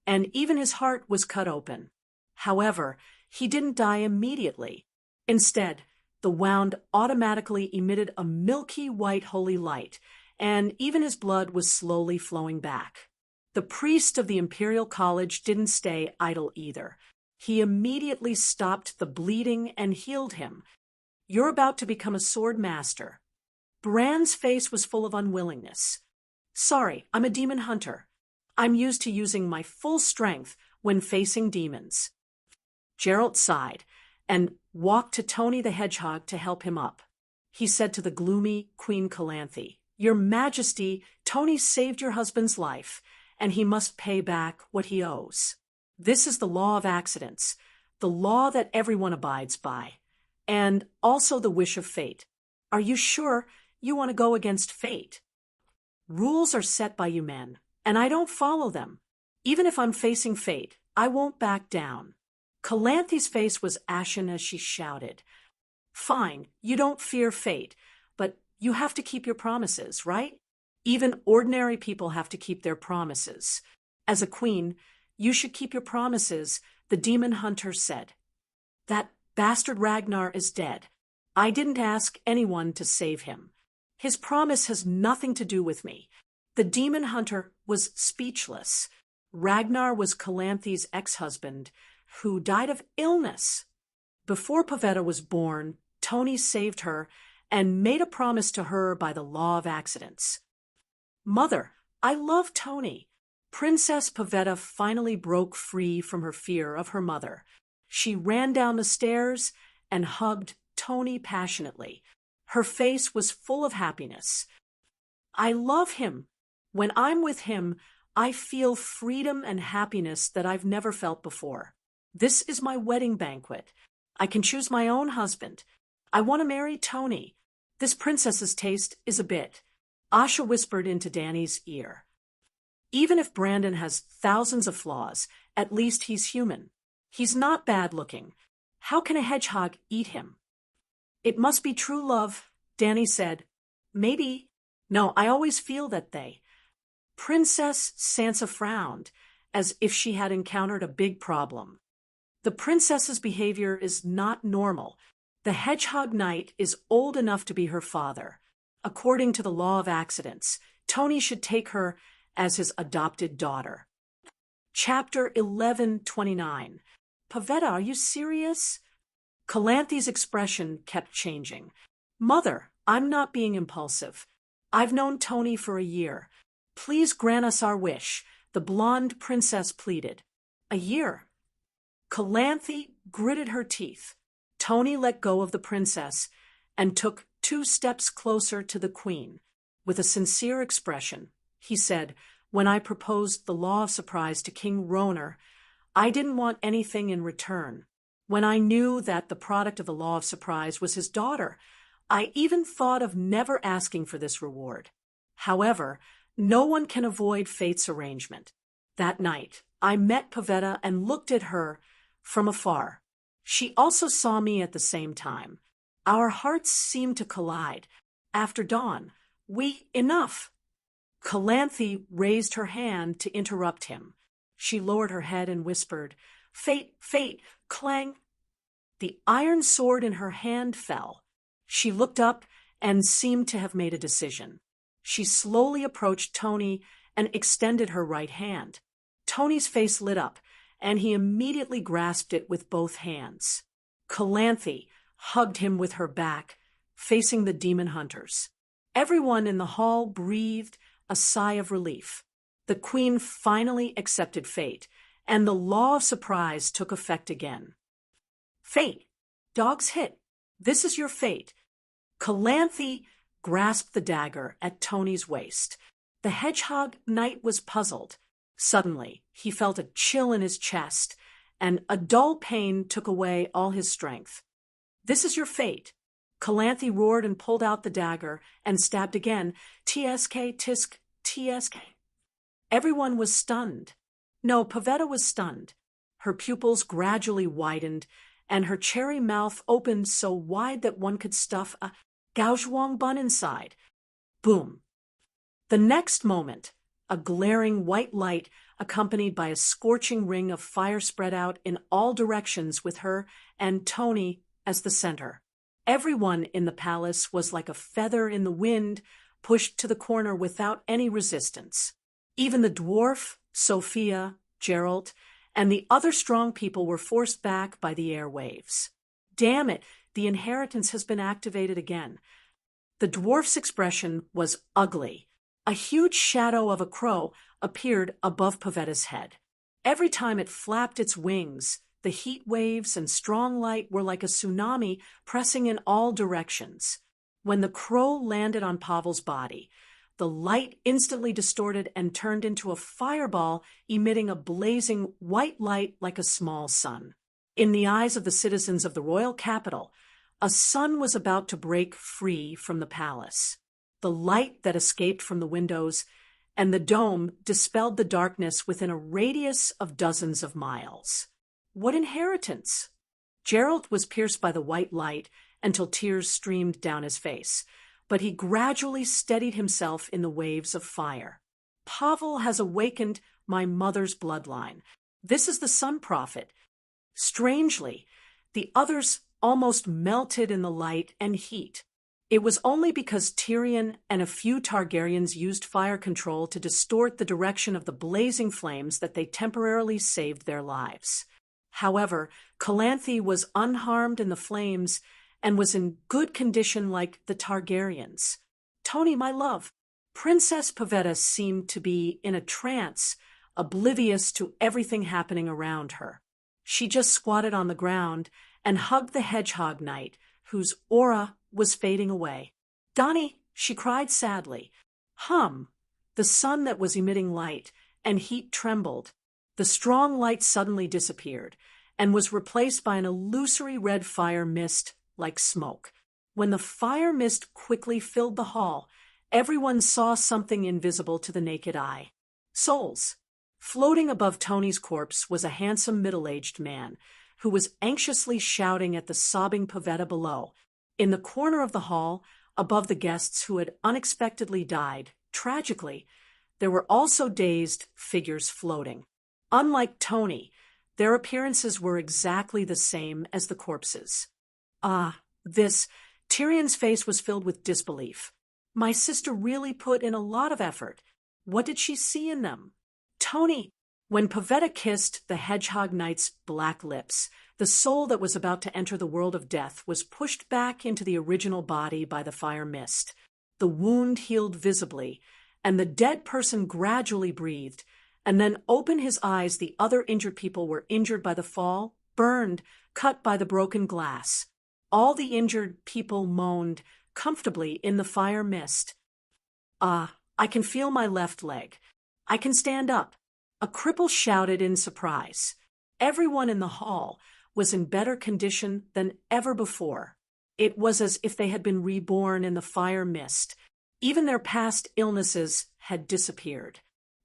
and even his heart was cut open. However, he didn't die immediately. Instead, the wound automatically emitted a milky white holy light, and even his blood was slowly flowing back. The priest of the Imperial College didn't stay idle either. He immediately stopped the bleeding and healed him. You're about to become a sword master. Bran's face was full of unwillingness. Sorry, I'm a demon hunter. I'm used to using my full strength when facing demons. Geralt sighed and walked to Tony the Hedgehog to help him up. He said to the gloomy Queen Calanthe, Your Majesty, Tony saved your husband's life, and he must pay back what he owes. This is the law of accidents. the law that everyone abides by, and also the wish of fate. Are you sure you want to go against fate? Rules are set by you men, and I don't follow them. Even if I'm facing fate, I won't back down. Calanthe's face was ashen as she shouted. Fine, you don't fear fate, but you have to keep your promises, right? Even ordinary people have to keep their promises. As a queen, you should keep your promises, the demon hunter said. That bastard Ragnar is dead. I didn't ask anyone to save him. His promise has nothing to do with me. The demon hunter was speechless. Ragnar was Calanthe's ex-husband, who died of illness. Before Pavetta was born, Tony saved her and made a promise to her by the law of accidents. Mother, I love Tony. Princess Pavetta finally broke free from her fear of her mother. She ran down the stairs and hugged Tony passionately. Her face was full of happiness. I love him. When I'm with him, I feel freedom and happiness that I've never felt before. This is my wedding banquet. I can choose my own husband. I want to marry Tony. This princess's taste is a bit. Asha whispered into Danny's ear. Even if Brandon has thousands of flaws, at least he's human. He's not bad looking. How can a hedgehog eat him? It must be true love, Danny said. Maybe. No, I always feel that they. Princess Sansa frowned, as if she had encountered a big problem. The princess's behavior is not normal. The hedgehog knight is old enough to be her father. According to the law of accidents, Tony should take her as his adopted daughter. Chapter 11:29. Pavetta, are you serious? Calanthe's expression kept changing. Mother, I'm not being impulsive. I've known Tony for a year. Please grant us our wish, the blonde princess pleaded. A year? Calanthe gritted her teeth. Tony let go of the princess and took 2 steps closer to the queen. With a sincere expression, he said, when I proposed the law of surprise to King Roner, I didn't want anything in return. When I knew that the product of the law of surprise was his daughter, I even thought of never asking for this reward. However, no one can avoid fate's arrangement. That night, I met Pavetta and looked at her from afar. She also saw me at the same time. Our hearts seemed to collide. After dawn, enough. Calanthe raised her hand to interrupt him. She lowered her head and whispered, Fate, fate, clang. The iron sword in her hand fell. She looked up and seemed to have made a decision. She slowly approached Tony and extended her right hand. Tony's face lit up, and he immediately grasped it with both hands. Calanthe hugged him with her back, facing the demon hunters. Everyone in the hall breathed a sigh of relief. The queen finally accepted fate, and the law of surprise took effect again. Fate. Dogs hit. This is your fate. Calanthe grasped the dagger at Tony's waist. The hedgehog knight was puzzled. Suddenly, he felt a chill in his chest, and a dull pain took away all his strength. This is your fate. Calanthe roared and pulled out the dagger and stabbed again. TSK, tisk, TSK. Everyone was stunned. No, Pavetta was stunned. Her pupils gradually widened, and her cherry mouth opened so wide that one could stuff a gaozhuang bun inside. Boom. The next moment, a glaring white light accompanied by a scorching ring of fire spread out in all directions with her and Tony as the center. Everyone in the palace was like a feather in the wind, pushed to the corner without any resistance. Even the dwarf, Sophia, Gerald, and the other strong people were forced back by the airwaves. Damn it, the inheritance has been activated again. The dwarf's expression was ugly. A huge shadow of a crow appeared above Pavetta's head. Every time it flapped its wings, the heat waves and strong light were like a tsunami pressing in all directions. When the crow landed on Pavel's body, the light instantly distorted and turned into a fireball emitting a blazing white light like a small sun. In the eyes of the citizens of the royal capital, a sun was about to break free from the palace. The light that escaped from the windows and the dome dispelled the darkness within a radius of dozens of miles. What inheritance! Gerald was pierced by the white light until tears streamed down his face, but he gradually steadied himself in the waves of fire. Pavel has awakened my mother's bloodline. This is the sun prophet. Strangely, the others almost melted in the light and heat. It was only because Tyrion and a few Targaryens used fire control to distort the direction of the blazing flames that they temporarily saved their lives. However, Calanthe was unharmed in the flames and was in good condition like the Targaryens. Tony, my love, Princess Pavetta seemed to be in a trance, oblivious to everything happening around her. She just squatted on the ground and hugged the hedgehog knight, whose aura was fading away. Donnie, she cried sadly. The sun that was emitting light and heat trembled. The strong light suddenly disappeared and was replaced by an illusory red fire mist like smoke. When the fire mist quickly filled the hall, everyone saw something invisible to the naked eye. Souls. Floating above Tony's corpse was a handsome middle-aged man who was anxiously shouting at the sobbing Pavetta below. In the corner of the hall, above the guests who had unexpectedly died, tragically, there were also dazed figures floating. Unlike Tony, their appearances were exactly the same as the corpses. Tyrion's face was filled with disbelief. My sister really put in a lot of effort. What did she see in them? Tony, when Pavetta kissed the hedgehog knight's black lips, the soul that was about to enter the world of death was pushed back into the original body by the fire mist. The wound healed visibly, and the dead person gradually breathed, and then opened his eyes. The other injured people were injured by the fall, burned, cut by the broken glass. All the injured people moaned comfortably in the fire mist. I can feel my left leg. I can stand up. A cripple shouted in surprise. Everyone in the hall was in better condition than ever before. It was as if they had been reborn in the fire mist. Even their past illnesses had disappeared.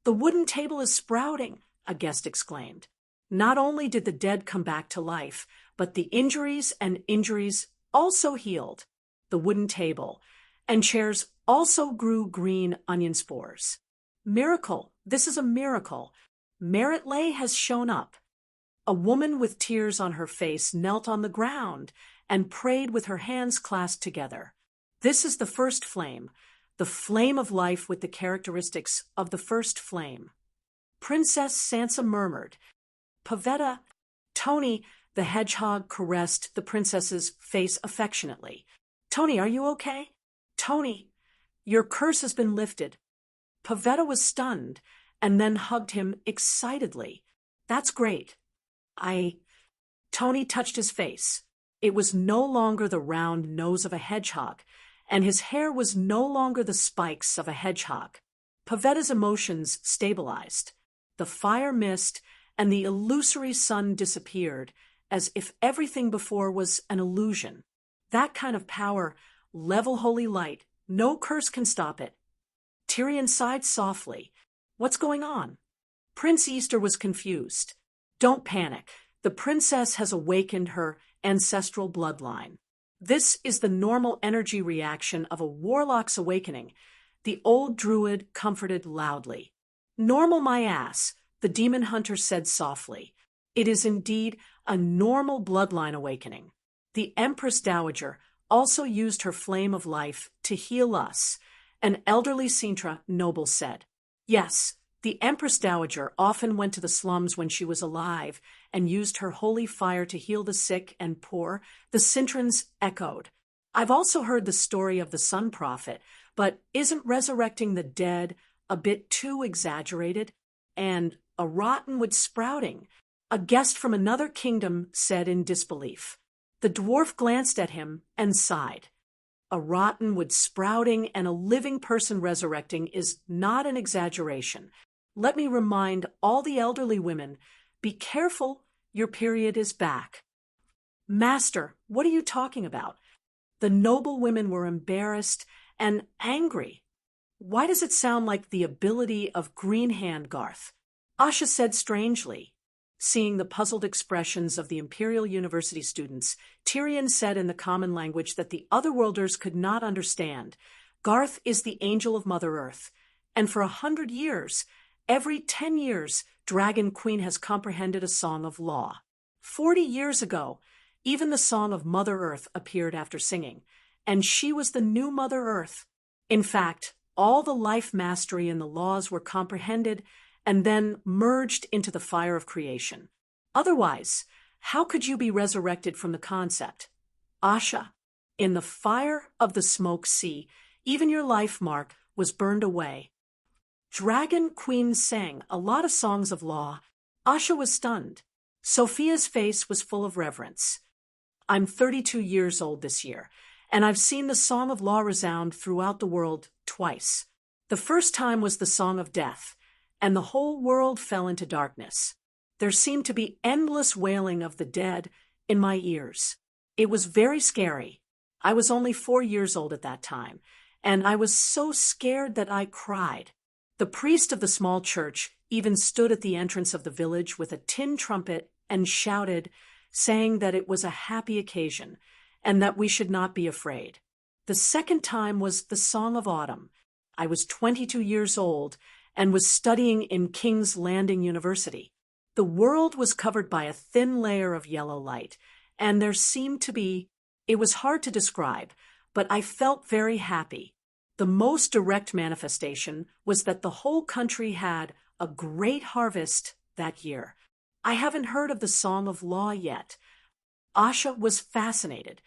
The wooden table is sprouting, a guest exclaimed. Not only did the dead come back to life, but the injuries also healed. The wooden table and chairs also grew green onion spores. Miracle! This is a miracle. Merit Lay has shown up. A woman with tears on her face knelt on the ground and prayed with her hands clasped together. This is the first flame, the flame of life with the characteristics of the first flame. Princess Sansa murmured. Pavetta. Tony, the hedgehog, caressed the princess's face affectionately. Tony, are you okay? Tony, your curse has been lifted. Pavetta was stunned and then hugged him excitedly. That's great. Tony touched his face. It was no longer the round nose of a hedgehog, and his hair was no longer the spikes of a hedgehog. Pavetta's emotions stabilized. The fire mist and the illusory sun disappeared, as if everything before was an illusion. That kind of power, level holy light, no curse can stop it. Tyrion sighed softly. What's going on? Prince Easter was confused. Don't panic. The princess has awakened her ancestral bloodline. This is the normal energy reaction of a warlock's awakening. The old druid comforted loudly. Normal my ass, the demon hunter said softly. It is indeed a normal bloodline awakening. The Empress Dowager also used her flame of life to heal us, an elderly Sintra noble said. Yes, the Empress Dowager often went to the slums when she was alive and used her holy fire to heal the sick and poor, the Sintrans echoed. I've also heard the story of the sun prophet, but isn't resurrecting the dead a bit too exaggerated? And a rottenwood sprouting, a guest from another kingdom said in disbelief. The dwarf glanced at him and sighed. A rottenwood sprouting and a living person resurrecting is not an exaggeration. Let me remind all the elderly women, be careful your period is back." "Master, what are you talking about?" The noble women were embarrassed and angry. "Why does it sound like the ability of Green Hand, Garth?" Asha said strangely. Seeing the puzzled expressions of the Imperial University students, Tyrion said in the common language that the otherworlders could not understand. "Garth is the angel of Mother Earth, and for 100 years, every 10 years, Dragon Queen has comprehended a song of law. 40 years ago, even the song of Mother Earth appeared after singing, and she was the new Mother Earth. In fact, all the life mastery and the laws were comprehended and then merged into the fire of creation. Otherwise, how could you be resurrected from the concept? Asha, in the fire of the smoke sea, even your life mark was burned away." Dragon Queen sang a lot of songs of law. Asha was stunned. Sophia's face was full of reverence. "I'm 32 years old this year, and I've seen the song of law resound throughout the world twice. The first time was the song of death, and the whole world fell into darkness. There seemed to be endless wailing of the dead in my ears. It was very scary. I was only 4 years old at that time, and I was so scared that I cried. The priest of the small church even stood at the entrance of the village with a tin trumpet and shouted, saying that it was a happy occasion and that we should not be afraid. The second time was the Song of Autumn. I was 22 years old and was studying in King's Landing University. The world was covered by a thin layer of yellow light, and there seemed to be, it was hard to describe, but I felt very happy. The most direct manifestation was that the whole country had a great harvest that year. I haven't heard of the Song of Law yet." Asha was fascinated.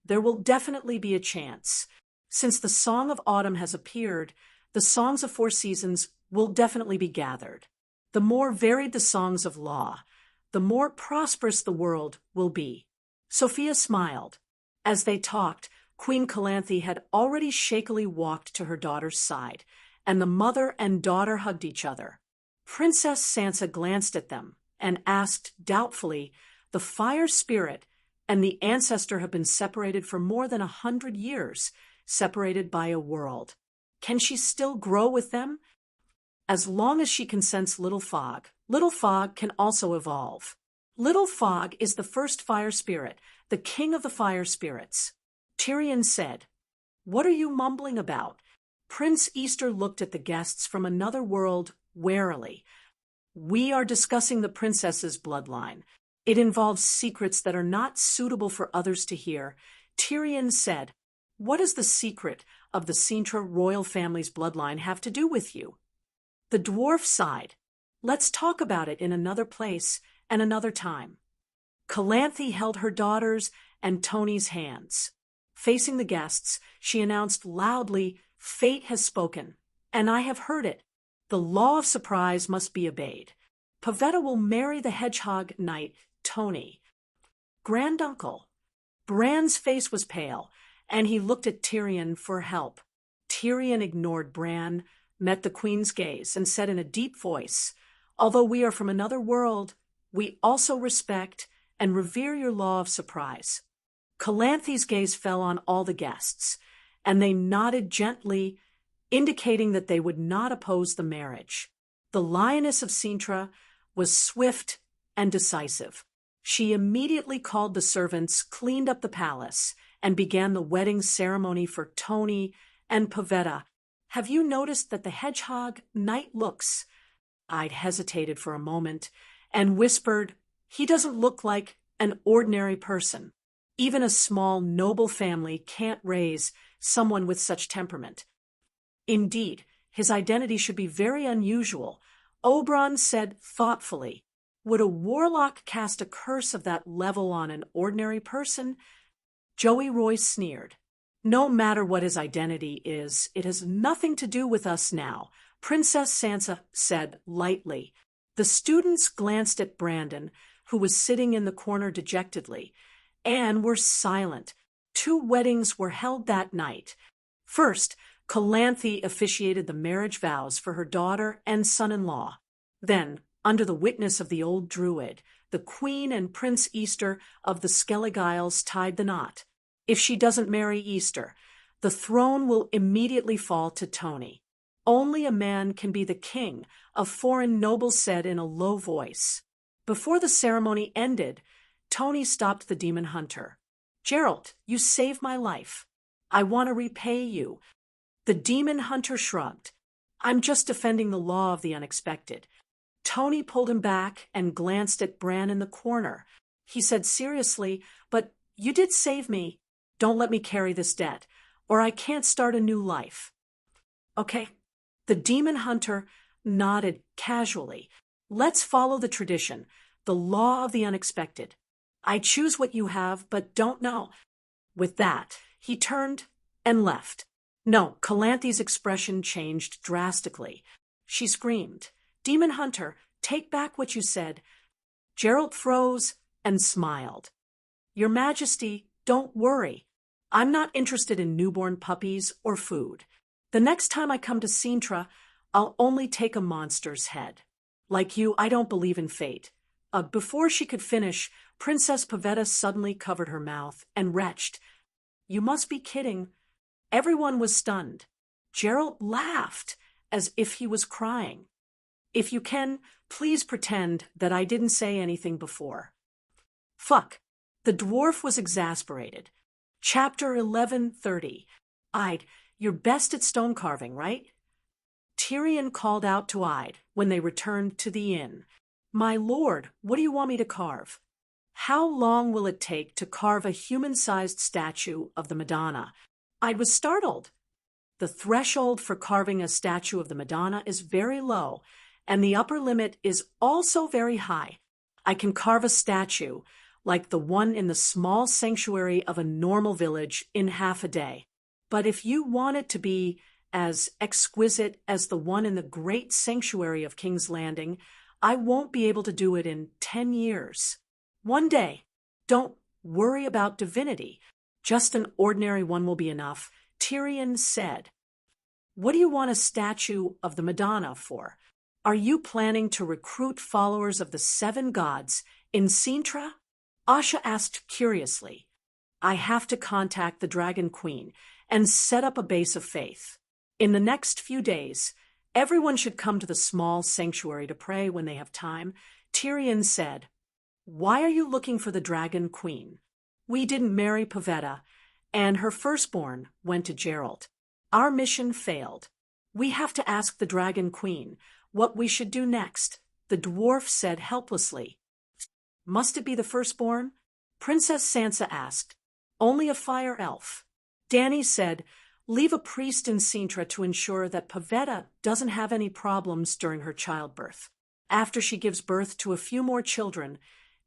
"There will definitely be a chance. Since the Song of Autumn has appeared, the songs of 4 seasons will definitely be gathered. The more varied the songs of law, the more prosperous the world will be." Sophia smiled. As they talked, Queen Calanthe had already shakily walked to her daughter's side, and the mother and daughter hugged each other. Princess Sansa glanced at them and asked doubtfully, "The fire spirit and the ancestor have been separated for more than 100 years, separated by a world. Can she still grow with them?" "As long as she can sense Little Fog. Little Fog can also evolve. Little Fog is the first fire spirit, the king of the fire spirits." Tyrion said, "What are you mumbling about?" Prince Easter looked at the guests from another world warily. "We are discussing the princess's bloodline. It involves secrets that are not suitable for others to hear." Tyrion said, "What does the secret of the Sintra royal family's bloodline have to do with you?" The dwarf sighed. "Let's talk about it in another place and another time." Calanthe held her daughter's and Tony's hands. Facing the guests, she announced loudly, "Fate has spoken, and I have heard it. The law of surprise must be obeyed. Pavetta will marry the hedgehog knight, Tony." "Granduncle." Bran's face was pale, and he looked at Tyrion for help. Tyrion ignored Bran, met the queen's gaze, and said in a deep voice, "Although we are from another world, we also respect and revere your law of surprise." Calanthe's gaze fell on all the guests, and they nodded gently, indicating that they would not oppose the marriage. The Lioness of Sintra was swift and decisive. She immediately called the servants, cleaned up the palace, and began the wedding ceremony for Tony and Pavetta. "Have you noticed that the hedgehog knight looks—" I'd hesitated for a moment and whispered, "He doesn't look like an ordinary person. Even a small, noble family can't raise someone with such temperament. Indeed, his identity should be very unusual." Oberon said thoughtfully, "Would a warlock cast a curse of that level on an ordinary person?" Joey Royce sneered. "No matter what his identity is, it has nothing to do with us now," Princess Sansa said lightly. The students glanced at Brandon, who was sitting in the corner dejectedly, and were silent. 2 weddings were held that night. First, Calanthe officiated the marriage vows for her daughter and son-in-law. Then, under the witness of the old druid, The Queen and Prince Easter of the Skellig Isles tied the knot. If she doesn't marry Easter, the throne will immediately fall to Tony. Only a man can be the king, a foreign noble said in a low voice. Before the ceremony ended, Tony stopped the demon hunter. Gerald, you saved my life. I want to repay you. The demon hunter shrugged. I'm just defending the law of the unexpected. Tony pulled him back and glanced at Bran in the corner. He said seriously, but you did save me. Don't let me carry this debt, or I can't start a new life. Okay. The demon hunter nodded casually. Let's follow the tradition, the law of the unexpected. I choose what you have, but don't know. With that, he turned and left. No, Calanthe's expression changed drastically. She screamed, Demon Hunter, take back what you said. Gerald froze and smiled. Your Majesty, don't worry. I'm not interested in newborn puppies or food. The next time I come to Sintra, I'll only take a monster's head. Like you, I don't believe in fate. Before she could finish, Princess Pavetta suddenly covered her mouth and retched. You must be kidding. Everyone was stunned. Gerald laughed as if he was crying. If you can, please pretend that I didn't say anything before. Fuck. The dwarf was exasperated. Chapter 11:30. You're best at stone carving, right? Tyrion called out to Ide when they returned to the inn. My lord, what do you want me to carve? How long will it take to carve a human-sized statue of the Madonna? Ide was startled. The threshold for carving a statue of the Madonna is very low, and the upper limit is also very high. I can carve a statue, like the one in the small sanctuary of a normal village, in half a day. But if you want it to be as exquisite as the one in the great sanctuary of King's Landing, I won't be able to do it in 10 years. One day. Don't worry about divinity. Just an ordinary one will be enough, Tyrion said. What do you want a statue of the Madonna for? Are you planning to recruit followers of the 7 gods in Sintra? Asha asked curiously. I have to contact the Dragon Queen and set up a base of faith. In the next few days, everyone should come to the small sanctuary to pray when they have time. Tyrion said, Why are you looking for the Dragon Queen? We didn't marry Pavetta, and her firstborn went to Gerald. Our mission failed. We have to ask the Dragon Queen what we should do next, the dwarf said helplessly. Must it be the firstborn? Princess Sansa asked. Only a fire elf. Dany said, Leave a priest in Sintra to ensure that Pavetta doesn't have any problems during her childbirth. After she gives birth to a few more children,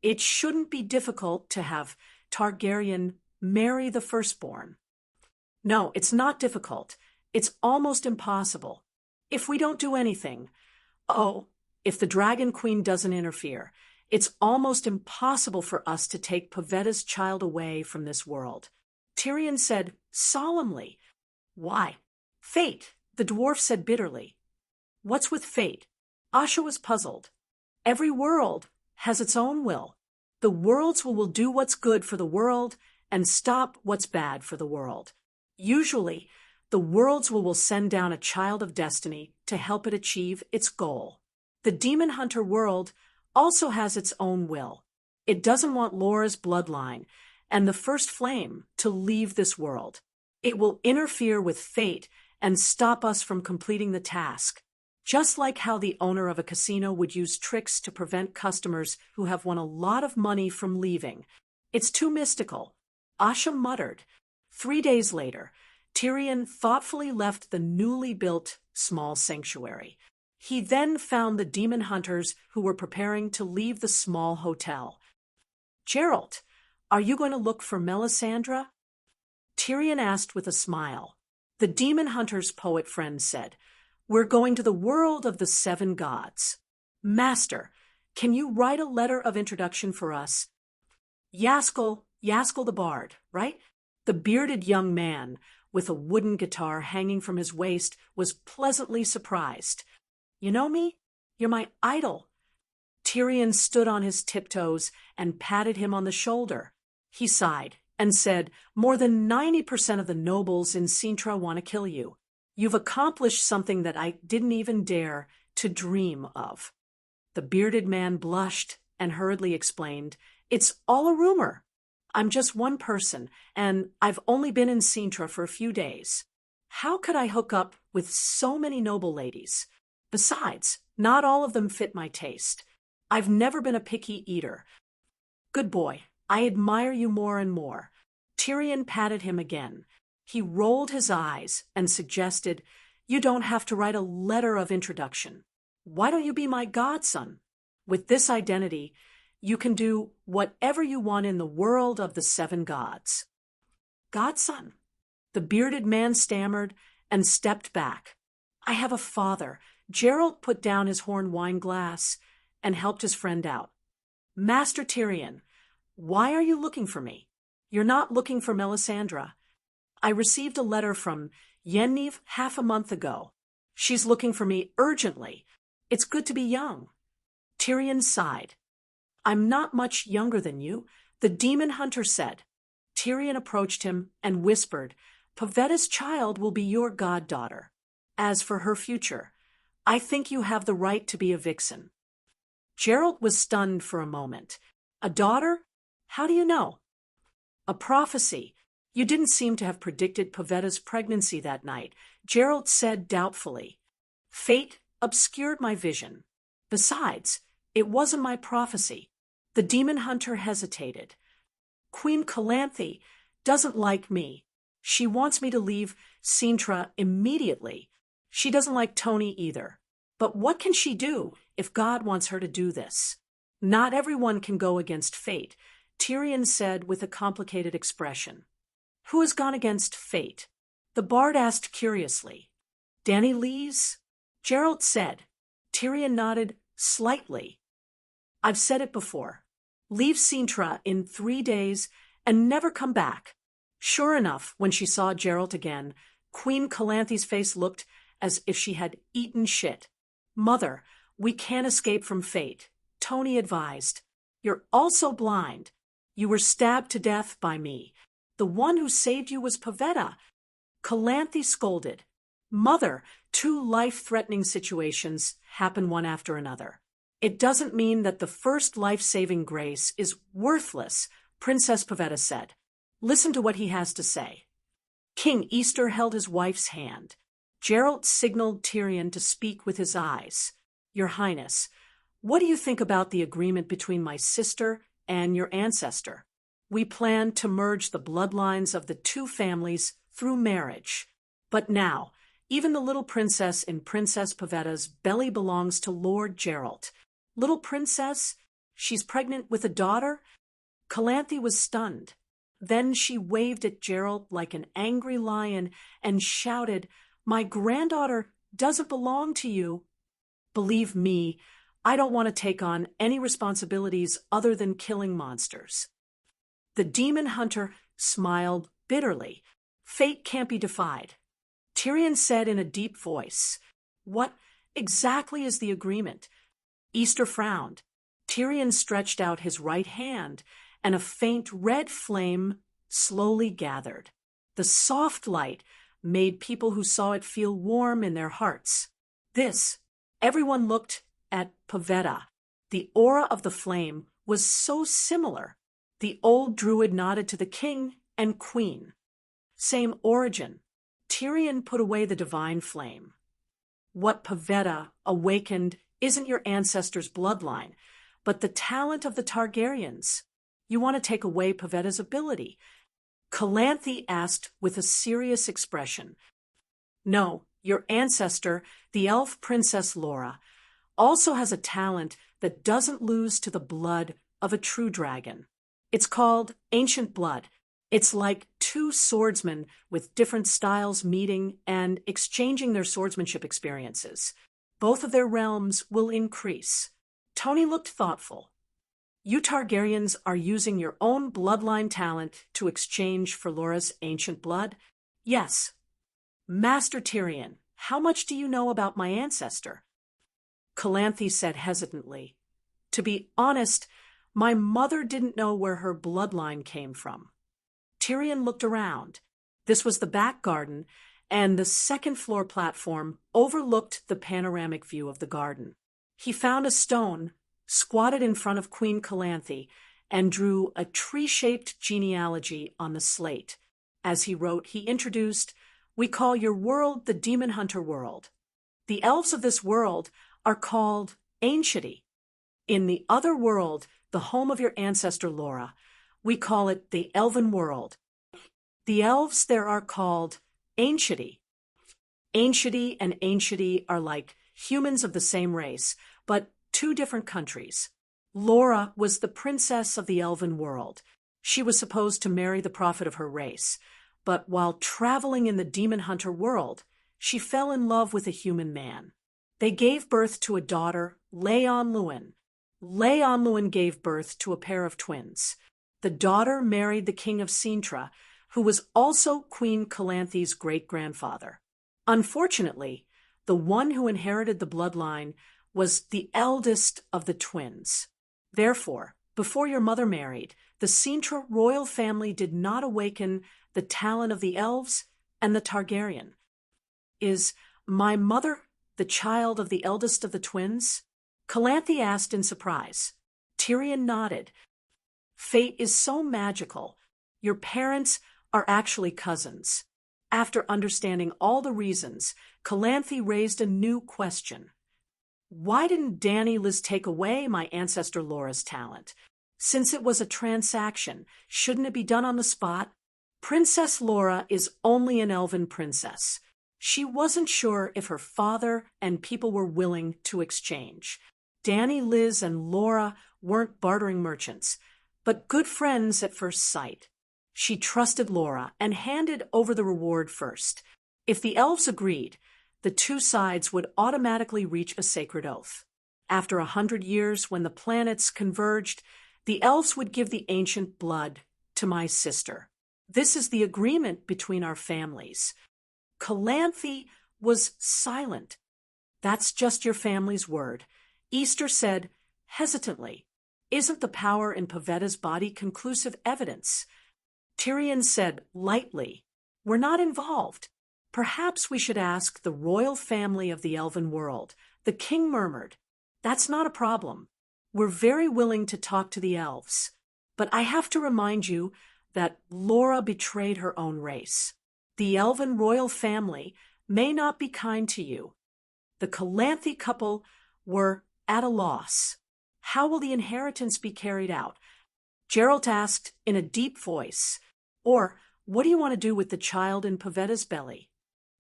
it shouldn't be difficult to have Targaryen marry the firstborn. No, it's not difficult. It's almost impossible. If we don't do anything, if the Dragon Queen doesn't interfere, it's almost impossible for us to take Pavetta's child away from this world. Tyrion said solemnly. Why? Fate, the dwarf said bitterly. What's with fate? Asha was puzzled. Every world has its own will. The world's will do what's good for the world and stop what's bad for the world. Usually, the world's will send down a child of destiny to help it achieve its goal. The demon hunter world also has its own will. It doesn't want Laura's bloodline and the first flame to leave this world. It will interfere with fate and stop us from completing the task. Just like how the owner of a casino would use tricks to prevent customers who have won a lot of money from leaving. It's too mystical. Asha muttered. 3 days later, Tyrion thoughtfully left the newly built small sanctuary. He then found the demon hunters who were preparing to leave the small hotel. Gerald, are you going to look for Melisandre? Tyrion asked with a smile. The demon hunter's poet friend said, We're going to the world of the 7 gods. Master, can you write a letter of introduction for us? Yaskell the bard, right? The bearded young man with a wooden guitar hanging from his waist was pleasantly surprised. You know me? You're my idol. Tyrion stood on his tiptoes and patted him on the shoulder. He sighed and said, "More than 90% of the nobles in Sintra want to kill you. You've accomplished something that I didn't even dare to dream of." The bearded man blushed and hurriedly explained, "It's all a rumor. I'm just one person, and I've only been in Sintra for a few days. How could I hook up with so many noble ladies? Besides, not all of them fit my taste. I've never been a picky eater." "Good boy. I admire you more and more." Tyrion patted him again. He rolled his eyes and suggested, "You don't have to write a letter of introduction. Why don't you be my godson? With this identity, you can do whatever you want in the world of the 7 gods." "Godson?" The bearded man stammered and stepped back. "I have a father." Geralt put down his horn wine glass and helped his friend out. "Master Tyrion, why are you looking for me? You're not looking for Melisandre. I received a letter from Yennefer half a month ago. She's looking for me urgently. It's good to be young." Tyrion sighed. "I'm not much younger than you," the demon hunter said. Tyrion approached him and whispered, "Pavetta's child will be your goddaughter. As for her future, I think you have the right to be a vixen." Geralt was stunned for a moment. "A daughter? How do you know?" "A prophecy. You didn't seem to have predicted Pavetta's pregnancy that night," Geralt said doubtfully. "Fate obscured my vision. Besides, it wasn't my prophecy." The demon hunter hesitated. "Queen Calanthe doesn't like me. She wants me to leave Sintra immediately. She doesn't like Tony either. But what can she do if God wants her to do this? Not everyone can go against fate," Tyrion said with a complicated expression. "Who has gone against fate?" the bard asked curiously. "Danny Lees?" Geralt said. Tyrion nodded slightly. "I've said it before. Leave Sintra in 3 days and never come back." Sure enough, when she saw Geralt again, Queen Calanthe's face looked as if she had eaten shit. "Mother, we can't escape from fate," Tony advised. "You're also blind. You were stabbed to death by me. The one who saved you was Pavetta." Calanthe scolded. "Mother, 2 life-threatening situations happen one after another. It doesn't mean that the first life-saving grace is worthless," Princess Pavetta said. "Listen to what he has to say." King Easter held his wife's hand. Geralt signaled Tyrion to speak with his eyes. "Your Highness, what do you think about the agreement between my sister and your ancestor? We plan to merge the bloodlines of the 2 families through marriage. But now, even the little princess in Princess Pavetta's belly belongs to Lord Geralt. Little princess? She's pregnant with a daughter?" Calanthe was stunned. Then she waved at Geralt like an angry lion and shouted, "My granddaughter doesn't belong to you." "Believe me, I don't want to take on any responsibilities other than killing monsters." The demon hunter smiled bitterly. "Fate can't be defied." Tyrion said in a deep voice, "What exactly is the agreement?" Easter frowned. Tyrion stretched out his right hand, and a faint red flame slowly gathered. The soft light made people who saw it feel warm in their hearts. Everyone looked at Pavetta. The aura of the flame was so similar. The old druid nodded to the king and queen. "Same origin." Tyrion put away the divine flame. "What Pavetta awakened isn't your ancestors' bloodline, but the talent of the Targaryens. You want to take away Pavetta's ability." Calanthe asked with a serious expression. "No, your ancestor, the elf Princess Laura, also has a talent that doesn't lose to the blood of a true dragon. It's called ancient blood. It's like 2 swordsmen with different styles meeting and exchanging their swordsmanship experiences. Both of their realms will increase." Tony looked thoughtful. "You Targaryens are using your own bloodline talent to exchange for Laura's ancient blood?" "Yes." "Master Tyrion, how much do you know about my ancestor?" Calanthe said hesitantly, To be honest, my mother didn't know where her bloodline came from. Tyrion looked around. This was the back garden, and the second-floor platform overlooked the panoramic view of the garden. He found a stone, squatted in front of Queen Calanthe, and drew a tree-shaped genealogy on the slate. As he wrote, he introduced, "We call your world the Demon Hunter world. The elves of this world are called Ancienti. In the other world, the home of your ancestor Laura, we call it the Elven world. The elves there are called Ancienti. Ancienti and Ancienti are like humans of the same race, but two different countries. Laura was the princess of the Elven world. She was supposed to marry the prophet of her race, but while traveling in the Demon Hunter world, she fell in love with a human man. They gave birth to a daughter, Leon Lewin. Leon Lewin gave birth to a pair of twins. The daughter married the king of Sintra, who was also Queen Calanthe's great-grandfather. Unfortunately, the one who inherited the bloodline was the eldest of the twins. Therefore, before your mother married, the Sintra royal family did not awaken the talent of the elves and the Targaryen. Is my mother the child of the eldest of the twins? Calanthe asked in surprise. Tyrion nodded. Fate is so magical. Your parents are actually cousins. After understanding all the reasons, Calanthe raised a new question. Why didn't Dany Liz take away my ancestor Laura's talent? Since it was a transaction, shouldn't it be done on the spot? Princess Laura is only an elven princess. She wasn't sure if her father and people were willing to exchange. Dany, Liz, and Laura weren't bartering merchants, but good friends at first sight. She trusted Laura and handed over the reward first. If the elves agreed, the two sides would automatically reach a sacred oath. After 100 years, when the planets converged, the elves would give the ancient blood to my sister. This is the agreement between our families. Calanthe was silent. That's just your family's word. Easter said, hesitantly, isn't the power in Pavetta's body conclusive evidence? Tyrion said, lightly, we're not involved. Perhaps we should ask the royal family of the Elven world. The king murmured, that's not a problem. We're very willing to talk to the elves. But I have to remind you that Laura betrayed her own race. The Elven royal family may not be kind to you. The Calanthe couple were at a loss. How will the inheritance be carried out? Geralt asked in a deep voice. Or, what do you want to do with the child in Pavetta's belly?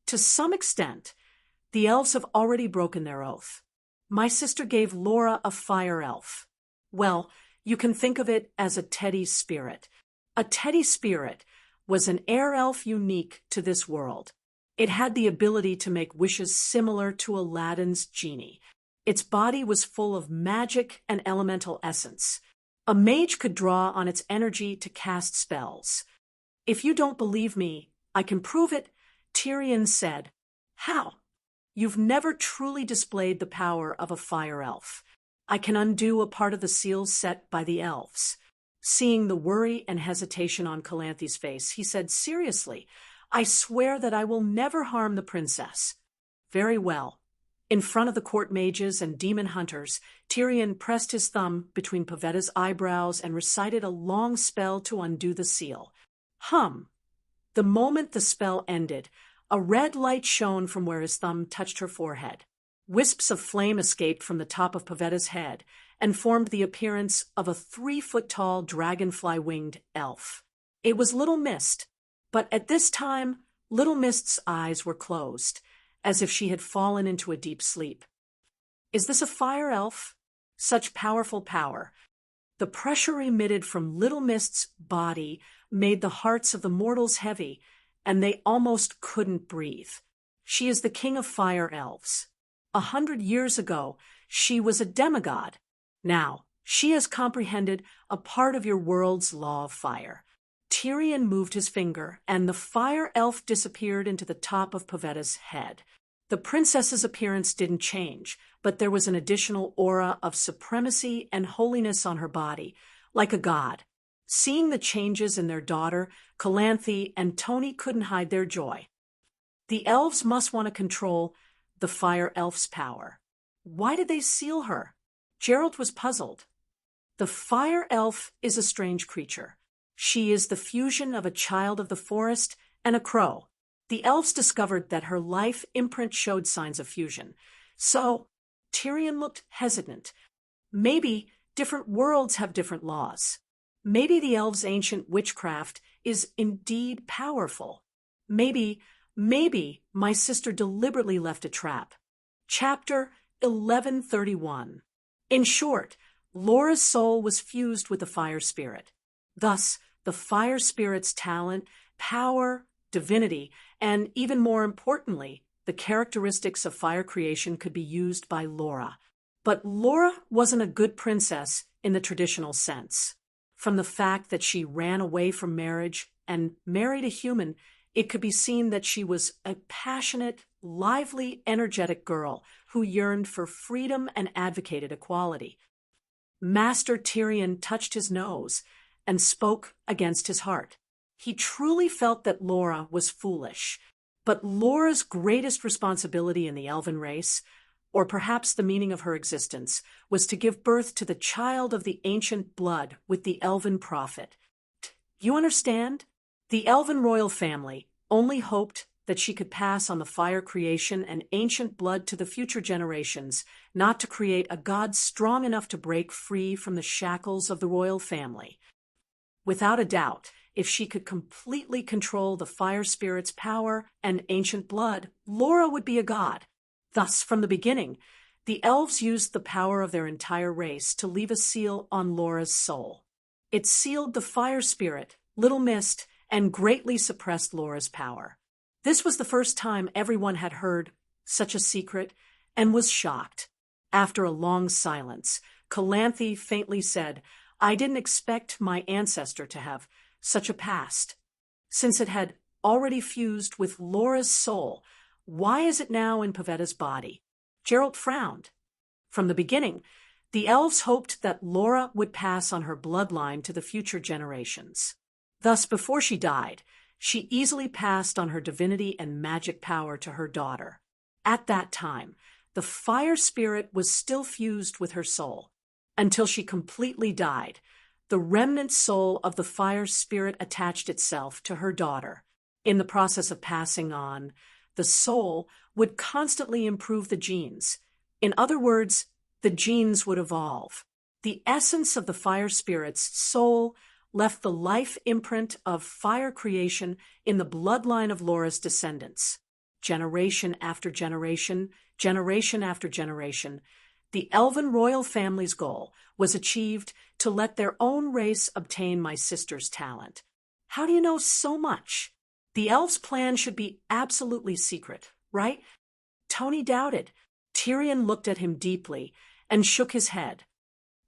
To some extent, the elves have already broken their oath. My sister gave Laura a fire elf. Well, you can think of it as a teddy spirit. A teddy spirit was an air elf unique to this world. It had the ability to make wishes similar to Aladdin's genie. Its body was full of magic and elemental essence. A mage could draw on its energy to cast spells. If you don't believe me, I can prove it, Tyrion said. How? You've never truly displayed the power of a fire elf. I can undo a part of the seals set by the elves. Seeing the worry and hesitation on Calanthe's face, he said seriously, I swear that I will never harm the princess. Very well. In front of the court mages and demon hunters, Tyrion pressed his thumb between Pavetta's eyebrows and recited a long spell to undo the seal. Hum. The moment the spell ended, a red light shone from where his thumb touched her forehead. Wisps of flame escaped from the top of Pavetta's head and formed the appearance of a 3-foot-tall dragonfly-winged elf. It was Little Mist, but at this time, Little Mist's eyes were closed, as if she had fallen into a deep sleep. Is this a fire elf? Such powerful power. The pressure emitted from Little Mist's body made the hearts of the mortals heavy, and they almost couldn't breathe. She is the king of fire elves. 100 years ago, she was a demigod. Now, she has comprehended a part of your world's law of fire. Tyrion moved his finger, and the fire elf disappeared into the top of Pavetta's head. The princess's appearance didn't change, but there was an additional aura of supremacy and holiness on her body, like a god. Seeing the changes in their daughter, Calanthe and Tony couldn't hide their joy. The elves must want to control the fire elf's power. Why did they seal her? Gerald was puzzled. The fire elf is a strange creature. She is the fusion of a child of the forest and a crow. The elves discovered that her life imprint showed signs of fusion. So, Tyrion looked hesitant. Maybe different worlds have different laws. Maybe the elves' ancient witchcraft is indeed powerful. Maybe my sister deliberately left a trap. Chapter 1131. In short, Laura's soul was fused with the fire spirit. Thus, the fire spirit's talent, power, divinity, and even more importantly, the characteristics of fire creation could be used by Laura. But Laura wasn't a good princess in the traditional sense. From the fact that she ran away from marriage and married a human, it could be seen that she was a passionate, lively, energetic girl who yearned for freedom and advocated equality. Master Tyrion touched his nose and spoke against his heart. He truly felt that Laura was foolish, but Laura's greatest responsibility in the elven race, or perhaps the meaning of her existence, was to give birth to the child of the ancient blood with the elven prophet. You understand? The elven royal family only hoped that she could pass on the fire creation and ancient blood to the future generations, not to create a god strong enough to break free from the shackles of the royal family. Without a doubt, if she could completely control the fire spirit's power and ancient blood, Laura would be a god. Thus, from the beginning, the elves used the power of their entire race to leave a seal on Laura's soul. It sealed the fire spirit, Little Mist, and greatly suppressed Laura's power. This was the first time everyone had heard such a secret and was shocked. After a long silence, Calanthe faintly said, "I didn't expect my ancestor to have such a past. Since it had already fused with Laura's soul, why is it now in Pavetta's body?" Gerald frowned. From the beginning, the elves hoped that Laura would pass on her bloodline to the future generations. Thus, before she died, she easily passed on her divinity and magic power to her daughter. At that time, the fire spirit was still fused with her soul. Until she completely died, the remnant soul of the fire spirit attached itself to her daughter. In the process of passing on, the soul would constantly improve the genes. In other words, the genes would evolve. The essence of the fire spirit's soul left the life imprint of fire creation in the bloodline of Laura's descendants. Generation after generation, generation after generation, the elven royal family's goal was achieved to let their own race obtain my sister's talent. How do you know so much? The elves' plan should be absolutely secret, right? Tony doubted. Tyrion looked at him deeply and shook his head.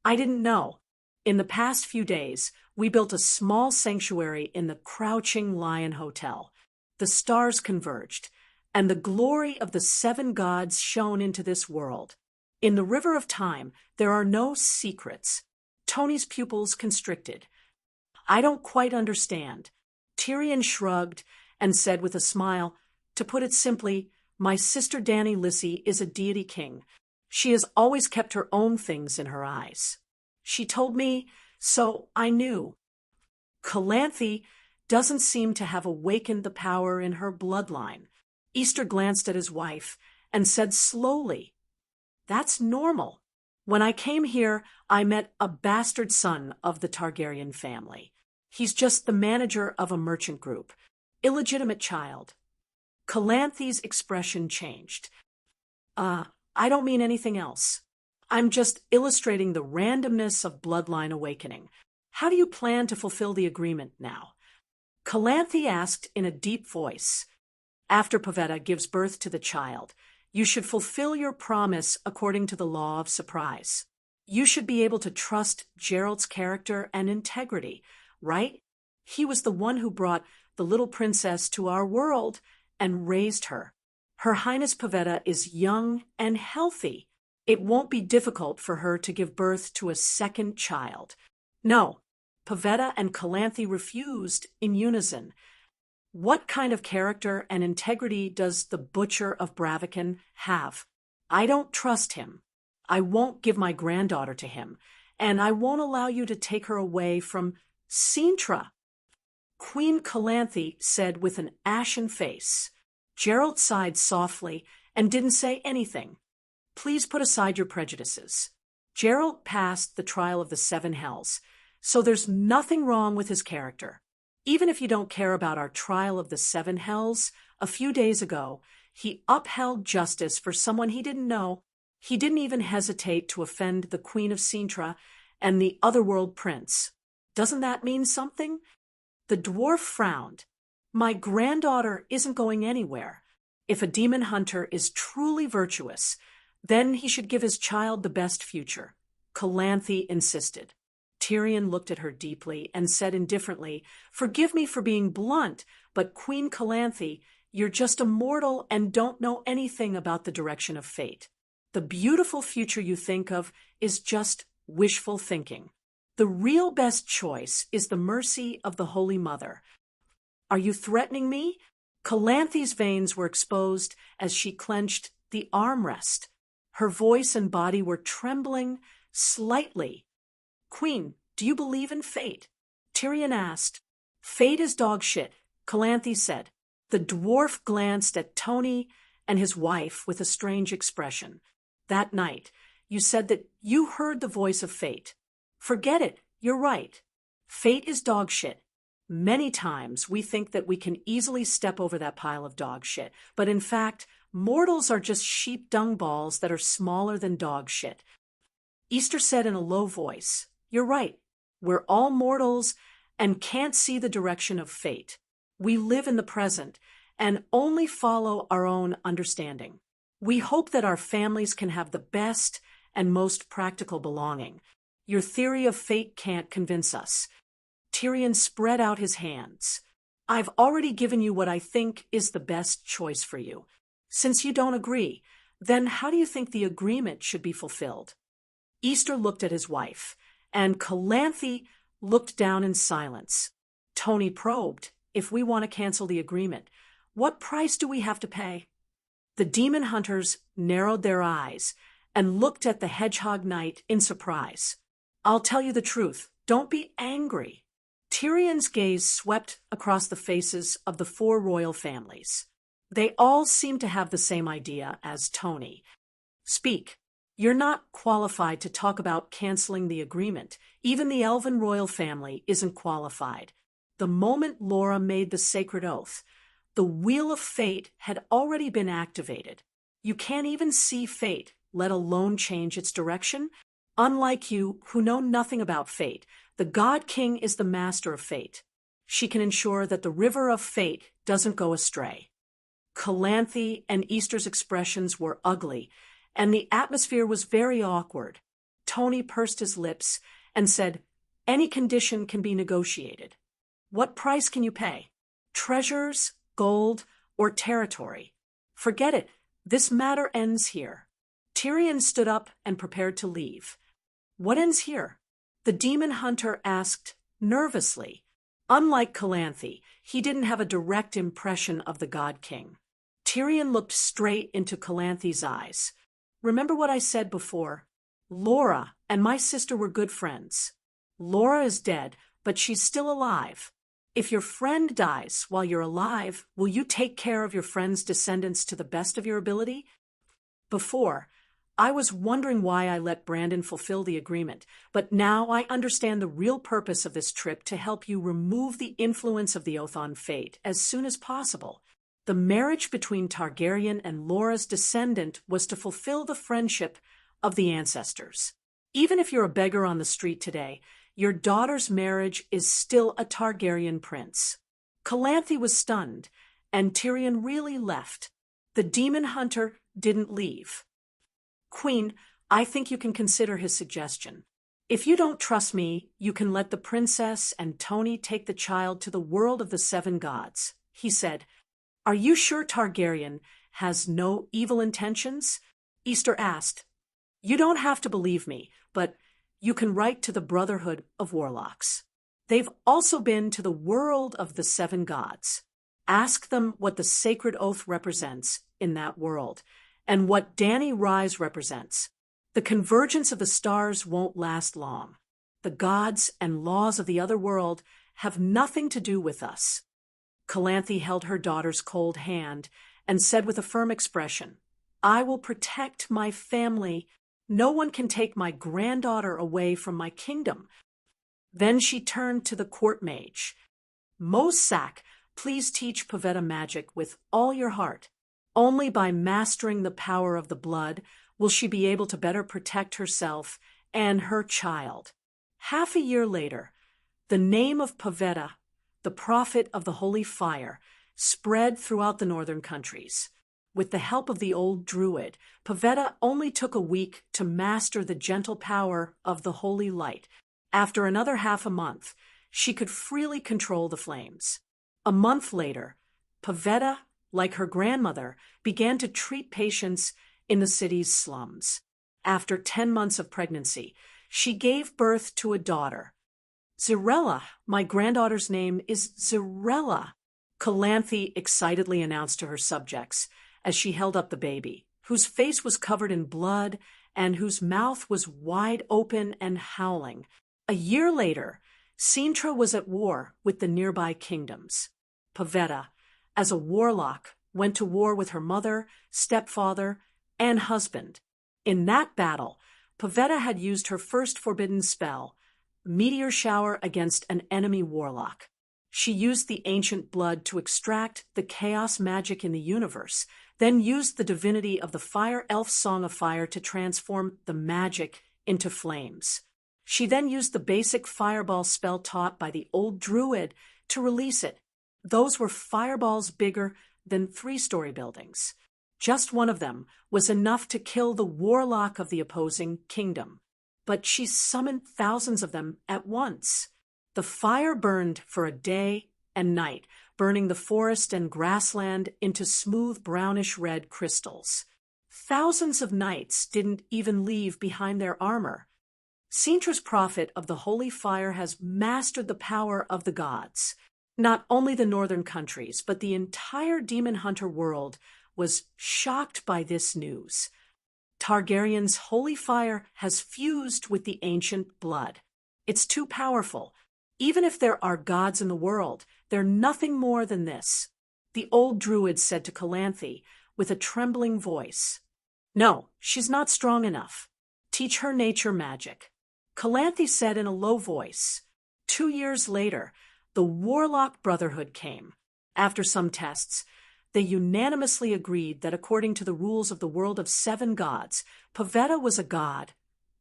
I didn't know. In the past few days, we built a small sanctuary in the Crouching Lion Hotel. The stars converged, and the glory of the 7 gods shone into this world. In the river of time, there are no secrets. Tony's pupils constricted. I don't quite understand. Tyrion shrugged and said with a smile, "To put it simply, my sister Dany Lissy is a deity king. She has always kept her own things in her eyes. She told me, so I knew. Calanthe doesn't seem to have awakened the power in her bloodline." Easter glanced at his wife and said slowly, "That's normal. When I came here, I met a bastard son of the Targaryen family. He's just the manager of a merchant group. Illegitimate child." Calanthe's expression changed. I don't mean anything else. I'm just illustrating the randomness of bloodline awakening. How do you plan to fulfill the agreement now?" Calanthe asked in a deep voice. "After Pavetta gives birth to the child, you should fulfill your promise according to the law of surprise. You should be able to trust Gerald's character and integrity, right? He was the one who brought the little princess to our world and raised her. Her Highness Pavetta is young and healthy. It won't be difficult for her to give birth to a second child. No, Pavetta and Calanthe refused in unison. What kind of character and integrity does the Butcher of Braviken have? I don't trust him. I won't give my granddaughter to him, and I won't allow you to take her away from Cintra. Queen Calanthe said with an ashen face. Gerald sighed softly and didn't say anything. Please put aside your prejudices. Gerald passed the trial of the 7 hells, so there's nothing wrong with his character. Even if you don't care about our trial of the 7 hells, a few days ago, he upheld justice for someone he didn't know. He didn't even hesitate to offend the Queen of Cintra and the Otherworld Prince. Doesn't that mean something? The dwarf frowned. My granddaughter isn't going anywhere. If a demon hunter is truly virtuous, then he should give his child the best future. Calanthe insisted. Tyrion looked at her deeply and said indifferently, Forgive me for being blunt, but Queen Calanthe, you're just a mortal and don't know anything about the direction of fate. The beautiful future you think of is just wishful thinking. The real best choice is the mercy of the Holy Mother. Are you threatening me? Calanthe's veins were exposed as she clenched the armrest. Her voice and body were trembling slightly. Queen, do you believe in fate? Tyrion asked. Fate is dog shit, Calanthe said. The dwarf glanced at Tony and his wife with a strange expression. That night, you said that you heard the voice of fate. Forget it, you're right. Fate is dog shit. Many times we think that we can easily step over that pile of dog shit, but in fact, mortals are just sheep dung balls that are smaller than dog shit. Easter said in a low voice, You're right. We're all mortals and can't see the direction of fate. We live in the present and only follow our own understanding. We hope that our families can have the best and most practical belonging. Your theory of fate can't convince us. Tyrion spread out his hands. I've already given you what I think is the best choice for you. Since you don't agree, then how do you think the agreement should be fulfilled? Easter looked at his wife, and Calanthe looked down in silence. Tony probed, If we want to cancel the agreement, what price do we have to pay? The demon hunters narrowed their eyes and looked at the hedgehog knight in surprise. I'll tell you the truth. Don't be angry. Tyrion's gaze swept across the faces of the 4 royal families. They all seemed to have the same idea as Tony. Speak. You're not qualified to talk about canceling the agreement. Even the elven royal family isn't qualified. The moment Laura made the sacred oath, the wheel of fate had already been activated. You can't even see fate, let alone change its direction. Unlike you, who know nothing about fate, the God King is the master of fate. She can ensure that the river of fate doesn't go astray. Calanthe and Easter's expressions were ugly, and the atmosphere was very awkward. Tony pursed his lips and said, Any condition can be negotiated. What price can you pay? Treasures, gold, or territory? Forget it. This matter ends here. Tyrion stood up and prepared to leave. What ends here? The demon hunter asked nervously. Unlike Calanthe, he didn't have a direct impression of the God King. Tyrion looked straight into Calanthe's eyes. Remember what I said before? Laura and my sister were good friends. Laura is dead, but she's still alive. If your friend dies while you're alive, will you take care of your friend's descendants to the best of your ability? Before, I was wondering why I let Brandon fulfill the agreement, but now I understand the real purpose of this trip to help you remove the influence of the oath on fate as soon as possible. The marriage between Targaryen and Laura's descendant was to fulfill the friendship of the ancestors. Even if you're a beggar on the street today, your daughter's marriage is still a Targaryen prince. Calanthe was stunned, and Tyrion really left. The demon hunter didn't leave. Queen, I think you can consider his suggestion. If you don't trust me, you can let the princess and Tony take the child to the world of the 7 gods, he said. Are you sure Targaryen has no evil intentions? Easter asked. You don't have to believe me, but you can write to the Brotherhood of Warlocks. They've also been to the world of the seven gods. Ask them what the sacred oath represents in that world, and what Danny Rise represents. The convergence of the stars won't last long. The gods and laws of the other world have nothing to do with us. Calanthe held her daughter's cold hand and said with a firm expression, I will protect my family. No one can take my granddaughter away from my kingdom. Then she turned to the court mage. Mosak, please teach Pavetta magic with all your heart. Only by mastering the power of the blood will she be able to better protect herself and her child. Half a year later, the name of Pavetta, the prophet of the holy fire, spread throughout the northern countries. With the help of the old druid, Pavetta only took a week to master the gentle power of the holy light. After another half a month, she could freely control the flames. A month later, Pavetta, like her grandmother, began to treat patients in the city's slums. After 10 months of pregnancy, she gave birth to a daughter. Zirella, my granddaughter's name is Zirella, Calanthe excitedly announced to her subjects as she held up the baby, whose face was covered in blood and whose mouth was wide open and howling. A year later, Cintra was at war with the nearby kingdoms. Pavetta, as a warlock, went to war with her mother, stepfather, and husband. In that battle, Pavetta had used her first forbidden spell, Meteor Shower, against an enemy warlock. She used the ancient blood to extract the chaos magic in the universe, then used the divinity of the fire elf Song of Fire to transform the magic into flames. She then used the basic fireball spell taught by the old druid to release it. Those were fireballs bigger than 3-story buildings. Just one of them was enough to kill the warlock of the opposing kingdom. But she summoned thousands of them at once. The fire burned for a day and night, burning the forest and grassland into smooth brownish-red crystals. Thousands of knights didn't even leave behind their armor. Cintra's prophet of the holy fire has mastered the power of the gods. Not only the northern countries, but the entire demon hunter world was shocked by this news. Targaryen's holy fire has fused with the ancient blood. It's too powerful. Even if there are gods in the world, they're nothing more than this. The old druid said to Calanthe with a trembling voice. No, she's not strong enough. Teach her nature magic. Calanthe said in a low voice. 2 years later, the Warlock Brotherhood came. After some tests, they unanimously agreed that according to the rules of the world of 7 gods, Pavetta was a god,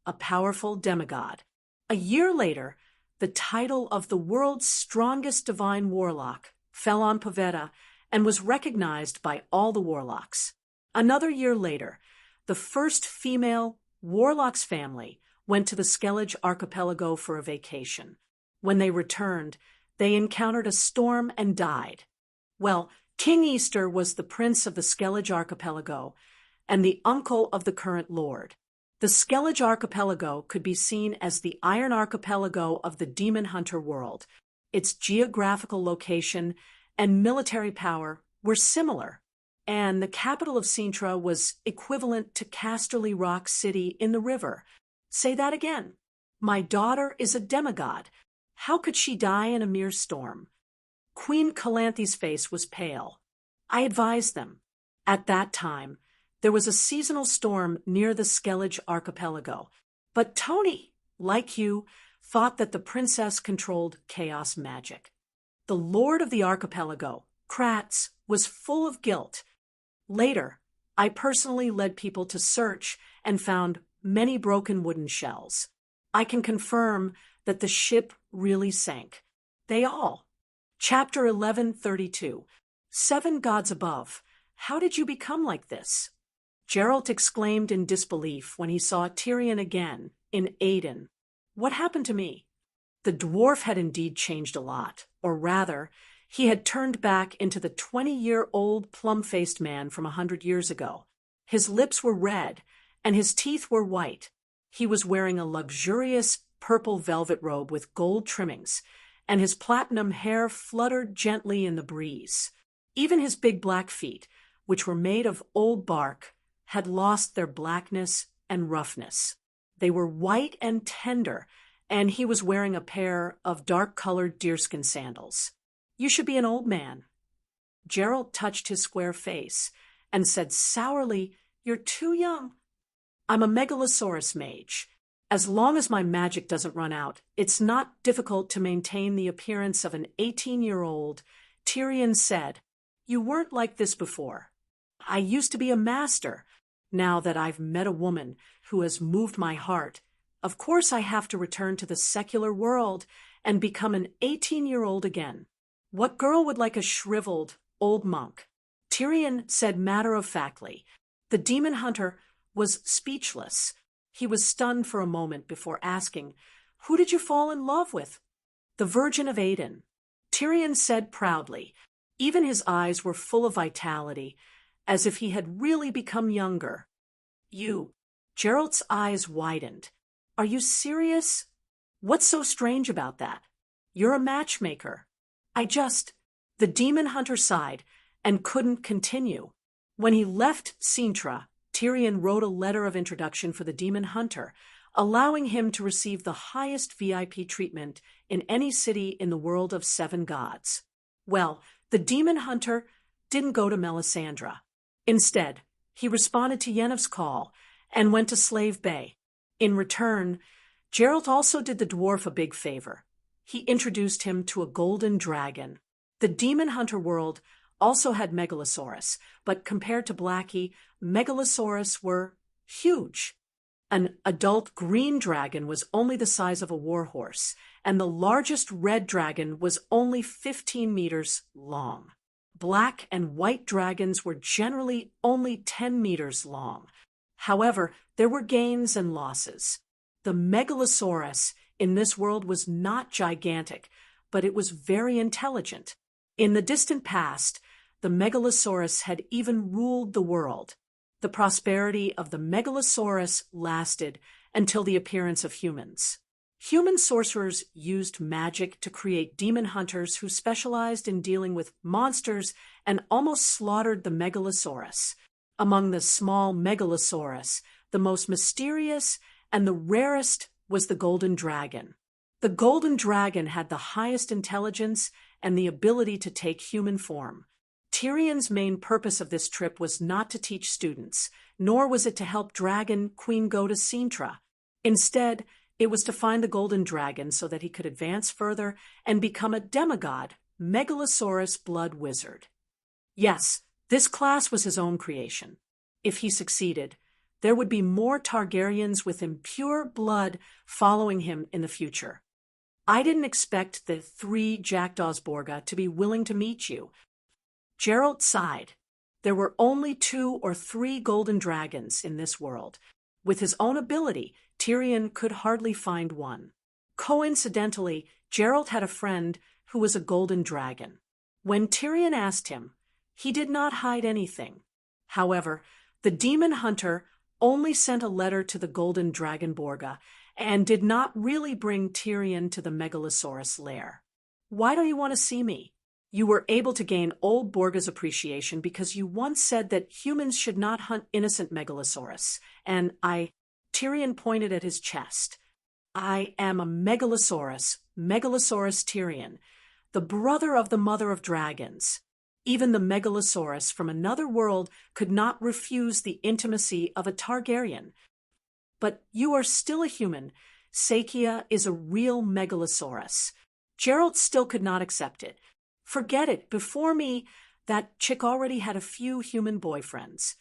a powerful demigod. A year later, the title of the world's strongest divine warlock fell on Pavetta and was recognized by all the warlocks. Another year later, the first female warlock's family went to the Skellige archipelago for a vacation. When they returned, they encountered a storm and died. Well, King Easter was the prince of the Skellige archipelago and the uncle of the current lord. The Skellige archipelago could be seen as the Iron Archipelago of the demon hunter world. Its geographical location and military power were similar, and the capital of Cintra was equivalent to Casterly Rock City in the river. Say that again. My daughter is a demigod. How could she die in a mere storm? Queen Calanthe's face was pale. I advised them. At that time, there was a seasonal storm near the Skellige archipelago. But Tony, like you, thought that the princess controlled chaos magic. The lord of the archipelago, Kratz, was full of guilt. Later, I personally led people to search and found many broken wooden shells. I can confirm that the ship really sank. They all. Chapter 1132. 7 gods above. How did you become like this? Geralt exclaimed in disbelief when he saw Tyrion again in Aden. What happened to me? The dwarf had indeed changed a lot, or rather, He had turned back into the 20-year-old plum-faced man from 100 years ago. His lips were red, and his teeth were white. He was wearing a luxurious purple velvet robe with gold trimmings, and his platinum hair fluttered gently in the breeze. Even his big black feet, which were made of old bark, had lost their blackness and roughness. They were white and tender, and he was wearing a pair of dark-colored deerskin sandals. "You should be an old man." Gerald touched his square face and said sourly, "You're too young." "I'm a megalosaurus mage. As long as my magic doesn't run out, it's not difficult to maintain the appearance of an 18-year-old, Tyrion said. "You weren't like this before. I used to be a master. Now that I've met a woman who has moved my heart, of course I have to return to the secular world and become an 18-year-old again. What girl would like a shriveled old monk?" Tyrion said matter-of-factly. The demon hunter was speechless. He was stunned for a moment before asking, "Who did you fall in love with?" "The Virgin of Aden," Tyrion said proudly. Even his eyes were full of vitality, as if he had really become younger. "You?" Gerald's eyes widened. "Are you serious? What's so strange about that? You're a matchmaker." The demon hunter sighed and couldn't continue. When he left Sintra, Tyrion wrote a letter of introduction for the demon hunter, allowing him to receive the highest VIP treatment in any city in the world of 7 gods. Well, the demon hunter didn't go to Melisandre. Instead, he responded to Yennefer's call and went to Slave Bay. In return, Gerald also did the dwarf a big favor. He introduced him to a golden dragon. The demon hunter world also had megalosaurus, but compared to Blackie, megalosaurus were huge. An adult green dragon was only the size of a warhorse, and the largest red dragon was only 15 meters long. Black and white dragons were generally only 10 meters long. However, there were gains and losses. The megalosaurus in this world was not gigantic, but it was very intelligent. In the distant past, the megalosaurus had even ruled the world. The prosperity of the megalosaurus lasted until the appearance of humans. Human sorcerers used magic to create demon hunters who specialized in dealing with monsters and almost slaughtered the megalosaurus. Among the small megalosaurus, the most mysterious and the rarest was the golden dragon. The golden dragon had the highest intelligence and the ability to take human form. Tyrion's main purpose of this trip was not to teach students, nor was it to help Dragon Queen go to Sintra. Instead, it was to find the golden dragon so that he could advance further and become a demigod, megalosaurus blood wizard. Yes, this class was his own creation. If he succeeded, there would be more Targaryens with impure blood following him in the future. "I didn't expect the 3 Jackdaws Borga to be willing to meet you." Gerald sighed. There were only 2 or 3 golden dragons in this world. With his own ability, Tyrion could hardly find one. Coincidentally, Gerald had a friend who was a golden dragon. When Tyrion asked him, he did not hide anything. However, the demon hunter only sent a letter to the golden dragon Borga and did not really bring Tyrion to the megalosaurus lair. "Why don't you want to see me? You were able to gain old Borga's appreciation because you once said that humans should not hunt innocent megalosaurus, and Tyrion pointed at his chest. "I am a megalosaurus, Megalosaurus Tyrion, the brother of the mother of dragons. Even the megalosaurus from another world could not refuse the intimacy of a Targaryen. But you are still a human. Sakia is a real megalosaurus." Gerald still could not accept it. "Forget it. Before me, that chick already had a few human boyfriends."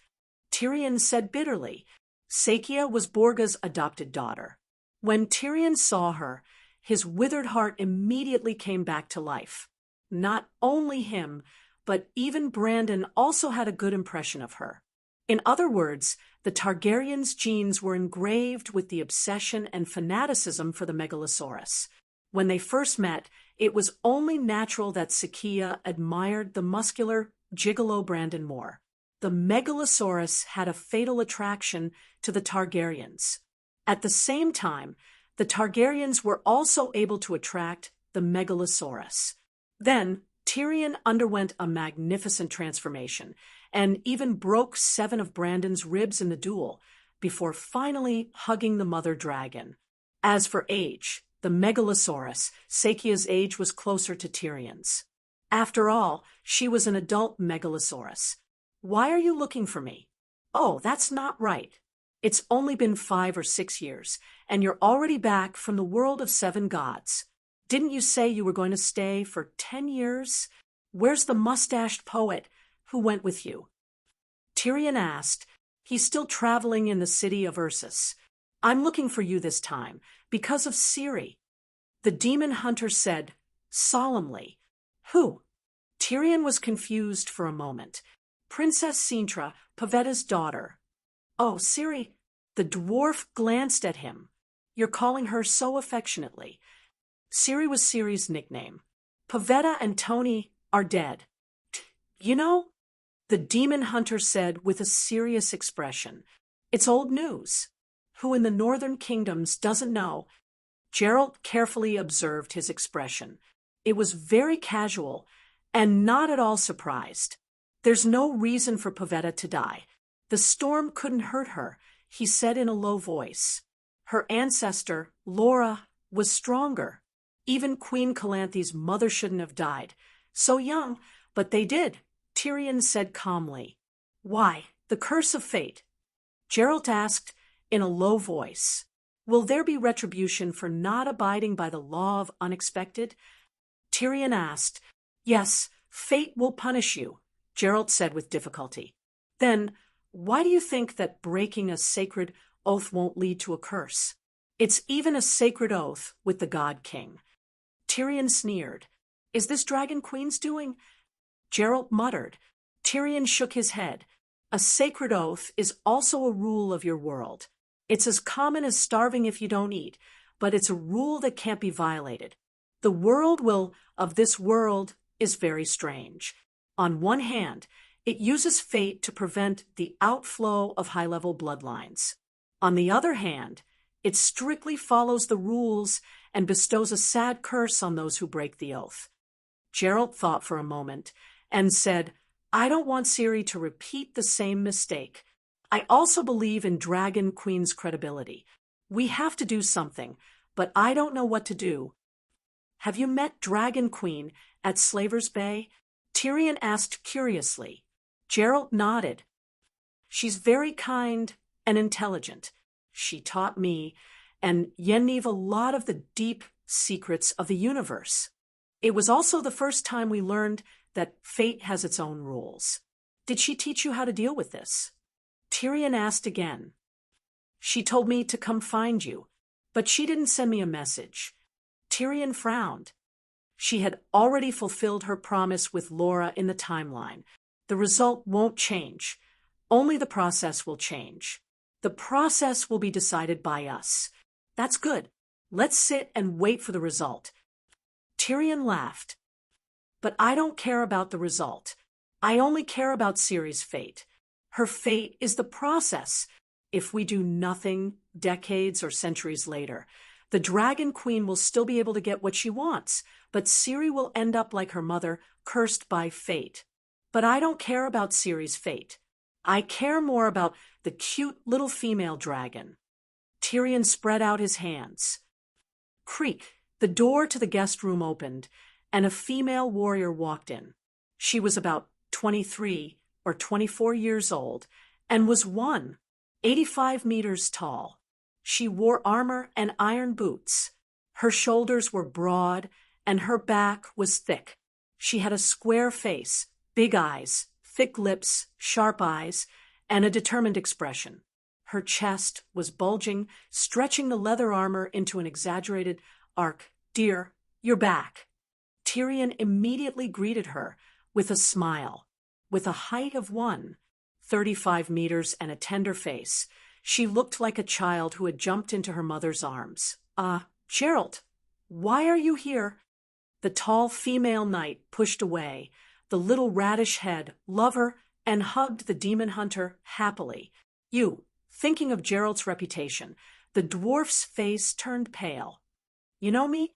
Tyrion said bitterly. Sakia was Borga's adopted daughter. When Tyrion saw her, his withered heart immediately came back to life. Not only him, but even Brandon also had a good impression of her. In other words, the Targaryens' genes were engraved with the obsession and fanaticism for the megalosaurus. When they first met, It was only natural that Sakia admired the muscular, gigolo Brandon more. The Megalosaurus had a fatal attraction to the Targaryens. At the same time, the Targaryens were also able to attract the Megalosaurus. Then, Tyrion underwent a magnificent transformation and even broke 7 of Brandon's ribs in the duel before finally hugging the mother dragon. As for age, the Megalosaurus, Sakia's age was closer to Tyrion's. After all, she was an adult Megalosaurus. Why are you looking for me? Oh, that's not right. It's only been 5 or 6 years, and you're already back from the world of 7 gods. Didn't you say you were going to stay for 10 years? Where's the mustached poet who went with you? Tyrion asked. He's still traveling in the city of Ursus. I'm looking for you this time, because of Ciri. The demon hunter said, solemnly. Who? Tyrion was confused for a moment. Princess Cintra, Pavetta's daughter. Oh, Ciri. The dwarf glanced at him. You're calling her so affectionately. Ciri was Ciri's nickname. Pavetta and Tony are dead. You know? The demon hunter said with a serious expression. It's old news. Who in the northern kingdoms doesn't know? Geralt carefully observed his expression. It was very casual and not at all surprised. There's no reason for Pavetta to die. The storm couldn't hurt her, he said in a low voice. Her ancestor, Laura, was stronger. Even Queen Calanthe's mother shouldn't have died. So young, but they did, Tyrion said calmly. Why? The curse of fate. Geralt asked in a low voice. Will there be retribution for not abiding by the law of unexpected? Tyrion asked. Yes, fate will punish you, Geralt said with difficulty. Then, why do you think that breaking a sacred oath won't lead to a curse? It's even a sacred oath with the God King. Tyrion sneered. Is this Dragon Queen's doing? Geralt muttered. Tyrion shook his head. A sacred oath is also a rule of your world. It's as common as starving if you don't eat, but it's a rule that can't be violated. The will of this world is very strange. On one hand, it uses fate to prevent the outflow of high-level bloodlines. On the other hand, it strictly follows the rules and bestows a sad curse on those who break the oath. Geralt thought for a moment and said, I don't want Ciri to repeat the same mistake. I also believe in Dragon Queen's credibility. We have to do something, but I don't know what to do. Have you met Dragon Queen at Slaver's Bay? Tyrion asked curiously. Geralt nodded. She's very kind and intelligent. She taught me and Yennev a lot of the deep secrets of the universe. It was also the first time we learned that fate has its own rules. Did she teach you how to deal with this? Tyrion asked again. She told me to come find you, but she didn't send me a message. Tyrion frowned. She had already fulfilled her promise with Laura in the timeline. The result won't change. Only the process will change. The process will be decided by us. That's good. Let's sit and wait for the result. Tyrion laughed. But I don't care about the result. I only care about Ciri's fate. Her fate is the process. If we do nothing decades or centuries later, the Dragon Queen will still be able to get what she wants, but Ciri will end up like her mother, cursed by fate. But I don't care about Ciri's fate. I care more about the cute little female dragon. Tyrion spread out his hands. Creak, the door to the guest room opened, and a female warrior walked in. She was about 23 or 24 years old and was 185 meters tall. She wore armor and iron boots. Her shoulders were broad and her back was thick. She had a square face, big eyes, thick lips, sharp eyes, and a determined expression. Her chest was bulging, stretching the leather armor into an exaggerated arc. Dear, you're back. Tyrion immediately greeted her with a smile. With a height of 135 meters and a tender face, she looked like a child who had jumped into her mother's arms. Geralt, why are you here? The tall female knight pushed away, the little radish head lover, and hugged the demon hunter happily. You, thinking of Gerald's reputation, the dwarf's face turned pale. You know me?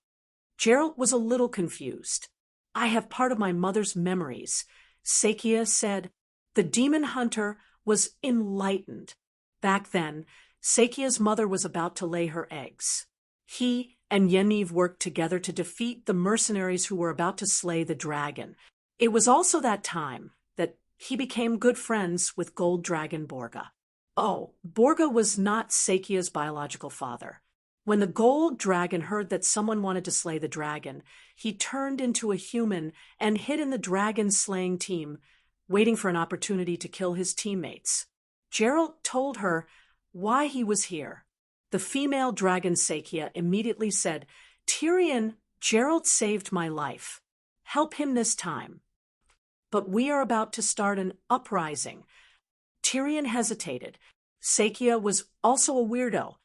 Gerald was a little confused. I have part of my mother's memories. Sakia said. The demon hunter was enlightened. Back then, Sakia's mother was about to lay her eggs. He and Yeniv worked together to defeat the mercenaries who were about to slay the dragon. It was also that time that he became good friends with Gold Dragon Borga. Oh, Borga was not Sakia's biological father. When the gold dragon heard that someone wanted to slay the dragon, he turned into a human and hid in the dragon-slaying team, waiting for an opportunity to kill his teammates. Gerald told her why he was here. The female dragon Sakia immediately said, Tyrion, Gerald saved my life. Help him this time. But we are about to start an uprising. Tyrion hesitated. Sakia was also a weirdo.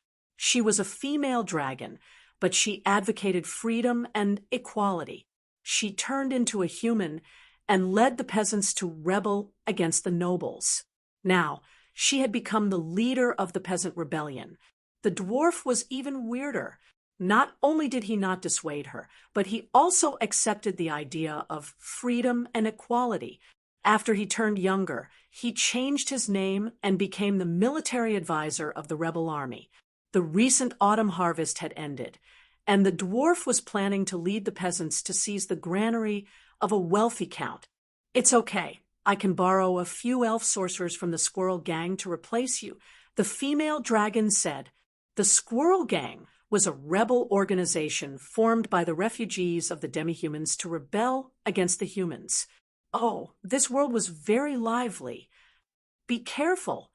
She was a female dragon, but she advocated freedom and equality. She turned into a human and led the peasants to rebel against the nobles. Now, she had become the leader of the peasant rebellion. The dwarf was even weirder. Not only did he not dissuade her, but he also accepted the idea of freedom and equality. After he turned younger, he changed his name and became the military advisor of the rebel army. The recent autumn harvest had ended, and the dwarf was planning to lead the peasants to seize the granary of a wealthy count. It's okay. I can borrow a few elf sorcerers from the Squirrel Gang to replace you, the female dragon said. The Squirrel Gang was a rebel organization formed by the refugees of the demi-humans to rebel against the humans. Oh, this world was very lively. Be careful.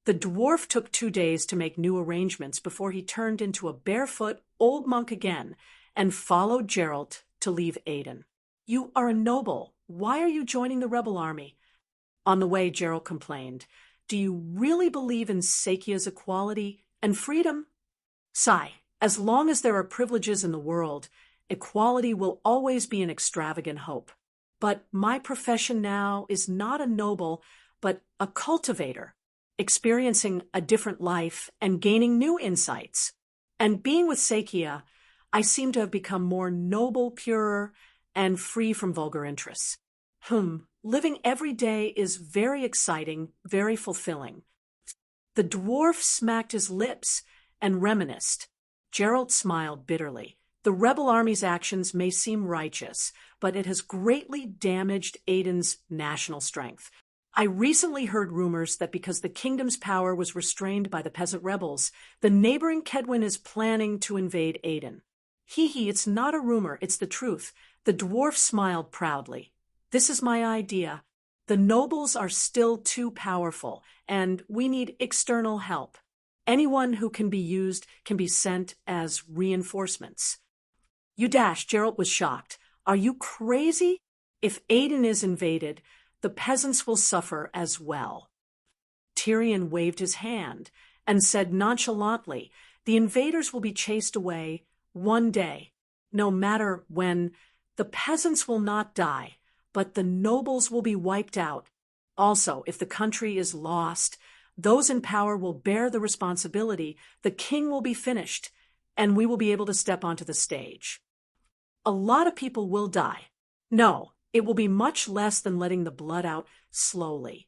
The dwarf took 2 days to make new arrangements before he turned into a barefoot old monk again and followed Gerald to leave Aden. You are a noble. Why are you joining the rebel army? On the way, Gerald complained. Do you really believe in Sakia's equality and freedom? Sigh, as long as there are privileges in the world, equality will always be an extravagant hope. But my profession now is not a noble, but a cultivator, experiencing a different life and gaining new insights. And being with Sakia, I seem to have become more noble, purer, and free from vulgar interests. Living every day is very exciting, very fulfilling. The dwarf smacked his lips and reminisced. Gerald smiled bitterly. The rebel army's actions may seem righteous, but it has greatly damaged Aden's national strength. I recently heard rumors that because the kingdom's power was restrained by the peasant rebels, the neighboring Kedwin is planning to invade Aden. It's not a rumor, it's the truth. The dwarf smiled proudly. This is my idea. The nobles are still too powerful, and we need external help. Anyone who can be used can be sent as reinforcements. Gerald was shocked. Are you crazy? If Aden is invaded, the peasants will suffer as well. Tyrion waved his hand and said nonchalantly, the invaders will be chased away one day. No matter when, the peasants will not die, but the nobles will be wiped out. Also, if the country is lost, those in power will bear the responsibility, the king will be finished, and we will be able to step onto the stage. A lot of people will die. No, it will be much less than letting the blood out slowly.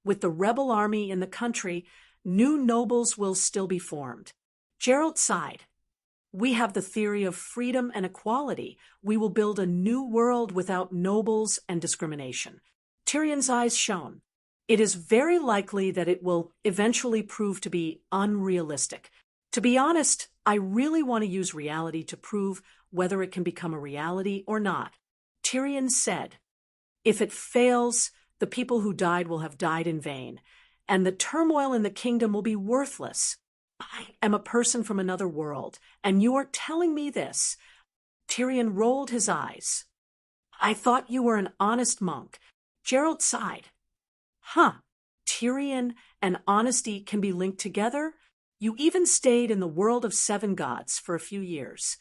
With the rebel army in the country, new nobles will still be formed. Gerald sighed. We have the theory of freedom and equality. We will build a new world without nobles and discrimination. Tyrion's eyes shone. It is very likely that it will eventually prove to be unrealistic. To be honest, I really want to use reality to prove whether it can become a reality or not. Tyrion said, if it fails, the people who died will have died in vain, and the turmoil in the kingdom will be worthless. I am a person from another world, and you are telling me this. Tyrion rolled his eyes. I thought you were an honest monk. Gerald sighed. Tyrion and honesty can be linked together? You even stayed in the world of 7 gods for a few years.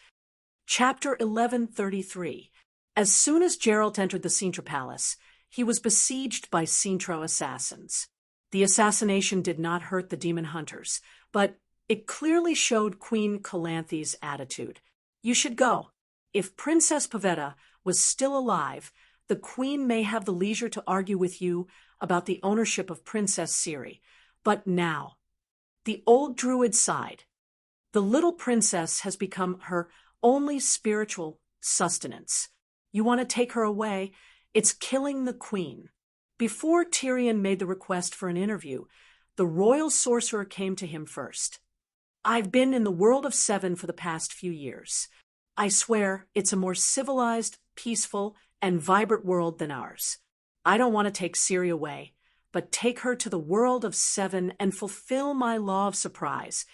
Chapter 1133. As soon as Geralt entered the Sintra Palace, he was besieged by Sintro assassins. The assassination did not hurt the demon hunters, but it clearly showed Queen Calanthe's attitude. You should go. If Princess Pavetta was still alive, the Queen may have the leisure to argue with you about the ownership of Princess Ciri. But now, the old druid sighed. The little princess has become her only spiritual sustenance. You want to take her away? It's killing the Queen. Before Tyrion made the request for an interview, the royal sorcerer came to him first. I've been in the world of Seven for the past few years. I swear it's a more civilized, peaceful, and vibrant world than ours. I don't want to take Ciri away, but take her to the world of Seven and fulfill my law of surprise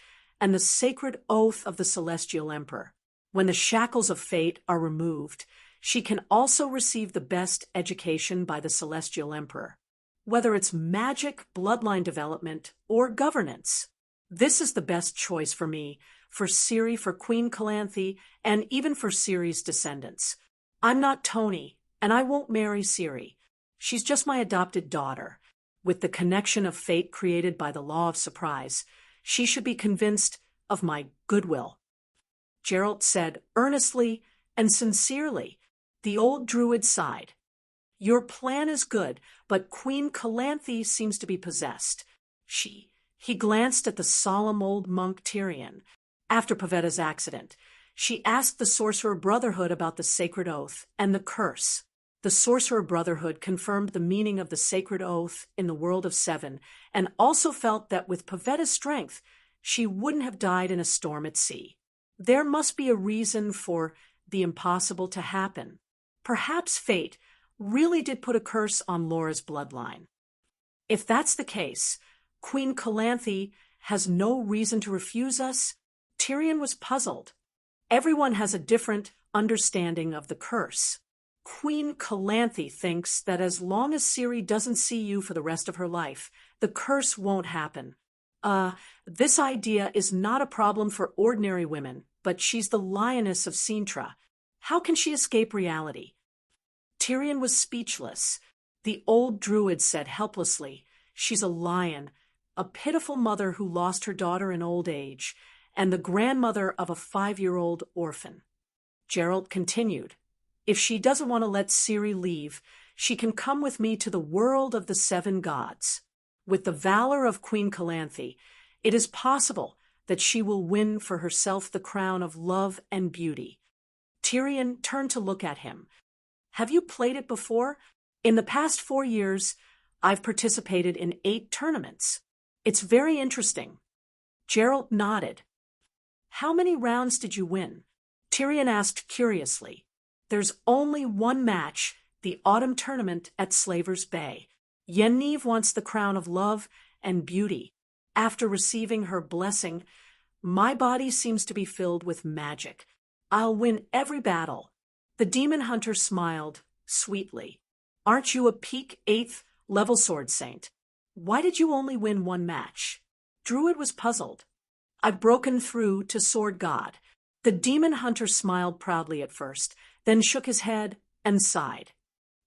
and the sacred oath of the Celestial Emperor. When the shackles of fate are removed, she can also receive the best education by the Celestial Emperor, whether it's magic, bloodline development, or governance. This is the best choice for me, for Ciri, for Queen Calanthe, and even for Ciri's descendants. I'm not Tony, and I won't marry Ciri. She's just my adopted daughter. With the connection of fate created by the law of surprise, she should be convinced of my goodwill. Geralt said earnestly and sincerely. The old druid sighed. Your plan is good, but Queen Calanthe seems to be possessed. He glanced at the solemn old monk Tyrion. After Pavetta's accident, she asked the Sorcerer Brotherhood about the sacred oath and the curse. The Sorcerer Brotherhood confirmed the meaning of the sacred oath in the world of Seven, and also felt that with Pavetta's strength, she wouldn't have died in a storm at sea. There must be a reason for the impossible to happen. Perhaps fate really did put a curse on Laura's bloodline. If that's the case, Queen Calanthe has no reason to refuse us. Tyrion was puzzled. Everyone has a different understanding of the curse. Queen Calanthe thinks that as long as Ciri doesn't see you for the rest of her life, the curse won't happen. This idea is not a problem for ordinary women, but she's the lioness of Sintra. How can she escape reality? Tyrion was speechless. The old druid said helplessly, she's a lion, a pitiful mother who lost her daughter in old age, and the grandmother of a 5-year-old orphan. Geralt continued, if she doesn't want to let Ciri leave, she can come with me to the world of the Seven Gods. With the valor of Queen Calanthe, it is possible that she will win for herself the crown of love and beauty. Tyrion turned to look at him. Have you played it before? In the past 4 years, I've participated in 8 tournaments. It's very interesting. Geralt nodded. How many rounds did you win? Tyrion asked curiously. There's only one match, the autumn tournament at Slaver's Bay. Yennev wants the crown of love and beauty. After receiving her blessing, my body seems to be filled with magic. I'll win every battle. The demon hunter smiled sweetly. Aren't you a peak 8th level sword saint? Why did you only win one match? Druid was puzzled. I've broken through to sword god. The demon hunter smiled proudly at first, then shook his head and sighed.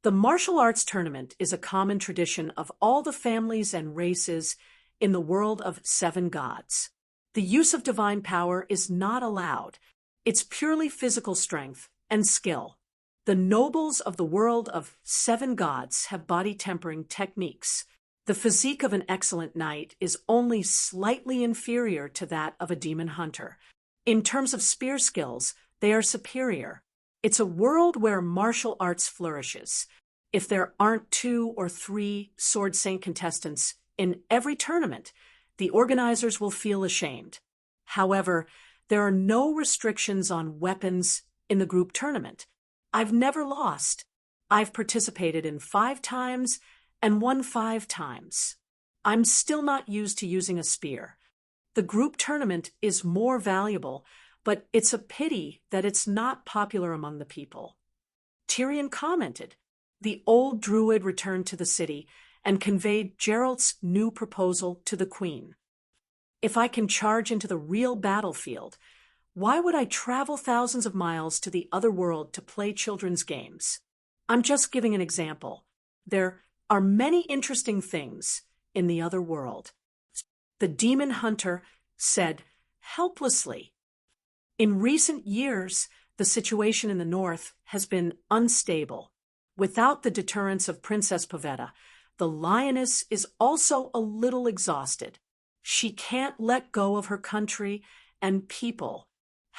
The martial arts tournament is a common tradition of all the families and races in the world of Seven Gods. The use of divine power is not allowed. It's purely physical strength and skill. The nobles of the world of Seven Gods have body-tempering techniques. The physique of an excellent knight is only slightly inferior to that of a demon hunter. In terms of spear skills, they are superior. It's a world where martial arts flourishes. If there aren't 2 or 3 sword saint contestants in every tournament, the organizers will feel ashamed. However, there are no restrictions on weapons in the group tournament. I've never lost. I've participated in 5 times and won 5 times. I'm still not used to using a spear. The group tournament is more valuable, but it's a pity that it's not popular among the people. Tyrion commented. The old druid returned to the city and conveyed Geralt's new proposal to the queen. If I can charge into the real battlefield, Why would I travel thousands of miles to the other world to play children's games? I'm just giving an example. There are many interesting things in the other world. The demon hunter said helplessly. In recent years, the situation in the north has been unstable. Without the deterrence of Princess Pavetta, the lioness is also a little exhausted. She can't let go of her country and people.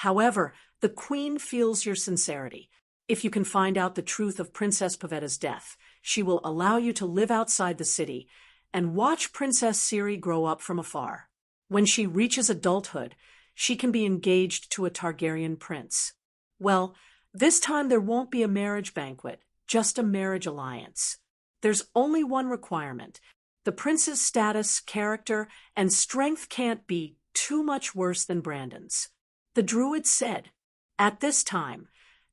However, the queen feels your sincerity. If you can find out the truth of Princess Pavetta's death, she will allow you to live outside the city and watch Princess Ciri grow up from afar. When she reaches adulthood, she can be engaged to a Targaryen prince. Well, this time there won't be a marriage banquet, just a marriage alliance. There's only one requirement. The prince's status, character, and strength can't be too much worse than Brandon's. The druid said. At this time,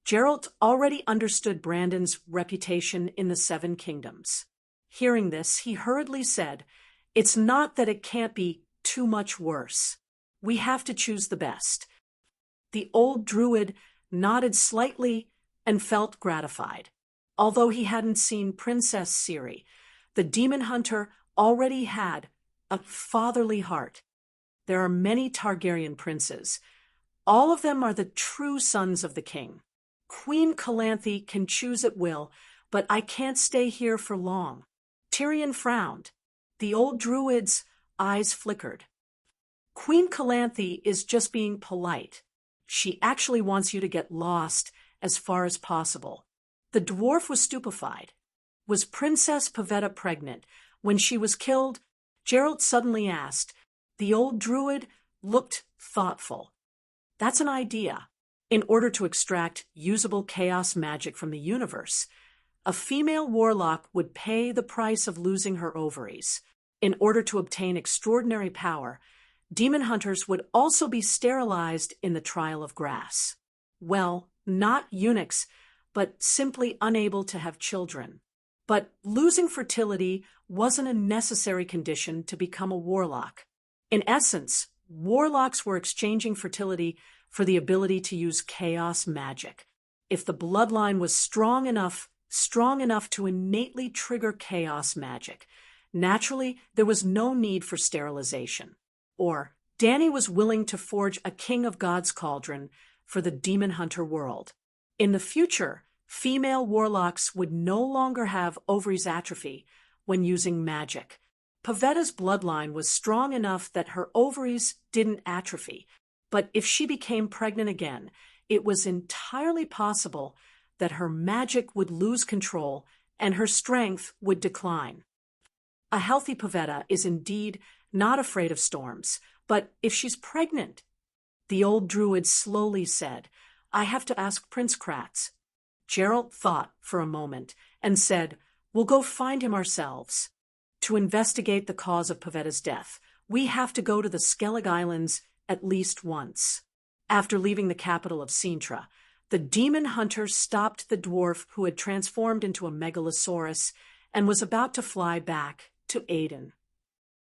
Geralt already understood Brandon's reputation in the Seven Kingdoms. Hearing this, he hurriedly said, "It's not that it can't be too much worse. We have to choose the best." The old druid nodded slightly and felt gratified. Although he hadn't seen Princess Ciri, the demon hunter already had a fatherly heart. There are many Targaryen princes. All of them are the true sons of the king. Queen Calanthe can choose at will, but I can't stay here for long. Tyrion frowned. The old druid's eyes flickered. Queen Calanthe is just being polite. She actually wants you to get lost as far as possible. The dwarf was stupefied. Was Princess Pavetta pregnant? When she was killed, Geralt suddenly asked. The old druid looked thoughtful. That's an idea. In order to extract usable chaos magic from the universe, a female warlock would pay the price of losing her ovaries. In order to obtain extraordinary power, demon hunters would also be sterilized in the trial of grass. Well, not eunuchs, but simply unable to have children. But losing fertility wasn't a necessary condition to become a warlock. In essence, warlocks were exchanging fertility for the ability to use chaos magic. If the bloodline was strong enough to innately trigger chaos magic, naturally there was no need for sterilization. Or Dany was willing to forge a King of God's cauldron for the demon hunter world. In the future, female warlocks would no longer have ovaries atrophy when using magic. Pavetta's bloodline was strong enough that her ovaries didn't atrophy, but if she became pregnant again, it was entirely possible that her magic would lose control and her strength would decline. A healthy Pavetta is indeed not afraid of storms, but if she's pregnant, the old druid slowly said, I have to ask Prince Kratz. Geralt thought for a moment and said, We'll go find him ourselves. To investigate the cause of Pavetta's death, we have to go to the Skellig Islands at least once. After leaving the capital of Sintra, the demon hunter stopped the dwarf who had transformed into a megalosaurus and was about to fly back to Aden.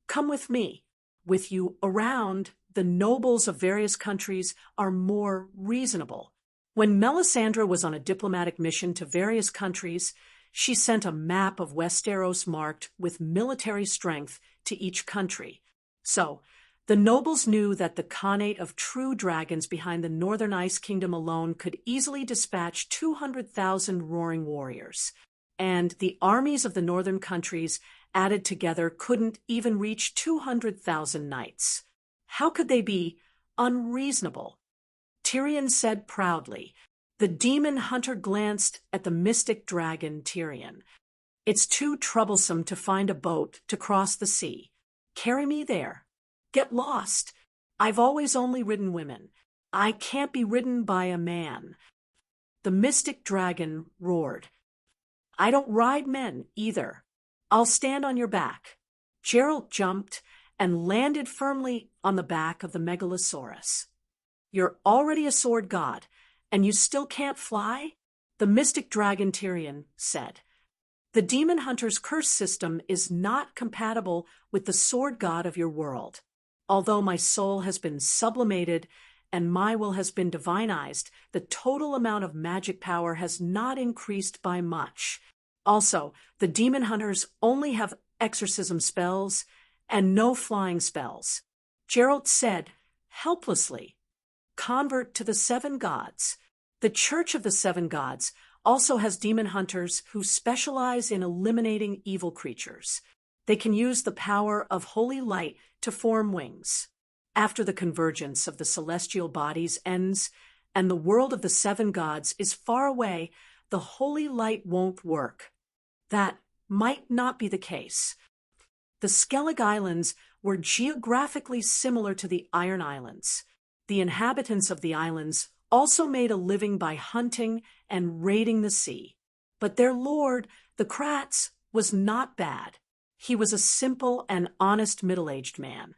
Come with me. With you around, the nobles of various countries are more reasonable. When Melisandre was on a diplomatic mission to various countries, she sent a map of Westeros marked with military strength to each country. So, the nobles knew that the Khanate of true dragons behind the Northern Ice Kingdom alone could easily dispatch 200,000 roaring warriors, and the armies of the northern countries added together couldn't even reach 200,000 knights. How could they be unreasonable? Tyrion said proudly. The demon hunter glanced at the mystic dragon Tyrion. It's too troublesome to find a boat to cross the sea. Carry me there. Get lost. I've always only ridden women. I can't be ridden by a man. The mystic dragon roared. I don't ride men either. I'll stand on your back. Geralt jumped and landed firmly on the back of the megalosaurus. You're already a sword god, and you still can't fly? The mystic dragon Tyrion said. The demon hunter's curse system is not compatible with the sword god of your world. Although my soul has been sublimated and my will has been divinized, the total amount of magic power has not increased by much. Also, the demon hunters only have exorcism spells and no flying spells. Gerald said, helplessly, convert to the seven gods. The Church of the Seven Gods also has demon hunters who specialize in eliminating evil creatures. They can use the power of holy light to form wings. After the convergence of the celestial bodies ends and the world of the seven gods is far away, the holy light won't work. That might not be the case. The Skellig Islands were geographically similar to the Iron Islands. The inhabitants of the islands also made a living by hunting and raiding the sea. But their lord, the Kratz, was not bad. He was a simple and honest middle-aged man.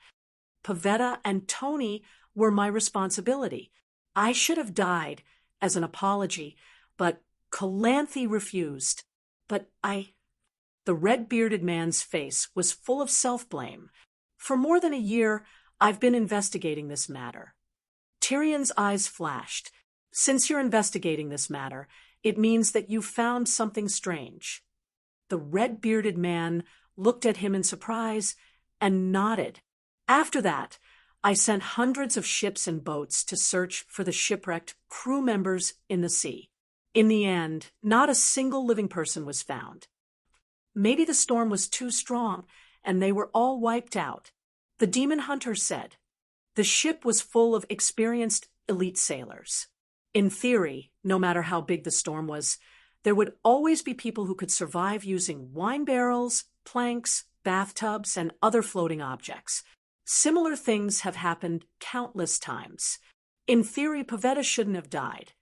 Pavetta and Tony were my responsibility. I should have died as an apology, but Calanthe refused. The red-bearded man's face was full of self-blame. For more than a year, I've been investigating this matter. Tyrion's eyes flashed. Since you're investigating this matter, it means that you found something strange. The red-bearded man looked at him in surprise and nodded. After that, I sent hundreds of ships and boats to search for the shipwrecked crew members in the sea. In the end, not a single living person was found. Maybe the storm was too strong, and they were all wiped out. The demon hunter said. The ship was full of experienced elite sailors. In theory, no matter how big the storm was, there would always be people who could survive using wine barrels, planks, bathtubs, and other floating objects. Similar things have happened countless times. In theory, Pavetta shouldn't have died.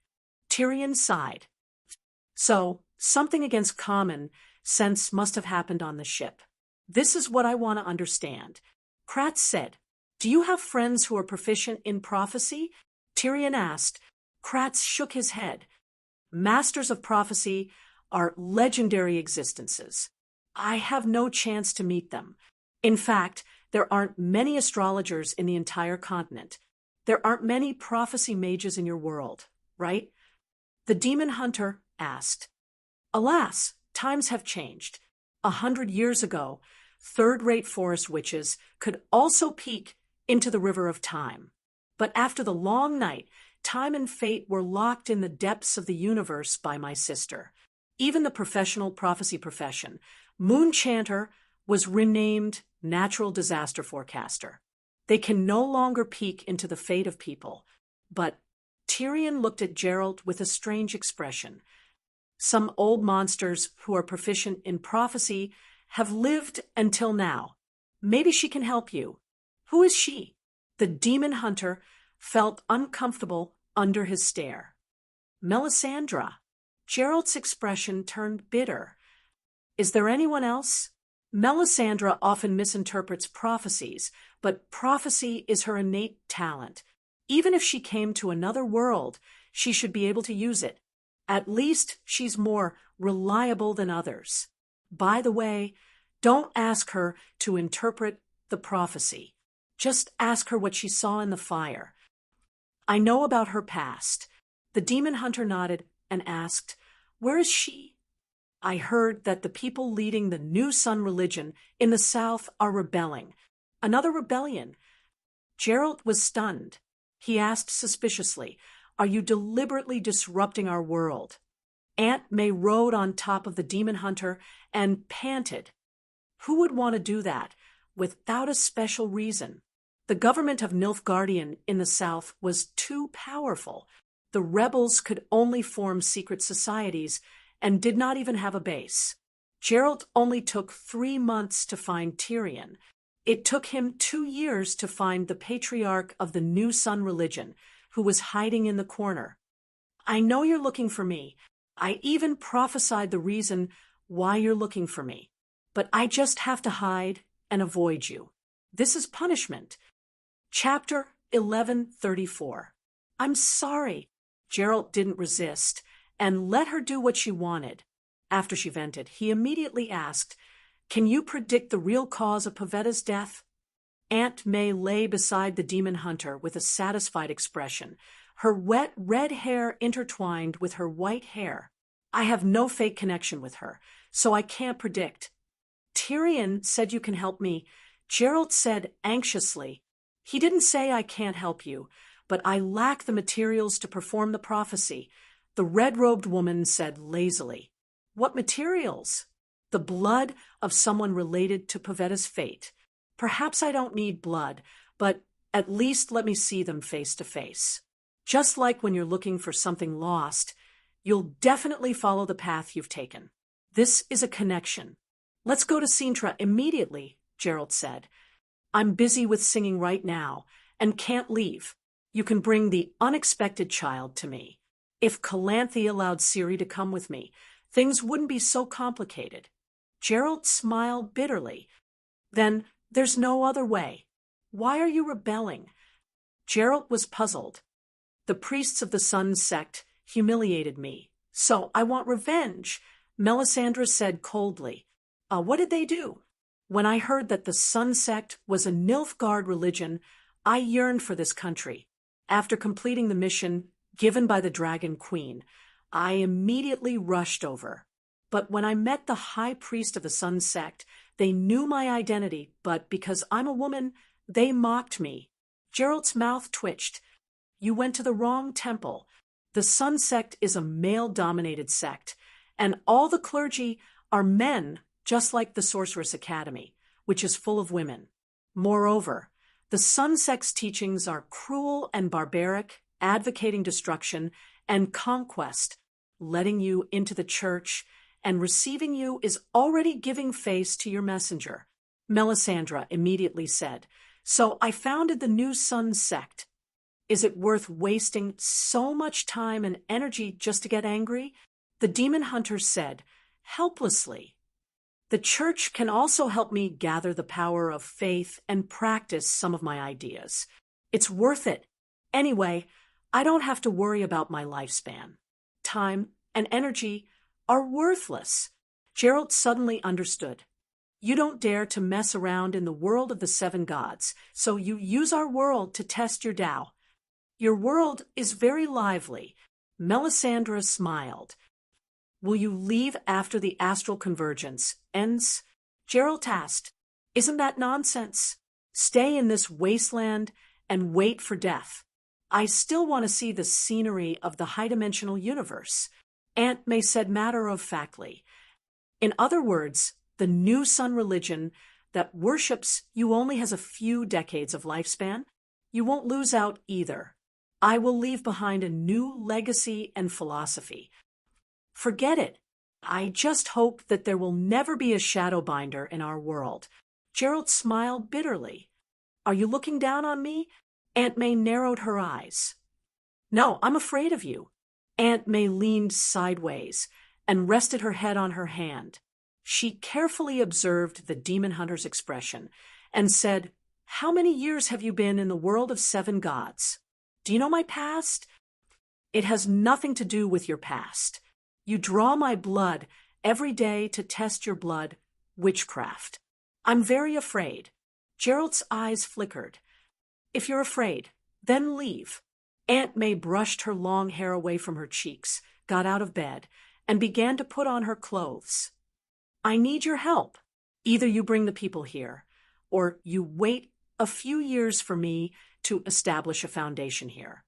Tyrion sighed. So, something against common sense must have happened on the ship. This is what I want to understand. Kratz said, do you have friends who are proficient in prophecy? Tyrion asked. Kratz shook his head. Masters of prophecy are legendary existences. I have no chance to meet them. In fact, there aren't many astrologers in the entire continent. There aren't many prophecy mages in your world, right? The demon hunter asked. Alas, times have changed. 100 years ago, third-rate forest witches could also peek into the river of time. But after the long night, time and fate were locked in the depths of the universe by my sister. Even the professional prophecy profession, Moon Chanter, was renamed Natural Disaster Forecaster. They can no longer peek into the fate of people. But Tyrion looked at Gerald with a strange expression. Some old monsters who are proficient in prophecy have lived until now. Maybe she can help you. Who is she? The demon hunter felt uncomfortable under his stare. Melisandre. Gerald's expression turned bitter. Is there anyone else? Melisandre often misinterprets prophecies, but prophecy is her innate talent. Even if she came to another world, she should be able to use it. At least she's more reliable than others. By the way, don't ask her to interpret the prophecy. Just ask her what she saw in the fire. I know about her past. The demon hunter nodded and asked, where is she? I heard that the people leading the New Sun religion in the South are rebelling. Another rebellion. Gerald was stunned. He asked suspiciously, are you deliberately disrupting our world? Aunt May rode on top of the demon hunter and panted. Who would want to do that without a special reason? The government of Nilfgaardian in the South was too powerful. The rebels could only form secret societies and did not even have a base. Gerald only took 3 months to find Tyrion. It took him 2 years to find the patriarch of the New Sun religion, who was hiding in the corner. I know you're looking for me. I even prophesied the reason why you're looking for me. But I just have to hide and avoid you. This is punishment. Chapter 1134. I'm sorry. Gerald didn't resist and let her do what she wanted. After she vented, he immediately asked, can you predict the real cause of Pavetta's death? Aunt May lay beside the demon hunter with a satisfied expression, her wet red hair intertwined with her white hair. I have no fake connection with her, so I can't predict. Tyrion said you can help me. Gerald said anxiously. He didn't say I can't help you, but I lack the materials to perform the prophecy. The red-robed woman said lazily. What materials? The blood of someone related to Pavetta's fate. Perhaps I don't need blood, but at least let me see them face to face. Just like when you're looking for something lost, you'll definitely follow the path you've taken. This is a connection. Let's go to Sintra immediately, Gerald said. I'm busy with singing right now and can't leave. You can bring the unexpected child to me. If Calanthe allowed Ciri to come with me, things wouldn't be so complicated. Gerald smiled bitterly. Then there's no other way. Why are you rebelling? Gerald was puzzled. The priests of the Sun sect humiliated me, so I want revenge, Melisandre said coldly. What did they do? When I heard that the Sun sect was a Nilfgaard religion, I yearned for this country. After completing the mission given by the Dragon Queen, I immediately rushed over. But when I met the high priest of the Sun sect, they knew my identity, but because I'm a woman, they mocked me. Gerald's mouth twitched. You went to the wrong temple. The Sun sect is a male-dominated sect, and all the clergy are men, just like the Sorceress Academy, which is full of women. Moreover, the Sun sect's teachings are cruel and barbaric, advocating destruction and conquest. Letting you into the church and receiving you is already giving face to your messenger, Melisandre immediately said. So I founded the new Sun sect. Is it worth wasting so much time and energy just to get angry? The demon hunter said, helplessly. The church can also help me gather the power of faith and practice some of my ideas. It's worth it. Anyway, I don't have to worry about my lifespan. Time and energy are worthless. Gerald suddenly understood. You don't dare to mess around in the world of the seven gods, so you use our world to test your Tao. Your world is very lively. Melisandre smiled. Will you leave after the astral convergence ends? Gerald asked. Isn't that nonsense? Stay in this wasteland and wait for death. I still want to see the scenery of the high-dimensional universe, Aunt May said matter-of-factly. In other words, the new Sun religion that worships you only has a few decades of lifespan. You won't lose out either. I will leave behind a new legacy and philosophy. Forget it. I just hope that there will never be a Shadowbinder in our world. Gerald smiled bitterly. Are you looking down on me? Aunt May narrowed her eyes. No, I'm afraid of you. Aunt May leaned sideways and rested her head on her hand. She carefully observed the demon hunter's expression and said, How many years have you been in the world of seven gods? Do you know my past? It has nothing to do with your past. You draw my blood every day to test your blood, witchcraft. I'm very afraid. Gerald's eyes flickered. If you're afraid, then leave. Aunt May brushed her long hair away from her cheeks, got out of bed, and began to put on her clothes. I need your help. Either you bring the people here, or you wait a few years for me to establish a foundation here.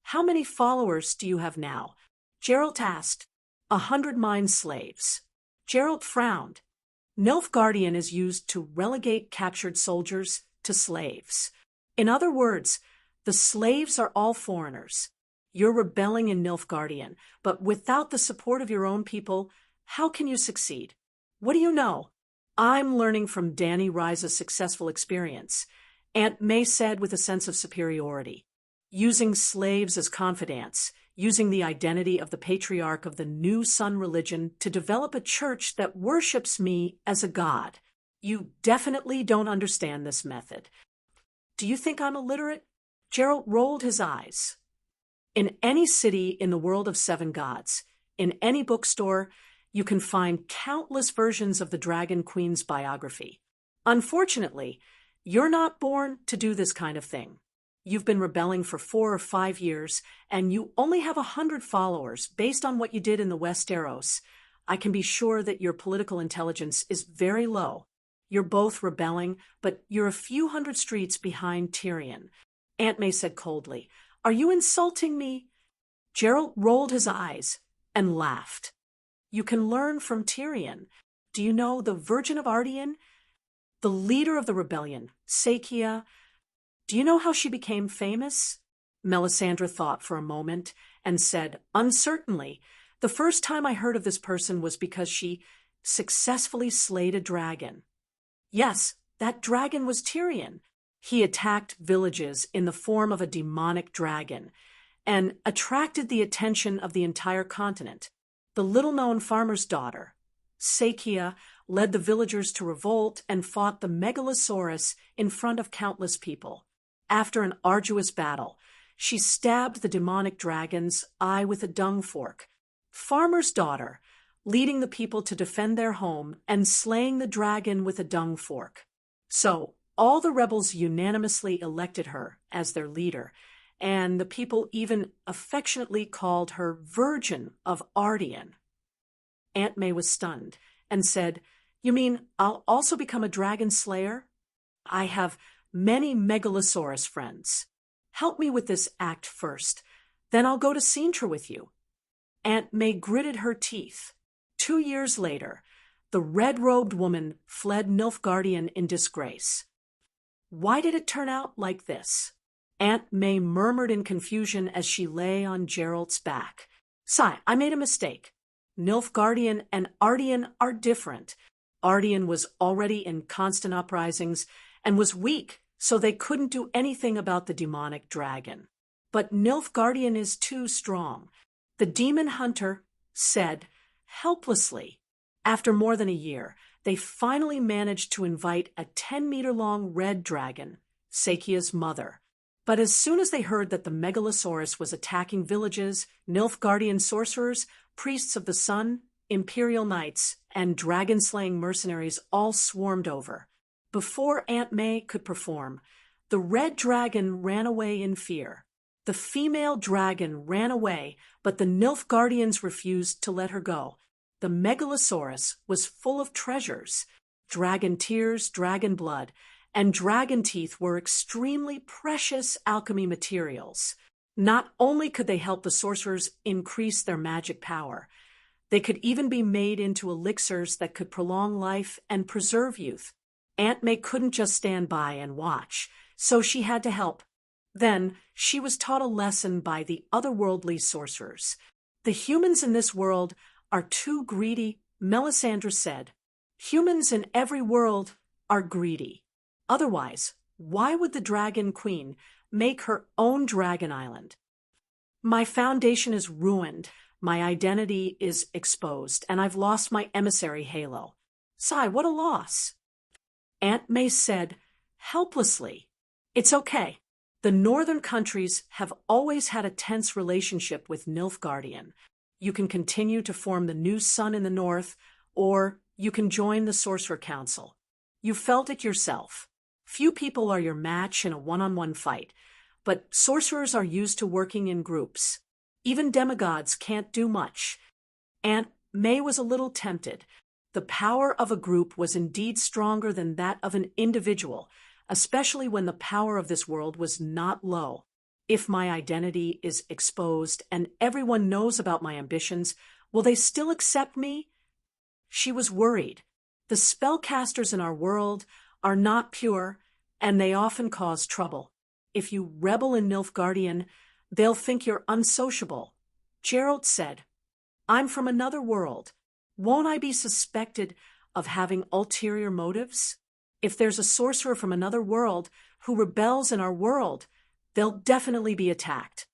How many followers do you have now? Gerald asked. 100 mind slaves. Gerald frowned. Nilfgaardian is used to relegate captured soldiers to slaves. In other words, the slaves are all foreigners. You're rebelling in Nilfgaardian, but without the support of your own people, how can you succeed? What do you know? I'm learning from Dany Rise's successful experience, Aunt May said with a sense of superiority. Using slaves as confidants, using the identity of the patriarch of the new Sun religion to develop a church that worships me as a god. You definitely don't understand this method. Do you think I'm illiterate? Gerald rolled his eyes. In any city in the world of seven gods, in any bookstore, you can find countless versions of the Dragon Queen's biography. Unfortunately, You're not born to do this kind of thing. You've been rebelling for 4 or 5 years, and you only have 100 followers based on what you did in the Westeros. I can be sure that your political intelligence is very low. You're both rebelling, but you're a few hundred streets behind Tyrion. Aunt May said coldly, "Are you insulting me?" Gerald rolled his eyes and laughed. "You can learn from Tyrion. Do you know the Virgin of Ardian? The leader of the rebellion, Sakia. Do you know how she became famous?" Melisandre thought for a moment and said, uncertainly, "The first time I heard of this person was because she successfully slayed a dragon." Yes, that dragon was Tyrion. He attacked villages in the form of a demonic dragon and attracted the attention of the entire continent. The little-known farmer's daughter, Sakia, led the villagers to revolt and fought the Megalosaurus in front of countless people. After an arduous battle, she stabbed the demonic dragon's eye with a dung fork. Farmer's daughter, leading the people to defend their home and slaying the dragon with a dung fork. So, all the rebels unanimously elected her as their leader, and the people even affectionately called her Virgin of Ardian. Aunt May was stunned and said, "You mean I'll also become a dragon slayer? I have many Megalosaurus friends. Help me with this act first, then I'll go to Sintra with you." Aunt May gritted her teeth. 2 years later, the red-robed woman fled Nilfgaardian in disgrace. Why did it turn out like this? Aunt May murmured in confusion as she lay on Gerald's back. "Sigh, I made a mistake. Nilfgaardian and Ardian are different. Ardian was already in constant uprisings and was weak, so they couldn't do anything about the demonic dragon. But Nilfgaardian is too strong." The demon hunter said helplessly. After more than a year, they finally managed to invite a 10-meter-long red dragon, Sakia's mother. But as soon as they heard that the Megalosaurus was attacking villages, Nilfgaardian sorcerers, priests of the sun, imperial knights, and dragon-slaying mercenaries all swarmed over. Before Aunt May could perform, the red dragon ran away in fear. The female dragon ran away, but the Nilfgaardians refused to let her go. The Megalosaurus was full of treasures. Dragon tears, dragon blood, and dragon teeth were extremely precious alchemy materials. Not only could they help the sorcerers increase their magic power, they could even be made into elixirs that could prolong life and preserve youth. Aunt May couldn't just stand by and watch, so she had to help. Then she was taught a lesson by the otherworldly sorcerers. "The humans in this world are too greedy," Melisandre said. "Humans in every world are greedy. Otherwise, why would the Dragon Queen make her own dragon island? My foundation is ruined, my identity is exposed, and I've lost my emissary halo. Sigh, what a loss." Aunt May said helplessly, "It's okay. The northern countries have always had a tense relationship with Nilfgaardian. You can continue to form the new sun in the north, or you can join the Sorcerer Council. You felt it yourself. Few people are your match in a one-on-one fight, but sorcerers are used to working in groups. Even demigods can't do much." Aunt May was a little tempted. The power of a group was indeed stronger than that of an individual, especially when the power of this world was not low. If my identity is exposed and everyone knows about my ambitions, will they still accept me? She was worried. The spellcasters in our world are not pure, and they often cause trouble. If you rebel in Nilfgaardian, they'll think you're unsociable. Gerald said, "I'm from another world. Won't I be suspected of having ulterior motives? If there's a sorcerer from another world who rebels in our world, they'll definitely be attacked."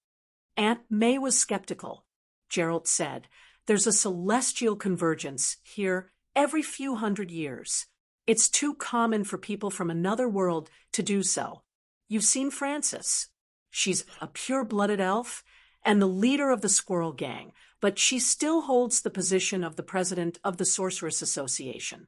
Aunt May was skeptical. Gerald said, "There's a celestial convergence here every few hundred years. It's too common for people from another world to do so. You've seen Frances. She's a pure-blooded elf and the leader of the Squirrel Gang, but she still holds the position of the president of the Sorceress Association.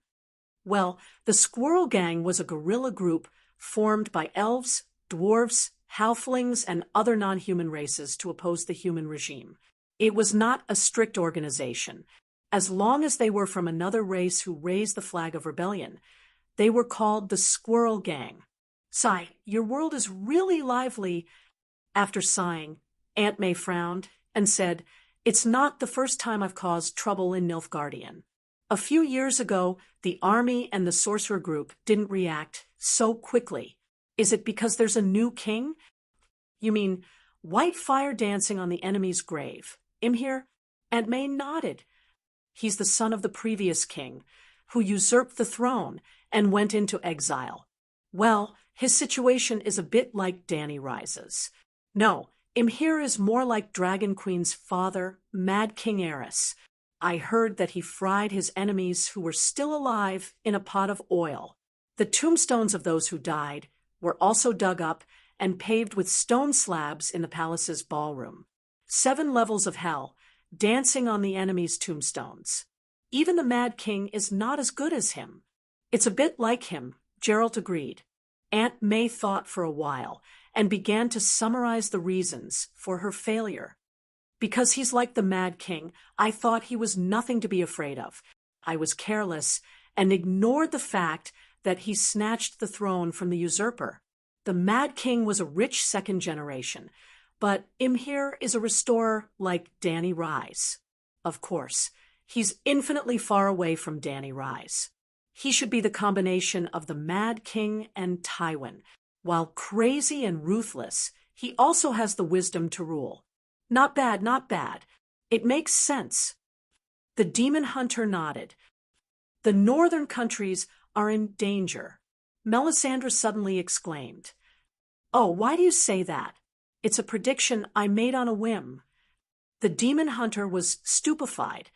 Well, the Squirrel Gang was a guerrilla group formed by elves, dwarves, halflings, and other non-human races to oppose the human regime. It was not a strict organization. As long as they were from another race who raised the flag of rebellion, they were called the Squirrel Gang. Sigh, your world is really lively. After sighing, Aunt May frowned and said, "It's not the first time I've caused trouble in Nilfgaardian. A few years ago, the army and the sorcerer group didn't react so quickly. Is it because there's a new king?" "You mean white fire dancing on the enemy's grave? Imhir?" Aunt May nodded. "He's the son of the previous king, who usurped the throne and went into exile. Well, his situation is a bit like Dany Rise's. No, Imhir is more like Dragon Queen's father, Mad King Aerys. I heard that he fried his enemies who were still alive in a pot of oil. The tombstones of those who died were also dug up and paved with stone slabs in the palace's ballroom. 7 levels of hell, dancing on the enemy's tombstones. Even the Mad King is not as good as him." "It's a bit like him," Geralt agreed. Aunt May thought for a while and began to summarize the reasons for her failure. "Because he's like the Mad King, I thought he was nothing to be afraid of. I was careless and ignored the fact that he snatched the throne from the usurper. The Mad King was a rich second generation, but Imhir is a restorer like Dany Rise. Of course, he's infinitely far away from Dany Rise. He should be the combination of the Mad King and Tywin. While crazy and ruthless, he also has the wisdom to rule. Not bad, not bad. It makes sense." The demon hunter nodded. "The northern countries are in danger," Melisandre suddenly exclaimed. "Oh, why do you say that? It's a prediction I made on a whim." The demon hunter was stupefied.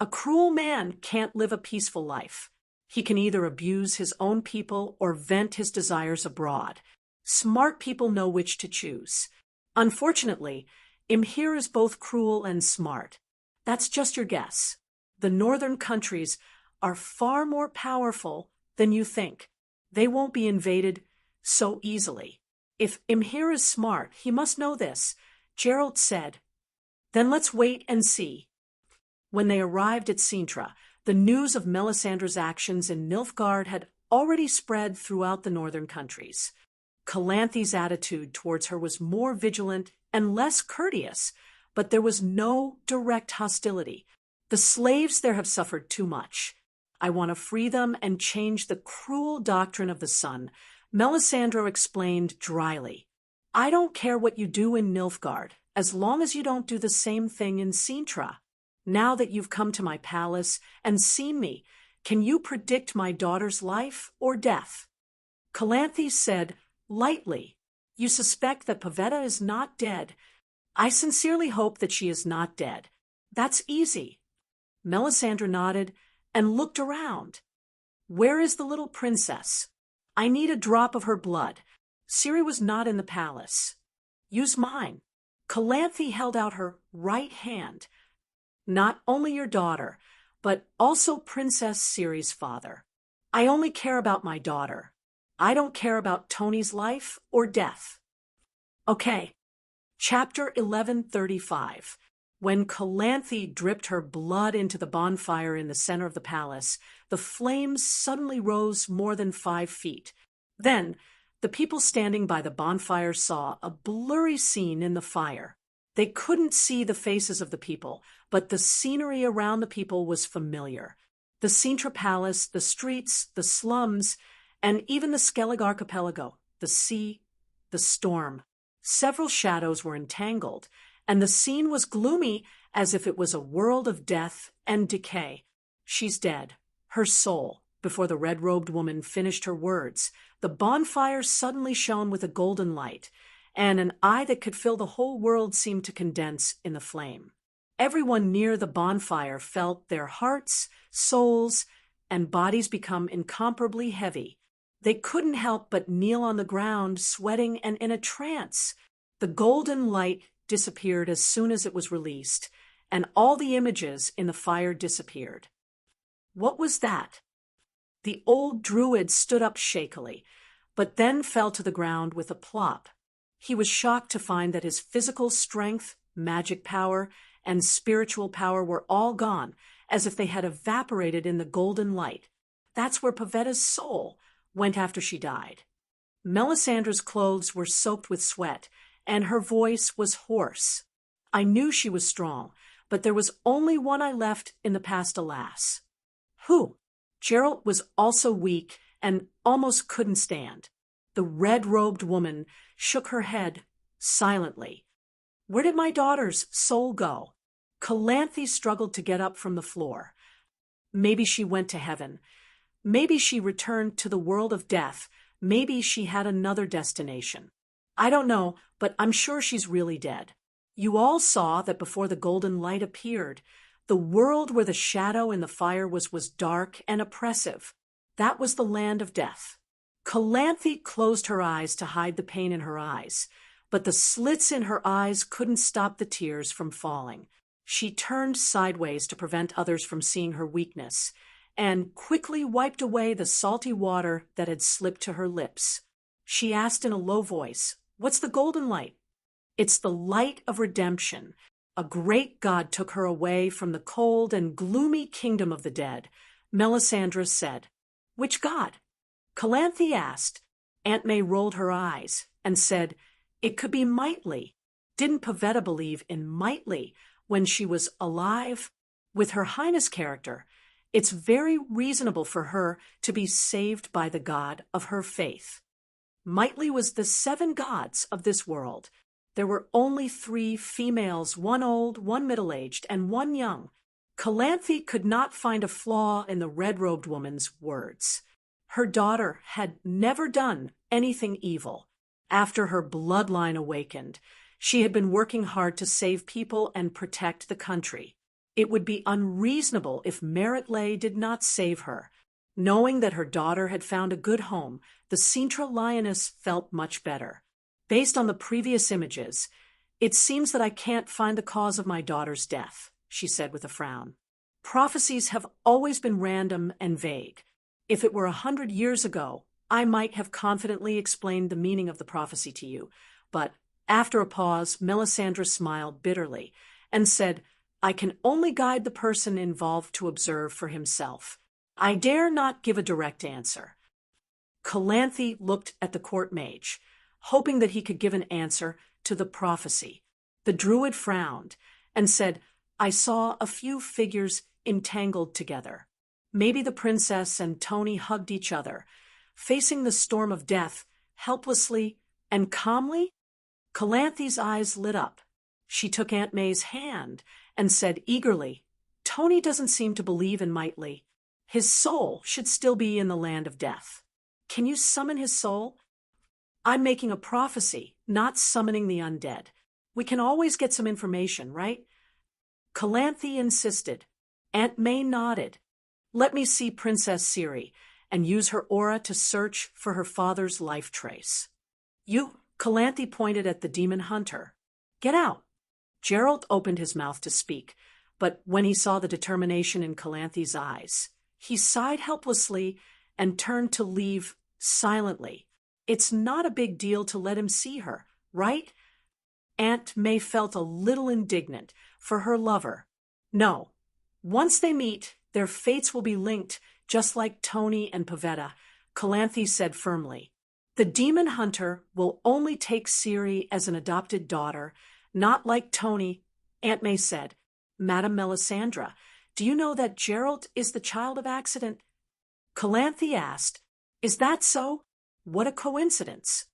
"A cruel man can't live a peaceful life. He can either abuse his own people or vent his desires abroad. Smart people know which to choose. Unfortunately, Imhir is both cruel and smart. That's just your guess. The northern countries are far more powerful than you think. They won't be invaded so easily. If Imhir is smart, he must know this," Geralt said. "Then let's wait and see." When they arrived at Cintra, the news of Melisandre's actions in Nilfgaard had already spread throughout the northern countries. Calanthe's attitude towards her was more vigilant and less courteous, but there was no direct hostility. "The slaves there have suffered too much. I want to free them and change the cruel doctrine of the sun," Melisandre explained dryly. "I don't care what you do in Nilfgaard, as long as you don't do the same thing in Cintra. Now that you've come to my palace and seen me, can you predict my daughter's life or death?" Calanthe said lightly, "You suspect that Pavetta is not dead. I sincerely hope that she is not dead. That's easy." Melisandre nodded and looked around. "Where is the little princess? I need a drop of her blood. Ciri was not in the palace. Use mine." Calanthe held out her right hand. "Not only your daughter, but also Princess Ciri's father. I only care about my daughter. I don't care about Tony's life or death." Okay, Chapter 1135. When Calanthe dripped her blood into the bonfire in the center of the palace, the flames suddenly rose more than 5 feet. Then, the people standing by the bonfire saw a blurry scene in the fire. They couldn't see the faces of the people, but the scenery around the people was familiar. The Cintra Palace, the streets, the slums, and even the Skellig Archipelago, the sea, the storm. Several shadows were entangled, and the scene was gloomy as if it was a world of death and decay. "She's dead. Her soul." Before the red-robed woman finished her words, the bonfire suddenly shone with a golden light, and an eye that could fill the whole world seemed to condense in the flame. Everyone near the bonfire felt their hearts, souls, and bodies become incomparably heavy. They couldn't help but kneel on the ground, sweating and in a trance. The golden light disappeared as soon as it was released, and all the images in the fire disappeared. What was that? The old druid stood up shakily. but then fell to the ground with a plop. He was shocked to find that his physical strength, magic power, and spiritual power were all gone, as if they had evaporated in the golden light. That's where Pavetta's soul went after she died. Melisandre's clothes were soaked with sweat, and her voice was hoarse. I knew she was strong, but there was only one I left in the past, alas. Who? Gerald was also weak and almost couldn't stand. The red-robed woman shook her head silently. Where did my daughter's soul go? Calanthe struggled to get up from the floor. Maybe she went to heaven. Maybe she returned to the world of death. Maybe she had another destination. I don't know, but I'm sure she's really dead. You all saw that before the golden light appeared, the world where the shadow in the fire was dark and oppressive. That was the land of death. Calanthe closed her eyes to hide the pain in her eyes, but the slits in her eyes couldn't stop the tears from falling. She turned sideways to prevent others from seeing her weakness, and quickly wiped away the salty water that had slipped to her lips. She asked in a low voice, "What's the golden light?" "It's the light of redemption. A great god took her away from the cold and gloomy kingdom of the dead," Melisandre said. "Which god?" Calanthe asked. Aunt May rolled her eyes and said, "It could be Mightly. Didn't Pavetta believe in Mightly when she was alive? With her Highness character, it's very reasonable for her to be saved by the god of her faith. Mightly was the 7 gods of this world. There were only 3 females, 1 old, 1 middle-aged, and 1 young. Calanthe could not find a flaw in the red-robed woman's words. Her daughter had never done anything evil. After her bloodline awakened, she had been working hard to save people and protect the country. It would be unreasonable if Meritlay did not save her. Knowing that her daughter had found a good home, the Sintra lioness felt much better. Based on the previous images, it seems that I can't find the cause of my daughter's death, she said with a frown. Prophecies have always been random and vague. If it were 100 years ago, I might have confidently explained the meaning of the prophecy to you, but after a pause, Melisandre smiled bitterly and said, "I can only guide the person involved to observe for himself. I dare not give a direct answer." Calanthe looked at the court mage, hoping that he could give an answer to the prophecy. The druid frowned and said, "I saw a few figures entangled together. Maybe the princess and Tony hugged each other, facing the storm of death helplessly and calmly." Calanthe's eyes lit up. She took Aunt May's hand and said eagerly, "Tony doesn't seem to believe in Mightly. His soul should still be in the land of death. Can you summon his soul?" "I'm making a prophecy, not summoning the undead. We can always get some information, right?" Calanthe insisted. Aunt May nodded. "Let me see Princess Ciri and use her aura to search for her father's life trace." "You," Calanthe pointed at the demon hunter. "Get out." Gerald opened his mouth to speak, but when he saw the determination in Calanthe's eyes, he sighed helplessly and turned to leave silently. It's not a big deal to let him see her, right? Aunt May felt a little indignant for her lover. No. Once they meet, their fates will be linked, just like Tony and Pavetta, Calanthe said firmly. The demon hunter will only take Ciri as an adopted daughter, not like Tony, Aunt May said. "Madame Melisandre, do you know that Gerald is the child of accident?" Calanthe asked, "Is that so? What a coincidence."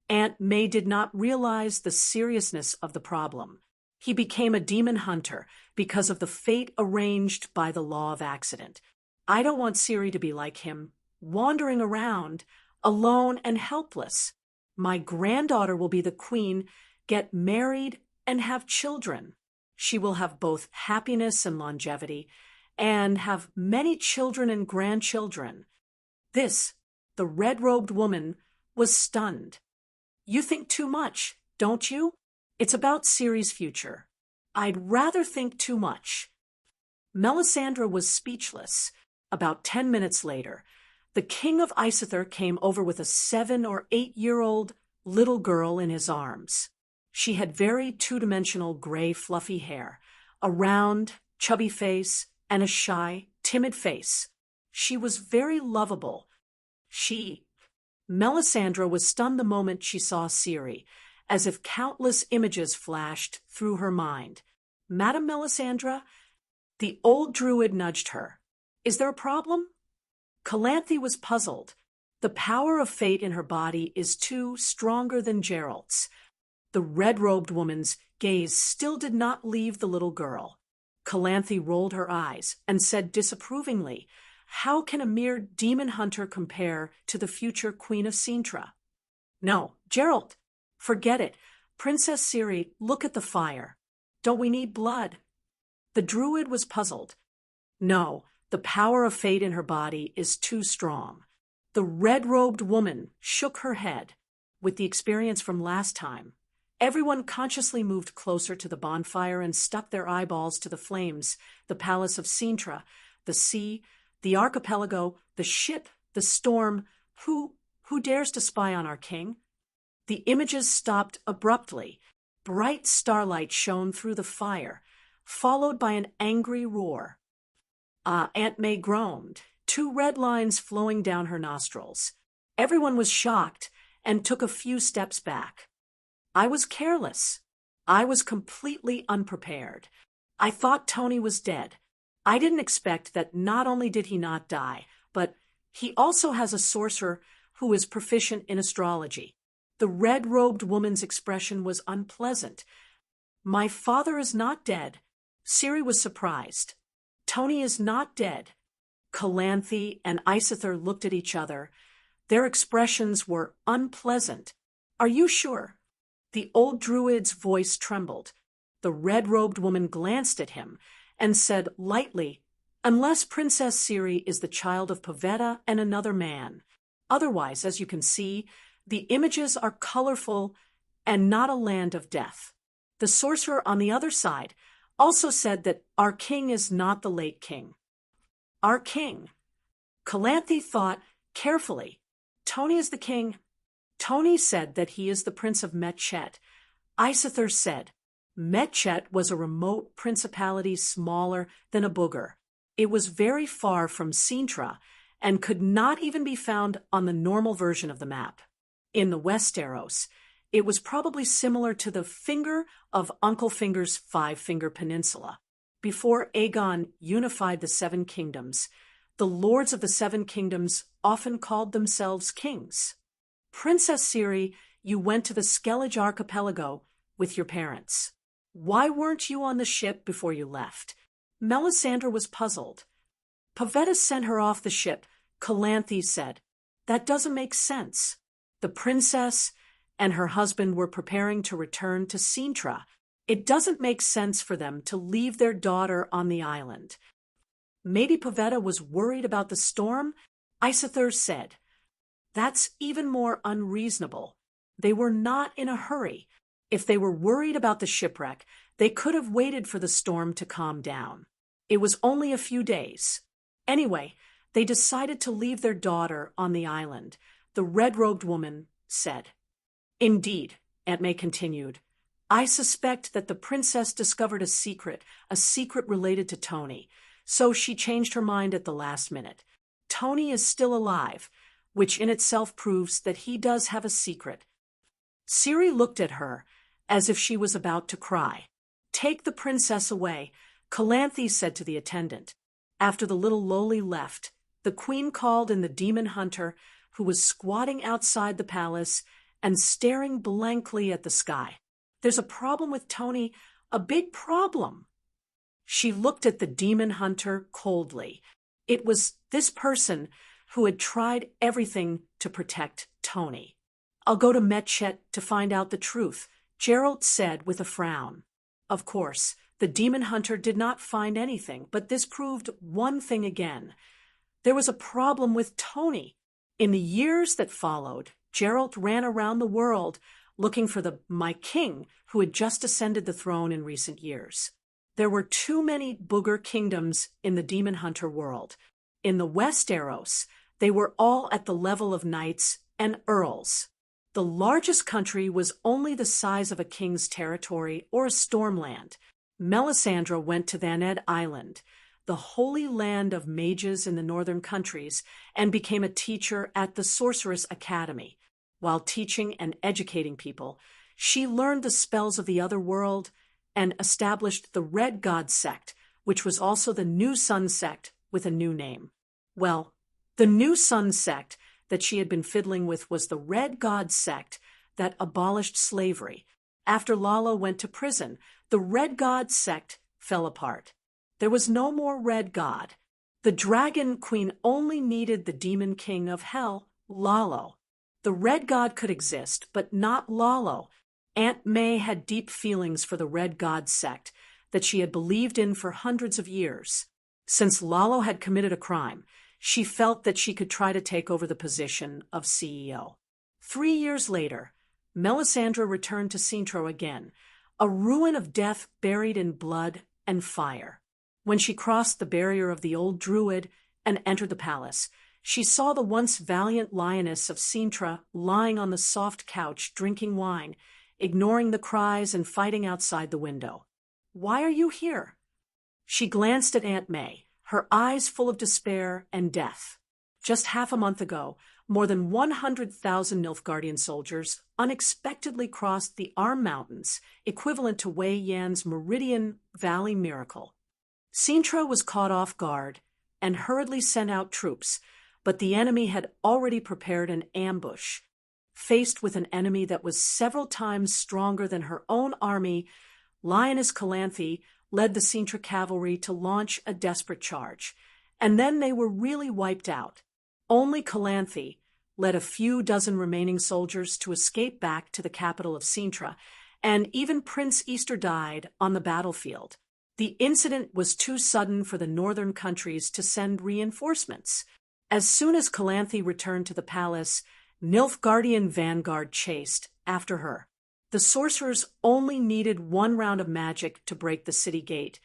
Aunt May did not realize the seriousness of the problem. He became a demon hunter because of the fate arranged by the law of accident. I don't want Ciri to be like him, wandering around, alone and helpless. My granddaughter will be the queen, get married, and have children. She will have both happiness and longevity, and have many children and grandchildren. The red-robed woman, was stunned. "You think too much, don't you? It's about Ciri's future." "I'd rather think too much." Melisandre was speechless. About 10 minutes later, The king of Isother came over with a 7 or 8-year-old little girl in his arms. She had very two-dimensional gray fluffy hair, a round, chubby face, and a shy, timid face. She was very lovable. Melisandre was stunned the moment she saw Ciri, as if countless images flashed through her mind. Madame Melisandre? The old druid nudged her. Is there a problem? Calanthe was puzzled. The power of fate in her body is too stronger than Geralt's. The red-robed woman's gaze still did not leave the little girl. Calanthe rolled her eyes and said disapprovingly, "How can a mere demon hunter compare to the future Queen of Cintra?" "No, Geralt, forget it. Princess Ciri, look at the fire. Don't we need blood?" The druid was puzzled. "No, the power of fate in her body is too strong." The red-robed woman shook her head. With the experience from last time, everyone consciously moved closer to the bonfire and stuck their eyeballs to the flames, the palace of Cintra, the sea, the archipelago, the ship, the storm. Who dares to spy on our king? The images stopped abruptly. Bright starlight shone through the fire, followed by an angry roar. Aunt May groaned, 2 red lines flowing down her nostrils. Everyone was shocked and took a few steps back. I was careless. I was completely unprepared. I thought Tony was dead. I didn't expect that not only did he not die, but he also has a sorcerer who is proficient in astrology. The red-robed woman's expression was unpleasant. My father is not dead. Ciri was surprised. Tony is not dead. Calanthe and Isother looked at each other. Their expressions were unpleasant. Are you sure? The old druid's voice trembled. The red-robed woman glanced at him and said lightly, "Unless Princess Ciri is the child of Pavetta and another man. Otherwise, as you can see, the images are colorful and not a land of death." The sorcerer on the other side also said that our king is not the late king. Our king. Calanthe thought carefully. Tony is the king. Tony said that he is the Prince of Metchet. Isother said Metchet was a remote principality smaller than a booger. It was very far from Cintra and could not even be found on the normal version of the map. In the Westeros, it was probably similar to the finger of Uncle Finger's 5-finger peninsula. Before Aegon unified the 7 kingdoms, the lords of the 7 kingdoms often called themselves kings. Princess Ciri, you went to the Skellige archipelago with your parents. Why weren't you on the ship before you left? Melisandre was puzzled. Pavetta sent her off the ship, Calanthe said. That doesn't make sense. The princess and her husband were preparing to return to Cintra. It doesn't make sense for them to leave their daughter on the island. Maybe Pavetta was worried about the storm, Isother said. That's even more unreasonable. They were not in a hurry. If they were worried about the shipwreck, they could have waited for the storm to calm down. It was only a few days. Anyway, they decided to leave their daughter on the island, the red-robed woman said. Indeed, Aunt May continued. I suspect that the princess discovered a secret related to Tony, so she changed her mind at the last minute. Tony is still alive, which in itself proves that he does have a secret. Ciri looked at her as if she was about to cry. Take the princess away, Calanthe said to the attendant. After the little lowly left, the queen called in the demon hunter, who was squatting outside the palace and staring blankly at the sky. There's a problem with Tony, a big problem. She looked at the demon hunter coldly. It was this person who had tried everything to protect Tony. I'll go to Metchet to find out the truth, Geralt said with a frown. Of course, the demon hunter did not find anything, but this proved one thing again. There was a problem with Tony. In the years that followed, Geralt ran around the world looking for my king who had just ascended the throne in recent years. There were too many booger kingdoms in the demon hunter world. In the Westeros, They were all at the level of knights and earls. The largest country was only the size of a king's territory or a stormland. Melisandre went to Thaned Island, the holy land of mages in the northern countries, and became a teacher at the Sorceress Academy. While teaching and educating people, she learned the spells of the other world and established the Red God sect, which was also the New Sun sect with a new name. Well, the New Sun sect that she had been fiddling with was the Red God sect that abolished slavery. After Lalo went to prison, the Red God sect fell apart. There was no more Red God. The Dragon Queen only needed the Demon King of Hell, Lalo. The Red God could exist, but not Lalo. Aunt May had deep feelings for the Red God sect that she had believed in for hundreds of years. Since Lalo had committed a crime, she felt that she could try to take over the position of CEO. 3 years later, Melisandre returned to Cintra again, a ruin of death buried in blood and fire. When she crossed the barrier of the old druid and entered the palace, she saw the once valiant lioness of Cintra lying on the soft couch drinking wine, ignoring the cries and fighting outside the window. "Why are you here?" She glanced at Aunt May, her eyes full of despair and death. Just half a month ago, more than 100,000 Nilfgaardian soldiers unexpectedly crossed the Arm Mountains, equivalent to Wei Yan's Meridian Valley miracle. Cintra was caught off guard and hurriedly sent out troops, but the enemy had already prepared an ambush. Faced with an enemy that was several times stronger than her own army, Lioness Calanthe led the Cintra cavalry to launch a desperate charge, and then they were really wiped out. Only Calanthe led a few dozen remaining soldiers to escape back to the capital of Cintra, and even Prince Easter died on the battlefield. The incident was too sudden for the northern countries to send reinforcements. As soon as Calanthe returned to the palace, Nilfgaardian vanguard chased after her. The sorcerers only needed one round of magic to break the city gate,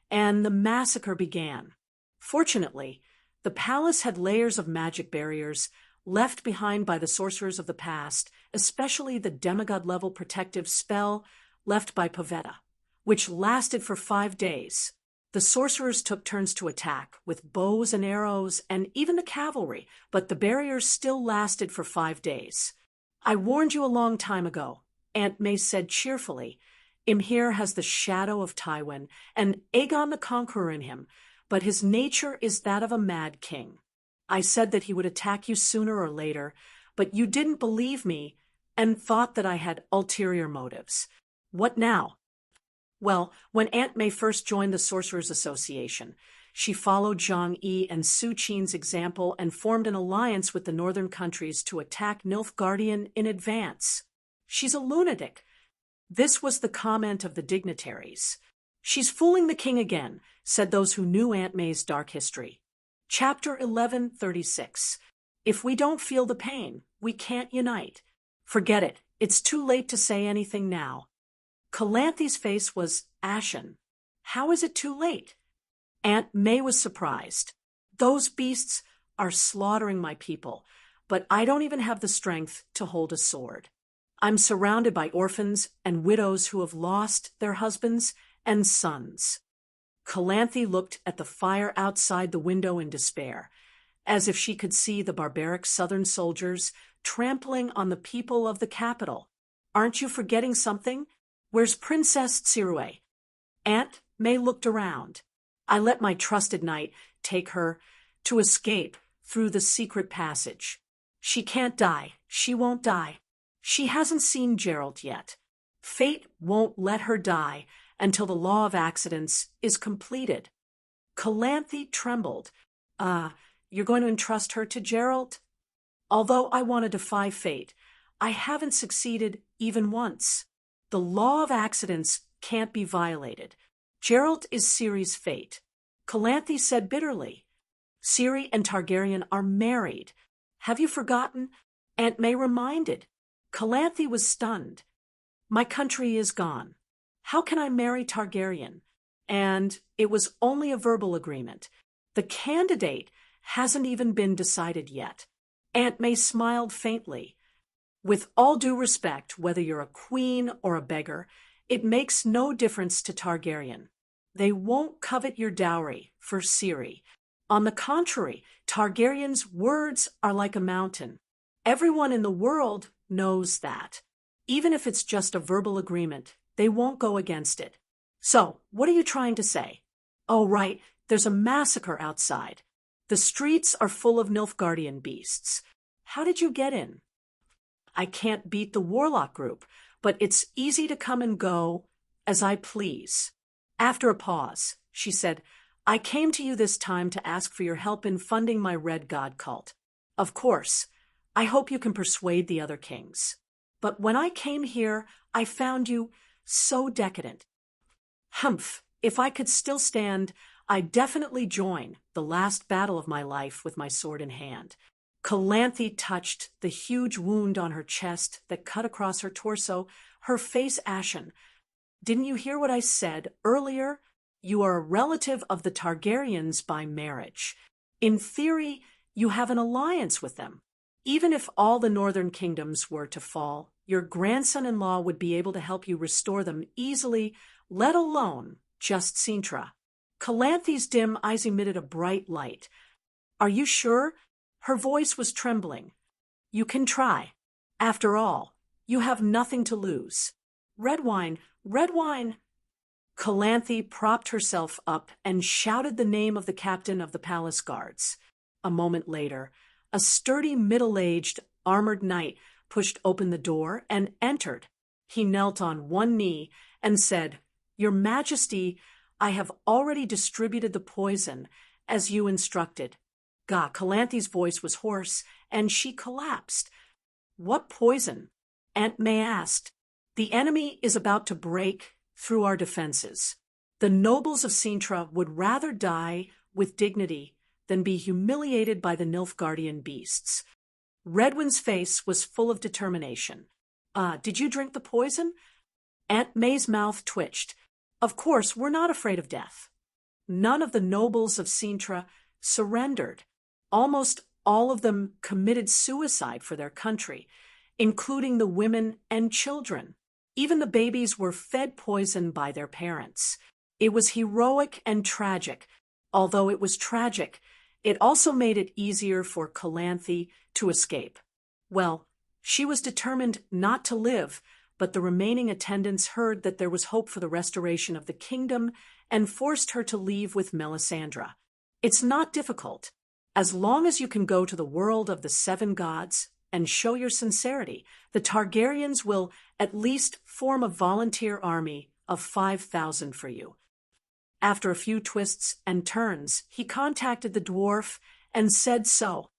and the massacre began. Fortunately, the palace had layers of magic barriers left behind by the sorcerers of the past, especially the demigod-level protective spell left by Pavetta, which lasted for 5 days. The sorcerers took turns to attack, with bows and arrows and even the cavalry, but the barriers still lasted for 5 days. "I warned you a long time ago," Aunt May said cheerfully. "Imhir has the shadow of Tywin and Aegon the Conqueror in him, but his nature is that of a mad king. I said that he would attack you sooner or later, but you didn't believe me and thought that I had ulterior motives. What now?" Well, when Aunt May first joined the Sorcerers Association, she followed Zhang Yi and Su Qin's example and formed an alliance with the northern countries to attack Nilfgaardian in advance. "She's a lunatic." This was the comment of the dignitaries. "She's fooling the king again," said those who knew Aunt May's dark history. Chapter 1136. If we don't feel the pain, we can't unite. Forget it. It's too late to say anything now. Calanthe's face was ashen. How is it too late? Aunt May was surprised. "Those beasts are slaughtering my people, but I don't even have the strength to hold a sword. I'm surrounded by orphans and widows who have lost their husbands and sons." Calanthe looked at the fire outside the window in despair, as if she could see the barbaric southern soldiers trampling on the people of the capital. "Aren't you forgetting something? Where's Princess Tsirue?" Aunt May looked around. "I let my trusted knight take her to escape through the secret passage. She can't die. She won't die. She hasn't seen Geralt yet. Fate won't let her die until the law of accidents is completed." Calanthe trembled. You're going to entrust her to Geralt?" "Although I want to defy fate, I haven't succeeded even once. The law of accidents can't be violated. Geralt is Ciri's fate." Calanthe said bitterly. "Ciri and Targaryen are married. Have you forgotten?" Aunt May reminded. Calanthe was stunned. "My country is gone. How can I marry Targaryen?" And it was only a verbal agreement. The candidate hasn't even been decided yet. Aunt May smiled faintly. With all due respect, whether you're a queen or a beggar, it makes no difference to Targaryen. They won't covet your dowry for Ciri. On the contrary, Targaryen's words are like a mountain. Everyone in the world knows that. Even if it's just a verbal agreement, they won't go against it. So, what are you trying to say? Oh, right, there's a massacre outside. The streets are full of Nilfgaardian beasts. How did you get in? I can't beat the warlock group, but it's easy to come and go as I please. After a pause, she said, I came to you this time to ask for your help in funding my Red God cult. Of course, I hope you can persuade the other kings. But when I came here, I found you so decadent. Humph, if I could still stand, I'd definitely join the last battle of my life with my sword in hand. Calanthe touched the huge wound on her chest that cut across her torso, her face ashen. Didn't you hear what I said earlier? You are a relative of the Targaryens by marriage. In theory, you have an alliance with them. Even if all the northern kingdoms were to fall, your grandson-in-law would be able to help you restore them easily, let alone just Cintra. Calanthe's dim eyes emitted a bright light. Are you sure? Her voice was trembling. You can try. After all, you have nothing to lose. Red wine, red wine. Calanthe propped herself up and shouted the name of the captain of the palace guards. A moment later, a sturdy middle-aged, armored knight pushed open the door and entered. He knelt on one knee and said, Your Majesty, I have already distributed the poison, as you instructed. Calanthe's voice was hoarse, and she collapsed. What poison? Aunt May asked. The enemy is about to break through our defenses. The nobles of Cintra would rather die with dignity than be humiliated by the Nilfgaardian beasts. Redwyn's face was full of determination. Did you drink the poison? Aunt May's mouth twitched. Of course, we're not afraid of death. None of the nobles of Cintra surrendered. Almost all of them committed suicide for their country, including the women and children. Even the babies were fed poison by their parents. It was heroic and tragic. Although it was tragic, it also made it easier for Calanthe to escape. Well, she was determined not to live, but the remaining attendants heard that there was hope for the restoration of the kingdom and forced her to leave with Melisandre. It's not difficult. As long as you can go to the world of the seven gods and show your sincerity, the Targaryens will at least form a volunteer army of 5,000 for you. After a few twists and turns, he contacted the dwarf and said so.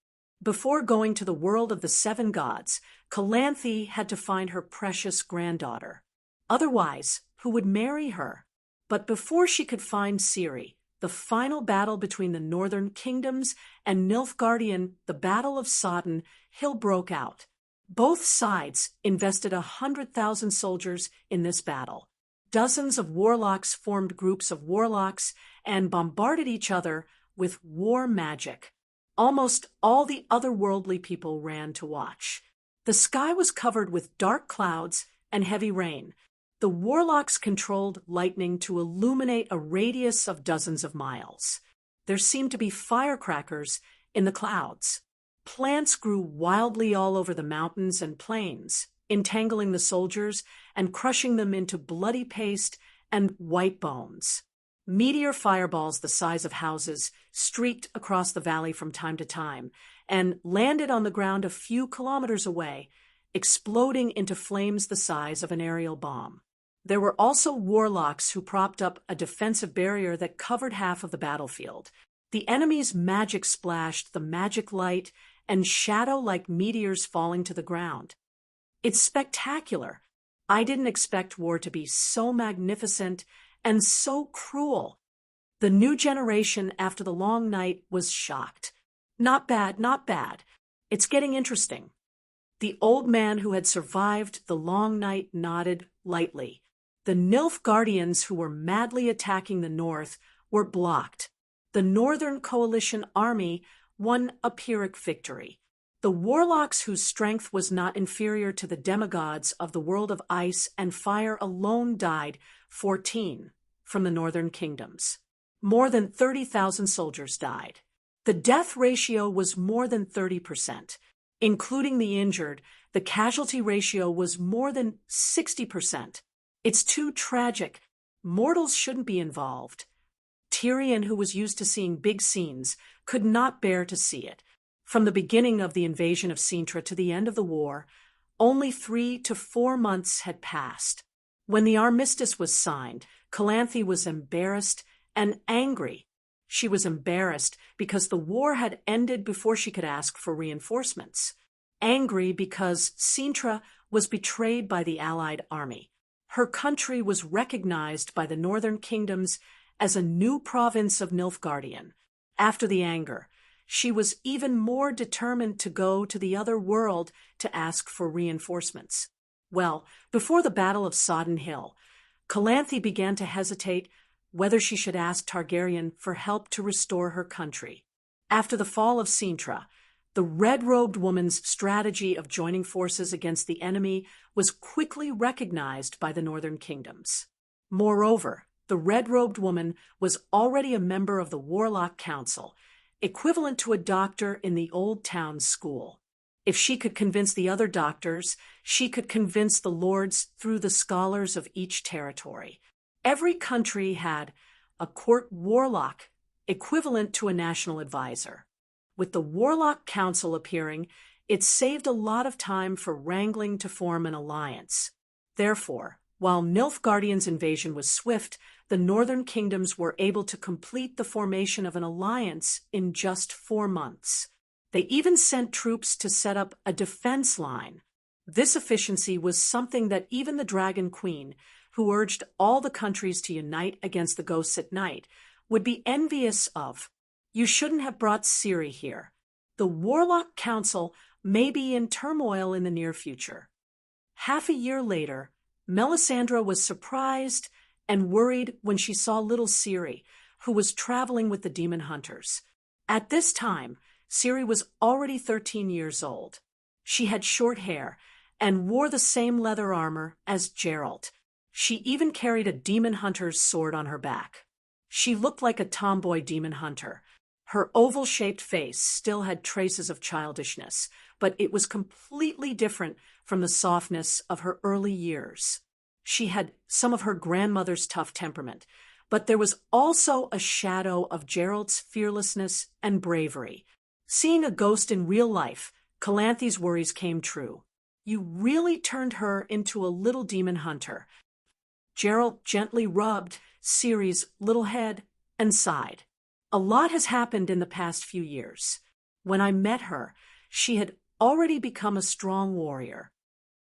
Before going to the world of the seven gods, Calanthe had to find her precious granddaughter. Otherwise, who would marry her? But before she could find Ciri, the final battle between the northern kingdoms and Nilfgaardian, the Battle of Sodden Hill, broke out. Both sides invested 100,000 soldiers in this battle. Dozens of warlocks formed groups of warlocks and bombarded each other with war magic. Almost all the otherworldly people ran to watch. The sky was covered with dark clouds and heavy rain. The warlocks controlled lightning to illuminate a radius of dozens of miles. There seemed to be firecrackers in the clouds. Plants grew wildly all over the mountains and plains, entangling the soldiers and crushing them into bloody paste and white bones. Meteor fireballs the size of houses streaked across the valley from time to time and landed on the ground a few kilometers away, exploding into flames the size of an aerial bomb. There were also warlocks who propped up a defensive barrier that covered half of the battlefield. The enemy's magic splashed the magic light and shadow like meteors falling to the ground. It's spectacular. I didn't expect war to be so magnificent and so cruel. The new generation after the long night was shocked. Not bad, not bad. It's getting interesting. The old man who had survived the long night nodded lightly. The Nilfgaardians who were madly attacking the north were blocked. The Northern Coalition army won a Pyrrhic victory. The warlocks whose strength was not inferior to the demigods of the world of ice and fire alone died, 14, from the northern kingdoms. More than 30,000 soldiers died. The death ratio was more than 30%. Including the injured, the casualty ratio was more than 60%. It's too tragic. Mortals shouldn't be involved. Tyrion, who was used to seeing big scenes, could not bear to see it. From the beginning of the invasion of Cintra to the end of the war, only 3 to 4 months had passed. When the armistice was signed, Calanthe was embarrassed and angry. She was embarrassed because the war had ended before she could ask for reinforcements. Angry because Cintra was betrayed by the allied army. Her country was recognized by the northern kingdoms as a new province of Nilfgaardian. After the anger, she was even more determined to go to the other world to ask for reinforcements. Well, before the Battle of Sodden Hill, Calanthe began to hesitate whether she should ask Targaryen for help to restore her country. After the fall of Cintra, the red-robed woman's strategy of joining forces against the enemy was quickly recognized by the northern kingdoms. Moreover, the red-robed woman was already a member of the Warlock Council, equivalent to a doctor in the Old Town School. If she could convince the other doctors, she could convince the lords through the scholars of each territory. Every country had a court warlock, equivalent to a national advisor. With the Warlock Council appearing, it saved a lot of time for wrangling to form an alliance. Therefore, while Nilfgaardian's invasion was swift, the northern kingdoms were able to complete the formation of an alliance in just 4 months. They even sent troops to set up a defense line. This efficiency was something that even the Dragon Queen, who urged all the countries to unite against the ghosts at night, would be envious of. You shouldn't have brought Ciri here. The Warlock Council may be in turmoil in the near future. Half a year later, Melisandre was surprised and worried when she saw little Ciri, who was traveling with the demon hunters. At this time, Ciri was already 13 years old. She had short hair and wore the same leather armor as Geralt. She even carried a demon hunter's sword on her back. She looked like a tomboy demon hunter. Her oval-shaped face still had traces of childishness, but it was completely different from the softness of her early years. She had some of her grandmother's tough temperament, but there was also a shadow of Geralt's fearlessness and bravery. Seeing a ghost in real life, Calanthe's worries came true. You really turned her into a little demon hunter. Geralt gently rubbed Ciri's little head and sighed. A lot has happened in the past few years. When I met her, she had already become a strong warrior.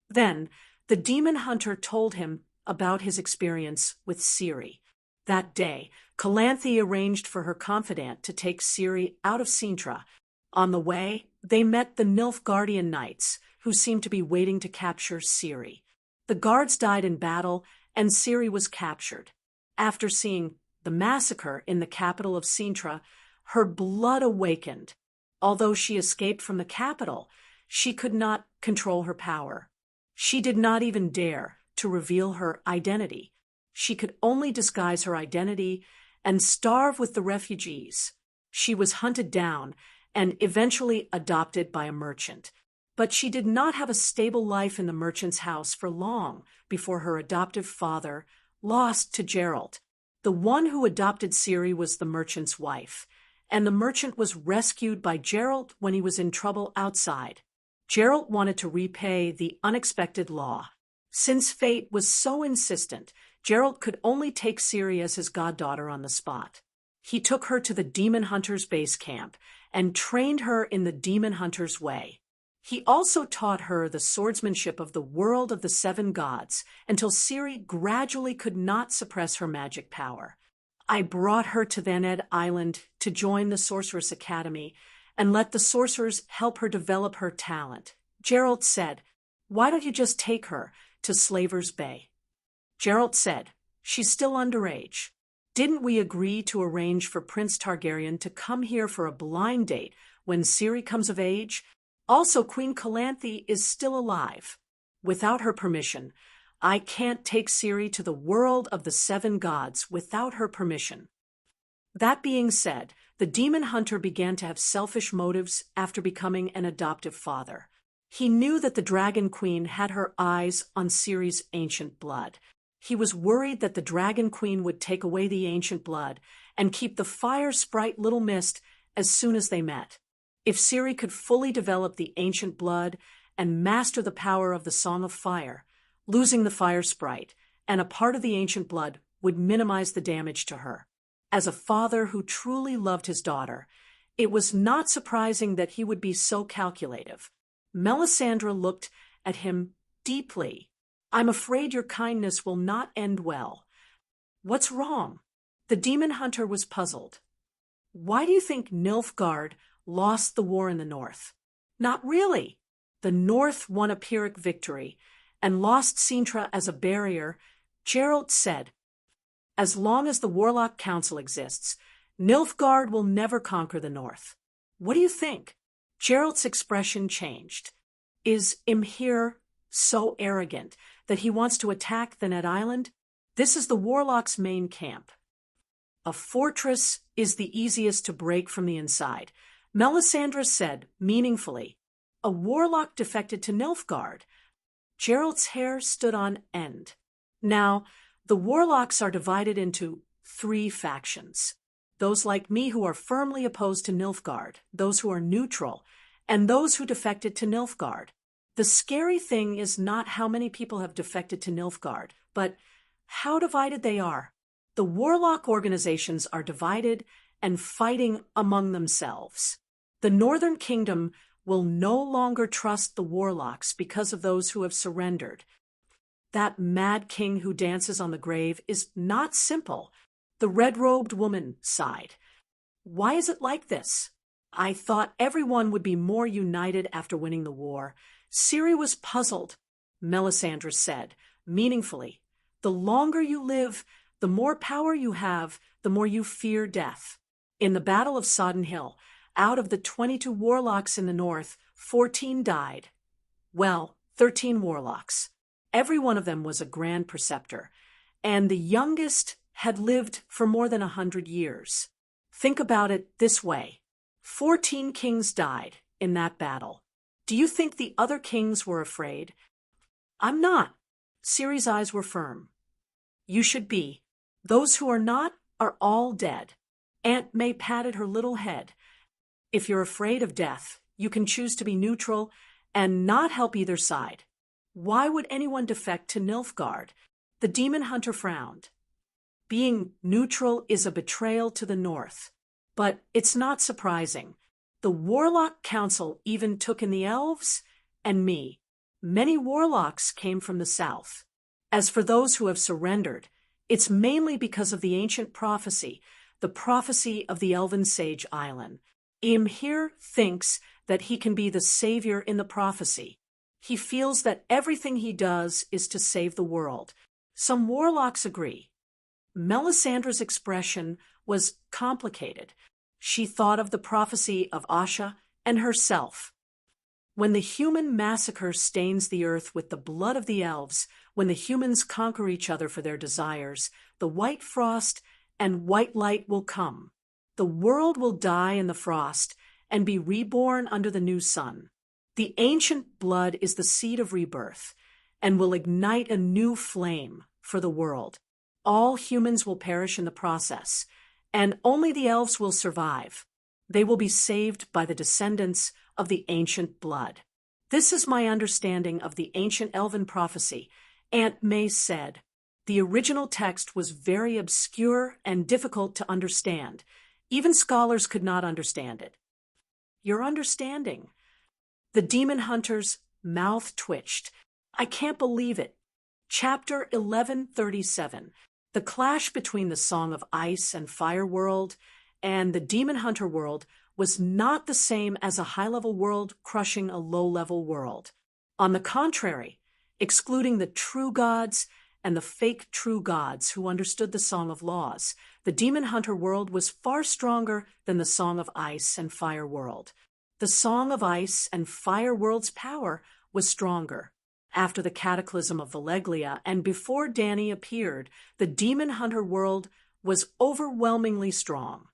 Then, the demon hunter told him about his experience with Ciri. That day, Calanthe arranged for her confidant to take Ciri out of Cintra. On the way, they met the Nilfgaardian knights, who seemed to be waiting to capture Ciri. The guards died in battle, and Ciri was captured. After seeing the massacre in the capital of Cintra, her blood awakened. Although she escaped from the capital, she could not control her power. She did not even dare to reveal her identity. She could only disguise her identity and starve with the refugees. She was hunted down and eventually adopted by a merchant. But she did not have a stable life in the merchant's house for long before her adoptive father lost to Geralt. The one who adopted Ciri was the merchant's wife, and the merchant was rescued by Geralt when he was in trouble outside. Geralt wanted to repay the unexpected law. Since fate was so insistent, Geralt could only take Ciri as his goddaughter on the spot. He took her to the demon hunter's base camp and trained her in the demon hunter's way. He also taught her the swordsmanship of the world of the 7 gods until Ciri gradually could not suppress her magic power. I brought her to Thanedd Island to join the Sorceress Academy and let the sorcerers help her develop her talent. Geralt said, "Why don't you just take her to Slaver's Bay?" Geralt said, "She's still underage." Didn't we agree to arrange for Prince Targaryen to come here for a blind date when Ciri comes of age? Also, Queen Calanthe is still alive. Without her permission, I can't take Ciri to the world of the seven gods without her permission. That being said, the demon hunter began to have selfish motives after becoming an adoptive father. He knew that the Dragon Queen had her eyes on Ciri's ancient blood. He was worried that the Dragon Queen would take away the ancient blood and keep the fire sprite Little Mist as soon as they met. If Ciri could fully develop the ancient blood and master the power of the Song of Fire, losing the fire sprite and a part of the ancient blood would minimize the damage to her. As a father who truly loved his daughter, it was not surprising that he would be so calculative. Melisandre looked at him deeply. I'm afraid your kindness will not end well. What's wrong? The demon hunter was puzzled. Why do you think Nilfgaard lost the war in the north? Not really. The north won a Pyrrhic victory and lost Sintra as a barrier. Geralt said, as long as the Warlock Council exists, Nilfgaard will never conquer the north. What do you think? Geralt's expression changed. Is Imhir so arrogant that he wants to attack the Ned Island? This is the Warlock's main camp. A fortress is the easiest to break from the inside, Melisandre said meaningfully. A Warlock defected to Nilfgaard. Geralt's hair stood on end. Now, the Warlocks are divided into 3 factions. Those like me who are firmly opposed to Nilfgaard, those who are neutral, and those who defected to Nilfgaard. The scary thing is not how many people have defected to Nilfgaard, but how divided they are. The Warlock organizations are divided and fighting among themselves. The Northern Kingdom will no longer trust the Warlocks because of those who have surrendered. That mad king who dances on the grave is not simple. The red-robed woman sighed. Why is it like this? I thought everyone would be more united after winning the war. Ciri was puzzled, Melisandre said, meaningfully. The longer you live, the more power you have, the more you fear death. In the Battle of Sodden Hill, out of the 22 warlocks in the north, 14 died. Well, 13 warlocks. Every one of them was a grand preceptor, and the youngest had lived for more than 100 years. Think about it this way. 14 kings died in that battle. Do you think the other kings were afraid? I'm not. Ciri's eyes were firm. You should be. Those who are not are all dead. Aunt May patted her little head. If you're afraid of death, you can choose to be neutral and not help either side. Why would anyone defect to Nilfgaard? The demon hunter frowned. Being neutral is a betrayal to the north. But it's not surprising. The Warlock Council even took in the elves and me. Many warlocks came from the south. As for those who have surrendered, it's mainly because of the ancient prophecy, the prophecy of the elven sage Island. Imhir thinks that he can be the savior in the prophecy. He feels that everything he does is to save the world. Some warlocks agree. Melisandre's expression was complicated. She thought of the prophecy of Asha and herself. When the human massacre stains the earth with the blood of the elves, when the humans conquer each other for their desires, the white frost and white light will come. The world will die in the frost and be reborn under the new sun. The ancient blood is the seed of rebirth and will ignite a new flame for the world. All humans will perish in the process, and only the elves will survive. They will be saved by the descendants of the ancient blood. This is my understanding of the ancient elven prophecy, Aunt May said. The original text was very obscure and difficult to understand. Even scholars could not understand it. Your understanding. The demon hunter's mouth twitched. I can't believe it. Chapter 1137. The clash between the Song of Ice and Fire world and the demon hunter world was not the same as a high-level world crushing a low-level world. On the contrary, excluding the true gods and the fake true gods who understood the Song of Laws. The Demon Hunter world was far stronger than the Song of Ice and Fire world. The Song of Ice and Fire world's power was stronger. After the cataclysm of Valeglia and before Dany appeared, the Demon Hunter world was overwhelmingly strong.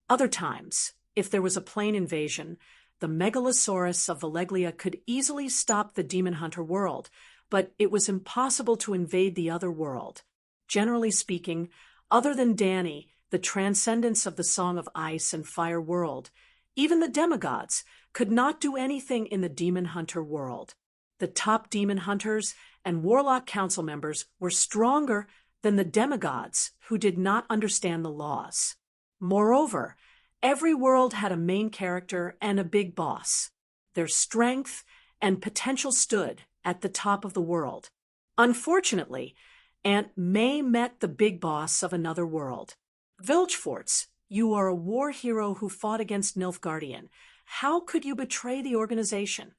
Other times, if there was a plane invasion, the Megalosaurus of Valeglia could easily stop the Demon Hunter world, but it was impossible to invade the other world. Generally speaking, other than Dany, the transcendence of the Song of Ice and Fire world, even the demigods could not do anything in the Demon Hunter world. The top demon hunters and warlock council members were stronger than the demigods who did not understand the laws. Moreover, every world had a main character and a big boss. Their strength and potential stood at the top of the world. Unfortunately, Aunt May met the big boss of another world. Vilgefortz, you are a war hero who fought against Nilfgaardian. How could you betray the organization?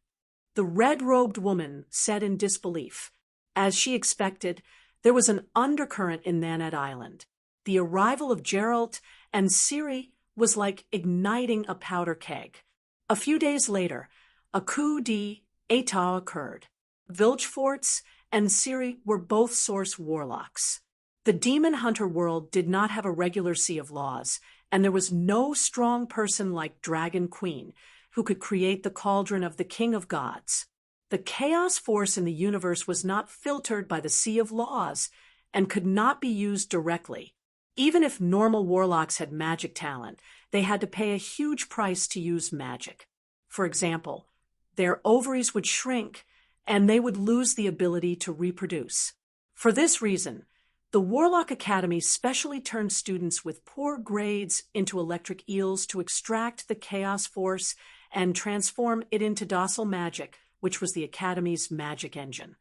The red-robed woman said in disbelief. As she expected, there was an undercurrent in Nanette Island. The arrival of Geralt and Ciri was like igniting a powder keg. A few days later, a coup d'état occurred. Vilgefortz and Ciri were both Source warlocks. The Demon Hunter world did not have a regular Sea of Laws, and there was no strong person like Dragon Queen who could create the cauldron of the King of Gods. The chaos force in the universe was not filtered by the Sea of Laws and could not be used directly. Even if normal warlocks had magic talent, they had to pay a huge price to use magic. For example, their ovaries would shrink and they would lose the ability to reproduce. For this reason, the Warlock Academy specially turned students with poor grades into electric eels to extract the chaos force and transform it into docile magic, which was the Academy's magic engine.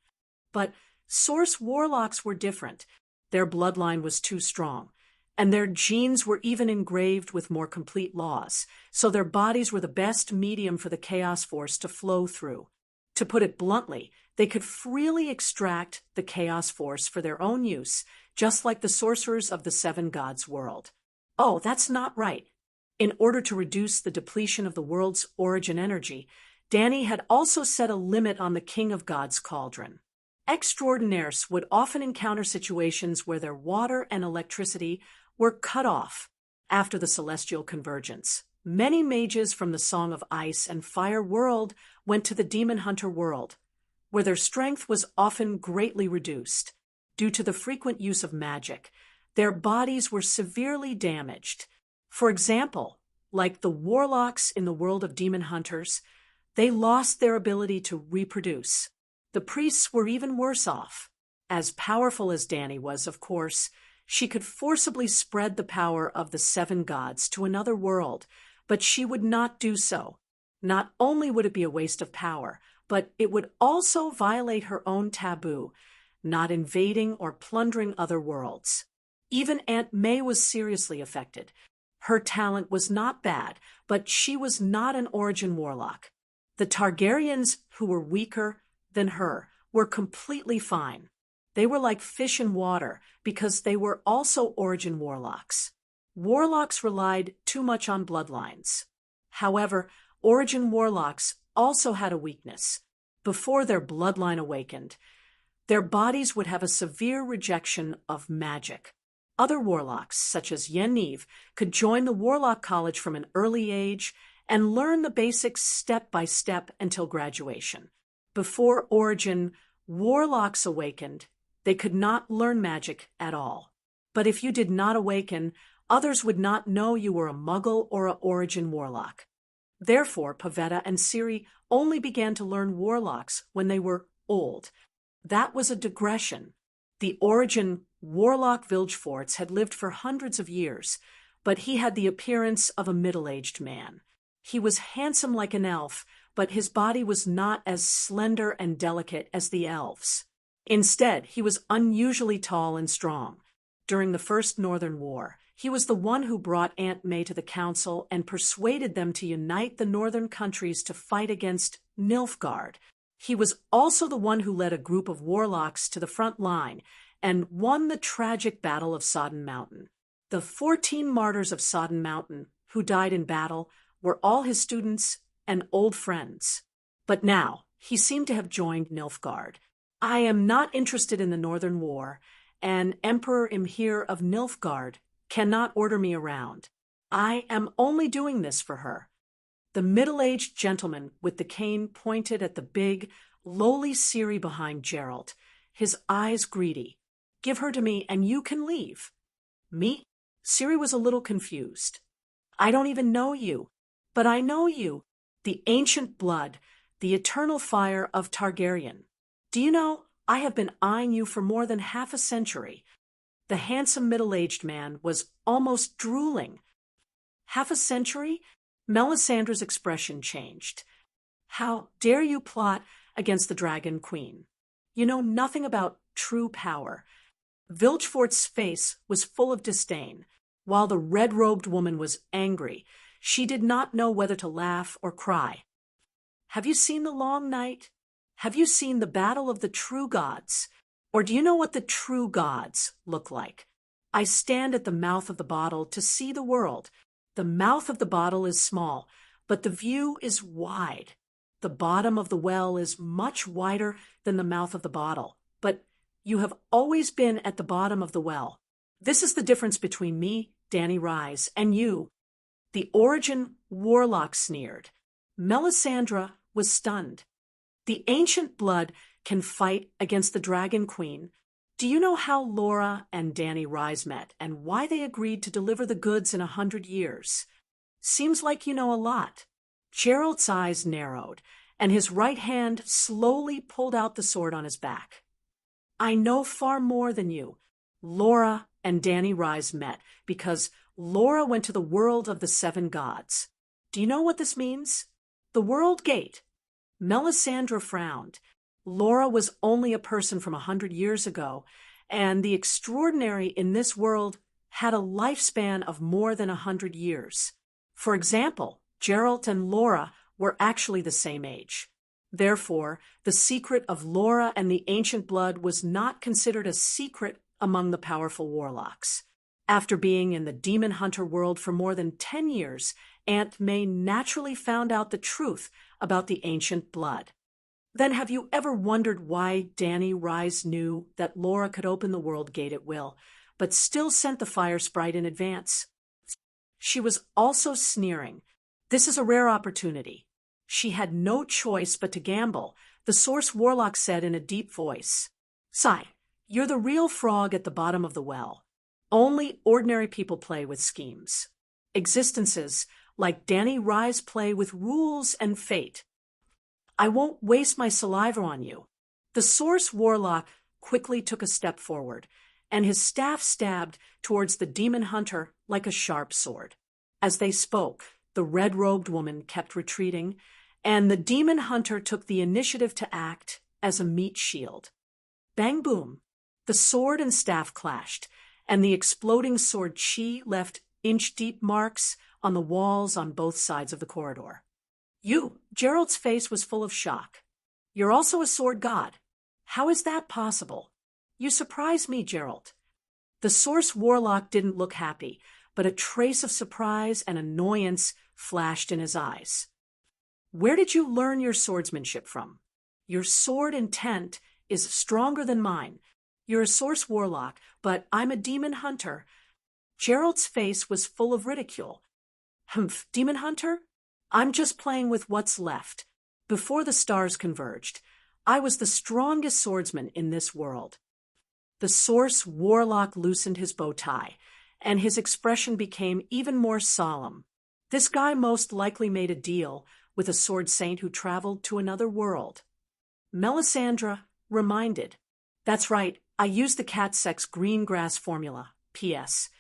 But Source warlocks were different. Their bloodline was too strong, and their genes were even engraved with more complete laws, so their bodies were the best medium for the chaos force to flow through. To put it bluntly, they could freely extract the chaos force for their own use, just like the sorcerers of the Seven Gods world. Oh, that's not right. In order to reduce the depletion of the world's origin energy, Dany had also set a limit on the King of Gods cauldron. Extraordinaires would often encounter situations where their water and electricity were cut off after the celestial convergence. Many mages from the Song of Ice and Fire world went to the Demon Hunter world, where their strength was often greatly reduced. Due to the frequent use of magic, their bodies were severely damaged. For example, like the warlocks in the world of demon hunters, they lost their ability to reproduce. The priests were even worse off. As powerful as Dany was, of course, she could forcibly spread the power of the Seven Gods to another world, but she would not do so. Not only would it be a waste of power, but it would also violate her own taboo, not invading or plundering other worlds. Even Aunt May was seriously affected. Her talent was not bad, but she was not an origin warlock. The Targaryens, who were weaker than her, were completely fine. They were like fish in water because they were also origin warlocks. Warlocks relied too much on bloodlines. However, origin warlocks also had a weakness. Before their bloodline awakened, their bodies would have a severe rejection of magic. Other warlocks, such as Yennev, could join the Warlock College from an early age and learn the basics step by step until graduation. Before origin warlocks awakened, they could not learn magic at all. But if you did not awaken, others would not know you were a muggle or an origin warlock. Therefore, Pavetta and Ciri only began to learn warlocks when they were old. That was a digression. The origin warlock Vilgefortz had lived for hundreds of years, but he had the appearance of a middle-aged man. He was handsome like an elf, but his body was not as slender and delicate as the elves. Instead, he was unusually tall and strong. During the First Northern War, he was the one who brought Aunt May to the council and persuaded them to unite the northern countries to fight against Nilfgaard. He was also the one who led a group of warlocks to the front line and won the tragic Battle of Sodden Mountain. The 14 martyrs of Sodden Mountain who died in battle were all his students and old friends. But now he seemed to have joined Nilfgaard. I am not interested in the Northern War, and Emperor Imhir of Nilfgaard cannot order me around. I am only doing this for her. The middle-aged gentleman with the cane pointed at the big, lowly Ciri behind Geralt, his eyes greedy. Give her to me and you can leave. Me? Ciri was a little confused. I don't even know you. But I know you. The ancient blood, the eternal fire of Targaryen. Do you know, I have been eyeing you for more than half a century. The handsome middle-aged man was almost drooling. Half a century? Melisandre's expression changed. How dare you plot against the Dragon Queen? You know nothing about true power. Vilgefort's face was full of disdain, while the red-robed woman was angry. She did not know whether to laugh or cry. Have you seen the long night? Have you seen the battle of the true gods? Or do you know what the true gods look like? I stand at the mouth of the bottle to see the world. The mouth of the bottle is small, but the view is wide. The bottom of the well is much wider than the mouth of the bottle, but you have always been at the bottom of the well. This is the difference between me, Dany Rise, and you. The Origin warlock sneered. Melisandre was stunned. The ancient blood can fight against the Dragon Queen. Do you know how Laura and Dany Rise met and why they agreed to deliver the goods in 100 years? Seems like you know a lot. Geralt's eyes narrowed, and his right hand slowly pulled out the sword on his back. I know far more than you. Laura and Dany Rise met because Laura went to the world of the 7 gods. Do you know what this means? The World Gate. Melisandre frowned. Laura was only a person from 100 years ago, and the extraordinary in this world had a lifespan of more than 100 years. For example, Geralt and Laura were actually the same age. Therefore, the secret of Laura and the ancient blood was not considered a secret among the powerful warlocks. After being in the demon hunter world for more than 10 years, Aunt May naturally found out the truth about the ancient blood. Then have you ever wondered why Dany Rise knew that Laura could open the world gate at will, but still sent the fire sprite in advance? She was also sneering. This is a rare opportunity. She had no choice but to gamble, the Source Warlock said in a deep voice. Sigh, you're the real frog at the bottom of the well. Only ordinary people play with schemes. Existences like Dany Rise play with rules and fate. I won't waste my saliva on you. The Source Warlock quickly took a step forward, and his staff stabbed towards the demon hunter like a sharp sword. As they spoke, the red-robed woman kept retreating, and the demon hunter took the initiative to act as a meat shield. Bang boom! The sword and staff clashed, and the exploding sword chi left inch-deep marks on the walls on both sides of the corridor. Geralt's face was full of shock. You're also a sword god. How is that possible? You surprise me, Geralt. The Source Warlock didn't look happy, but a trace of surprise and annoyance flashed in his eyes. Where did you learn your swordsmanship from? Your sword intent is stronger than mine. You're a Source Warlock, but I'm a demon hunter. Geralt's face was full of ridicule. Humph, demon hunter? I'm just playing with what's left. Before the stars converged, I was the strongest swordsman in this world. The Source Warlock loosened his bow tie, and his expression became even more solemn. This guy most likely made a deal with a sword saint who traveled to another world. Melisandre reminded. That's right, I used the cat sex green grass formula, P.S.,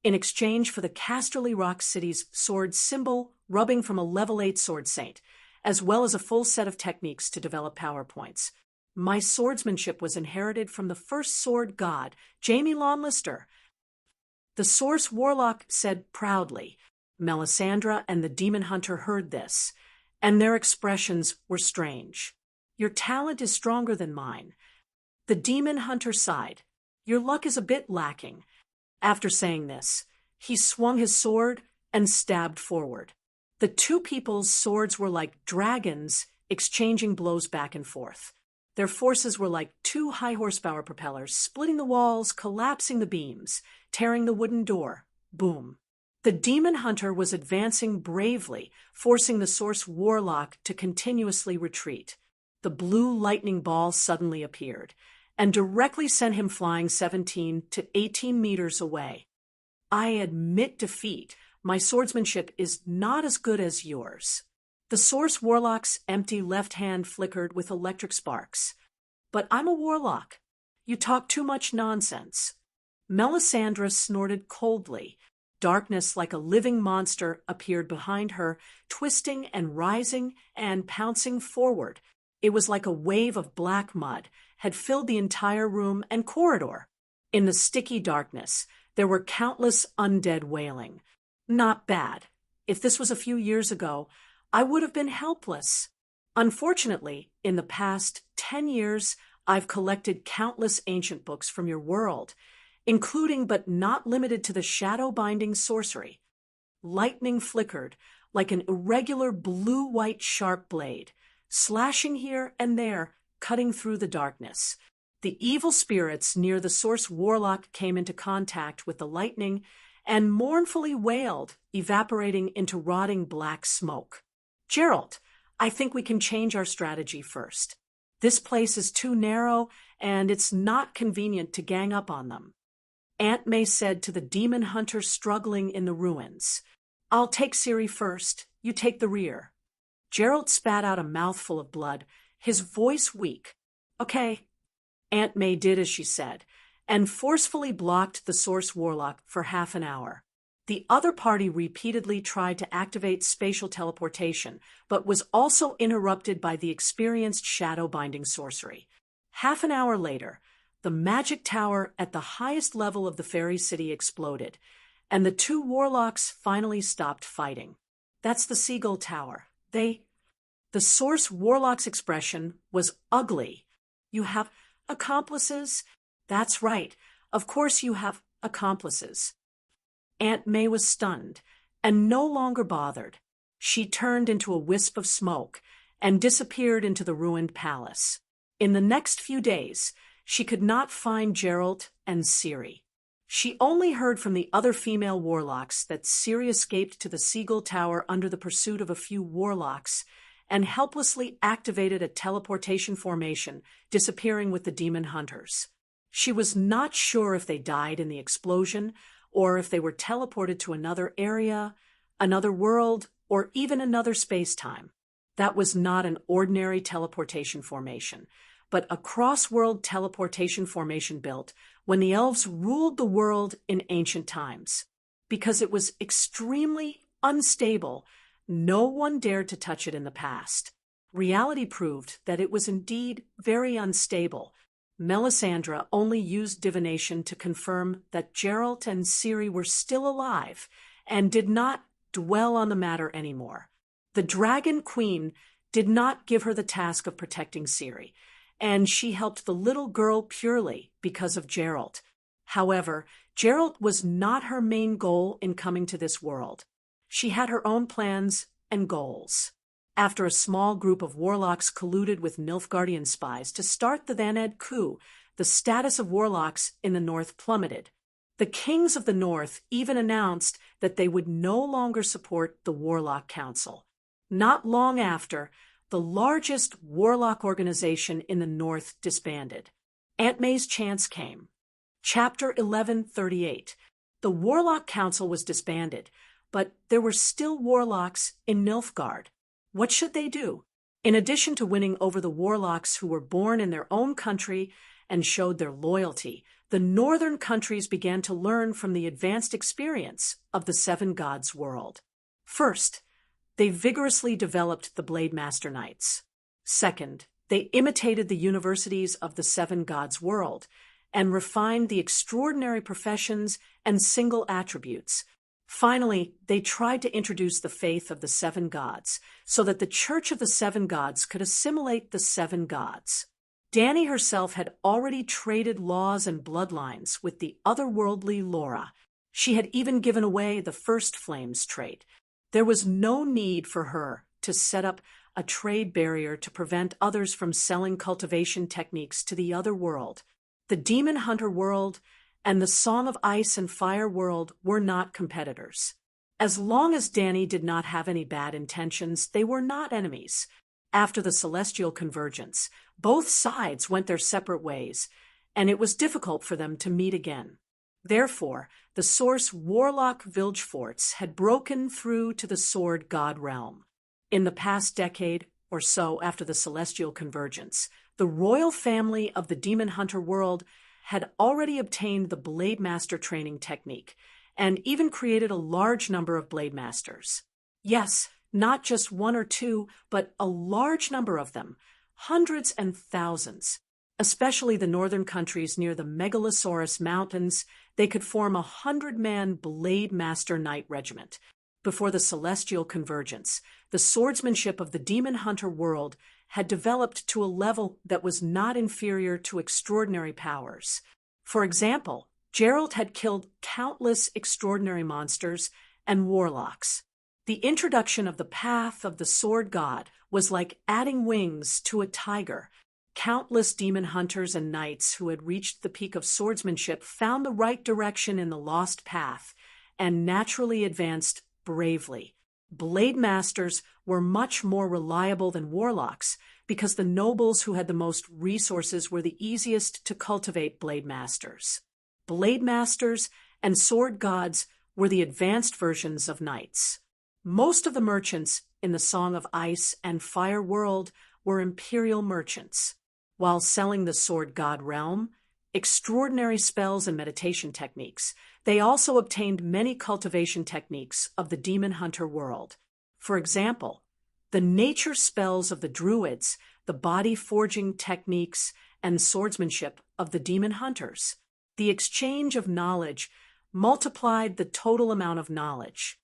in exchange for the Casterly Rock City's sword symbol rubbing from a level 8 sword saint, as well as a full set of techniques to develop power points. My swordsmanship was inherited from the first sword god, Jaime Lannister. The Source Warlock said proudly. Melisandre and the demon hunter heard this, and their expressions were strange. Your talent is stronger than mine. The demon hunter sighed. Your luck is a bit lacking. After saying this, he swung his sword and stabbed forward. The two people's swords were like dragons, exchanging blows back and forth. Their forces were like two high-horsepower propellers, splitting the walls, collapsing the beams, tearing the wooden door. Boom. The demon hunter was advancing bravely, forcing the source warlock to continuously retreat. The blue lightning ball suddenly appeared, and directly sent him flying 17 to 18 meters away. I admit defeat. My swordsmanship is not as good as yours. The source warlock's empty left hand flickered with electric sparks. But I'm a warlock. You talk too much nonsense. Melisandre snorted coldly. Darkness like a living monster appeared behind her, twisting and rising and pouncing forward. It was like a wave of black mud had filled the entire room and corridor. In the sticky darkness, there were countless undead wailing. Not bad. If this was a few years ago, I would have been helpless. Unfortunately, in the past 10 years, I've collected countless ancient books from your world, including but not limited to the shadow-binding sorcery. Lightning flickered like an irregular blue-white sharp blade, slashing here and there, cutting through the darkness. The evil spirits near the source warlock came into contact with the lightning and mournfully wailed, evaporating into rotting black smoke. Geralt, I think we can change our strategy first. This place is too narrow, and it's not convenient to gang up on them. Aunt May said to the demon hunter struggling in the ruins. I'll take Ciri first, you take the rear. Geralt spat out a mouthful of blood, his voice weak. Okay. Aunt May did as she said, and forcefully blocked the source warlock for half an hour. The other party repeatedly tried to activate spatial teleportation, but was also interrupted by the experienced shadow-binding sorcery. Half an hour later, the magic tower at the highest level of the fairy city exploded, and the two warlocks finally stopped fighting. That's the Seagull Tower. The source warlock's expression was ugly. You have accomplices? That's right. Of course you have accomplices. Aunt May was stunned and no longer bothered. She turned into a wisp of smoke and disappeared into the ruined palace. In the next few days, she could not find Geralt and Ciri. She only heard from the other female warlocks that Ciri escaped to the Seagull Tower under the pursuit of a few warlocks and helplessly activated a teleportation formation, disappearing with the demon hunters. She was not sure if they died in the explosion or if they were teleported to another area, another world, or even another space-time. That was not an ordinary teleportation formation, but a cross-world teleportation formation built when the elves ruled the world in ancient times. Because it was extremely unstable, no one dared to touch it in the past. Reality proved that it was indeed very unstable. Melisandre only used divination to confirm that Geralt and Ciri were still alive and did not dwell on the matter anymore. The Dragon Queen did not give her the task of protecting Ciri, and she helped the little girl purely because of Geralt. However, Geralt was not her main goal in coming to this world. She had her own plans and goals. After a small group of warlocks colluded with Nilfgaardian spies to start the Vaned coup, the status of warlocks in the north plummeted. The kings of the north even announced that they would no longer support the Warlock Council. Not long after, the largest warlock organization in the north disbanded. Aunt May's chance came. Chapter 1138. The Warlock Council was disbanded, but there were still warlocks in Nilfgaard. What should they do? In addition to winning over the warlocks who were born in their own country and showed their loyalty, the northern countries began to learn from the advanced experience of the Seven Gods world. First, they vigorously developed the Blade Master Knights. Second, they imitated the universities of the Seven Gods world and refined the extraordinary professions and single attributes. Finally, they tried to introduce the faith of the Seven Gods so that the Church of the Seven Gods could assimilate the Seven Gods. Dani herself had already traded laws and bloodlines with the otherworldly Laura. She had even given away the first flames trait. There was no need for her to set up a trade barrier to prevent others from selling cultivation techniques to the other world. The Demon Hunter world and the Song of Ice and Fire world were not competitors. As long as Dani did not have any bad intentions, they were not enemies. After the celestial convergence, both sides went their separate ways, and it was difficult for them to meet again. Therefore, the Source Warlock Vilgeforts had broken through to the Sword God realm. In the past decade or so after the celestial convergence, the royal family of the Demon Hunter world had already obtained the Blade Master training technique, and even created a large number of Blade Masters. Yes, not just one or two, but a large number of them, hundreds and thousands. Especially the northern countries near the Megalosaurus Mountains, they could form 100-man Blade Master Knight regiment. Before the celestial convergence, the swordsmanship of the Demon Hunter world had developed to a level that was not inferior to extraordinary powers. For example, Gerald had killed countless extraordinary monsters and warlocks. The introduction of the path of the Sword God was like adding wings to a tiger. Countless demon hunters and knights who had reached the peak of swordsmanship found the right direction in the lost path and naturally advanced bravely. Blade Masters were much more reliable than warlocks because the nobles who had the most resources were the easiest to cultivate Blade Masters. Blade Masters and Sword Gods were the advanced versions of knights. Most of the merchants in the Song of Ice and Fire world were imperial merchants. While selling the Sword God realm, extraordinary spells and meditation techniques, they also obtained many cultivation techniques of the Demon Hunter world. For example, the nature spells of the Druids, the body-forging techniques and swordsmanship of the Demon Hunters. The exchange of knowledge multiplied the total amount of knowledge.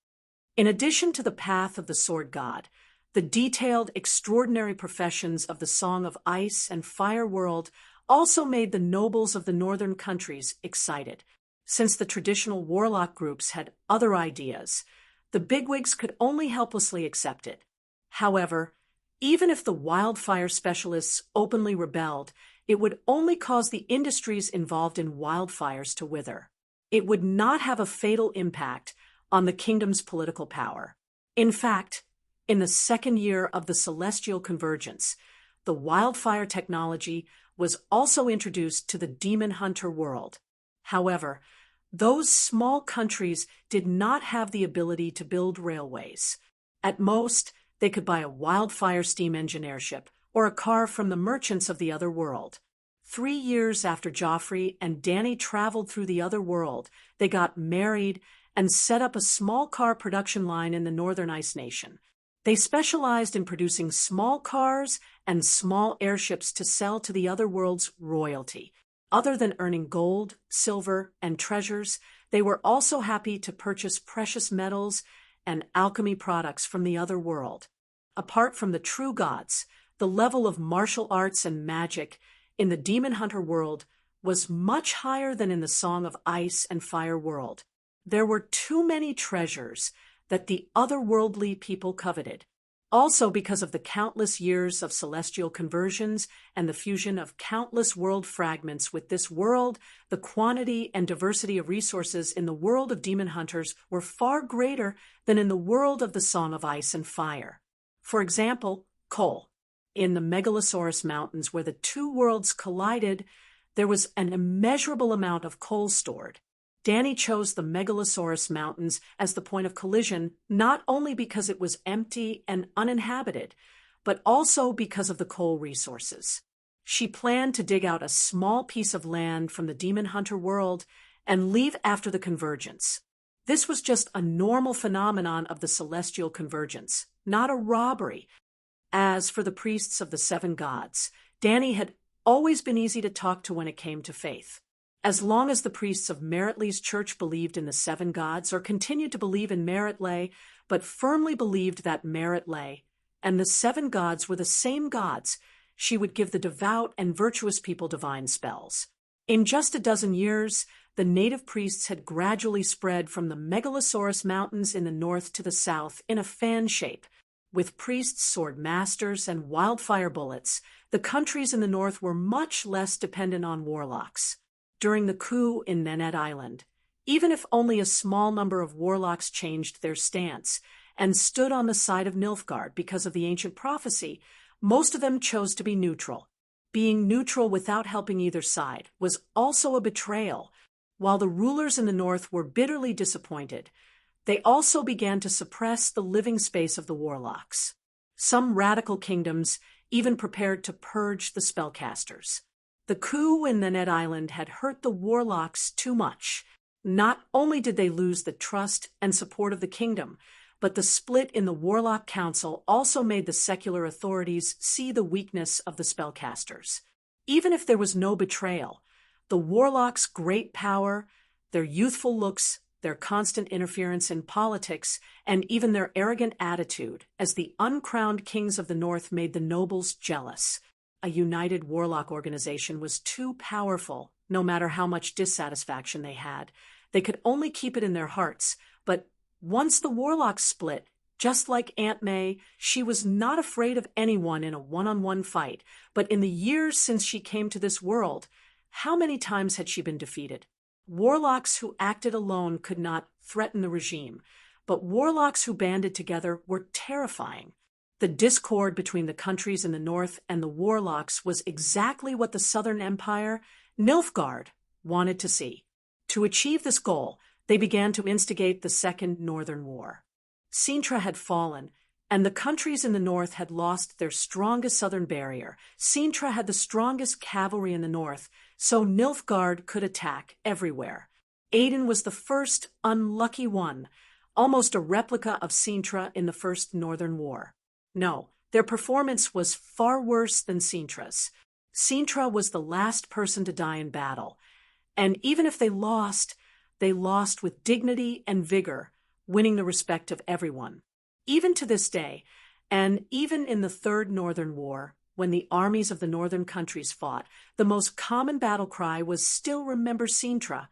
In addition to the path of the Sword God, the detailed, extraordinary professions of the Song of Ice and Fire world also made the nobles of the northern countries excited. Since the traditional warlock groups had other ideas, the bigwigs could only helplessly accept it. However, even if the wildfire specialists openly rebelled, it would only cause the industries involved in wildfires to wither. It would not have a fatal impact on the kingdom's political power. In fact, in the second year of the celestial convergence, the wildfire technology was also introduced to the Demon Hunter world. However, those small countries did not have the ability to build railways. At most, they could buy a wildfire steam engine airship or a car from the merchants of the other world. 3 years after Joffrey and Dani traveled through the other world, they got married and set up a small car production line in the Northern Ice Nation. They specialized in producing small cars and small airships to sell to the other world's royalty. Other than earning gold, silver, and treasures, they were also happy to purchase precious metals and alchemy products from the other world. Apart from the true gods, the level of martial arts and magic in the Demon Hunter world was much higher than in the Song of Ice and Fire world. There were too many treasures that the otherworldly people coveted. Also because of the countless years of celestial conversions and the fusion of countless world fragments with this world, the quantity and diversity of resources in the world of demon hunters were far greater than in the world of the Song of Ice and Fire. For example, coal. In the Megalosaurus Mountains, where the two worlds collided, there was an immeasurable amount of coal stored. Dani chose the Megalosaurus Mountains as the point of collision not only because it was empty and uninhabited, but also because of the coal resources. She planned to dig out a small piece of land from the Demon Hunter world and leave after the convergence. This was just a normal phenomenon of the celestial convergence, not a robbery. As for the priests of the seven gods, Dani had always been easy to talk to when it came to faith. As long as the priests of Meritlee's church believed in the seven gods or continued to believe in Meritlee, but firmly believed that Meritlee and the seven gods were the same gods, she would give the devout and virtuous people divine spells. In just a dozen years, the native priests had gradually spread from the Megalosaurus Mountains in the north to the south in a fan shape. With priests, sword masters, and wildfire bullets, the countries in the north were much less dependent on warlocks. During the coup in Nanette Island, even if only a small number of warlocks changed their stance and stood on the side of Nilfgaard because of the ancient prophecy, most of them chose to be neutral. Being neutral without helping either side was also a betrayal. While the rulers in the north were bitterly disappointed, they also began to suppress the living space of the warlocks. Some radical kingdoms even prepared to purge the spellcasters. The coup in Nanette Island had hurt the warlocks too much. Not only did they lose the trust and support of the kingdom, but the split in the Warlock Council also made the secular authorities see the weakness of the spellcasters. Even if there was no betrayal, the warlocks' great power, their youthful looks, their constant interference in politics, and even their arrogant attitude as the uncrowned kings of the North made the nobles jealous. A united warlock organization was too powerful, no matter how much dissatisfaction they had. They could only keep it in their hearts, but once the warlocks split, just like Aunt May, she was not afraid of anyone in a one-on-one fight. But in the years since she came to this world, how many times had she been defeated? Warlocks who acted alone could not threaten the regime, but warlocks who banded together were terrifying. The discord between the countries in the north and the warlocks was exactly what the Southern Empire, Nilfgaard, wanted to see. To achieve this goal, they began to instigate the Second Northern War. Sintra had fallen, and the countries in the north had lost their strongest southern barrier. Sintra had the strongest cavalry in the north, so Nilfgaard could attack everywhere. Aden was the first unlucky one, almost a replica of Sintra in the First Northern War. No, their performance was far worse than Sintra's. Sintra was the last person to die in battle, and even if they lost with dignity and vigor, winning the respect of everyone. Even to this day, and even in the Third Northern War, when the armies of the northern countries fought, the most common battle cry was still "Remember Sintra."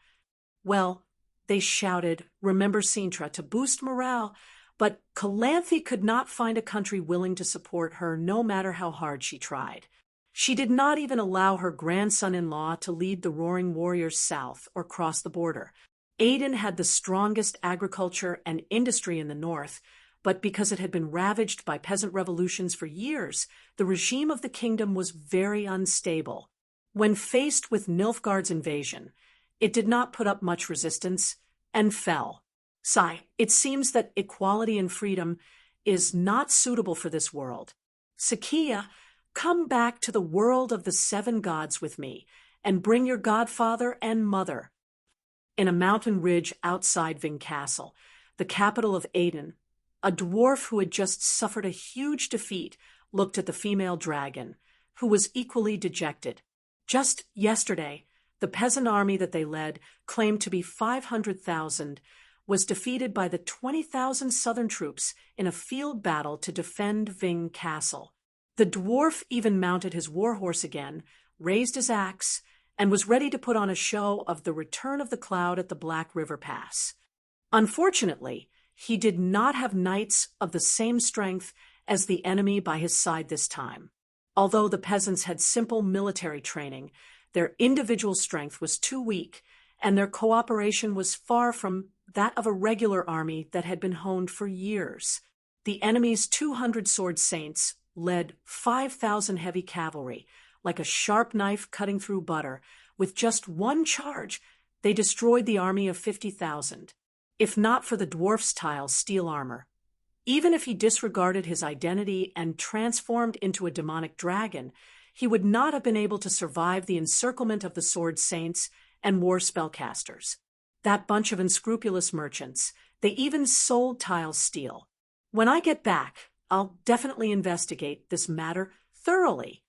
Well, they shouted "Remember Sintra" to boost morale, but Calanthe could not find a country willing to support her no matter how hard she tried. She did not even allow her grandson-in-law to lead the Roaring Warriors south or cross the border. Aden had the strongest agriculture and industry in the north, but because it had been ravaged by peasant revolutions for years, the regime of the kingdom was very unstable. When faced with Nilfgaard's invasion, it did not put up much resistance and fell. Sigh, it seems that equality and freedom is not suitable for this world. Sakia, come back to the world of the seven gods with me, and bring your godfather and mother. In a mountain ridge outside Ving Castle, the capital of Aden, a dwarf who had just suffered a huge defeat looked at the female dragon, who was equally dejected. Just yesterday, the peasant army that they led, claimed to be 500,000, was defeated by the 20,000 southern troops in a field battle to defend Ving Castle. The dwarf even mounted his warhorse again, raised his axe, and was ready to put on a show of the return of the cloud at the Black River Pass. Unfortunately, he did not have knights of the same strength as the enemy by his side this time. Although the peasants had simple military training, their individual strength was too weak, and their cooperation was far from that of a regular army that had been honed for years. The enemy's 200 sword saints led 5,000 heavy cavalry, like a sharp knife cutting through butter. With just one charge, they destroyed the army of 50,000. If not for the dwarf's tile steel armor, even if he disregarded his identity and transformed into a demonic dragon, he would not have been able to survive the encirclement of the sword saints and war spellcasters. That bunch of unscrupulous merchants, they even sold tile steel. When I get back, I'll definitely investigate this matter thoroughly.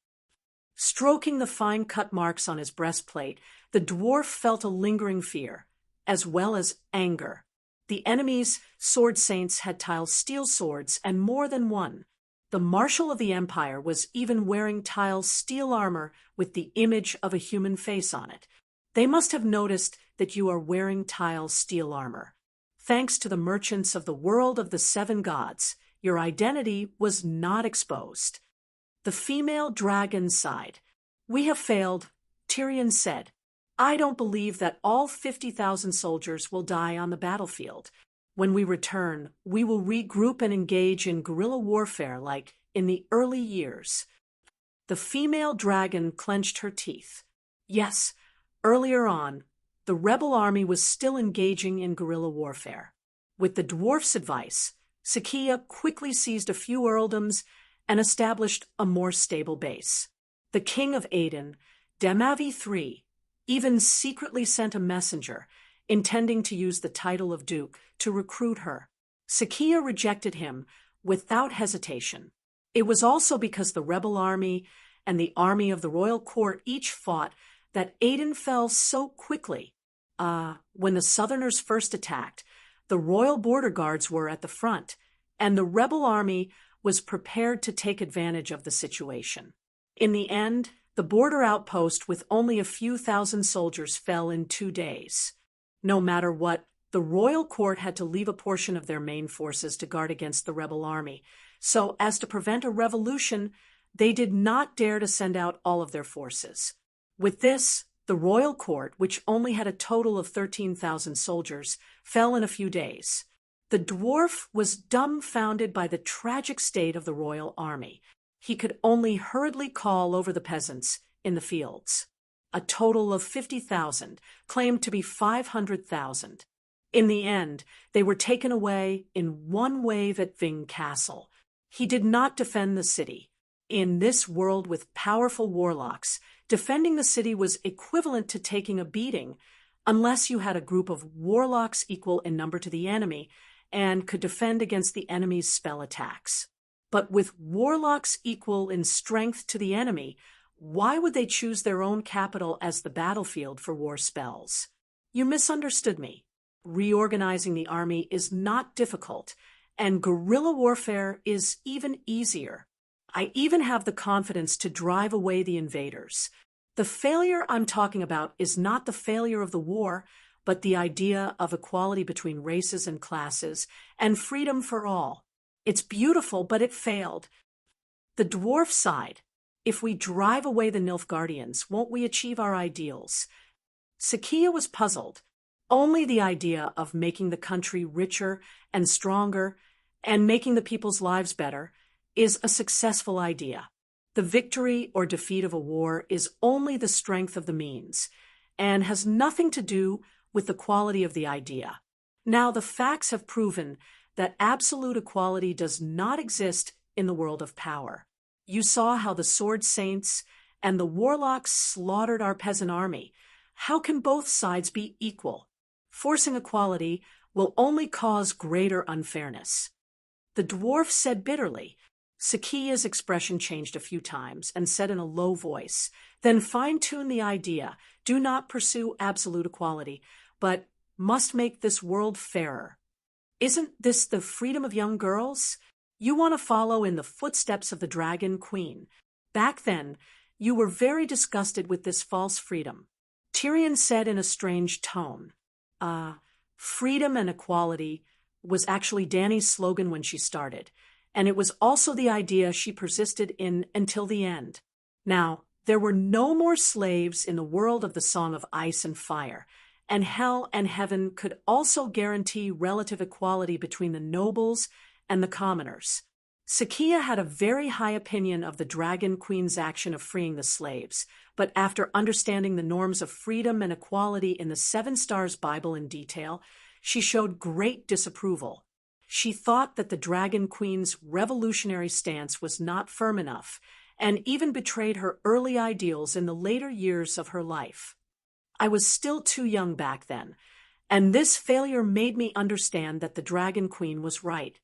Stroking the fine cut marks on his breastplate, the dwarf felt a lingering fear, as well as anger. The enemy's sword saints had tile steel swords, and more than one. The Marshal of the Empire was even wearing tile steel armor with the image of a human face on it. They must have noticed that you are wearing tile steel armor. Thanks to the merchants of the world of the seven gods, your identity was not exposed. The female dragon sighed. We have failed, Tyrion said. I don't believe that all 50,000 soldiers will die on the battlefield. When we return, we will regroup and engage in guerrilla warfare like in the early years. The female dragon clenched her teeth. Yes, earlier on, the rebel army was still engaging in guerrilla warfare. With the dwarf's advice, Sakia quickly seized a few earldoms and established a more stable base. The king of Aden, Demavi III, even secretly sent a messenger, intending to use the title of duke, to recruit her. Sakia rejected him without hesitation. It was also because the rebel army and the army of the royal court each fought that Aden fell so quickly. When the Southerners first attacked, the royal border guards were at the front, and the rebel army was prepared to take advantage of the situation. In the end, the border outpost with only a few thousand soldiers fell in 2 days. No matter what, the royal court had to leave a portion of their main forces to guard against the rebel army. So, as to prevent a revolution, they did not dare to send out all of their forces. With this, the royal court, which only had a total of 13,000 soldiers, fell in a few days. The dwarf was dumbfounded by the tragic state of the royal army. He could only hurriedly call over the peasants in the fields. A total of 50,000, claimed to be 500,000. In the end, they were taken away in one wave at Ving Castle. He did not defend the city. In this world with powerful warlocks, defending the city was equivalent to taking a beating, unless you had a group of warlocks equal in number to the enemy and could defend against the enemy's spell attacks. But with warlocks equal in strength to the enemy, why would they choose their own capital as the battlefield for war spells? You misunderstood me. Reorganizing the army is not difficult, and guerrilla warfare is even easier. I even have the confidence to drive away the invaders. The failure I'm talking about is not the failure of the war, but the idea of equality between races and classes, and freedom for all. It's beautiful, but it failed. The dwarf sighed. If we drive away the Nilfgaardians, won't we achieve our ideals? Sakia was puzzled. Only the idea of making the country richer and stronger and making the people's lives better is a successful idea. The victory or defeat of a war is only the strength of the means and has nothing to do with the quality of the idea. Now, the facts have proven that absolute equality does not exist in the world of power. You saw how the sword saints and the warlocks slaughtered our peasant army. How can both sides be equal? Forcing equality will only cause greater unfairness. The dwarf said bitterly. Sakia's expression changed a few times and said in a low voice, then fine-tune the idea. Do not pursue absolute equality, but must make this world fairer. Isn't this the freedom of young girls? You want to follow in the footsteps of the Dragon Queen. Back then, you were very disgusted with this false freedom. Tyrion said in a strange tone, freedom and equality was actually Dany's slogan when she started, and it was also the idea she persisted in until the end. Now, there were no more slaves in the world of the Song of Ice and Fire, and hell and heaven could also guarantee relative equality between the nobles and the commoners. Sakia had a very high opinion of the Dragon Queen's action of freeing the slaves, but after understanding the norms of freedom and equality in the Seven Stars Bible in detail, she showed great disapproval. She thought that the Dragon Queen's revolutionary stance was not firm enough, and even betrayed her early ideals in the later years of her life. I was still too young back then, and this failure made me understand that the Dragon Queen was right.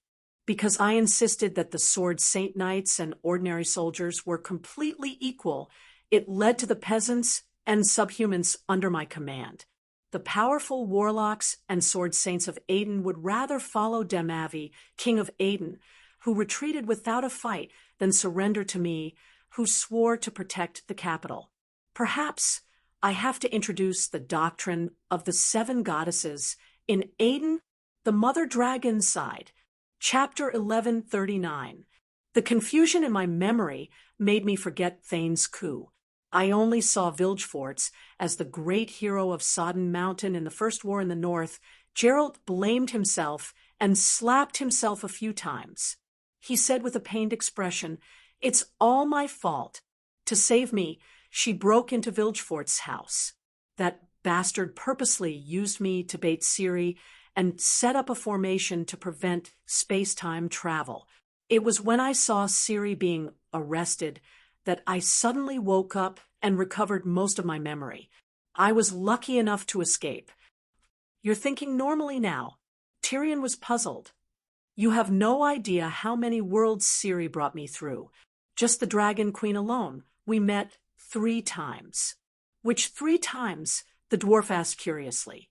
Because I insisted that the sword saint knights and ordinary soldiers were completely equal, it led to the peasants and subhumans under my command. The powerful warlocks and sword saints of Aden would rather follow Demavi, king of Aden, who retreated without a fight, then surrendered to me, who swore to protect the capital. Perhaps I have to introduce the doctrine of the 7 goddesses in Aden, the Mother Dragon's Side, Chapter 1139. The confusion in my memory made me forget Thane's coup. I only saw Vilgefortz as the great hero of Sodden Mountain in the First War in the North. Geralt blamed himself and slapped himself a few times. He said with a pained expression, "It's all my fault. To save me, she broke into Vilgefortz's house. That bastard purposely used me to bait Ciri and set up a formation to prevent space-time travel. It was when I saw Ciri being arrested that I suddenly woke up and recovered most of my memory. I was lucky enough to escape." You're thinking normally now. Tyrion was puzzled. "You have no idea how many worlds Ciri brought me through. Just the Dragon Queen alone, we met 3 times. "Which 3 times?" the dwarf asked curiously.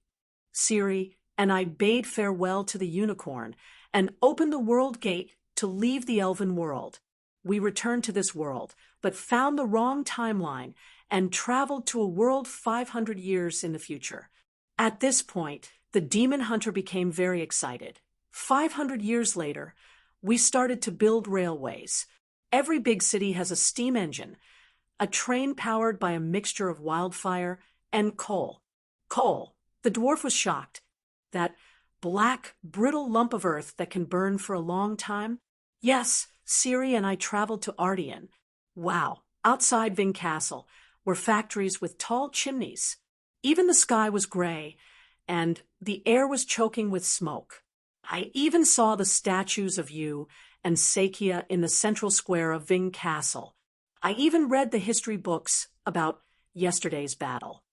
"Ciri and I bade farewell to the unicorn and opened the world gate to leave the elven world. We returned to this world, but found the wrong timeline and traveled to a world 500 years in the future. At this point, the demon hunter became very excited. 500 years later, we started to build railways. Every big city has a steam engine, a train powered by a mixture of wildfire and coal. Coal. The dwarf was shocked. That black, brittle lump of earth that can burn for a long time? Yes, Ciri and I traveled to Ardian. Wow, outside Ving Castle were factories with tall chimneys. Even the sky was gray, and the air was choking with smoke. I even saw the statues of you and Sakia in the central square of Ving Castle. I even read the history books about yesterday's battle."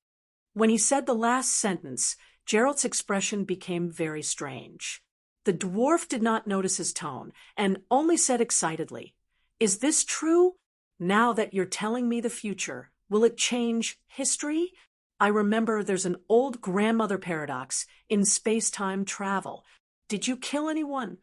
When he said the last sentence, Geralt's expression became very strange. The dwarf did not notice his tone, and only said excitedly, "Is this true? Now that you're telling me the future, will it change history? I remember there's an old grandmother paradox in space-time travel. Did you kill anyone?"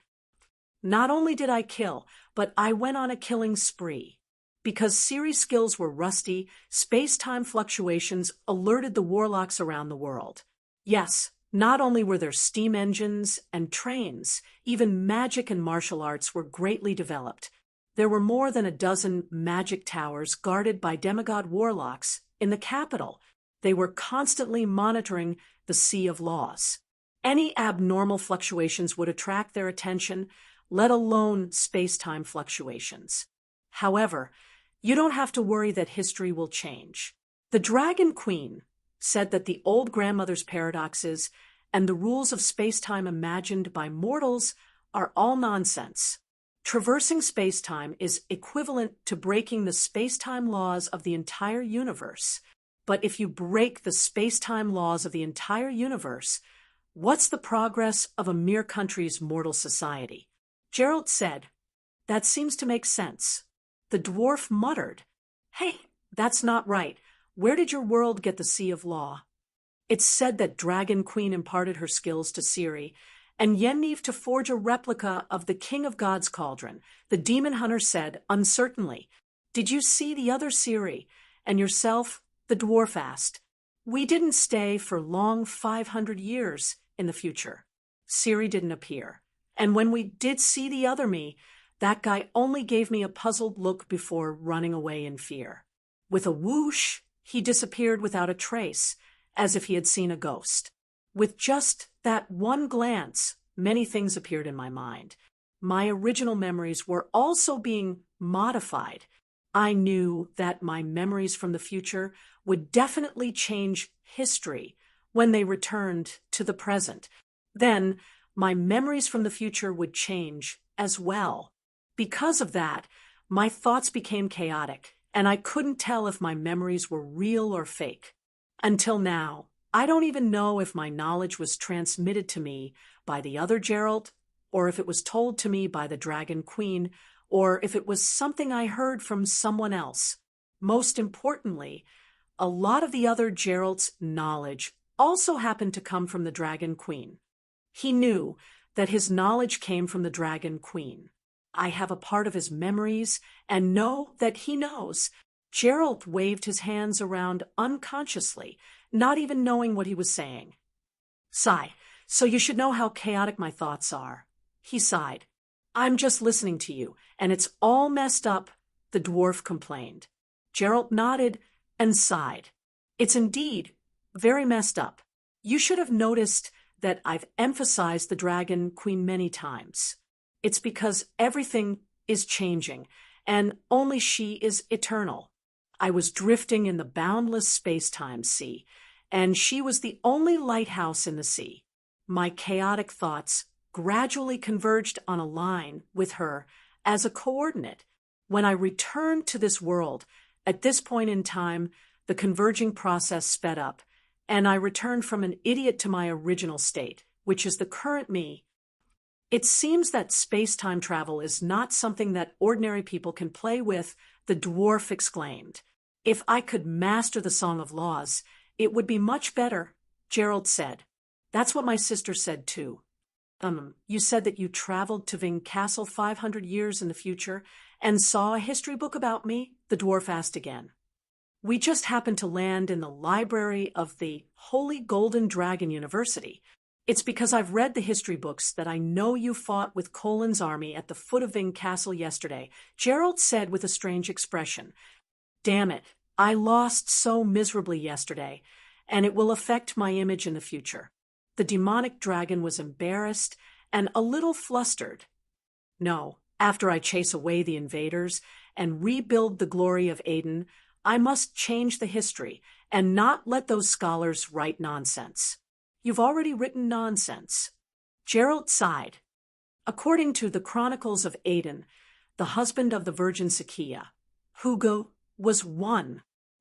"Not only did I kill, but I went on a killing spree. Because Ciri's skills were rusty, space-time fluctuations alerted the warlocks around the world. Yes, not only were there steam engines and trains, even magic and martial arts were greatly developed. There were more than a dozen magic towers guarded by demigod warlocks in the capital. They were constantly monitoring the Sea of Laws. Any abnormal fluctuations would attract their attention, let alone space-time fluctuations. However, you don't have to worry that history will change. The Dragon Queen said that the old grandmother's paradoxes and the rules of space-time imagined by mortals are all nonsense. Traversing space-time is equivalent to breaking the space-time laws of the entire universe. But if you break the space-time laws of the entire universe, what's the progress of a mere country's mortal society?" Geralt said, "That seems to make sense." The dwarf muttered, "Hey, that's not right. Where did your world get the Sea of Law?" It's said that Dragon Queen imparted her skills to Ciri, and Yennefer to forge a replica of the King of God's cauldron. The demon hunter said, uncertainly, "Did you see the other Ciri? And yourself?" the dwarf asked. "We didn't stay for long 500 years in the future. Ciri didn't appear. And when we did see the other me, that guy only gave me a puzzled look before running away in fear. With a whoosh, he disappeared without a trace, as if he had seen a ghost. With just that one glance, many things appeared in my mind. My original memories were also being modified. I knew that my memories from the future would definitely change history when they returned to the present. Then, my memories from the future would change as well. Because of that, my thoughts became chaotic, and I couldn't tell if my memories were real or fake. Until now, I don't even know if my knowledge was transmitted to me by the other Geralt, or if it was told to me by the Dragon Queen, or if it was something I heard from someone else. Most importantly, a lot of the other Geralt's knowledge also happened to come from the Dragon Queen. He knew that his knowledge came from the Dragon Queen. I have a part of his memories and know that he knows. Gerald waved his hands around unconsciously, not even knowing what he was saying. Sigh, so you should know how chaotic my thoughts are. He sighed. I'm just listening to you, and it's all messed up, the dwarf complained. Gerald nodded and sighed. It's indeed very messed up. You should have noticed that I've emphasized the Dragon Queen many times. It's because everything is changing, and only she is eternal. I was drifting in the boundless space-time sea, and she was the only lighthouse in the sea. My chaotic thoughts gradually converged on a line with her as a coordinate. When I returned to this world, at this point in time, the converging process sped up, and I returned from an idiot to my original state, which is the current me. It seems that space-time travel is not something that ordinary people can play with, the dwarf exclaimed. If I could master the Song of Laws, it would be much better, Gerald said. That's what my sister said too. You said that you traveled to Ving Castle 500 years in the future and saw a history book about me? The dwarf asked again. We just happened to land in the library of the Holy Golden Dragon University. It's because I've read the history books that I know you fought with Colin's army at the foot of Ving Castle yesterday, Gerald said with a strange expression. Damn it, I lost so miserably yesterday, and it will affect my image in the future. The demonic dragon was embarrassed and a little flustered. No, after I chase away the invaders and rebuild the glory of Aden, I must change the history and not let those scholars write nonsense. You've already written nonsense. Gerald sighed. According to the Chronicles of Aden, the husband of the Virgin Sakia, Hugo, was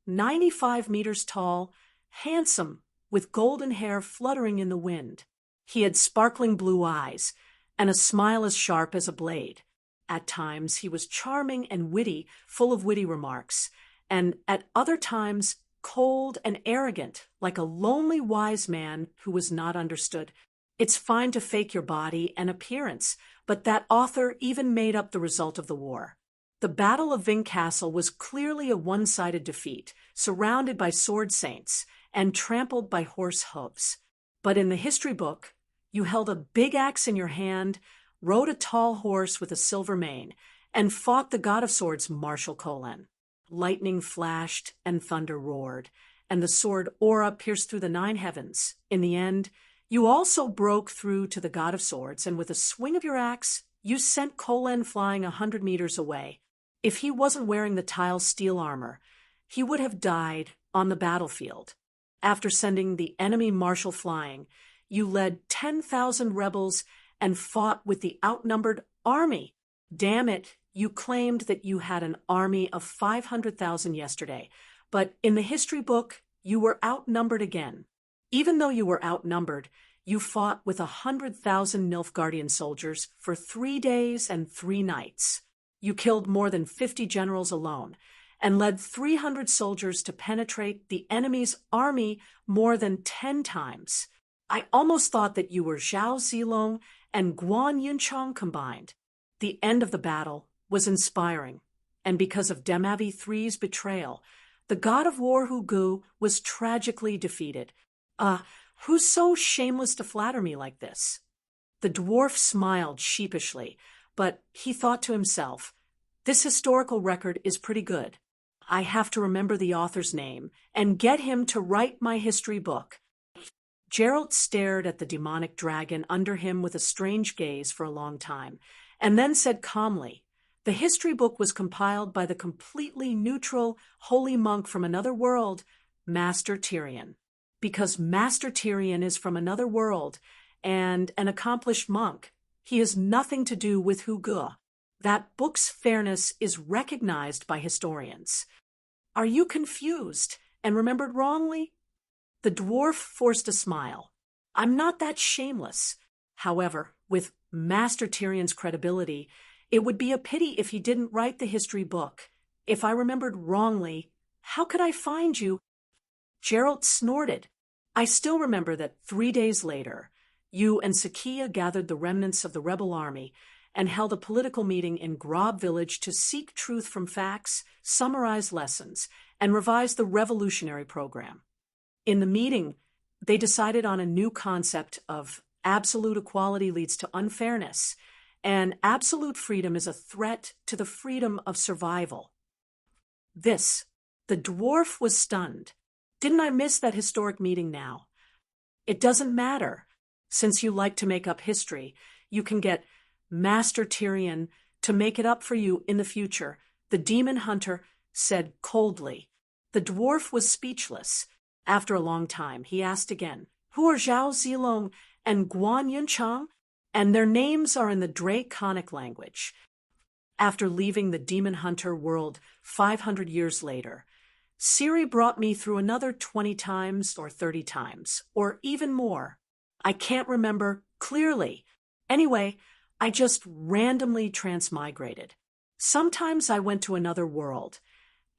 95 meters tall, handsome, with golden hair fluttering in the wind. He had sparkling blue eyes and a smile as sharp as a blade. At times he was charming and witty, full of witty remarks, and at other times cold and arrogant, like a lonely wise man who was not understood. It's fine to fake your body and appearance, but that author even made up the result of the war. The Battle of Ving Castle was clearly a one-sided defeat, surrounded by sword saints and trampled by horse hooves. But in the history book, you held a big axe in your hand, rode a tall horse with a silver mane, and fought the god of swords, Marshal Colin. Lightning flashed and thunder roared, and the sword Aura pierced through the 9 heavens. In the end, you also broke through to the god of swords, and with a swing of your axe, you sent Colin flying 100 meters away. If he wasn't wearing the tile steel armor, he would have died on the battlefield. After sending the enemy marshal flying, you led 10,000 rebels and fought with the outnumbered army. Damn it, you claimed that you had an army of 500,000 yesterday, but in the history book, you were outnumbered again. Even though you were outnumbered, you fought with 100,000 Nilfgaardian soldiers for 3 days and 3 nights. You killed more than 50 generals alone, and led 300 soldiers to penetrate the enemy's army more than 10 times. I almost thought that you were Zhao Zilong and Guan Yunchong combined. The end of the battle was inspiring, and because of Demavi III's betrayal, the god of war Hugu was tragically defeated. Who's so shameless to flatter me like this? The dwarf smiled sheepishly, but he thought to himself, this historical record is pretty good. I have to remember the author's name and get him to write my history book. Gerald stared at the demonic dragon under him with a strange gaze for a long time, and then said calmly, the history book was compiled by the completely neutral, holy monk from another world, Master Tyrion. Because Master Tyrion is from another world and an accomplished monk, he has nothing to do with Hugo. That book's fairness is recognized by historians. Are you confused and remembered wrongly? The dwarf forced a smile. I'm not that shameless. However, with Master Tyrion's credibility, it would be a pity if he didn't write the history book. If I remembered wrongly, how could I find you? Gerald snorted. I still remember that 3 days later, you and Sakia gathered the remnants of the rebel army and held a political meeting in Grob Village to seek truth from facts, summarize lessons, and revise the revolutionary program. In the meeting, they decided on a new concept of absolute equality leads to unfairness, and absolute freedom is a threat to the freedom of survival. The dwarf was stunned. Didn't I miss that historic meeting now? It doesn't matter. Since you like to make up history, you can get Master Tyrion to make it up for you in the future, the demon hunter said coldly. The dwarf was speechless. After a long time, he asked again, "Who are Zhao Zilong and Guan Yunchang?" And their names are in the Draconic language. After leaving the demon hunter world 500 years later, Ciri brought me through another 20 times or 30 times, or even more. I can't remember clearly. Anyway, I just randomly transmigrated. Sometimes I went to another world,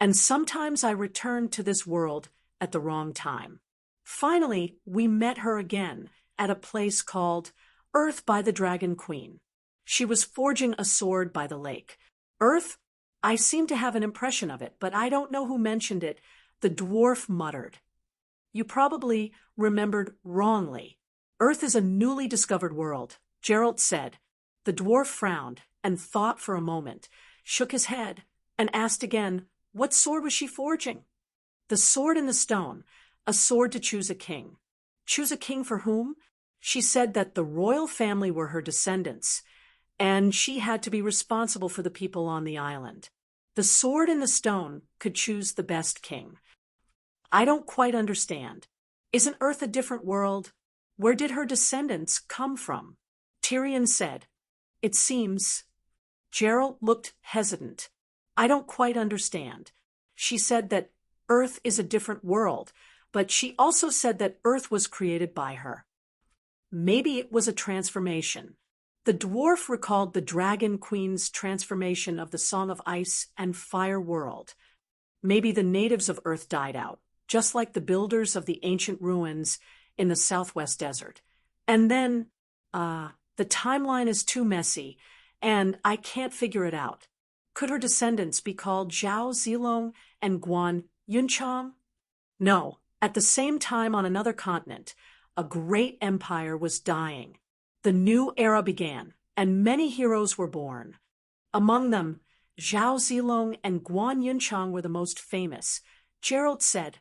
and sometimes I returned to this world at the wrong time. Finally, we met her again at a place called Earth by the Dragon Queen. She was forging a sword by the lake. Earth? I seem to have an impression of it, but I don't know who mentioned it. The dwarf muttered. You probably remembered wrongly. Earth is a newly discovered world, Geralt said. The dwarf frowned and thought for a moment, shook his head, and asked again, what sword was she forging? The sword in the stone, a sword to choose a king. Choose a king for whom? She said that the royal family were her descendants, and she had to be responsible for the people on the island. The sword in the stone could choose the best king. I don't quite understand. Isn't Earth a different world? Where did her descendants come from? Tyrion said. It seems. Geralt looked hesitant. I don't quite understand. She said that Earth is a different world, but she also said that Earth was created by her. Maybe it was a transformation. The dwarf recalled the Dragon Queen's transformation of the Song of Ice and Fire world. Maybe the natives of Earth died out, just like the builders of the ancient ruins in the Southwest Desert. And then, the timeline is too messy, and I can't figure it out. Could her descendants be called Zhao Zilong and Guan Yunchang? No, at the same time on another continent, a great empire was dying. The new era began, and many heroes were born. Among them, Zhao Zilong and Guan Yunchang were the most famous. Geralt said,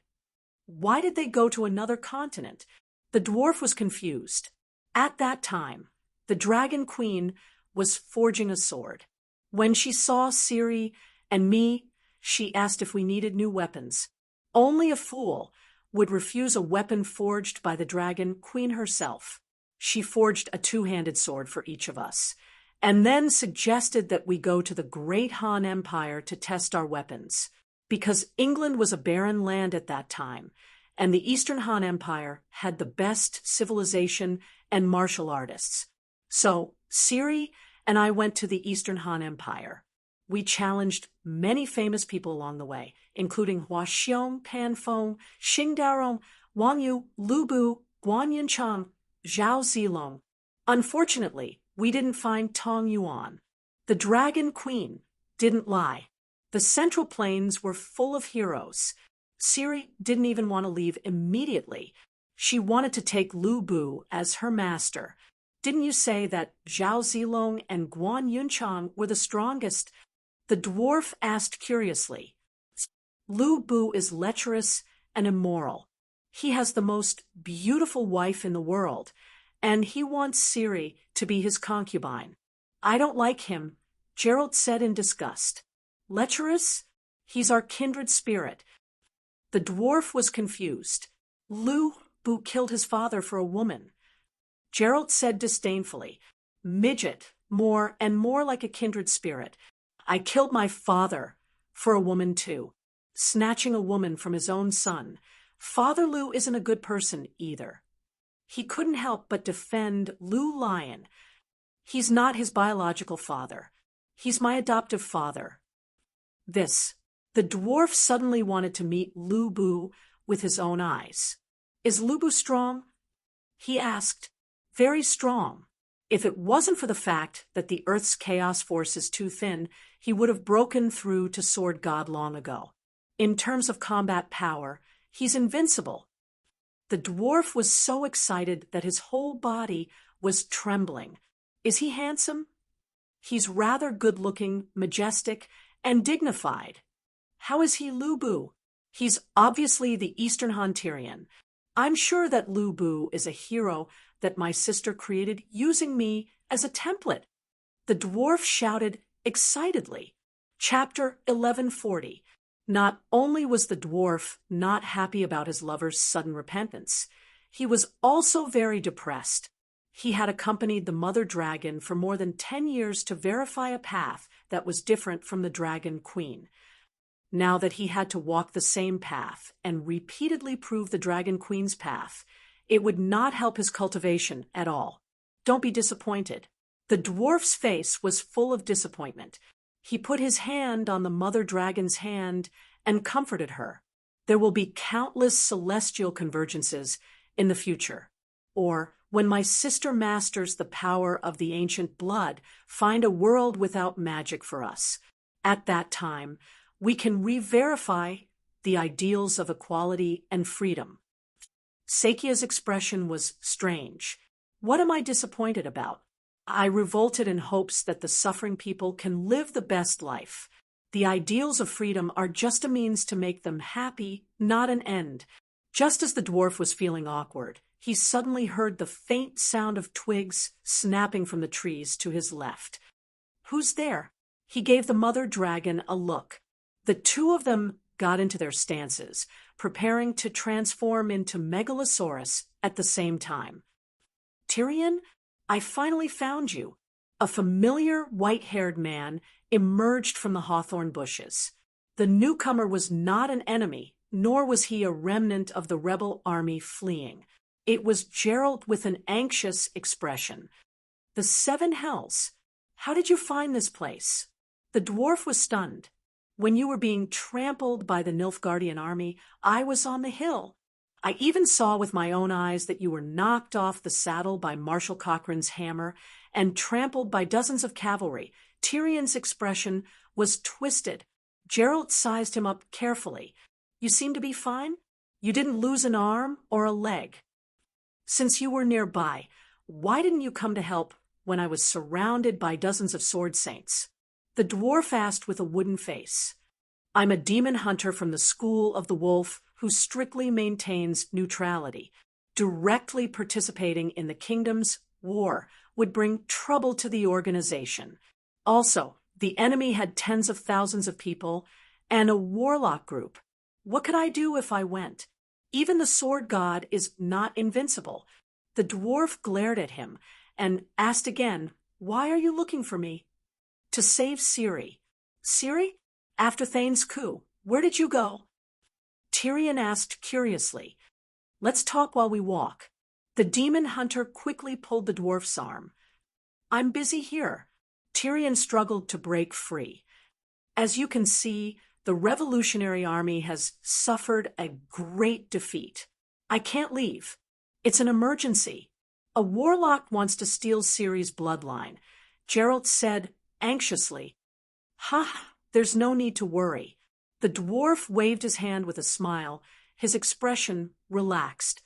why did they go to another continent? The dwarf was confused. At that time, the Dragon Queen was forging a sword. When she saw Ciri and me, she asked if we needed new weapons. Only a fool would refuse a weapon forged by the Dragon Queen herself. She forged a two-handed sword for each of us, and then suggested that we go to the Great Han Empire to test our weapons, because England was a barren land at that time, and the Eastern Han Empire had the best civilization and martial artists. So Ciri and I went to the Eastern Han Empire. We challenged many famous people along the way, including Hua Xiong, Pan Feng, Xing Daorong, Wang Yu, Lu Bu, Guan Yunchang, Zhao Zilong. Unfortunately, we didn't find Tong Yuan. The Dragon Queen didn't lie. The Central Plains were full of heroes. Ciri didn't even want to leave immediately. She wanted to take Lu Bu as her master. Didn't you say that Zhao Zilong and Guan Yunchang were the strongest? The dwarf asked curiously. Lu Bu is lecherous and immoral. He has the most beautiful wife in the world, and he wants Ciri to be his concubine. I don't like him, Geralt said in disgust. Lecherous? He's our kindred spirit. The dwarf was confused. Lu Bu killed his father for a woman. Geralt said disdainfully, midget, more and more like a kindred spirit. I killed my father for a woman too, snatching a woman from his own son. Father Lu isn't a good person either. He couldn't help but defend Lu Lion. He's not his biological father. He's my adoptive father. The dwarf suddenly wanted to meet Lu Bu with his own eyes. Is Lu Bu strong? He asked. Very strong. If it wasn't for the fact that the Earth's chaos force is too thin, he would have broken through to Sword God long ago. In terms of combat power, he's invincible. The dwarf was so excited that his whole body was trembling. Is he handsome? He's rather good-looking, majestic, and dignified. How is he Lubu? He's obviously the Eastern Han Tyrion. I'm sure that Lubu is a hero that my sister created using me as a template. The dwarf shouted excitedly. Chapter 1140. Not only was the dwarf not happy about his lover's sudden repentance, he was also very depressed. He had accompanied the mother dragon for more than 10 years to verify a path that was different from the dragon queen. Now that he had to walk the same path and repeatedly prove the dragon queen's path, it would not help his cultivation at all. Don't be disappointed. The dwarf's face was full of disappointment. He put his hand on the mother dragon's hand and comforted her. There will be countless celestial convergences in the future. Or, when my sister masters the power of the ancient blood, find a world without magic for us. At that time, we can re-verify the ideals of equality and freedom. Sakia's expression was strange. What am I disappointed about? I revolted in hopes that the suffering people can live the best life. The ideals of freedom are just a means to make them happy, not an end. Just as the dwarf was feeling awkward, he suddenly heard the faint sound of twigs snapping from the trees to his left. Who's there? He gave the mother dragon a look. The two of them got into their stances, preparing to transform into Megalosaurus at the same time. Tyrion, I finally found you. A familiar white-haired man emerged from the hawthorn bushes. The newcomer was not an enemy, nor was he a remnant of the rebel army fleeing. It was Geralt with an anxious expression. The Seven Hells. How did you find this place? The dwarf was stunned. When you were being trampled by the Nilfgaardian army, I was on the hill. I even saw with my own eyes that you were knocked off the saddle by Marshal Cochrane's hammer and trampled by dozens of cavalry. Tyrion's expression was twisted. Geralt sized him up carefully. You seem to be fine? You didn't lose an arm or a leg. Since you were nearby, why didn't you come to help when I was surrounded by dozens of sword saints? The dwarf asked with a wooden face. I'm a demon hunter from the School of the Wolf who strictly maintains neutrality. Directly participating in the kingdom's war would bring trouble to the organization. Also, the enemy had tens of thousands of people and a warlock group. What could I do if I went? Even the sword god is not invincible. The dwarf glared at him and asked again, Why are you looking for me? To save Ciri. Ciri? After Thane's coup, where did you go? Tyrion asked curiously. Let's talk while we walk. The demon hunter quickly pulled the dwarf's arm. I'm busy here. Tyrion struggled to break free. As you can see, the Revolutionary Army has suffered a great defeat. I can't leave. It's an emergency. A warlock wants to steal Ciri's bloodline. Geralt said anxiously. There's no need to worry. The dwarf waved his hand with a smile, his expression relaxed.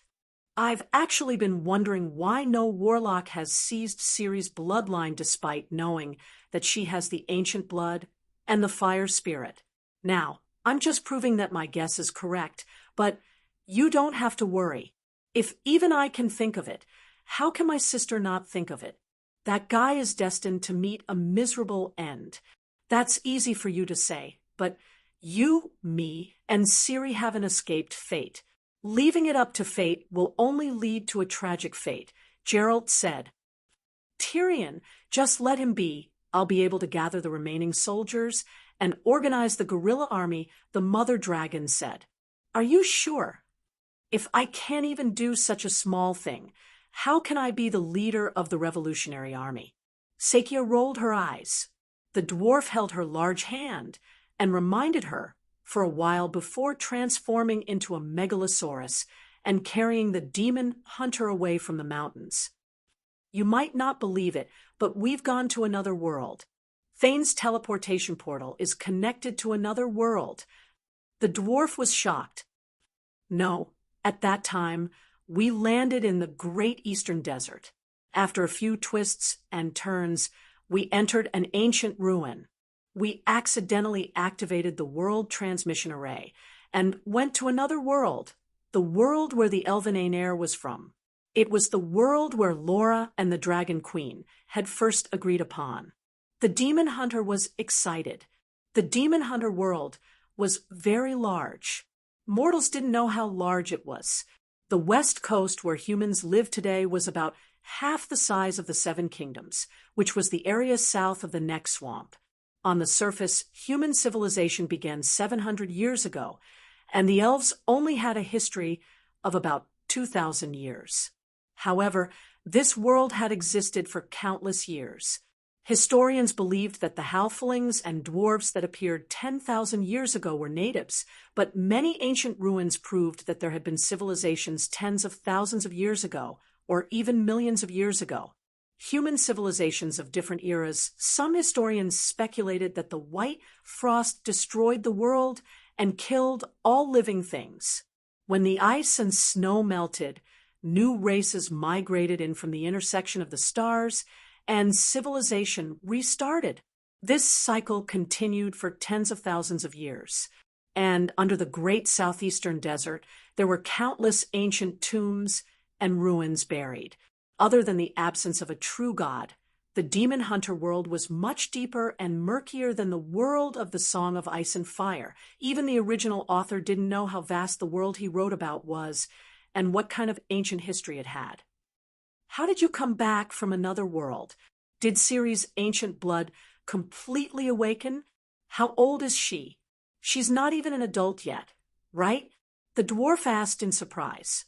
I've actually been wondering why no warlock has seized Ciri's bloodline despite knowing that she has the ancient blood and the fire spirit. Now, I'm just proving that my guess is correct, but you don't have to worry. If even I can think of it, how can my sister not think of it? That guy is destined to meet a miserable end. That's easy for you to say, but you, me, and Ciri haven't escaped fate. Leaving it up to fate will only lead to a tragic fate, Geralt said. Tyrion, just let him be. I'll be able to gather the remaining soldiers and organize the guerrilla army, the mother dragon said. Are you sure? If I can't even do such a small thing, how can I be the leader of the Revolutionary Army? Sakia rolled her eyes. The dwarf held her large hand and reminded her for a while before transforming into a megalosaurus and carrying the demon hunter away from the mountains. You might not believe it, but we've gone to another world. Thane's teleportation portal is connected to another world. The dwarf was shocked. No, at that time, we landed in the great eastern desert. After a few twists and turns, we entered an ancient ruin. We accidentally activated the world transmission array and went to another world, the world where the elven Aenair was from. It was the world where Laura and the Dragon Queen had first agreed upon. The demon hunter was excited. The demon hunter world was very large. Mortals didn't know how large it was. The west coast where humans live today was about half the size of the Seven Kingdoms, which was the area south of the Neck Swamp. On the surface, human civilization began 700 years ago, and the elves only had a history of about 2,000 years. However, this world had existed for countless years. Historians believed that the halflings and dwarves that appeared 10,000 years ago were natives, but many ancient ruins proved that there had been civilizations tens of thousands of years ago, or even millions of years ago. Human civilizations of different eras, some historians speculated that the white frost destroyed the world and killed all living things. When the ice and snow melted, new races migrated in from the intersection of the stars, and civilization restarted. This cycle continued for tens of thousands of years. And under the great southeastern desert, there were countless ancient tombs and ruins buried. Other than the absence of a true god, the demon hunter world was much deeper and murkier than the world of the Song of Ice and Fire. Even the original author didn't know how vast the world he wrote about was and what kind of ancient history it had. How did you come back from another world? Did Ciri's ancient blood completely awaken? How old is she? She's not even an adult yet, right? The dwarf asked in surprise.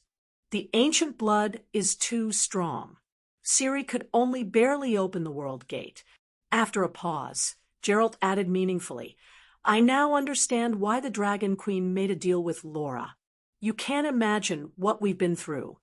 The ancient blood is too strong. Ciri could only barely open the world gate. After a pause, Geralt added meaningfully, I now understand why the Dragon Queen made a deal with Laura. You can't imagine what we've been through.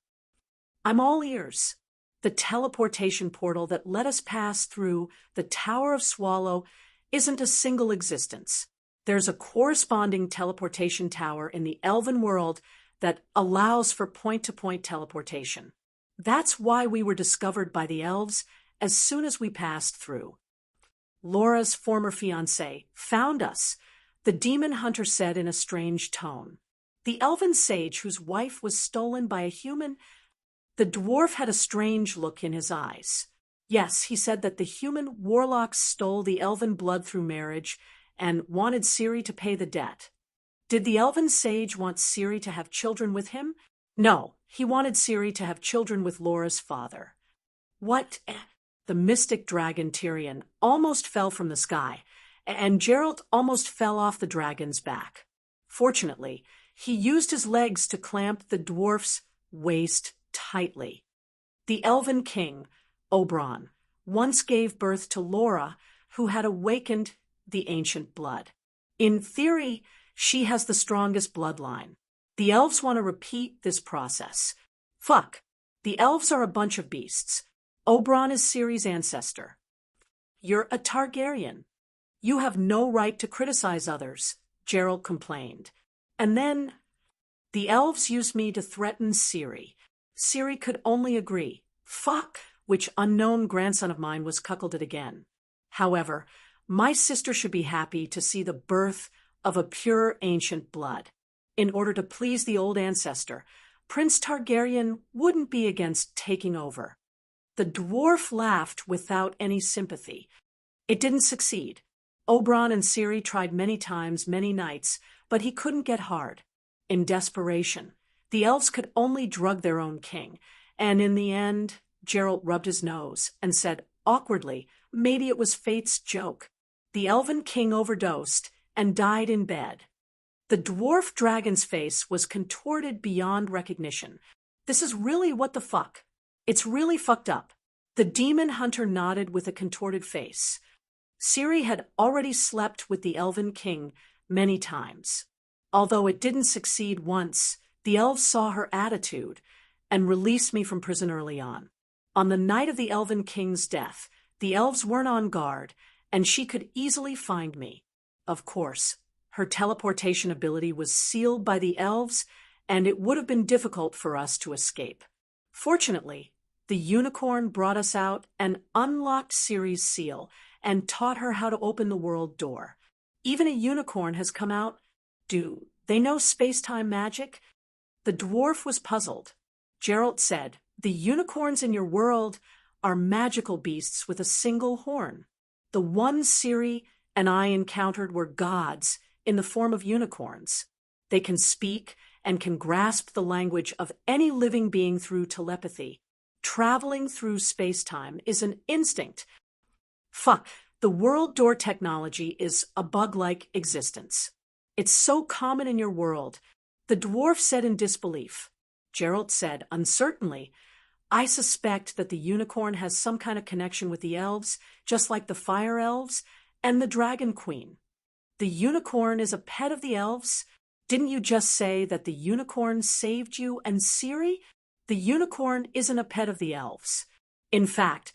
I'm all ears. The teleportation portal that let us pass through the Tower of Swallow isn't a single existence. There's a corresponding teleportation tower in the elven world that allows for point-to-point teleportation. That's why we were discovered by the elves as soon as we passed through. Laura's former fiancé found us, the demon hunter said in a strange tone. The elven sage whose wife was stolen by a human. The dwarf had a strange look in his eyes. Yes, he said that the human warlocks stole the elven blood through marriage and wanted Ciri to pay the debt. Did the elven sage want Ciri to have children with him? No, he wanted Ciri to have children with Laura's father. What? The mystic dragon Tyrion almost fell from the sky, and Geralt almost fell off the dragon's back. Fortunately, he used his legs to clamp the dwarf's waist tightly. The elven king, Oberon, once gave birth to Laura, who had awakened the ancient blood. In theory, she has the strongest bloodline. The elves want to repeat this process. Fuck. The elves are a bunch of beasts. Oberon is Ciri's ancestor. You're a Targaryen. You have no right to criticize others, Geralt complained. And then, the elves used me to threaten Ciri. Ciri could only agree. Fuck, which unknown grandson of mine was cuckolded again. However, my sister should be happy to see the birth of a pure ancient blood. In order to please the old ancestor, Prince Targaryen wouldn't be against taking over. The dwarf laughed without any sympathy. It didn't succeed. Oberon and Ciri tried many times, many nights, but he couldn't get hard. In desperation, the elves could only drug their own king, and in the end, Geralt rubbed his nose and said awkwardly, maybe it was fate's joke. The elven king overdosed and died in bed. The dwarf dragon's face was contorted beyond recognition. This is really what the fuck. It's really fucked up. The demon hunter nodded with a contorted face. Ciri had already slept with the elven king many times. Although it didn't succeed once, the elves saw her attitude and released me from prison early on. On the night of the Elven King's death, the elves weren't on guard, and she could easily find me. Of course, her teleportation ability was sealed by the elves, and it would have been difficult for us to escape. Fortunately, the unicorn brought us out and unlocked Ciri's seal and taught her how to open the world door. Even a unicorn has come out. Do they know space-time magic? The dwarf was puzzled. Geralt said, "The unicorns in your world are magical beasts with a single horn. The ones Ciri and I encountered were gods in the form of unicorns. They can speak and can grasp the language of any living being through telepathy. Traveling through space-time is an instinct. The world door technology is a bug-like existence. It's so common in your world." The dwarf said in disbelief. Geralt said uncertainly, "I suspect that the unicorn has some kind of connection with the elves, just like the fire elves and the dragon queen." "The unicorn is a pet of the elves? Didn't you just say that the unicorn saved you and Ciri?" "The unicorn isn't a pet of the elves. In fact,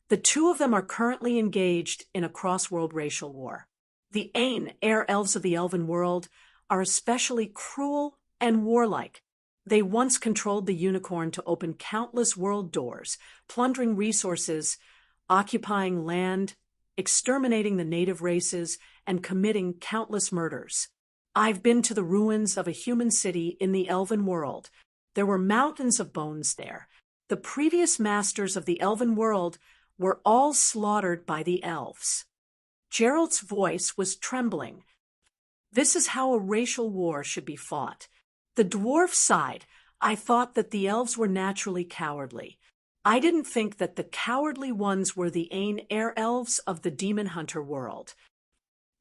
the two of them are currently engaged in a cross-world racial war. The Ain, air elves of the elven world, are especially cruel and warlike. They once controlled the unicorn to open countless world doors, plundering resources, occupying land, exterminating the native races, and committing countless murders. I've been to the ruins of a human city in the elven world. There were mountains of bones there. The previous masters of the elven world were all slaughtered by the elves." Geralt's voice was trembling. "This is how a racial war should be fought." The dwarf sighed. "I thought that the elves were naturally cowardly. I didn't think that the cowardly ones were the Ain air elves of the demon hunter world.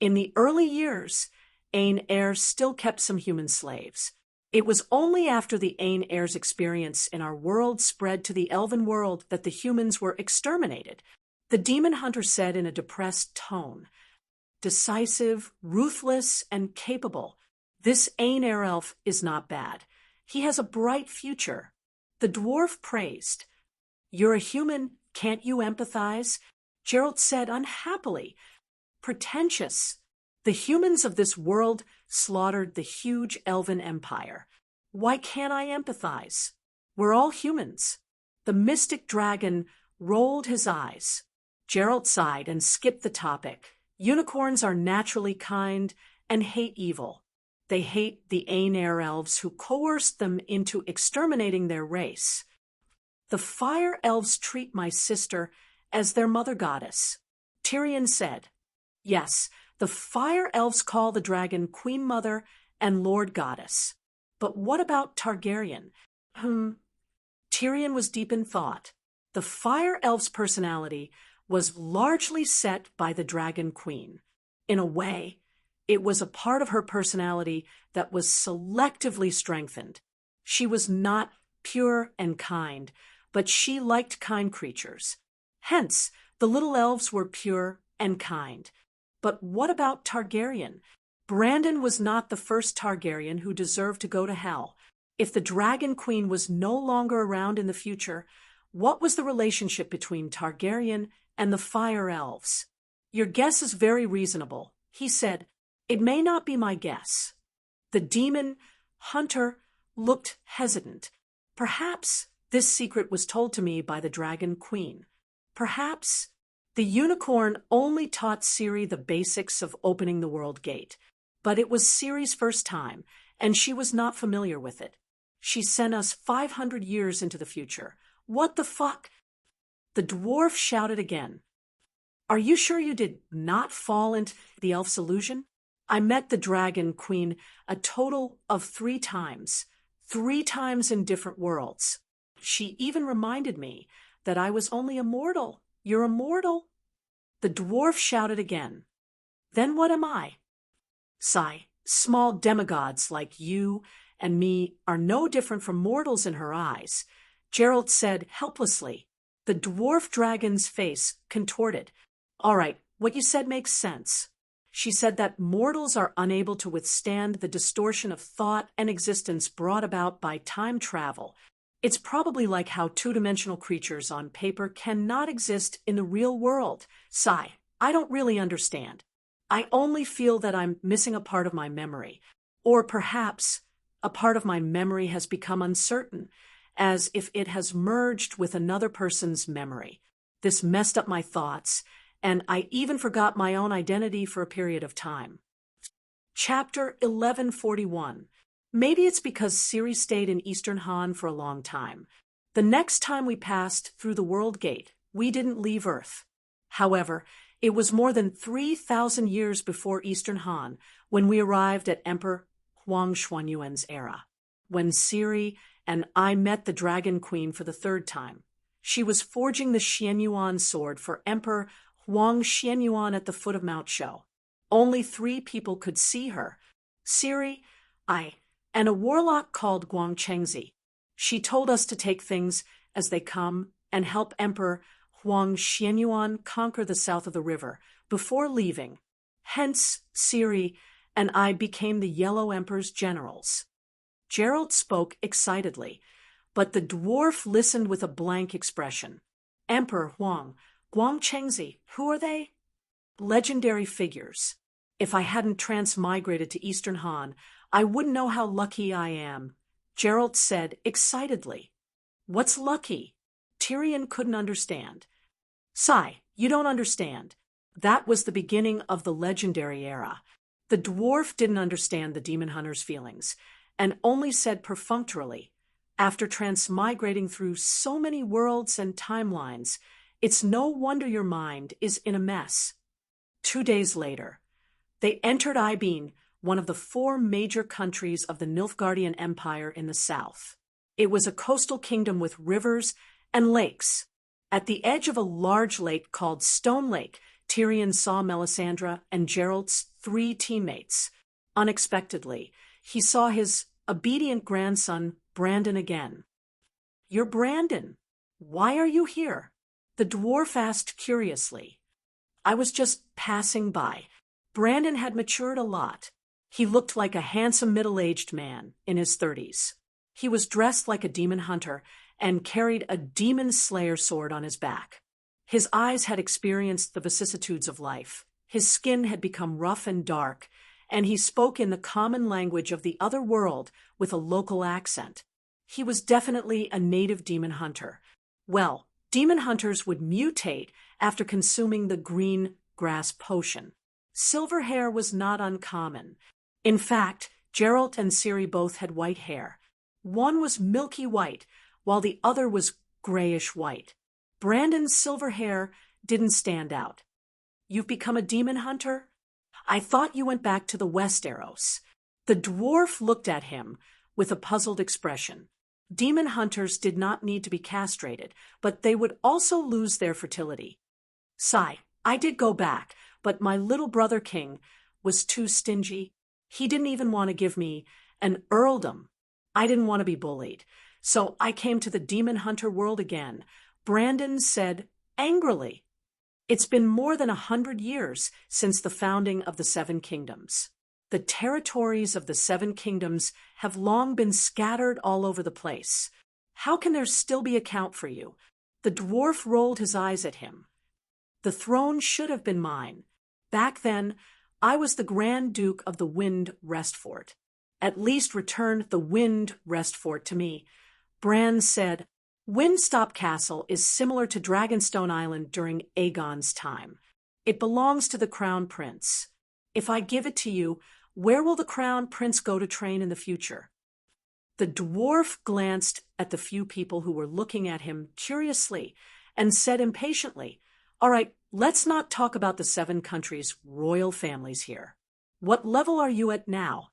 In the early years, Ain heirs still kept some human slaves. It was only after the Ain heirs' experience in our world spread to the elven world that the humans were exterminated," the demon hunter said in a depressed tone. "Decisive, ruthless, and capable. This Ain air elf is not bad. He has a bright future." The dwarf praised. "You're a human. Can't you empathize?" Geralt said unhappily. "Pretentious. The humans of this world slaughtered the huge elven empire. Why can't I empathize? We're all humans." The mystic dragon rolled his eyes. Geralt sighed and skipped the topic. "Unicorns are naturally kind and hate evil. They hate the Ain air elves who coerced them into exterminating their race. The fire elves treat my sister as their mother goddess," Tyrion said. "Yes, the fire elves call the dragon Queen Mother and Lord Goddess. But what about Targaryen?" Tyrion was deep in thought. The fire elf's personality was largely set by the dragon queen. In a way, it was a part of her personality that was selectively strengthened. She was not pure and kind, but she liked kind creatures. Hence, the little elves were pure and kind. But what about Targaryen? Brandon was not the first Targaryen who deserved to go to hell. If the Dragon Queen was no longer around in the future, what was the relationship between Targaryen and the Fire Elves? "Your guess is very reasonable," he said. "It may not be my guess." The demon hunter looked hesitant. "Perhaps this secret was told to me by the Dragon Queen. Perhaps the unicorn only taught Ciri the basics of opening the world gate. But it was Ciri's first time, and she was not familiar with it. She sent us 500 years into the future. What the fuck?" The dwarf shouted again. "Are you sure you did not fall into the elf's illusion? I met the Dragon Queen a total of 3 times. 3 times in different worlds. She even reminded me that I was only a mortal. You're a mortal?" The dwarf shouted again. "Then what am I?" "Sigh, small demigods like you and me are no different from mortals in her eyes," Geralt said helplessly. The dwarf dragon's face contorted. "All right, what you said makes sense." She said that mortals are unable to withstand the distortion of thought and existence brought about by time travel. It's probably like how two-dimensional creatures on paper cannot exist in the real world. Sigh, I don't really understand. I only feel that I'm missing a part of my memory. Or perhaps a part of my memory has become uncertain, as if it has merged with another person's memory. This messed up my thoughts, and I even forgot my own identity for a period of time. Chapter 1141. Maybe it's because Siri stayed in Eastern Han for a long time. The next time we passed through the World Gate, we didn't leave Earth. However, it was more than 3,000 years before Eastern Han when we arrived at Emperor Huang Xuanyuan's era, when Siri and I met the Dragon Queen for the third time. She was forging the Xianyuan sword for Emperor Huang Xianyuan at the foot of Mount Shou. Only 3 people could see her: Siri, I, and a warlock called Guang Chengzi. She told us to take things as they come and help Emperor Huang Xianyuan conquer the south of the river before leaving. Hence, Siri and I became the Yellow Emperor's generals. Gerald spoke excitedly, but the dwarf listened with a blank expression. Emperor Huang, Guang Chengzi, who are they? Legendary figures. If I hadn't transmigrated to Eastern Han, I wouldn't know how lucky I am, Gerald said excitedly. What's lucky? Tyrion couldn't understand. Sigh, you don't understand. That was the beginning of the legendary era. The dwarf didn't understand the demon hunter's feelings, and only said perfunctorily, after transmigrating through so many worlds and timelines, it's no wonder your mind is in a mess. 2 days later, they entered Ibeen, one of the 4 major countries of the Nilfgaardian Empire in the south. It was a coastal kingdom with rivers and lakes. At the edge of a large lake called Stone Lake, Tyrion saw Melisandre and Gerald's 3 teammates. Unexpectedly, he saw his obedient grandson, Brandon, again. You're Brandon. Why are you here? The dwarf asked curiously. I was just passing by. Brandon had matured a lot. He looked like a handsome middle-aged man in his 30s. He was dressed like a demon hunter and carried a demon slayer sword on his back. His eyes had experienced the vicissitudes of life. His skin had become rough and dark, and he spoke in the common language of the other world with a local accent. He was definitely a native demon hunter. Well, demon hunters would mutate after consuming the green grass potion. Silver hair was not uncommon. In fact, Geralt and Ciri both had white hair. One was milky white, while the other was grayish white. Brandon's silver hair didn't stand out. You've become a demon hunter? I thought you went back to the Westeros. The dwarf looked at him with a puzzled expression. Demon hunters did not need to be castrated, but they would also lose their fertility. Sigh, I did go back, but my little brother King was too stingy. He didn't even want to give me an earldom. I didn't want to be bullied, so I came to the demon hunter world again, Brandon said angrily. It's been more than 100 years since the founding of the 7 kingdoms. The territories of the 7 kingdoms have long been scattered all over the place. How can there still be a count for you? The dwarf rolled his eyes at him. The throne should have been mine. Back then, I was the Grand Duke of the Wind Restfort. At least return the Wind Restfort to me. Bran said, Windstop Castle is similar to Dragonstone Island during Aegon's time. It belongs to the Crown Prince. If I give it to you, where will the Crown Prince go to train in the future? The dwarf glanced at the few people who were looking at him curiously and said impatiently, All right, let's not talk about the 7 countries' royal families here. What level are you at now?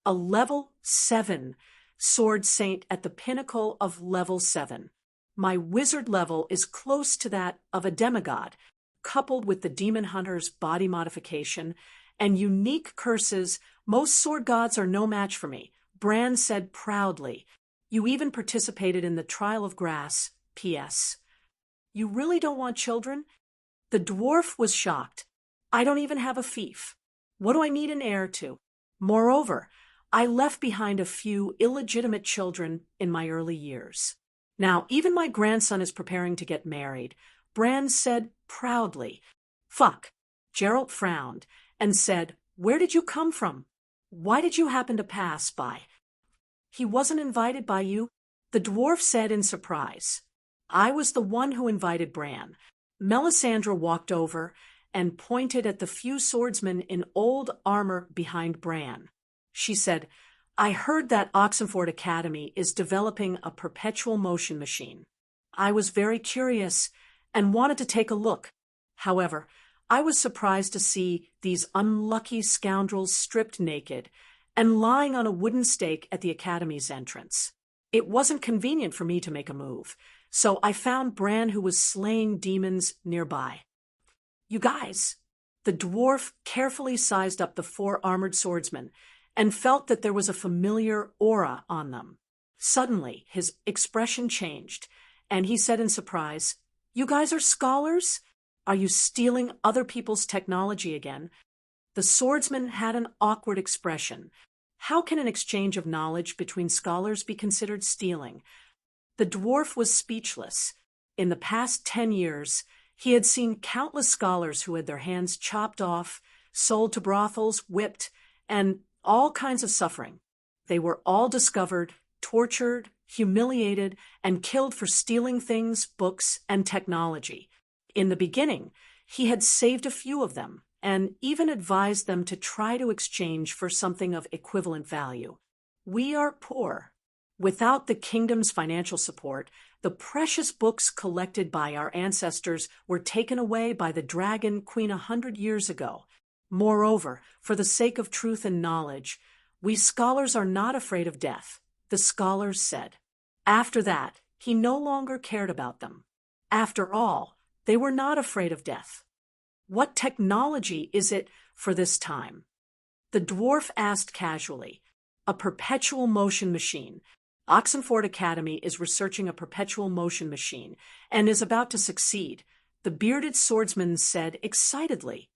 A level 7, Sword Saint at the pinnacle of level 7. My wizard level is close to that of a demigod, coupled with the demon hunter's body modification and unique curses. Most sword gods are no match for me, Bran said proudly. You even participated in the Trial of Grass, P.S. You really don't want children? The dwarf was shocked. I don't even have a fief. What do I need an heir to? Moreover, I left behind a few illegitimate children in my early years. Now, even my grandson is preparing to get married. Bran said proudly. Fuck. Geralt frowned and said, Where did you come from? Why did you happen to pass by? He wasn't invited by you, the dwarf said in surprise. I was the one who invited Bran. Melisandre walked over and pointed at the few swordsmen in old armor behind Bran. She said, I heard that Oxenford Academy is developing a perpetual motion machine. I was very curious and wanted to take a look. However, I was surprised to see these unlucky scoundrels stripped naked and lying on a wooden stake at the Academy's entrance. It wasn't convenient for me to make a move, so I found Bran, who was slaying demons nearby. You guys, the dwarf carefully sized up the 4 armored swordsmen and felt that there was a familiar aura on them. Suddenly, his expression changed, and he said in surprise, You guys are scholars? Are you stealing other people's technology again? The swordsman had an awkward expression. How can an exchange of knowledge between scholars be considered stealing? The dwarf was speechless. In the past 10 years, he had seen countless scholars who had their hands chopped off, sold to brothels, whipped, and all kinds of suffering. They were all discovered, tortured, humiliated, and killed for stealing things, books, and technology. In the beginning, he had saved a few of them, and even advised them to try to exchange for something of equivalent value. We are poor. Without the kingdom's financial support, the precious books collected by our ancestors were taken away by the Dragon Queen 100 years ago. Moreover, for the sake of truth and knowledge, we scholars are not afraid of death, the scholars said. After that, he no longer cared about them. After all, they were not afraid of death. What technology is it for this time? The dwarf asked casually. A perpetual motion machine. Oxenford Academy is researching a perpetual motion machine and is about to succeed, the bearded swordsman said excitedly.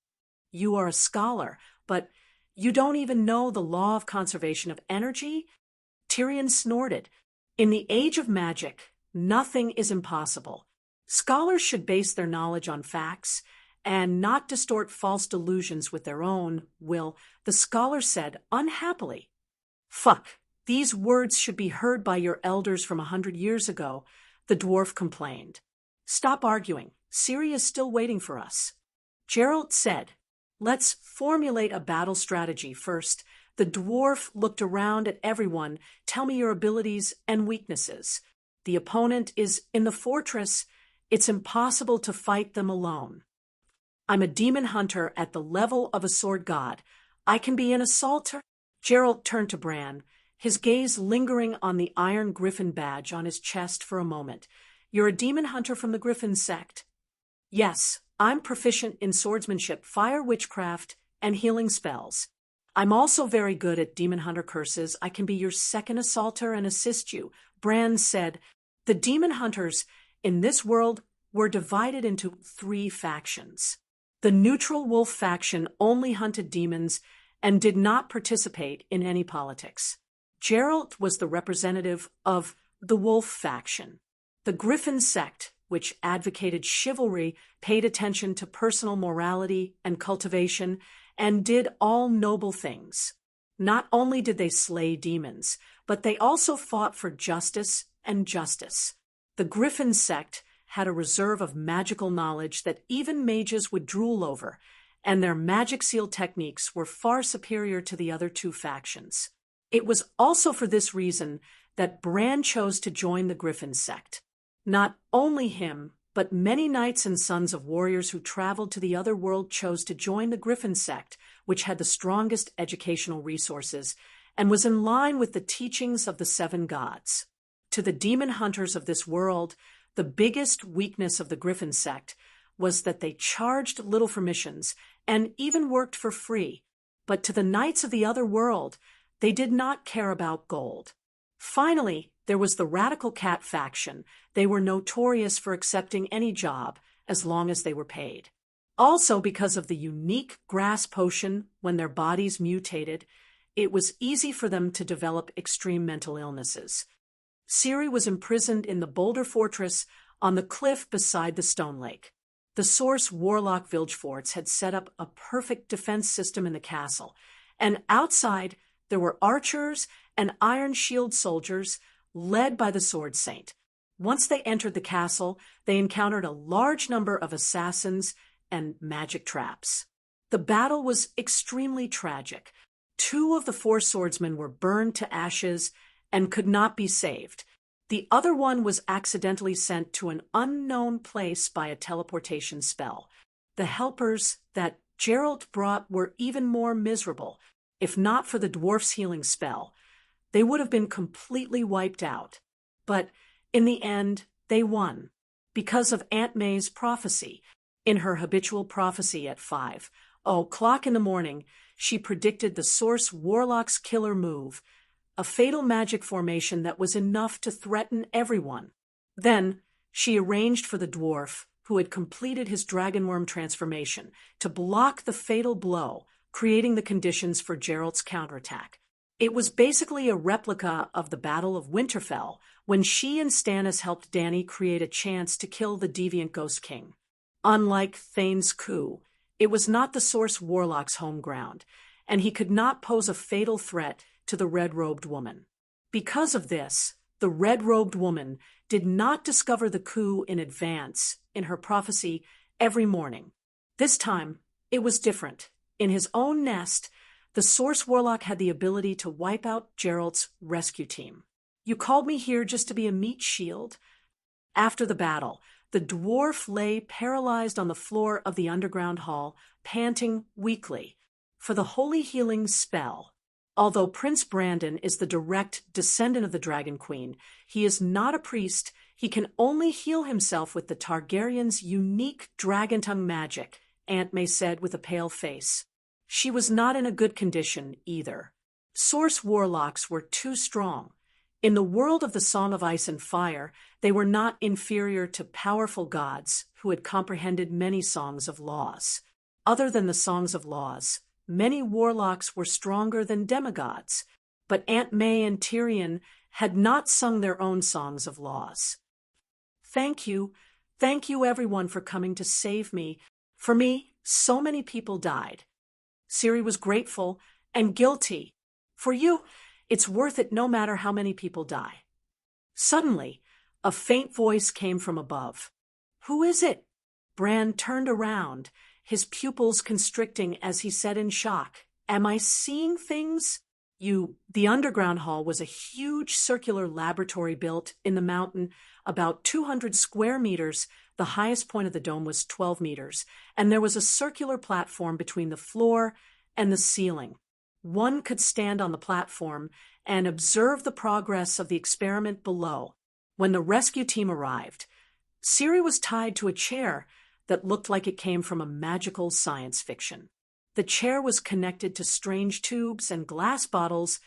You are a scholar, but you don't even know the law of conservation of energy? Tyrion snorted. In the age of magic, nothing is impossible. Scholars should base their knowledge on facts and not distort false delusions with their own will, the scholar said unhappily. Fuck, these words should be heard by your elders from 100 years ago, the dwarf complained. Stop arguing. Ciri is still waiting for us. Geralt said, Let's formulate a battle strategy first. The dwarf looked around at everyone. Tell me your abilities and weaknesses. The opponent is in the fortress. It's impossible to fight them alone. I'm a demon hunter at the level of a sword god. I can be an assaulter. Geralt turned to Bran, his gaze lingering on the iron griffin badge on his chest for a moment. You're a demon hunter from the Griffin sect. Yes, I'm proficient in swordsmanship, fire witchcraft, and healing spells. I'm also very good at demon hunter curses. I can be your second assaulter and assist you. Bran said, The demon hunters in this world were divided into 3 factions. The neutral wolf faction only hunted demons and did not participate in any politics. Geralt was the representative of the wolf faction. The Griffin sect, which advocated chivalry, paid attention to personal morality and cultivation, and did all noble things. Not only did they slay demons, but they also fought for justice and justice. The Griffin sect had a reserve of magical knowledge that even mages would drool over, and their magic seal techniques were far superior to the other 2 factions. It was also for this reason that Bran chose to join the Griffin sect. Not only him, but many knights and sons of warriors who traveled to the other world chose to join the Griffin sect, which had the strongest educational resources and was in line with the teachings of the 7 gods. To the demon hunters of this world, the biggest weakness of the Griffin sect was that they charged little for missions and even worked for free. But to the knights of the other world, they did not care about gold. Finally, there was the Radical Cat faction. They were notorious for accepting any job as long as they were paid. Also, because of the unique grass potion when their bodies mutated, it was easy for them to develop extreme mental illnesses. Ciri was imprisoned in the Boulder Fortress on the cliff beside the Stone Lake. The Source Warlock Vilgeforts had set up a perfect defense system in the castle, and outside there were archers and Iron Shield soldiers led by the Sword Saint. Once they entered the castle, they encountered a large number of assassins and magic traps. The battle was extremely tragic. 2 of the 4 swordsmen were burned to ashes and could not be saved. The other one was accidentally sent to an unknown place by a teleportation spell. The helpers that Geralt brought were even more miserable. If not for the dwarf's healing spell, they would have been completely wiped out. But in the end, they won, because of Aunt May's prophecy. In her habitual prophecy at 5:00 in the morning, she predicted the Source Warlock's killer move, a fatal magic formation that was enough to threaten everyone. Then, she arranged for the dwarf, who had completed his dragonworm transformation, to block the fatal blow, creating the conditions for Geralt's counterattack. It was basically a replica of the Battle of Winterfell, when she and Stannis helped Dany create a chance to kill the deviant Ghost King. Unlike Thane's coup, it was not the Source Warlock's home ground, and he could not pose a fatal threat to the red-robed woman. Because of this, the red-robed woman did not discover the coup in advance in her prophecy every morning. This time, it was different. In his own nest, the Source Warlock had the ability to wipe out Geralt's rescue team. "You called me here just to be a meat shield?" After the battle, the dwarf lay paralyzed on the floor of the underground hall, panting weakly for the holy healing spell. Although Prince Brandon is the direct descendant of the Dragon Queen, he is not a priest. He can only heal himself with the Targaryen's unique dragon tongue magic, Aunt May said with a pale face. She was not in a good condition either. Source Warlocks were too strong. In the world of the Song of Ice and Fire, they were not inferior to powerful gods who had comprehended many songs of laws. Other than the songs of laws, many warlocks were stronger than demigods, but Aunt May and Tyrion had not sung their own songs of laws. Thank you everyone for coming to save me. For me, so many people died." Ciri was grateful and guilty. "For you, it's worth it no matter how many people die." Suddenly, a faint voice came from above. "Who is it?" Bran turned around, his pupils constricting as he said in shock, "Am I seeing things?" The underground hall was a huge circular laboratory built in the mountain, about 200 square meters. The highest point of the dome was 12 meters, and there was a circular platform between the floor and the ceiling. One could stand on the platform and observe the progress of the experiment below. When the rescue team arrived, Ciri was tied to a chair that looked like it came from a magical science fiction. The chair was connected to strange tubes and glass bottles,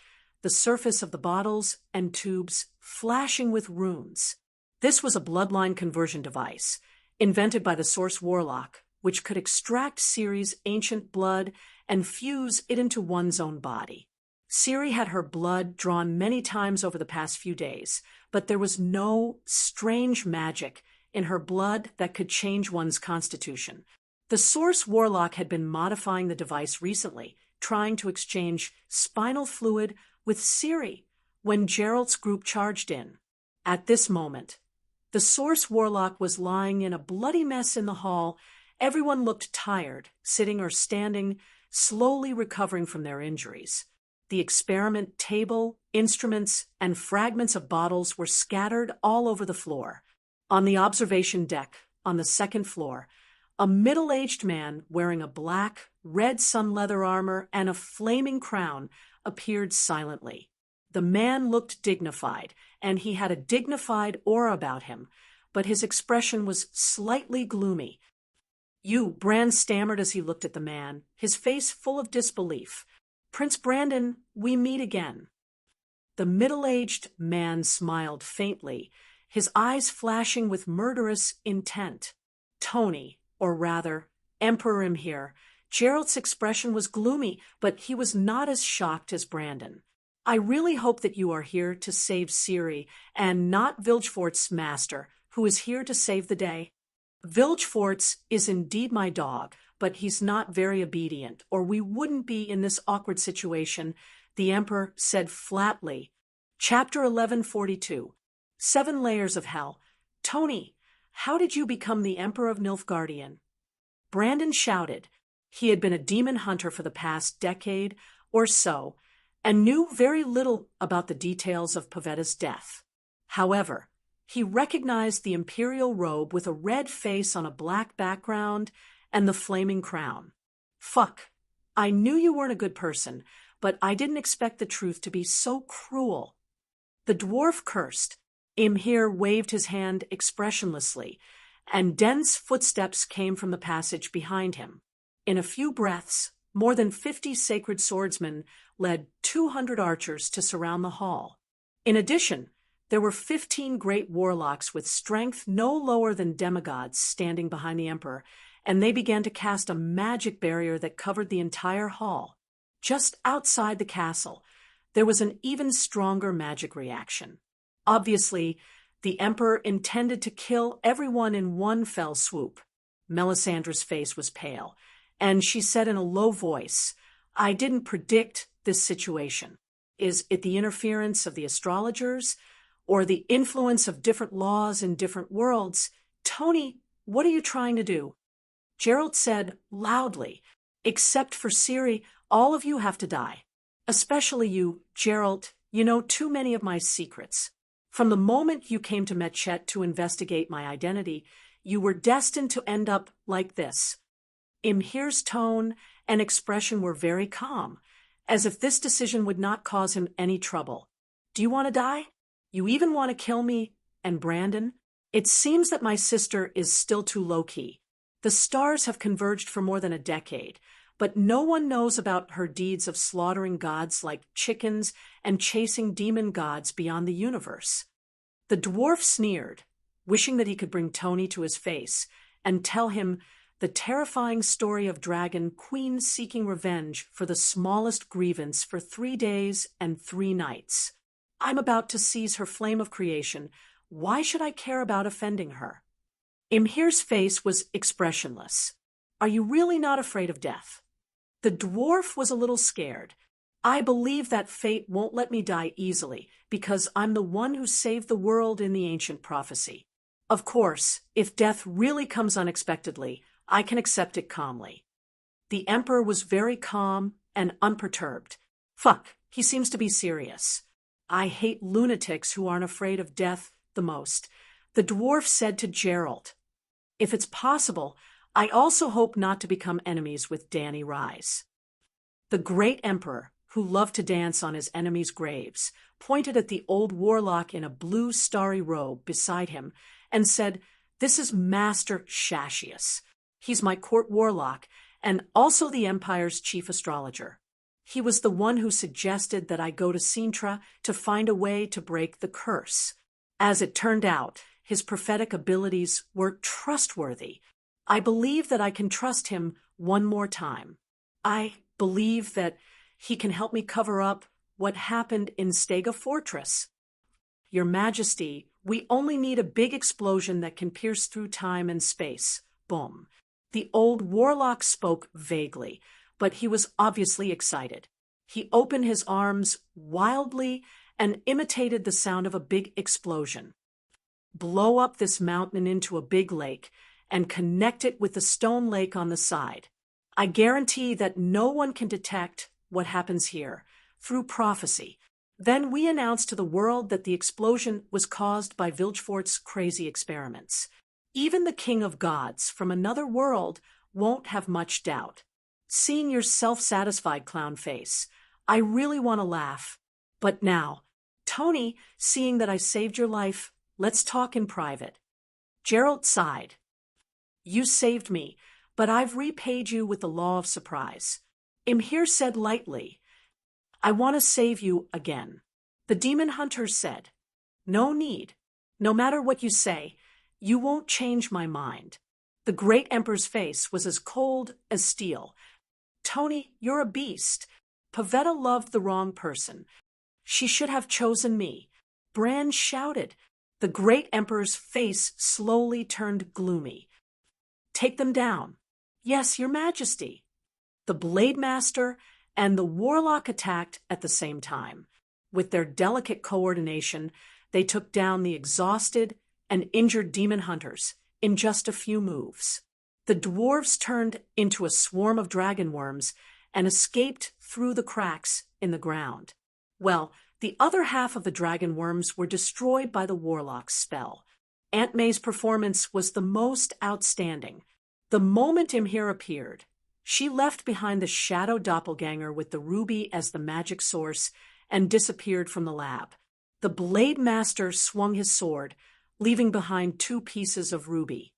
the surface of the bottles and tubes flashing with runes. This was a bloodline conversion device, invented by the Source Warlock, which could extract Ciri's ancient blood and fuse it into one's own body. Ciri had her blood drawn many times over the past few days, but there was no strange magic in her blood that could change one's constitution. The Source Warlock had been modifying the device recently, trying to exchange spinal fluid with Ciri when Geralt's group charged in. At this moment, the Source Warlock was lying in a bloody mess in the hall. Everyone looked tired, sitting or standing, slowly recovering from their injuries. The experiment table, instruments, and fragments of bottles were scattered all over the floor. On the observation deck, on the second floor, a middle-aged man wearing a black, red sun leather armor and a flaming crown appeared silently. The man looked dignified, and he had a dignified aura about him, but his expression was slightly gloomy. Bran stammered as he looked at the man, his face full of disbelief. "Prince Brandon, we meet again." The middle-aged man smiled faintly, his eyes flashing with murderous intent. "Tony, or rather, Emperor Imhir, Gerald's expression was gloomy, but he was not as shocked as Brandon. I really hope that you are here to save Ciri and not Vilgefort's master, who is here to save the day. Vilgefortz is indeed my dog, but he's not very obedient, or we wouldn't be in this awkward situation, the Emperor said flatly. Chapter 1142. 7 Layers of Hell. Tony, how did you become the Emperor of Nilfgaardian? Brandon shouted. He had been a demon hunter for the past decade or so, and knew very little about the details of Pavetta's death. However, he recognized the imperial robe with a red face on a black background and the flaming crown. Fuck. I knew you weren't a good person, but I didn't expect the truth to be so cruel. The dwarf cursed. Imhir waved his hand expressionlessly, and dense footsteps came from the passage behind him. In a few breaths, more than 50 sacred swordsmen led 200 archers to surround the hall. In addition, there were 15 great warlocks with strength no lower than demigods standing behind the Emperor, and they began to cast a magic barrier that covered the entire hall. Just outside the castle, there was an even stronger magic reaction. Obviously, the Emperor intended to kill everyone in one fell swoop. Melisandre's face was pale, and she said in a low voice, I didn't predict this situation. Is it the interference of the astrologers, or the influence of different laws in different worlds? Tony, what are you trying to do? Gerald said loudly, except for Ciri, all of you have to die. Especially you, Gerald. You know too many of my secrets. From the moment you came to Metchet to investigate my identity, you were destined to end up like this. Imhir's tone and expression were very calm, as if this decision would not cause him any trouble. Do you want to die? You even want to kill me and Brandon? It seems that my sister is still too low-key. The stars have converged for more than a decade, but no one knows about her deeds of slaughtering gods like chickens and chasing demon gods beyond the universe. The dwarf sneered, wishing that he could bring Tony to his face and tell him the terrifying story of dragon queen seeking revenge for the smallest grievance for 3 days and 3 nights. I'm about to seize her flame of creation. Why should I care about offending her? Imhir's face was expressionless. Are you really not afraid of death? The dwarf was a little scared. I believe that fate won't let me die easily, because I'm the one who saved the world in the ancient prophecy. Of course, if death really comes unexpectedly, I can accept it calmly. The Emperor was very calm and unperturbed. Fuck, he seems to be serious. I hate lunatics who aren't afraid of death the most, the dwarf said to Gerald. If it's possible, I also hope not to become enemies with Dany Rise. The great Emperor, who loved to dance on his enemies' graves, pointed at the old warlock in a blue starry robe beside him and said, This is Master Shashius. He's my court warlock and also the Empire's chief astrologer. He was the one who suggested that I go to Sintra to find a way to break the curse. As it turned out, his prophetic abilities were trustworthy. I believe that I can trust him one more time. I believe that he can help me cover up what happened in Stega Fortress. Your Majesty, we only need a big explosion that can pierce through time and space. Boom. The old warlock spoke vaguely, but he was obviously excited. He opened his arms wildly and imitated the sound of a big explosion. Blow up this mountain into a big lake and connect it with the stone lake on the side. I guarantee that no one can detect what happens here through prophecy. Then we announce to the world that the explosion was caused by Vilgefort's crazy experiments. Even the King of Gods from another world won't have much doubt. Seeing your self-satisfied clown face, I really want to laugh. But now, Tony, seeing that I saved your life, let's talk in private. Gerald sighed. You saved me, but I've repaid you with the law of surprise. Imhir said lightly, I want to save you again. The demon hunter said, No need. No matter what you say, you won't change my mind. The great Emperor's face was as cold as steel, Tony, you're a beast. Pavetta loved the wrong person. She should have chosen me. Bran shouted. The great emperor's face slowly turned gloomy. Take them down. Yes, your majesty. The Blade Master and the Warlock attacked at the same time. With their delicate coordination, they took down the exhausted and injured demon hunters in just a few moves. The dwarves turned into a swarm of dragon worms and escaped through the cracks in the ground. Well, the other half of the dragon worms were destroyed by the Warlock's spell. Aunt May's performance was the most outstanding. The moment Imhir appeared, she left behind the shadow doppelganger with the ruby as the magic source and disappeared from the lab. The Blade Master swung his sword, leaving behind 2 pieces of ruby.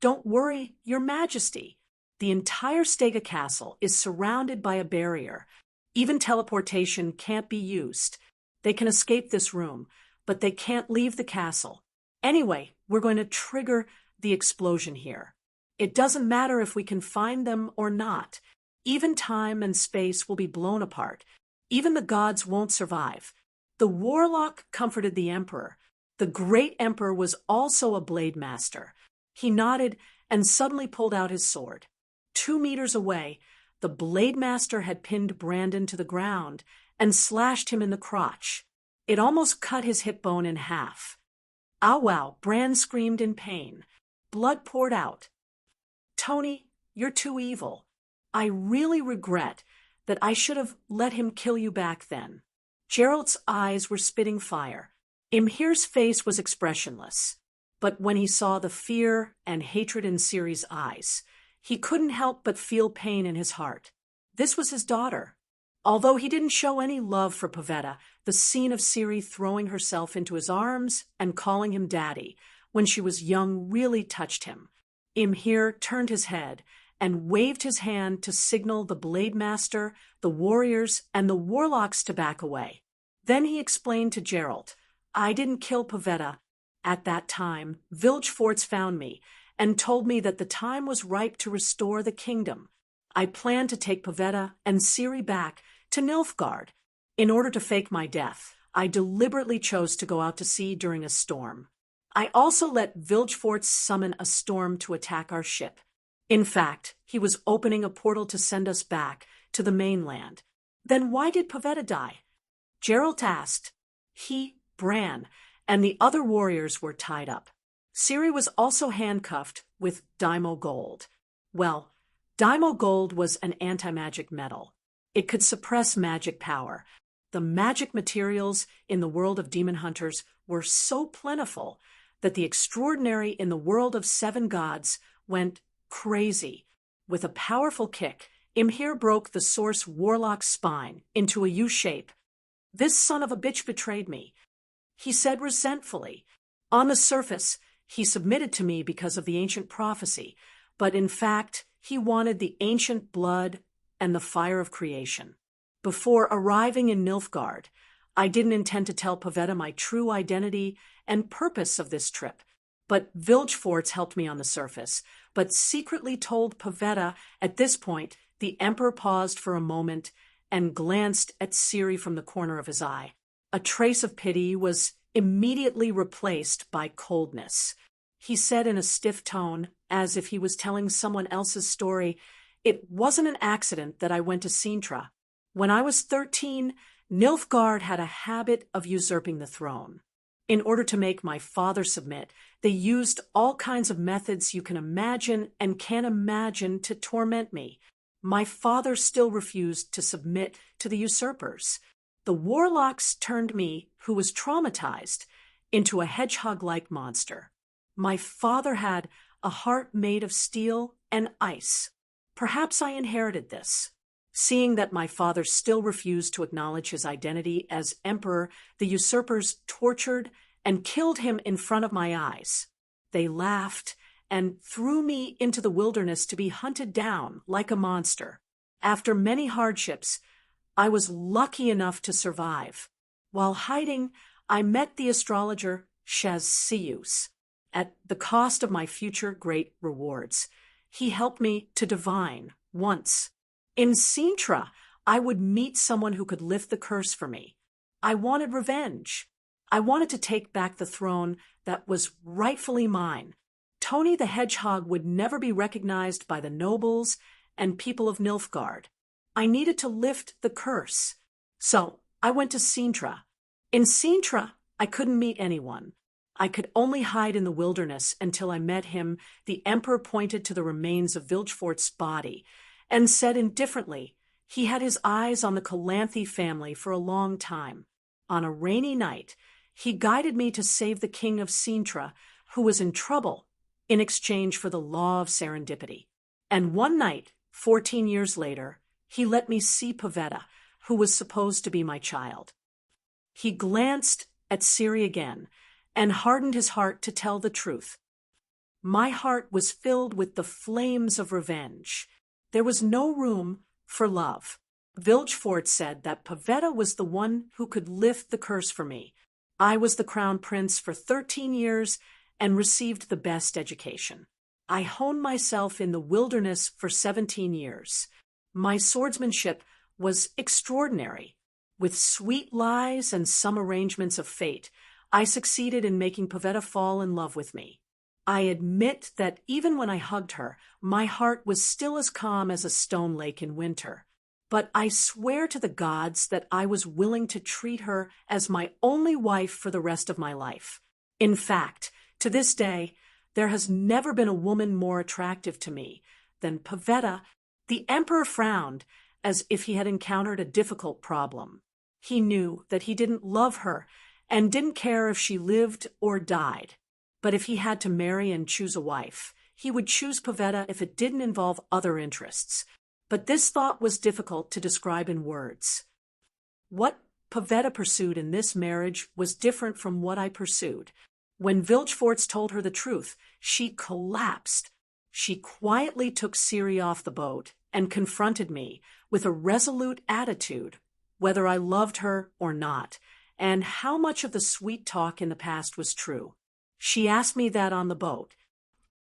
Don't worry, your majesty. The entire Stega castle is surrounded by a barrier. Even teleportation can't be used. They can escape this room, but they can't leave the castle. Anyway, we're going to trigger the explosion here. It doesn't matter if we can find them or not. Even time and space will be blown apart. Even the gods won't survive. The Warlock comforted the Emperor. The great Emperor was also a Blade Master. He nodded and suddenly pulled out his sword. 2 meters away, the Blade Master had pinned Brandon to the ground and slashed him in the crotch. It almost cut his hip bone in half. "Ow wow," Bran screamed in pain. Blood poured out. "Tony, you're too evil. I really regret that I should have let him kill you back then." Geralt's eyes were spitting fire. Imhir's face was expressionless. But when he saw the fear and hatred in Ciri's eyes, he couldn't help but feel pain in his heart. This was his daughter. Although he didn't show any love for Pavetta, the scene of Ciri throwing herself into his arms and calling him daddy when she was young really touched him. Imhir turned his head and waved his hand to signal the Blade Master, the warriors, and the warlocks to back away. Then he explained to Geralt, "I didn't kill Pavetta. At that time, Vilgefortz found me and told me that the time was ripe to restore the kingdom. I planned to take Pavetta and Ciri back to Nilfgaard. In order to fake my death, I deliberately chose to go out to sea during a storm. I also let Vilgefortz summon a storm to attack our ship. In fact, he was opening a portal to send us back to the mainland. Then why did Pavetta die?" Geralt asked. He, Bran, and the other warriors were tied up. Ciri was also handcuffed with Daimo Gold. Well, Daimo Gold was an anti-magic metal. It could suppress magic power. The magic materials in the world of demon hunters were so plentiful that the extraordinary in the world of 7 gods went crazy. With a powerful kick, Imhir broke the Source Warlock's spine into a U shape. "This son of a bitch betrayed me," he said resentfully. "On the surface, he submitted to me because of the ancient prophecy, but in fact, he wanted the ancient blood and the fire of creation. Before arriving in Nilfgaard, I didn't intend to tell Pavetta my true identity and purpose of this trip, but Vilgefortz helped me on the surface, but secretly told Pavetta at this point." The Emperor paused for a moment and glanced at Ciri from the corner of his eye. A trace of pity was immediately replaced by coldness. He said in a stiff tone, as if he was telling someone else's story, "It wasn't an accident that I went to Sintra. When I was 13, Nilfgaard had a habit of usurping the throne. In order to make my father submit, they used all kinds of methods you can imagine and can't imagine to torment me. My father still refused to submit to the usurpers. The warlocks turned me, who was traumatized, into a hedgehog-like monster. My father had a heart made of steel and ice. Perhaps I inherited this. Seeing that my father still refused to acknowledge his identity as emperor, the usurpers tortured and killed him in front of my eyes. They laughed and threw me into the wilderness to be hunted down like a monster. After many hardships, I was lucky enough to survive. While hiding, I met the astrologer Shazzius at the cost of my future great rewards. He helped me to divine once. In Sintra, I would meet someone who could lift the curse for me. I wanted revenge. I wanted to take back the throne that was rightfully mine. Tony the Hedgehog would never be recognized by the nobles and people of Nilfgaard. I needed to lift the curse. So I went to Sintra. In Sintra, I couldn't meet anyone. I could only hide in the wilderness until I met him. The emperor pointed to the remains of Vilgefort's body and said indifferently he had his eyes on the Calanthe family for a long time. On a rainy night, he guided me to save the king of Sintra, who was in trouble, in exchange for the law of serendipity. And one night, 14 years later, he let me see Pavetta, who was supposed to be my child. He glanced at Ciri again and hardened his heart to tell the truth. My heart was filled with the flames of revenge. There was no room for love. Vilgefort said that Pavetta was the one who could lift the curse for me. I was the crown prince for 13 years and received the best education. I honed myself in the wilderness for 17 years. My swordsmanship was extraordinary. With sweet lies and some arrangements of fate, I succeeded in making Pavetta fall in love with me. I admit that even when I hugged her, my heart was still as calm as a stone lake in winter. But I swear to the gods that I was willing to treat her as my only wife for the rest of my life. In fact, to this day, there has never been a woman more attractive to me than Pavetta. The emperor frowned, as if he had encountered a difficult problem. He knew that he didn't love her and didn't care if she lived or died. But if he had to marry and choose a wife, he would choose Pavetta if it didn't involve other interests. But this thought was difficult to describe in words. What Pavetta pursued in this marriage was different from what I pursued. When Vilgefortz told her the truth, she collapsed. She quietly took Ciri off the boat and confronted me with a resolute attitude, whether I loved her or not, and how much of the sweet talk in the past was true. She asked me that on the boat.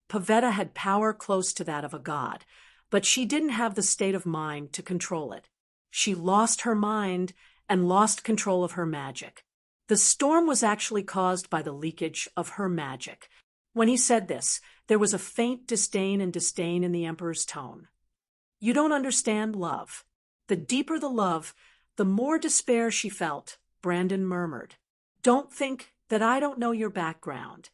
Pavetta had power close to that of a god, but she didn't have the state of mind to control it. She lost her mind and lost control of her magic. The storm was actually caused by the leakage of her magic. When he said this, there was a faint disdain and disdain in the emperor's tone. You don't understand love. The deeper the love, the more despair she felt, Brandon murmured. Don't think that I don't know your background.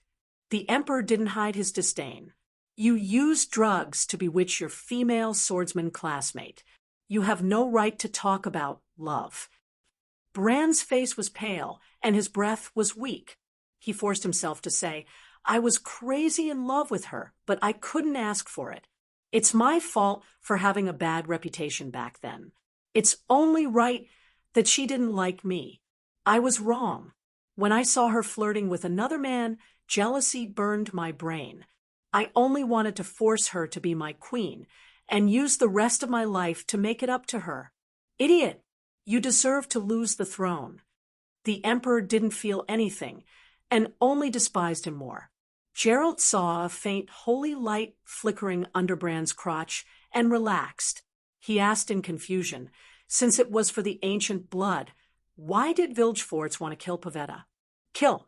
The emperor didn't hide his disdain. You used drugs to bewitch your female swordsman classmate. You have no right to talk about love. Bran's face was pale, and his breath was weak. He forced himself to say, I was crazy in love with her, but I couldn't ask for it. It's my fault for having a bad reputation back then. It's only right that she didn't like me. I was wrong. When I saw her flirting with another man, jealousy burned my brain. I only wanted to force her to be my queen and use the rest of my life to make it up to her. Idiot! You deserve to lose the throne. The emperor didn't feel anything and only despised him more. Geralt saw a faint holy light flickering under Bran's crotch and relaxed. He asked in confusion, since it was for the ancient blood, why did Vilgefortz want to kill Pavetta? Kill.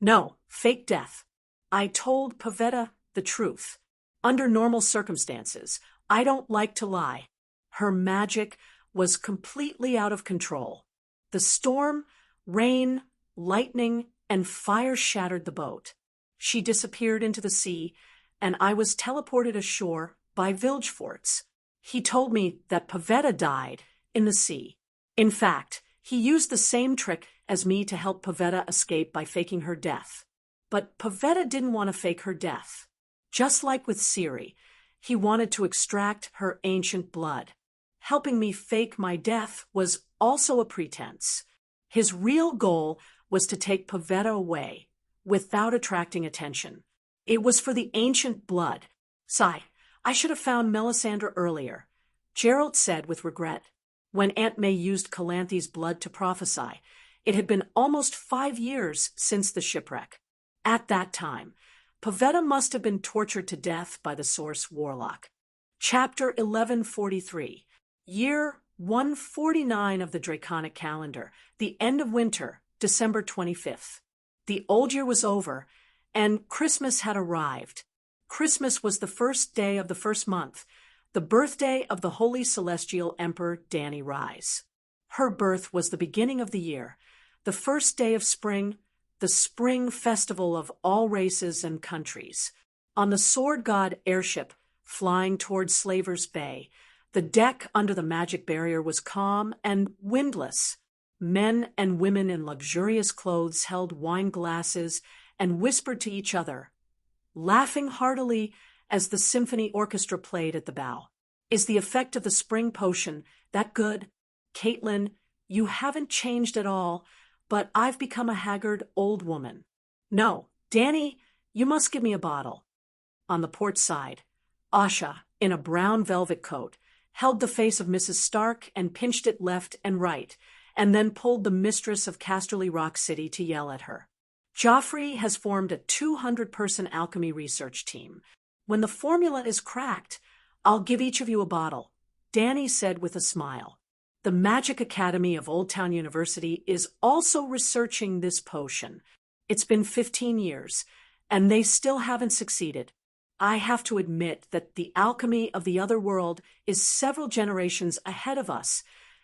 No, fake death. I told Pavetta the truth. Under normal circumstances, I don't like to lie. Her magic was completely out of control. The storm, rain, lightning, and fire shattered the boat. She disappeared into the sea, and I was teleported ashore by Vilgefortz. He told me that Pavetta died in the sea. In fact, he used the same trick as me to help Pavetta escape by faking her death. But Pavetta didn't want to fake her death. Just like with Ciri, he wanted to extract her ancient blood. Helping me fake my death was also a pretense. His real goal was to take Pavetta away, without attracting attention. It was for the ancient blood. Sigh, I should have found Melisandre earlier, Geralt said with regret. When Aunt May used Calanthe's blood to prophesy, it had been almost 5 years since the shipwreck. At that time, Pavetta must have been tortured to death by the Source Warlock. Chapter 1143. Year 149 of the Draconic calendar, the end of winter, December 25th. The old year was over, and Christmas had arrived. Christmas was the first day of the first month, the birthday of the Holy Celestial Emperor Dani Rise. Her birth was the beginning of the year, the first day of spring, the spring festival of all races and countries. On the Sword God airship, flying toward Slaver's Bay, the deck under the magic barrier was calm and windless. Men and women in luxurious clothes held wine glasses and whispered to each other, laughing heartily as the symphony orchestra played at the bow. Is the effect of the spring potion that good? Caitlin, you haven't changed at all, but I've become a haggard old woman. No, Dani, you must give me a bottle. On the port side, Asha, in a brown velvet coat, held the face of Mrs. Stark and pinched it left and right, and then pulled the mistress of Casterly Rock City to yell at her. Joffrey has formed a 200-person alchemy research team. When the formula is cracked, I'll give each of you a bottle, Dani said with a smile. The Magic Academy of Old Town University is also researching this potion. It's been 15 years, and they still haven't succeeded. I have to admit that the alchemy of the other world is several generations ahead of us,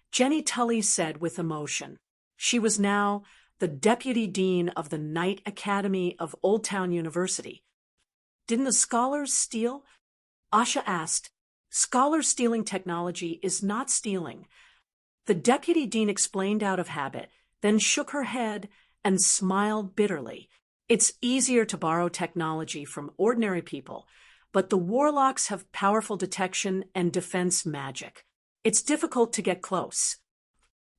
Jenny Tully said with emotion. She was now the deputy dean of the Knight Academy of Old Town University. Didn't the scholars steal? Asha asked. Scholars stealing technology is not stealing. The deputy dean explained out of habit, then shook her head and smiled bitterly. It's easier to borrow technology from ordinary people, but the warlocks have powerful detection and defense magic. It's difficult to get close.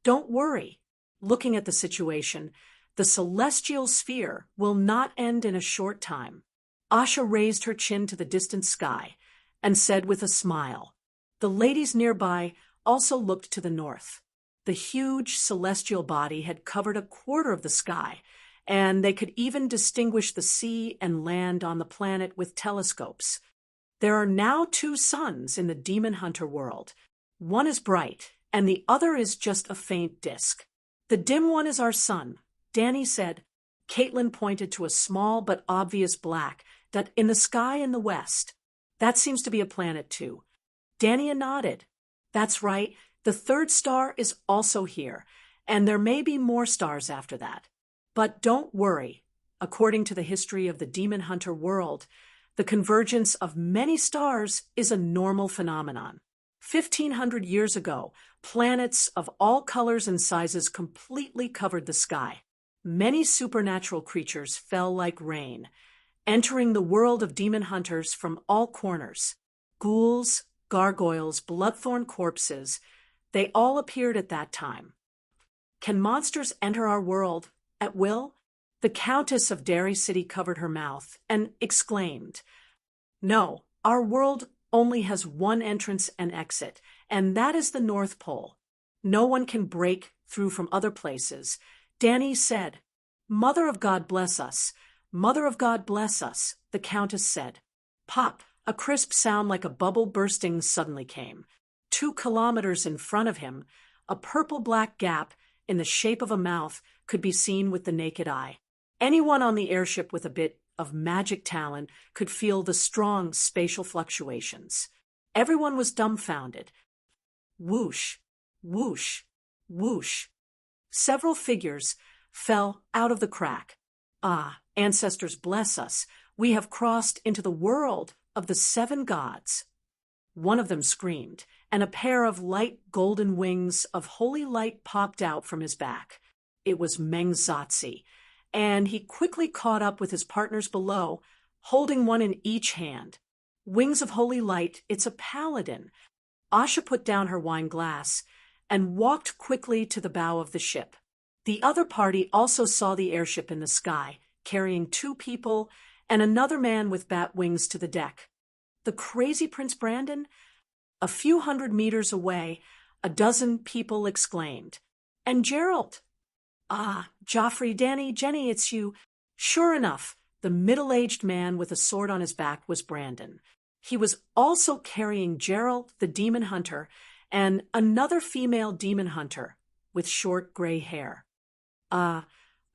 Don't worry. Looking at the situation, the celestial sphere will not end in a short time. Asha raised her chin to the distant sky and said with a smile. The ladies nearby also looked to the north. The huge celestial body had covered a quarter of the sky, and they could even distinguish the sea and land on the planet with telescopes. There are now 2 suns in the Demon Hunter world. One is bright, and the other is just a faint disk. The dim one is our sun, Dani said. Caitlin pointed to a small but obvious black dot in the sky in the west. That seems to be a planet too. Dani nodded. That's right, the 3rd star is also here, and there may be more stars after that. But don't worry. According to the history of the Demon Hunter world, the convergence of many stars is a normal phenomenon. 1,500 years ago, planets of all colors and sizes completely covered the sky. Many supernatural creatures fell like rain, entering the world of demon hunters from all corners. Ghouls, gargoyles, bloodthorn corpses, they all appeared at that time. Can monsters enter our world at will? The Countess of Derry City covered her mouth and exclaimed, No, our world only has one entrance and exit, and that is the North Pole. No one can break through from other places. Dani said, Mother of God bless us. Mother of God bless us, the Countess said. Pop, a crisp sound like a bubble bursting suddenly came. 2 kilometers in front of him, a purple-black gap in the shape of a mouth could be seen with the naked eye. Anyone on the airship with a bit of magic talent could feel the strong spatial fluctuations. Everyone was dumbfounded. Whoosh, whoosh, whoosh. Several figures fell out of the crack. Ah, ancestors bless us. We have crossed into the world of the 7 gods. One of them screamed, and a pair of light golden wings of holy light popped out from his back. It was Mengzatsi, and he quickly caught up with his partners below, holding one in each hand. Wings of holy light, it's a paladin. Asha put down her wine glass and walked quickly to the bow of the ship. The other party also saw the airship in the sky, carrying 2 people and another man with bat wings to the deck. The crazy Prince Brandon? A few hundred meters away, a dozen people exclaimed. And Gerald? Ah, Joffrey, Dani, Jenny, it's you. Sure enough, the middle-aged man with a sword on his back was Brandon. He was also carrying Gerald, the demon hunter, and another female demon hunter with short gray hair. Are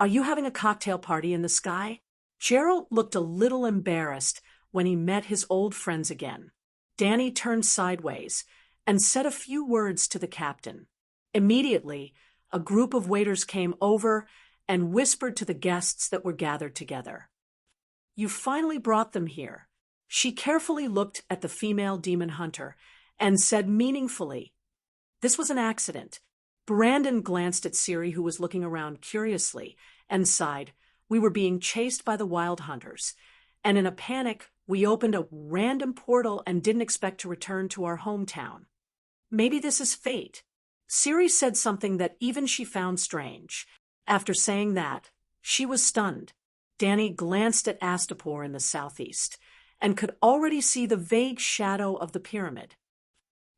you having a cocktail party in the sky? Gerald looked a little embarrassed when he met his old friends again. Danny turned sideways and said a few words to the captain. Immediately, a group of waiters came over and whispered to the guests that were gathered together. You finally brought them here. She carefully looked at the female demon hunter and said meaningfully, this was an accident. Brandon glanced at Siri, who was looking around curiously, and sighed. We were being chased by the wild hunters, and in a panic, we opened a random portal and didn't expect to return to our hometown. Maybe this is fate. Siri said something that even she found strange. After saying that, she was stunned. Danny glanced at Astapor in the southeast and could already see the vague shadow of the pyramid.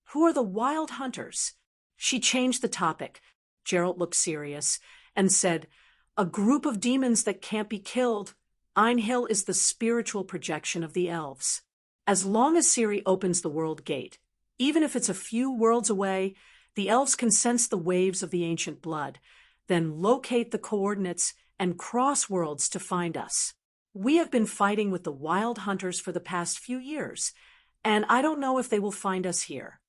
Who are the wild hunters? She changed the topic. Gerald looked serious and said, a group of demons that can't be killed. Einhill is the spiritual projection of the elves. As long as Siri opens the world gate, even if it's a few worlds away, the elves can sense the waves of the ancient blood, then locate the coordinates and cross worlds to find us. We have been fighting with the wild hunters for the past few years, and I don't know if they will find us here.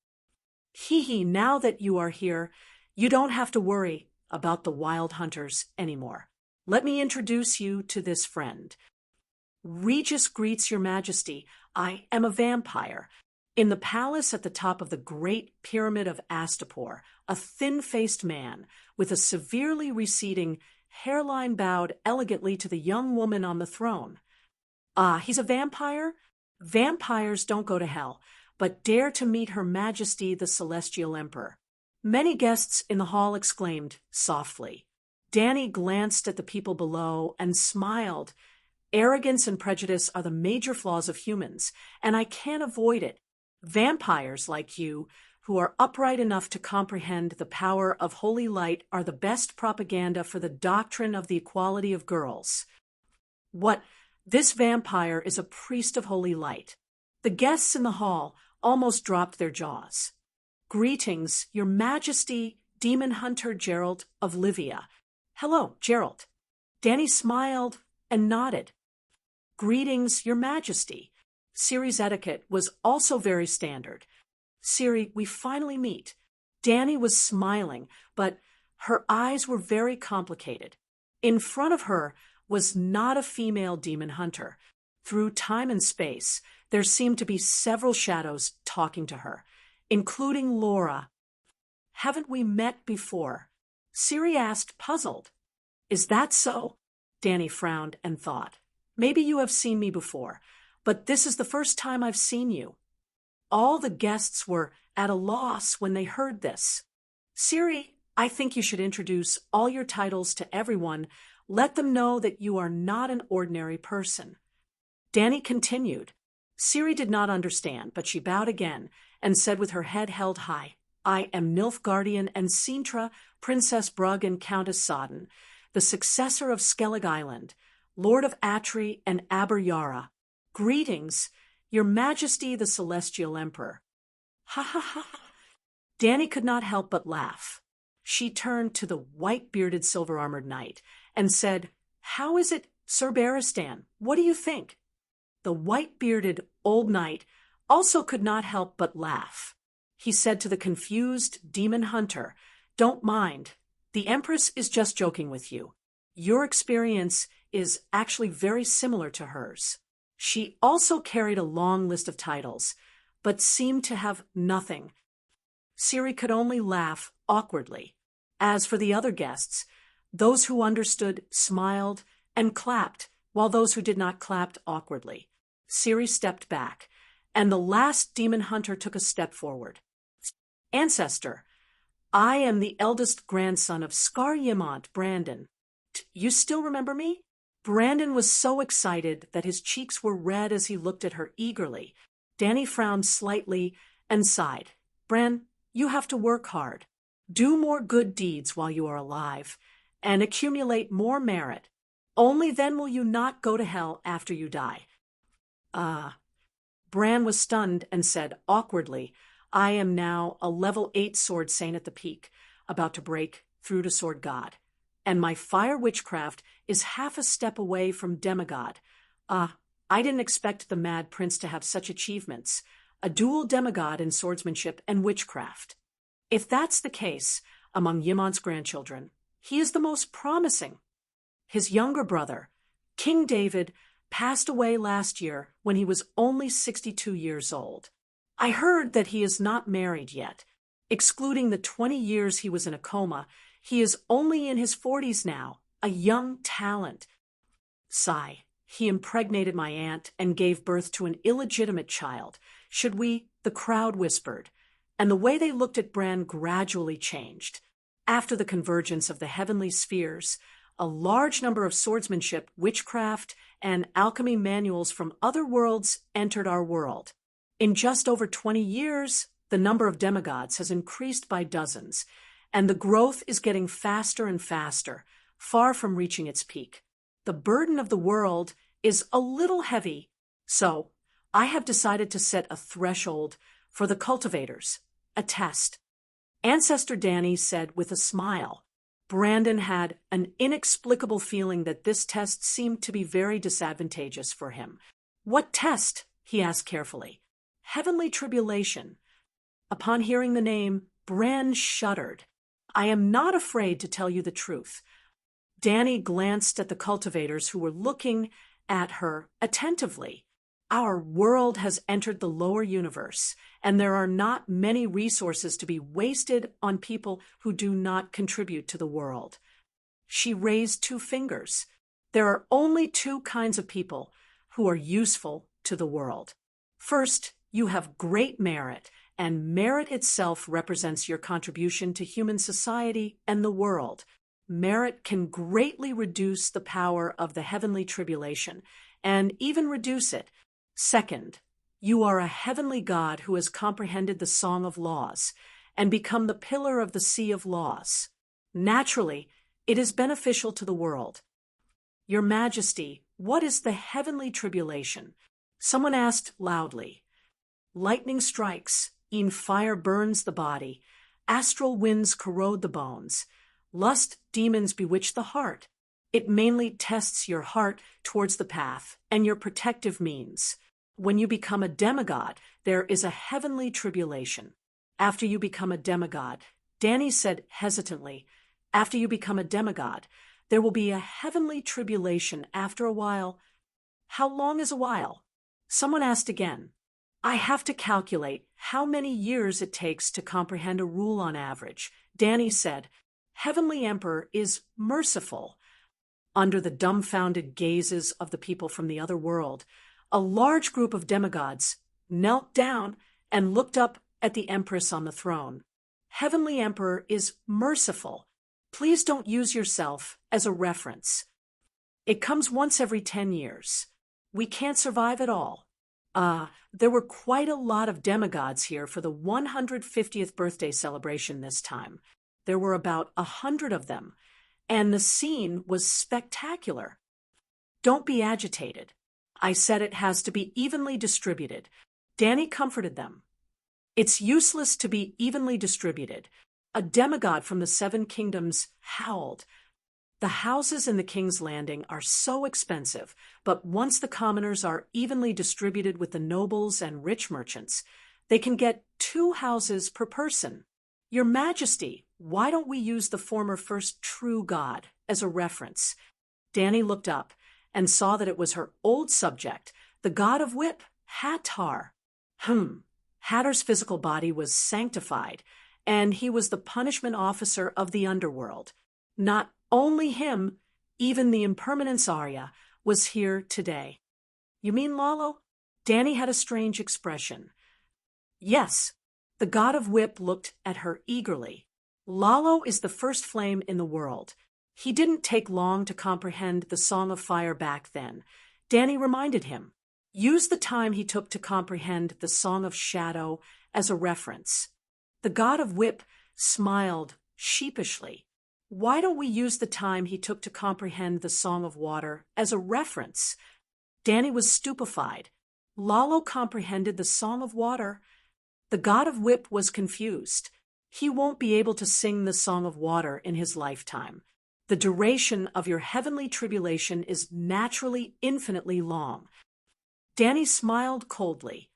Now that you are here, you don't have to worry about the wild hunters anymore. Let me introduce you to this friend. Regis greets your majesty. I am a vampire. In the palace at the top of the great pyramid of Astapor, a thin-faced man with a severely receding hairline bowed elegantly to the young woman on the throne. He's a vampire? Vampires don't go to hell, but dare to meet Her Majesty the Celestial Emperor. Many guests in the hall exclaimed softly. Danny glanced at the people below and smiled. Arrogance and prejudice are the major flaws of humans, and I can't avoid it. Vampires like you, who are upright enough to comprehend the power of holy light, are the best propaganda for the doctrine of the equality of girls. What? This vampire is a priest of holy light. The guests in the hall almost dropped their jaws. Greetings, Your Majesty, Demon Hunter Gerald of Livia. Hello, Gerald. Danny smiled and nodded. Greetings, Your Majesty. Siri's etiquette was also very standard. Siri, we finally meet. Danny was smiling, but her eyes were very complicated. In front of her was not a female demon hunter. Through time and space, there seemed to be several shadows talking to her, including Laura. Haven't we met before? Siri asked, puzzled. Is that so? Danny frowned and thought. Maybe you have seen me before, but this is the first time I've seen you. All the guests were at a loss when they heard this. Siri, I think you should introduce all your titles to everyone. Let them know that you are not an ordinary person. Danny continued. Siri did not understand, but she bowed again and said with her head held high, I am Nilfgaardian and Sintra, Princess Brugg and Countess Sodden, the successor of Skellig Island, Lord of Atri and Aber-Yara. Greetings, Your Majesty the Celestial Emperor. Ha ha ha. Danny could not help but laugh. She turned to the white-bearded silver-armored knight and said, How is it, Sir Barristan? What do you think? The white-bearded old knight also could not help but laugh. He said to the confused demon hunter, Don't mind. The Empress is just joking with you. Your experience is actually very similar to hers. She also carried a long list of titles, but seemed to have nothing. Siri could only laugh awkwardly. As for the other guests, those who understood smiled and clapped, while those who did not clapped awkwardly. Siri stepped back, and the last demon hunter took a step forward. Ancestor, I am the eldest grandson of Scar Yimont, Brandon. You still remember me? Brandon was so excited that his cheeks were red as he looked at her eagerly. Danny frowned slightly and sighed. Bran, you have to work hard. Do more good deeds while you are alive, and accumulate more merit. Only then will you not go to hell after you die. Bran was stunned and said awkwardly, I am now a level 8 sword saint at the peak, about to break through to sword god. And my fire witchcraft is half a step away from demigod. I didn't expect the Mad Prince to have such achievements. A dual demigod in swordsmanship and witchcraft. If that's the case, among Yimon's grandchildren, he is the most promising. His younger brother, King David, passed away last year when he was only 62 years old. I heard that he is not married yet. Excluding the 20 years he was in a coma, he is only in his 40s now, a young talent. Sigh. He impregnated my aunt and gave birth to an illegitimate child. Should we? The crowd whispered. And the way they looked at Bran gradually changed. After the convergence of the heavenly spheres, a large number of swordsmanship, witchcraft, and alchemy manuals from other worlds entered our world. In just over 20 years, the number of demigods has increased by dozens, and the growth is getting faster and faster, far from reaching its peak. The burden of the world is a little heavy, so I have decided to set a threshold for the cultivators, a test. Ancestor Danny said with a smile. Brandon had an inexplicable feeling that this test seemed to be very disadvantageous for him. What test? He asked carefully. Heavenly tribulation. Upon hearing the name, Bran shuddered. I am not afraid to tell you the truth. Danny glanced at the cultivators who were looking at her attentively. Our world has entered the lower universe, and there are not many resources to be wasted on people who do not contribute to the world. She raised 2 fingers. There are only 2 kinds of people who are useful to the world. First, you have great merit, and merit itself represents your contribution to human society and the world. Merit can greatly reduce the power of the heavenly tribulation, and even reduce it. Second, you are a heavenly God who has comprehended the Song of Laws and become the pillar of the Sea of Laws. Naturally, it is beneficial to the world. Your Majesty, what is the heavenly tribulation? Someone asked loudly. Lightning strikes, e'en fire burns the body, astral winds corrode the bones, lust demons bewitch the heart. It mainly tests your heart towards the path and your protective means. When you become a demigod, there is a heavenly tribulation. After you become a demigod, Danny said hesitantly, after you become a demigod, there will be a heavenly tribulation after a while. How long is a while? Someone asked again. I have to calculate how many years it takes to comprehend a rule on average. Danny said, Heavenly Emperor is merciful. Under the dumbfounded gazes of the people from the other world, a large group of demigods knelt down and looked up at the Empress on the throne. Heavenly Emperor is merciful. Please don't use yourself as a reference. It comes once every 10 years. We can't survive at all. There were quite a lot of demigods here for the 150th birthday celebration this time. There were about 100 of them, and the scene was spectacular. Don't be agitated. I said it has to be evenly distributed. Danny comforted them. It's useless to be evenly distributed. A demigod from the 7 kingdoms howled. The houses in the King's Landing are so expensive, but once the commoners are evenly distributed with the nobles and rich merchants, they can get 2 houses per person. Your Majesty, why don't we use the former first true god as a reference? Danny looked up and saw that it was her old subject, the god of whip, Hattar. Hattar's physical body was sanctified, and he was the punishment officer of the underworld. Not only him, even the impermanence Arya was here today. You mean Lalo? Danny had a strange expression. Yes. The god of whip looked at her eagerly. Lalo is the first flame in the world. He didn't take long to comprehend the Song of Fire back then. Danny reminded him. Use the time he took to comprehend the Song of Shadow as a reference. The god of whip smiled sheepishly. Why don't we use the time he took to comprehend the Song of Water as a reference? Danny was stupefied. Lalo comprehended the Song of Water. The god of whip was confused. He won't be able to sing the Song of Water in his lifetime. The duration of your heavenly tribulation is naturally infinitely long. Danny smiled coldly.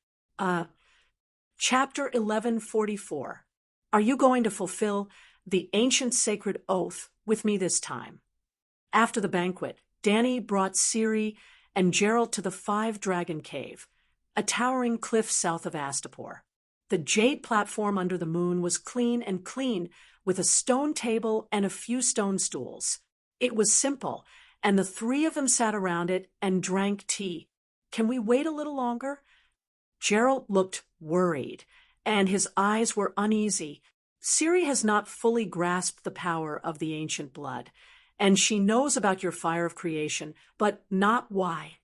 Chapter 1144. Are you going to fulfill the ancient sacred oath with me this time? After the banquet, Danny brought Ciri and Gerald to the Five-Dragon Cave, a towering cliff south of Astapor. The jade platform under the moon was clean and clean, with a stone table and a few stone stools. It was simple, and the three of them sat around it and drank tea. Can we wait a little longer? Gerald looked worried, and his eyes were uneasy. Ciri has not fully grasped the power of the ancient blood, and she knows about your fire of creation, but not why.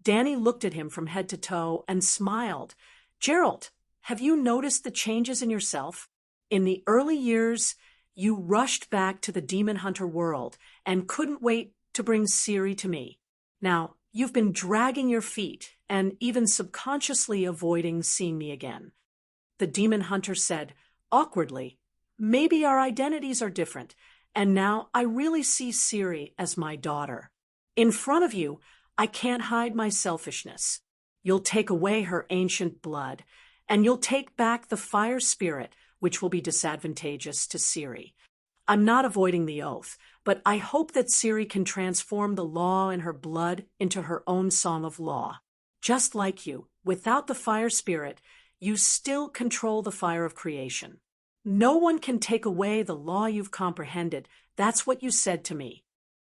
Danny looked at him from head to toe and smiled. Gerald, have you noticed the changes in yourself? In the early years, you rushed back to the demon hunter world and couldn't wait to bring Ciri to me. Now, you've been dragging your feet and even subconsciously avoiding seeing me again. The demon hunter said, awkwardly, maybe our identities are different, and now I really see Ciri as my daughter. In front of you, I can't hide my selfishness. You'll take away her ancient blood, and you'll take back the fire spirit, which will be disadvantageous to Ciri. I'm not avoiding the oath, but I hope that Ciri can transform the law in her blood into her own song of law. Just like you, without the fire spirit, you still control the fire of creation. No one can take away the law you've comprehended. That's what you said to me.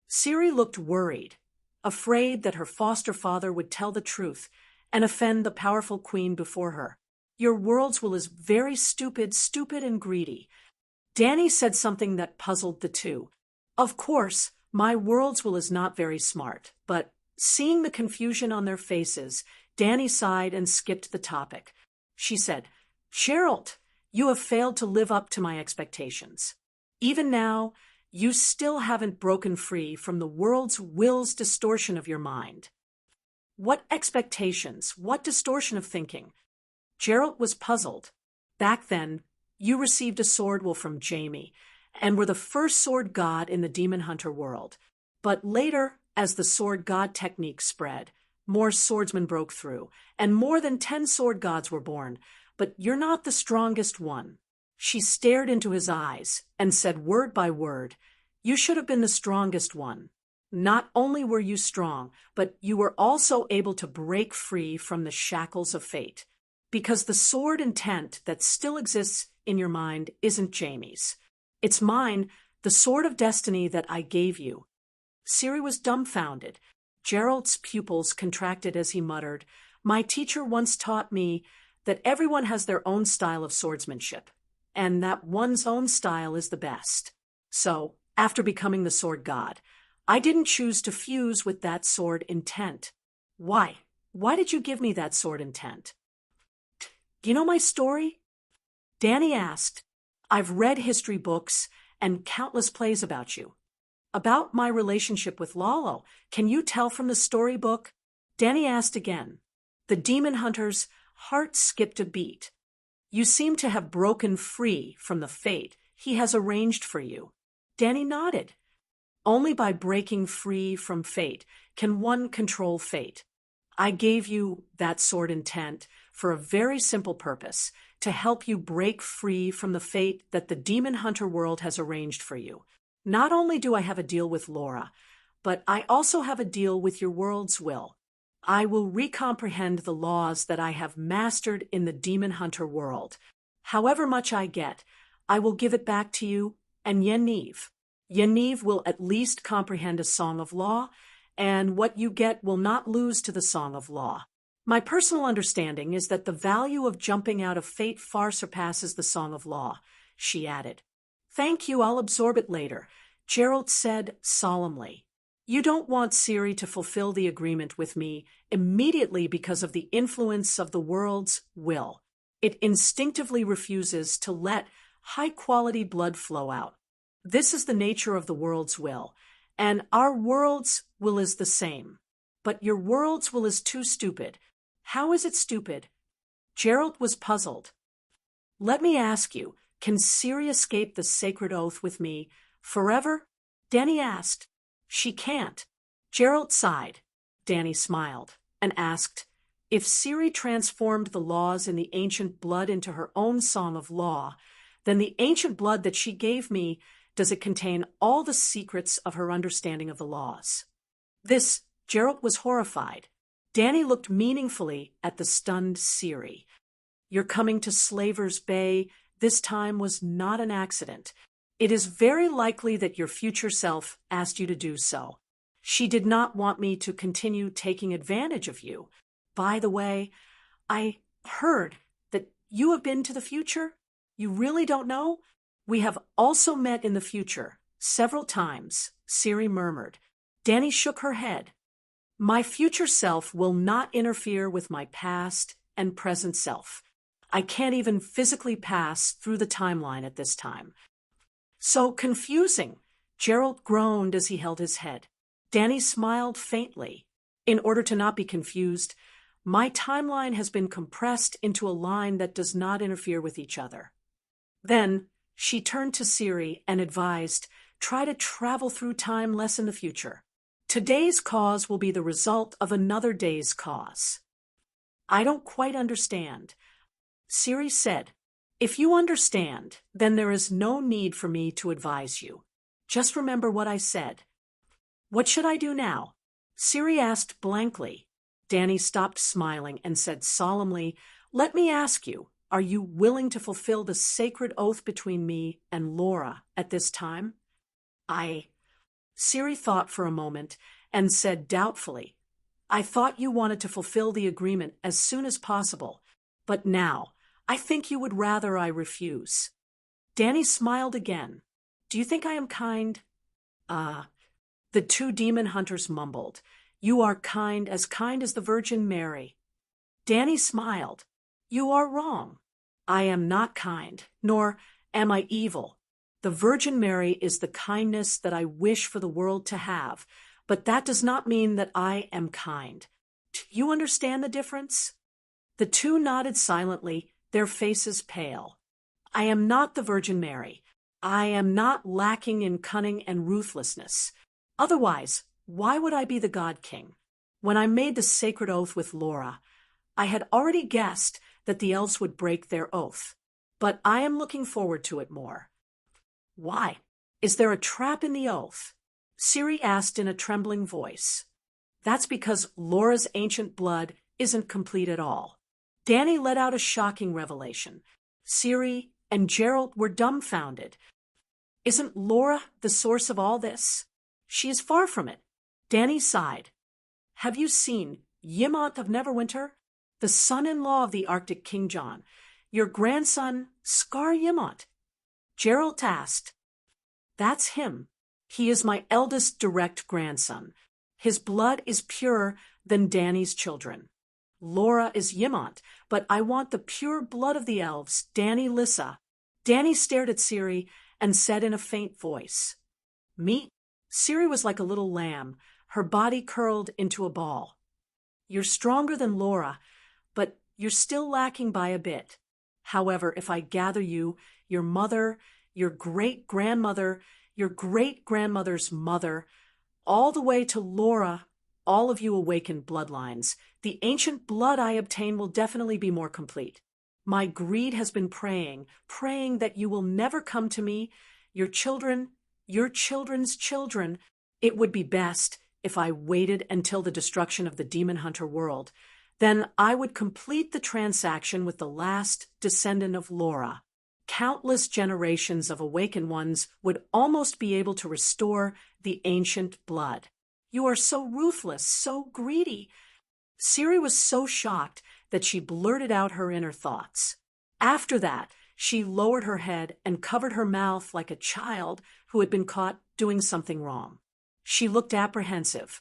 Ciri looked worried, afraid that her foster father would tell the truth and offend the powerful queen before her. Your world's will is very stupid and greedy. Danny said something that puzzled the two. Of course, my world's will is not very smart, but seeing the confusion on their faces, Danny sighed and skipped the topic. She said, Gerald, you have failed to live up to my expectations. Even now, you still haven't broken free from the world's will's distortion of your mind. What expectations? What distortion of thinking? Gerald was puzzled. Back then, you received a sword will from Jamie, and were the first sword god in the demon hunter world. But later, as the sword god technique spread, more swordsmen broke through, and more than 10 sword gods were born. But you're not the strongest one. She stared into his eyes and said word by word, you should have been the strongest one. Not only were you strong, but you were also able to break free from the shackles of fate. Because the sword intent that still exists in your mind isn't Jamie's. It's mine, the sword of destiny that I gave you. Ciri was dumbfounded. Gerald's pupils contracted as he muttered, my teacher once taught me that everyone has their own style of swordsmanship, and that one's own style is the best. So, after becoming the sword god, I didn't choose to fuse with that sword intent. Why? Why did you give me that sword intent? Do you know my story? Danny asked. I've read history books and countless plays about you. About my relationship with Lalo, can you tell from the storybook? Danny asked again. The demon hunter's heart skipped a beat. You seem to have broken free from the fate he has arranged for you. Danny nodded. Only by breaking free from fate can one control fate. I gave you that sword intent for a very simple purpose, to help you break free from the fate that the demon hunter world has arranged for you. Not only do I have a deal with Laura, but I also have a deal with your world's will. I will recomprehend the laws that I have mastered in the demon hunter world. However much I get, I will give it back to you and Yaniv. Yaniv will at least comprehend a song of law, and what you get will not lose to the song of law. My personal understanding is that the value of jumping out of fate far surpasses the song of law, she added. Thank you, I'll absorb it later, Gerald said solemnly. You don't want Ciri to fulfill the agreement with me immediately because of the influence of the world's will. It instinctively refuses to let high-quality blood flow out. This is the nature of the world's will, and our world's will is the same. But your world's will is too stupid. How is it stupid? Gerald was puzzled. Let me ask you, can Ciri escape the sacred oath with me forever? Danny asked. She can't. Gerald sighed. Danny smiled and asked, if Ciri transformed the laws in the ancient blood into her own song of law, then the ancient blood that she gave me, does it contain all the secrets of her understanding of the laws? Gerald was horrified. Danny looked meaningfully at the stunned Ciri. Your coming to Slaver's Bay this time was not an accident. It is very likely that your future self asked you to do so. She did not want me to continue taking advantage of you. By the way, I heard that you have been to the future. You really don't know? We have also met in the future, several times, Ciri murmured. Danny shook her head. My future self will not interfere with my past and present self. I can't even physically pass through the timeline at this time. So confusing, Gerald groaned as he held his head. Danny smiled faintly. In order to not be confused, my timeline has been compressed into a line that does not interfere with each other. Then she turned to Ciri and advised, try to travel through time less in the future. Today's cause will be the result of another day's cause. I don't quite understand. Ciri said, if you understand, then there is no need for me to advise you. Just remember what I said. What should I do now? Ciri asked blankly. Danny stopped smiling and said solemnly, let me ask you, are you willing to fulfill the sacred oath between me and Laura at this time? Ciri thought for a moment and said doubtfully, I thought you wanted to fulfill the agreement as soon as possible, but now I think you would rather I refuse. Danny smiled again. Do you think I am kind? The two demon hunters mumbled. You are kind as the Virgin Mary. Danny smiled. You are wrong. I am not kind, nor am I evil. The Virgin Mary is the kindness that I wish for the world to have, but that does not mean that I am kind. Do you understand the difference? The two nodded silently, their faces pale. I am not the Virgin Mary. I am not lacking in cunning and ruthlessness. Otherwise, why would I be the God King? When I made the sacred oath with Laura, I had already guessed that the elves would break their oath, but I am looking forward to it more. Why? Is there a trap in the oath? Ciri asked in a trembling voice. That's because Laura's ancient blood isn't complete at all. Danny let out a shocking revelation. Ciri and Gerald were dumbfounded. Isn't Laura the source of all this? She is far from it. Danny sighed. Have you seen Ymont of Neverwinter? The son-in-law of the Arctic King John. Your grandson, Scar Ymont. Gerald asked. That's him. He is my eldest direct grandson. His blood is purer than Danny's children. Laura is Ymont, but I want the pure blood of the elves, Danny Lissa. Danny stared at Ciri and said in a faint voice. Me? Ciri was like a little lamb, her body curled into a ball. You're stronger than Laura, but you're still lacking by a bit. However, if I gather you, your mother, your great-grandmother, your great-grandmother's mother, all the way to Laura, all of you awakened bloodlines, the ancient blood I obtain will definitely be more complete. My greed has been praying that you will never come to me, your children, your children's children. It would be best if I waited until the destruction of the demon hunter world. Then I would complete the transaction with the last descendant of Laura. Countless generations of awakened ones would almost be able to restore the ancient blood. You are so ruthless, so greedy. Ciri was so shocked that she blurted out her inner thoughts. After that, she lowered her head and covered her mouth like a child who had been caught doing something wrong. She looked apprehensive.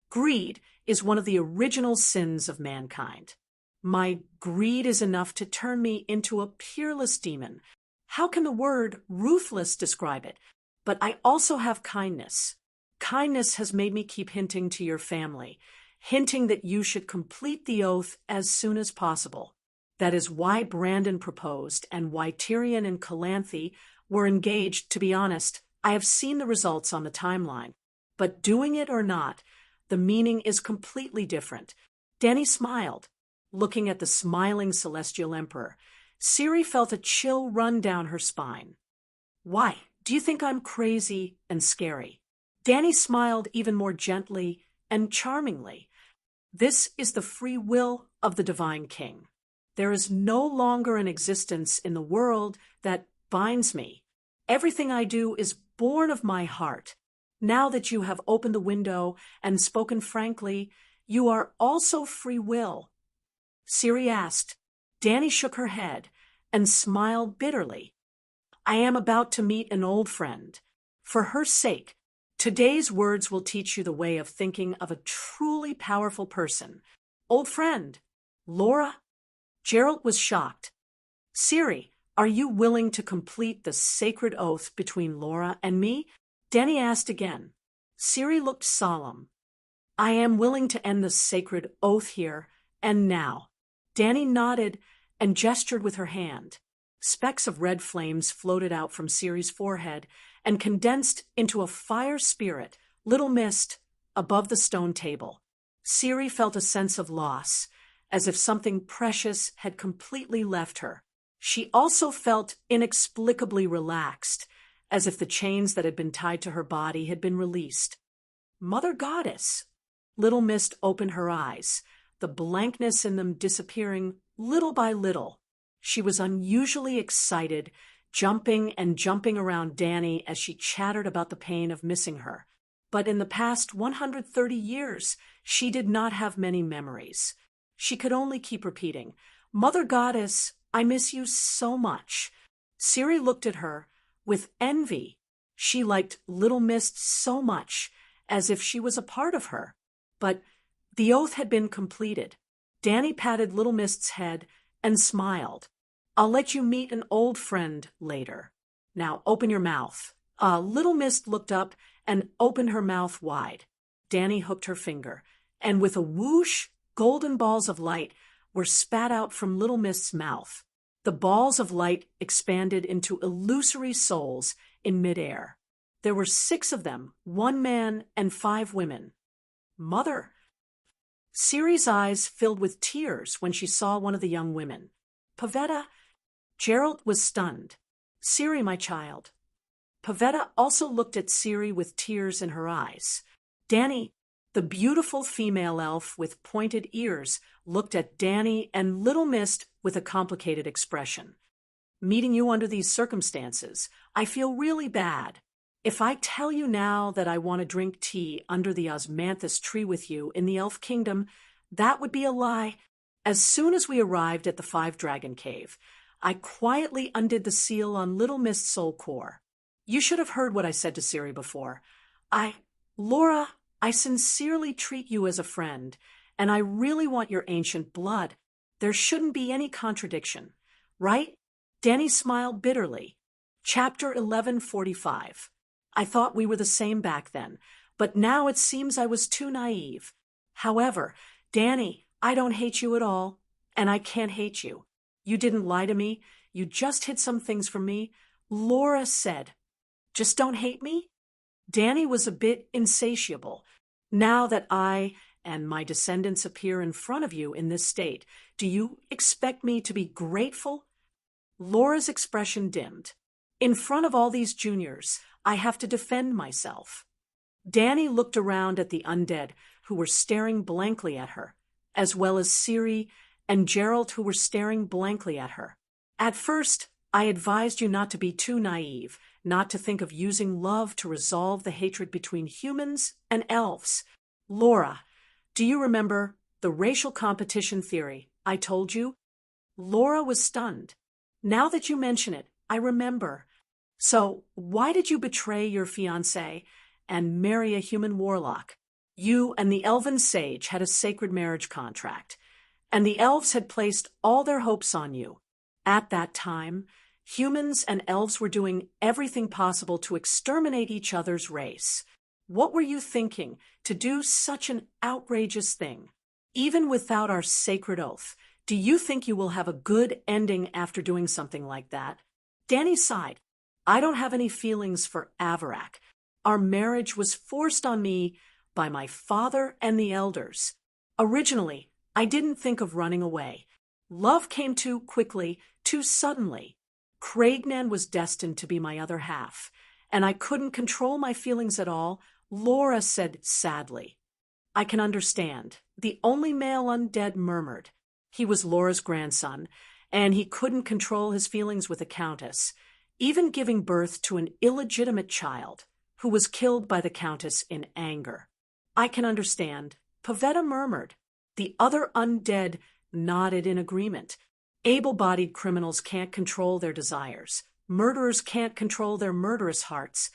Greed is one of the original sins of mankind. My greed is enough to turn me into a peerless demon. How can the word ruthless describe it? But I also have kindness. Kindness has made me keep hinting to your family, hinting that you should complete the oath as soon as possible. That is why Brandon proposed and why Tyrion and Calanthe were engaged. To be honest, I have seen the results on the timeline. But doing it or not, the meaning is completely different. Dany smiled, looking at the smiling celestial emperor. Ciri felt a chill run down her spine. Why? Do you think I'm crazy and scary? Dany smiled even more gently and charmingly. This is the free will of the Divine King. There is no longer an existence in the world that binds me. Everything I do is born of my heart. Now that you have opened the window and spoken frankly, you are also free will. Ciri asked. Dany shook her head and smiled bitterly. I am about to meet an old friend. For her sake, today's words will teach you the way of thinking of a truly powerful person. Old friend, Laura? Geralt was shocked. Ciri, are you willing to complete the sacred oath between Laura and me? Dany asked again. Ciri looked solemn. I am willing to end the sacred oath here and now. Dany nodded and gestured with her hand. Specks of red flames floated out from Ciri's forehead and condensed into a fire spirit, little mist, above the stone table. Ciri felt a sense of loss, as if something precious had completely left her. She also felt inexplicably relaxed, as if the chains that had been tied to her body had been released. Mother Goddess! Little Mist opened her eyes, the blankness in them disappearing little by little. She was unusually excited, jumping and jumping around Dany as she chattered about the pain of missing her. But in the past 130 years, she did not have many memories. She could only keep repeating, Mother Goddess, I miss you so much. Ciri looked at her with envy. She liked Little Mist so much, as if she was a part of her. But the oath had been completed. Dany patted Little Mist's head and smiled. I'll let you meet an old friend later. Now open your mouth. Little Mist looked up and opened her mouth wide. Dany hooked her finger, and with a whoosh, golden balls of light were spat out from Little Mist's mouth. The balls of light expanded into illusory souls in midair. There were 6 of them, 1 man and 5 women. Mother! Ciri's eyes filled with tears when she saw one of the young women. Pavetta! Geralt was stunned. Ciri, my child. Pavetta also looked at Ciri with tears in her eyes. Dany, the beautiful female elf with pointed ears, looked at Dany and Little Mist with a complicated expression. Meeting you under these circumstances, I feel really bad. If I tell you now that I want to drink tea under the osmanthus tree with you in the Elf Kingdom, that would be a lie. As soon as we arrived at the 5-Dragon Cave, I quietly undid the seal on Little Mist's soul core. You should have heard what I said to Ciri before. Laura, I sincerely treat you as a friend, and I really want your ancient blood. There shouldn't be any contradiction, right? Dany smiled bitterly. Chapter 1145. I thought we were the same back then, but now it seems I was too naive. However, Dany, I don't hate you at all, and I can't hate you. You didn't lie to me. You just hid some things from me. Laura said, just don't hate me? Dany was a bit insatiable. Now that I and my descendants appear in front of you in this state, do you expect me to be grateful? Laura's expression dimmed. In front of all these juniors, I have to defend myself. Dany looked around at the undead who were staring blankly at her, as well as Ciri and Geralt who were staring blankly at her. At first, I advised you not to be too naive, not to think of using love to resolve the hatred between humans and elves. Laura, do you remember the racial competition theory I told you? Laura was stunned. Now that you mention it, I remember. So why did you betray your fiancé and marry a human warlock? You and the elven sage had a sacred marriage contract, and the elves had placed all their hopes on you. At that time, humans and elves were doing everything possible to exterminate each other's race. What were you thinking to do such an outrageous thing? Even without our sacred oath, Do you think you will have a good ending after doing something like that? Danny sighed. I don't have any feelings for Avarak. Our marriage was forced on me by my father and the elders. Originally, I didn't think of running away. Love came too quickly, too suddenly. Craignan was destined to be my other half, and I couldn't control my feelings at all, Laura said sadly. I can understand. The only male undead murmured. He was Laura's grandson, and he couldn't control his feelings with the Countess, even giving birth to an illegitimate child, who was killed by the Countess in anger. I can understand. Pavetta murmured. The other undead nodded in agreement. Able-bodied criminals can't control their desires. Murderers can't control their murderous hearts.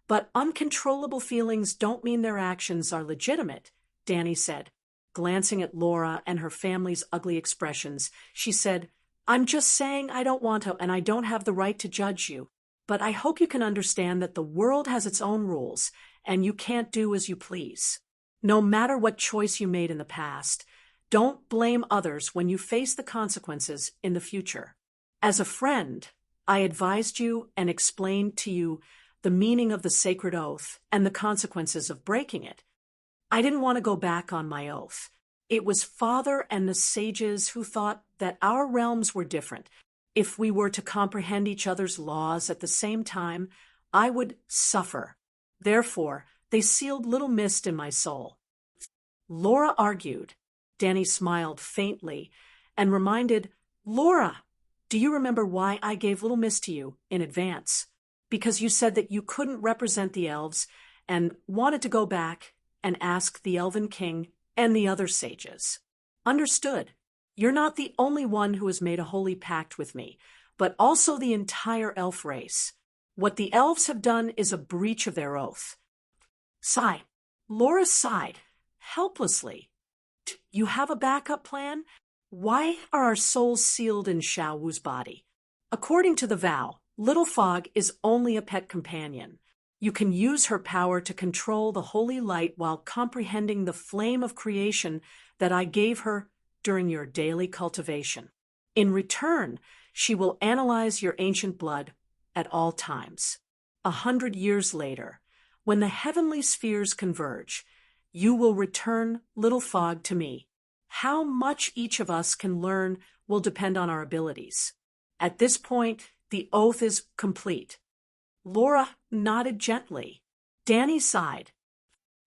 But uncontrollable feelings don't mean their actions are legitimate, Danny said. Glancing at Laura and her family's ugly expressions, she said, I'm just saying I don't want to, and I don't have the right to judge you. But I hope you can understand that the world has its own rules, and you can't do as you please. No matter what choice you made in the past, don't blame others when you face the consequences in the future. As a friend, I advised you and explained to you the meaning of the sacred oath and the consequences of breaking it. I didn't want to go back on my oath. It was Father and the sages who thought that our realms were different. If we were to comprehend each other's laws at the same time, I would suffer. Therefore, they sealed little mist in my soul. Laura argued. Danny smiled faintly and reminded, Laura, do you remember why I gave little mist to you in advance? Because you said that you couldn't represent the elves and wanted to go back and ask the Elven King and the other sages. Understood. You're not the only one who has made a holy pact with me, but also the entire elf race. What the elves have done is a breach of their oath. Sigh. Laura sighed, helplessly. You have a backup plan? Why are our souls sealed in Xiao Wu's body? According to the vow, Little Fog is only a pet companion. You can use her power to control the holy light while comprehending the flame of creation that I gave her during your daily cultivation. In return, she will analyze your ancient blood at all times. 100 years later, when the heavenly spheres converge, you will return Little Fog to me. How much each of us can learn will depend on our abilities. At this point, the oath is complete. Laura nodded gently. Danny sighed.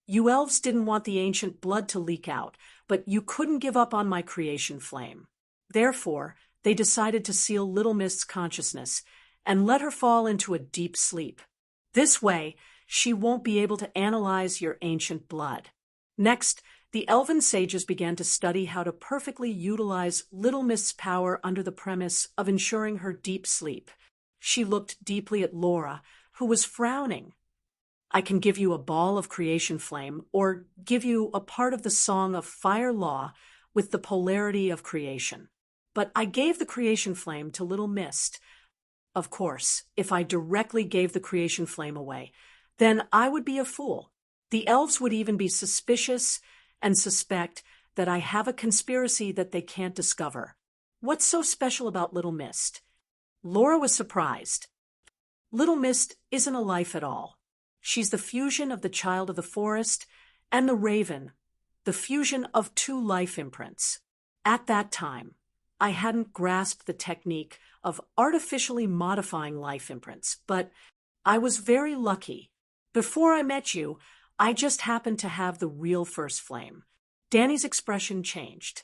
You elves didn't want the ancient blood to leak out, but you couldn't give up on my creation flame. Therefore, they decided to seal Little Mist's consciousness and let her fall into a deep sleep. This way, she won't be able to analyze your ancient blood. Next, the elven sages began to study how to perfectly utilize Little Mist's power under the premise of ensuring her deep sleep. She looked deeply at Laura, who was frowning. I can give you a ball of creation flame, or give you a part of the song of fire law with the polarity of creation. But I gave the creation flame to Little Mist. Of course, if I directly gave the creation flame away, then I would be a fool. The elves would even be suspicious and suspect that I have a conspiracy that they can't discover. What's so special about Little Mist? Laura was surprised. Little Mist isn't a life at all. She's the fusion of the child of the forest and the raven, the fusion of two life imprints. At that time, I hadn't grasped the technique of artificially modifying life imprints, but I was very lucky. Before I met you, I just happened to have the real first flame. Danny's expression changed.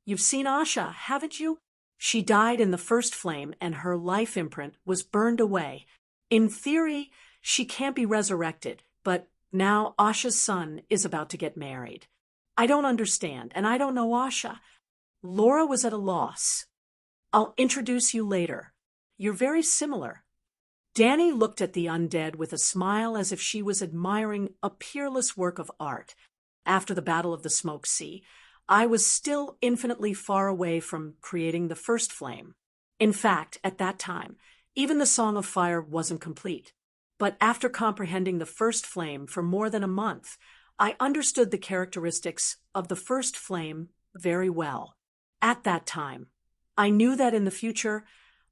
You've seen Asha, haven't you? She died in the first flame and her life imprint was burned away. In theory, she can't be resurrected, but now Asha's son is about to get married. I don't understand, and I don't know Asha. Laura was at a loss. I'll introduce you later. You're very similar. Danny looked at the undead with a smile as if she was admiring a peerless work of art. After the Battle of the Smoke Sea, I was still infinitely far away from creating the first flame. In fact, at that time, even the Song of Fire wasn't complete. But after comprehending the first flame for more than a month, I understood the characteristics of the first flame very well. At that time, I knew that in the future,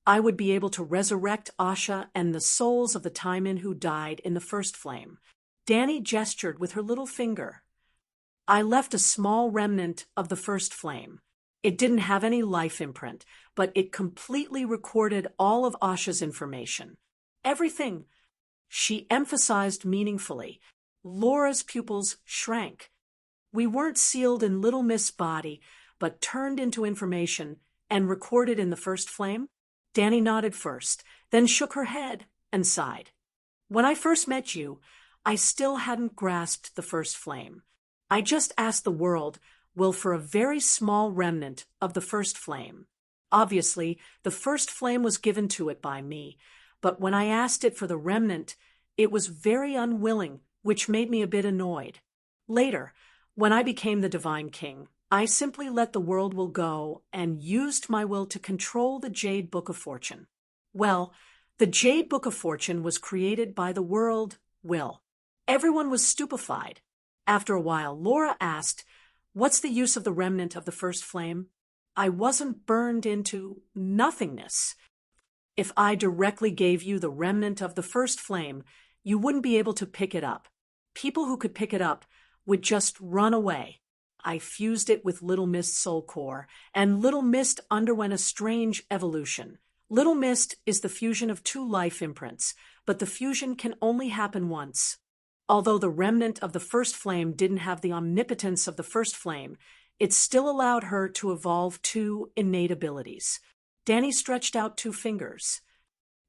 I would be able to resurrect Asha and the souls of the Taimen who died in the first flame. Danny gestured with her little finger. I left a small remnant of the first flame. It didn't have any life imprint, but it completely recorded all of Asha's information. Everything. She emphasized meaningfully. Laura's pupils shrank. We weren't sealed in Little Miss' body, but turned into information and recorded in the first flame? Danny nodded first, then shook her head and sighed. When I first met you, I still hadn't grasped the first flame. I just asked the world, well, for a very small remnant of the first flame. Obviously, the first flame was given to it by me, but when I asked it for the remnant, it was very unwilling, which made me a bit annoyed. Later, when I became the Divine King, I simply let the world will go and used my will to control the Jade Book of Fortune. Well, the Jade Book of Fortune was created by the world will. Everyone was stupefied. After a while, Laura asked, "What's the use of the remnant of the first flame?" I wasn't burned into nothingness. If I directly gave you the remnant of the first flame, you wouldn't be able to pick it up. People who could pick it up would just run away. I fused it with Little Mist's soul core, and Little Mist underwent a strange evolution. Little Mist is the fusion of two life imprints, but the fusion can only happen once. Although the remnant of the first flame didn't have the omnipotence of the first flame, it still allowed her to evolve two innate abilities. Danny stretched out two fingers.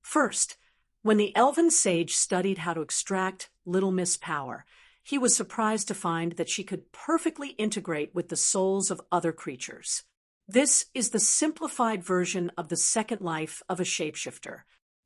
First, when the elven sage studied how to extract Little Miss' power, he was surprised to find that she could perfectly integrate with the souls of other creatures. This is the simplified version of the second life of a shapeshifter.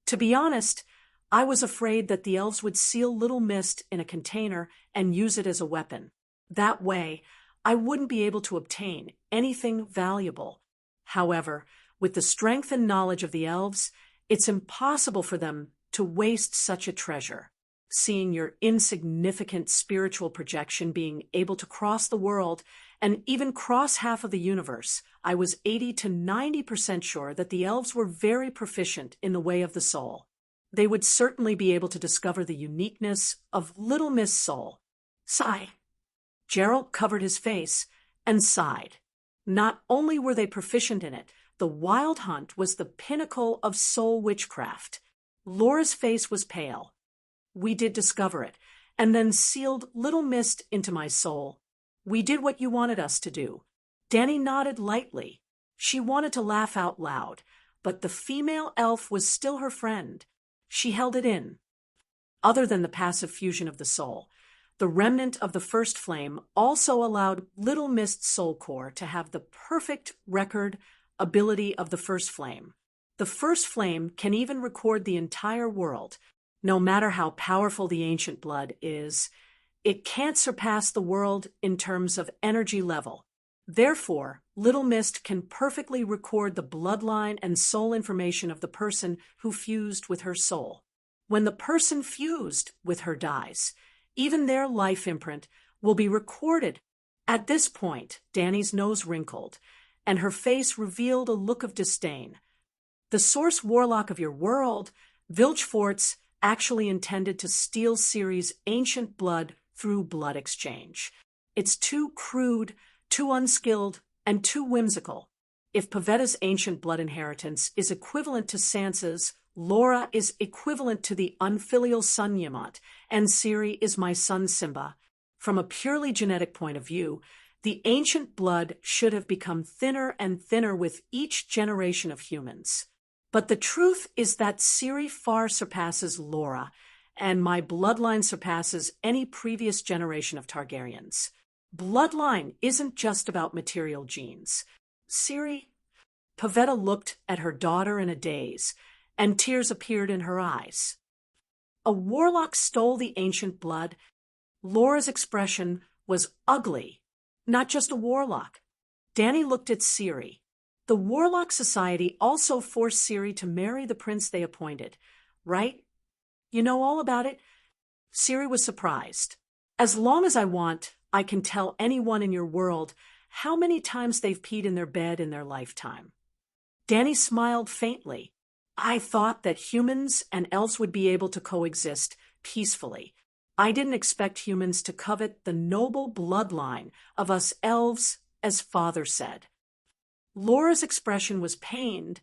To be honest, I was afraid that the elves would seal Little Mist in a container and use it as a weapon. That way, I wouldn't be able to obtain anything valuable. However, with the strength and knowledge of the elves, it's impossible for them to waste such a treasure. Seeing your insignificant spiritual projection being able to cross the world and even cross half of the universe, I was 80 to 90% sure that the elves were very proficient in the way of the soul. They would certainly be able to discover the uniqueness of Little Miss' soul. Sigh. Gerald covered his face and sighed. Not only were they proficient in it, the Wild Hunt was the pinnacle of soul witchcraft. Laura's face was pale. We did discover it, and then sealed Little Mist into my soul. We did what you wanted us to do. Danny nodded lightly. She wanted to laugh out loud, but the female elf was still her friend. She held it in. Other than the passive fusion of the soul, the remnant of the first flame also allowed Little Mist's soul core to have the perfect record ability of the first flame. The first flame can even record the entire world. No matter how powerful the ancient blood is, it can't surpass the world in terms of energy level. Therefore, Little Mist can perfectly record the bloodline and soul information of the person who fused with her soul. When the person fused with her dies, even their life imprint will be recorded. At this point, Danny's nose wrinkled, and her face revealed a look of disdain. The source warlock of your world, Vilgefortz, actually intended to steal Ciri's ancient blood through blood exchange. It's too crude, too unskilled, and too whimsical. If Pavetta's ancient blood inheritance is equivalent to Sansa's, Laura is equivalent to the unfilial son Yamant, and Ciri is my son Simba. From a purely genetic point of view, the ancient blood should have become thinner and thinner with each generation of humans. But the truth is that Ciri far surpasses Laura, and my bloodline surpasses any previous generation of Targaryens. Bloodline isn't just about material genes. Ciri... Pavetta looked at her daughter in a daze, and tears appeared in her eyes. A warlock stole the ancient blood. Laura's expression was ugly. Not just a warlock. Danny looked at Ciri. The Warlock Society also forced Ciri to marry the prince they appointed, right? You know all about it? Ciri was surprised. As long as I want, I can tell anyone in your world how many times they've peed in their bed in their lifetime. Danny smiled faintly. I thought that humans and elves would be able to coexist peacefully. I didn't expect humans to covet the noble bloodline of us elves, as Father said. Laura's expression was pained,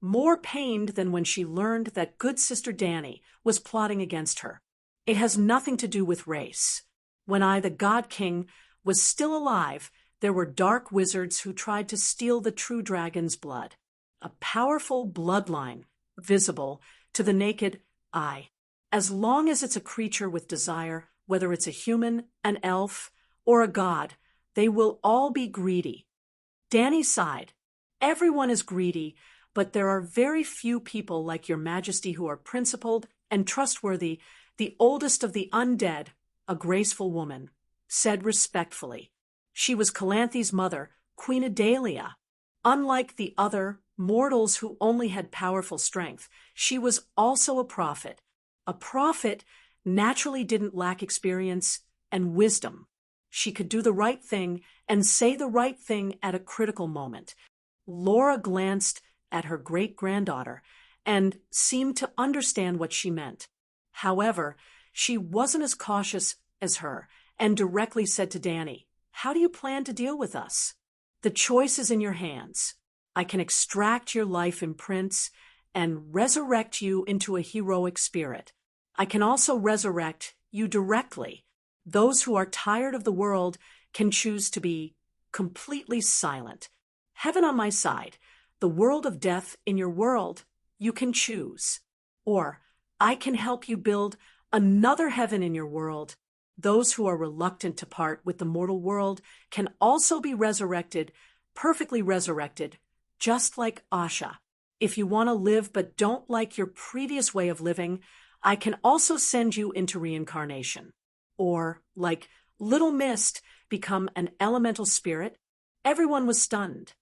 more pained than when she learned that good Sister Danny was plotting against her. It has nothing to do with race. When I, the God King, was still alive, there were dark wizards who tried to steal the true dragon's blood, a powerful bloodline visible to the naked eye. As long as it's a creature with desire, whether it's a human, an elf, or a god, they will all be greedy. Danny sighed. Everyone is greedy, but there are very few people like your majesty who are principled and trustworthy. The oldest of the undead, a graceful woman, said respectfully. She was Calanthe's mother, Queen Adalia. Unlike the other mortals who only had powerful strength, she was also a prophet. A prophet naturally didn't lack experience and wisdom. She could do the right thing and say the right thing at a critical moment. Laura glanced at her great-granddaughter and seemed to understand what she meant. However, she wasn't as cautious as her and directly said to Danny, "How do you plan to deal with us? The choice is in your hands. I can extract your life imprints and resurrect you into a heroic spirit. I can also resurrect you directly. Those who are tired of the world can choose to be completely silent. Heaven on my side, the world of death in your world, you can choose. Or I can help you build another heaven in your world. Those who are reluctant to part with the mortal world can also be resurrected, perfectly resurrected, just like Asha. If you want to live but don't like your previous way of living, I can also send you into reincarnation. Or, like Little Mist, become an elemental spirit." Everyone was stunned.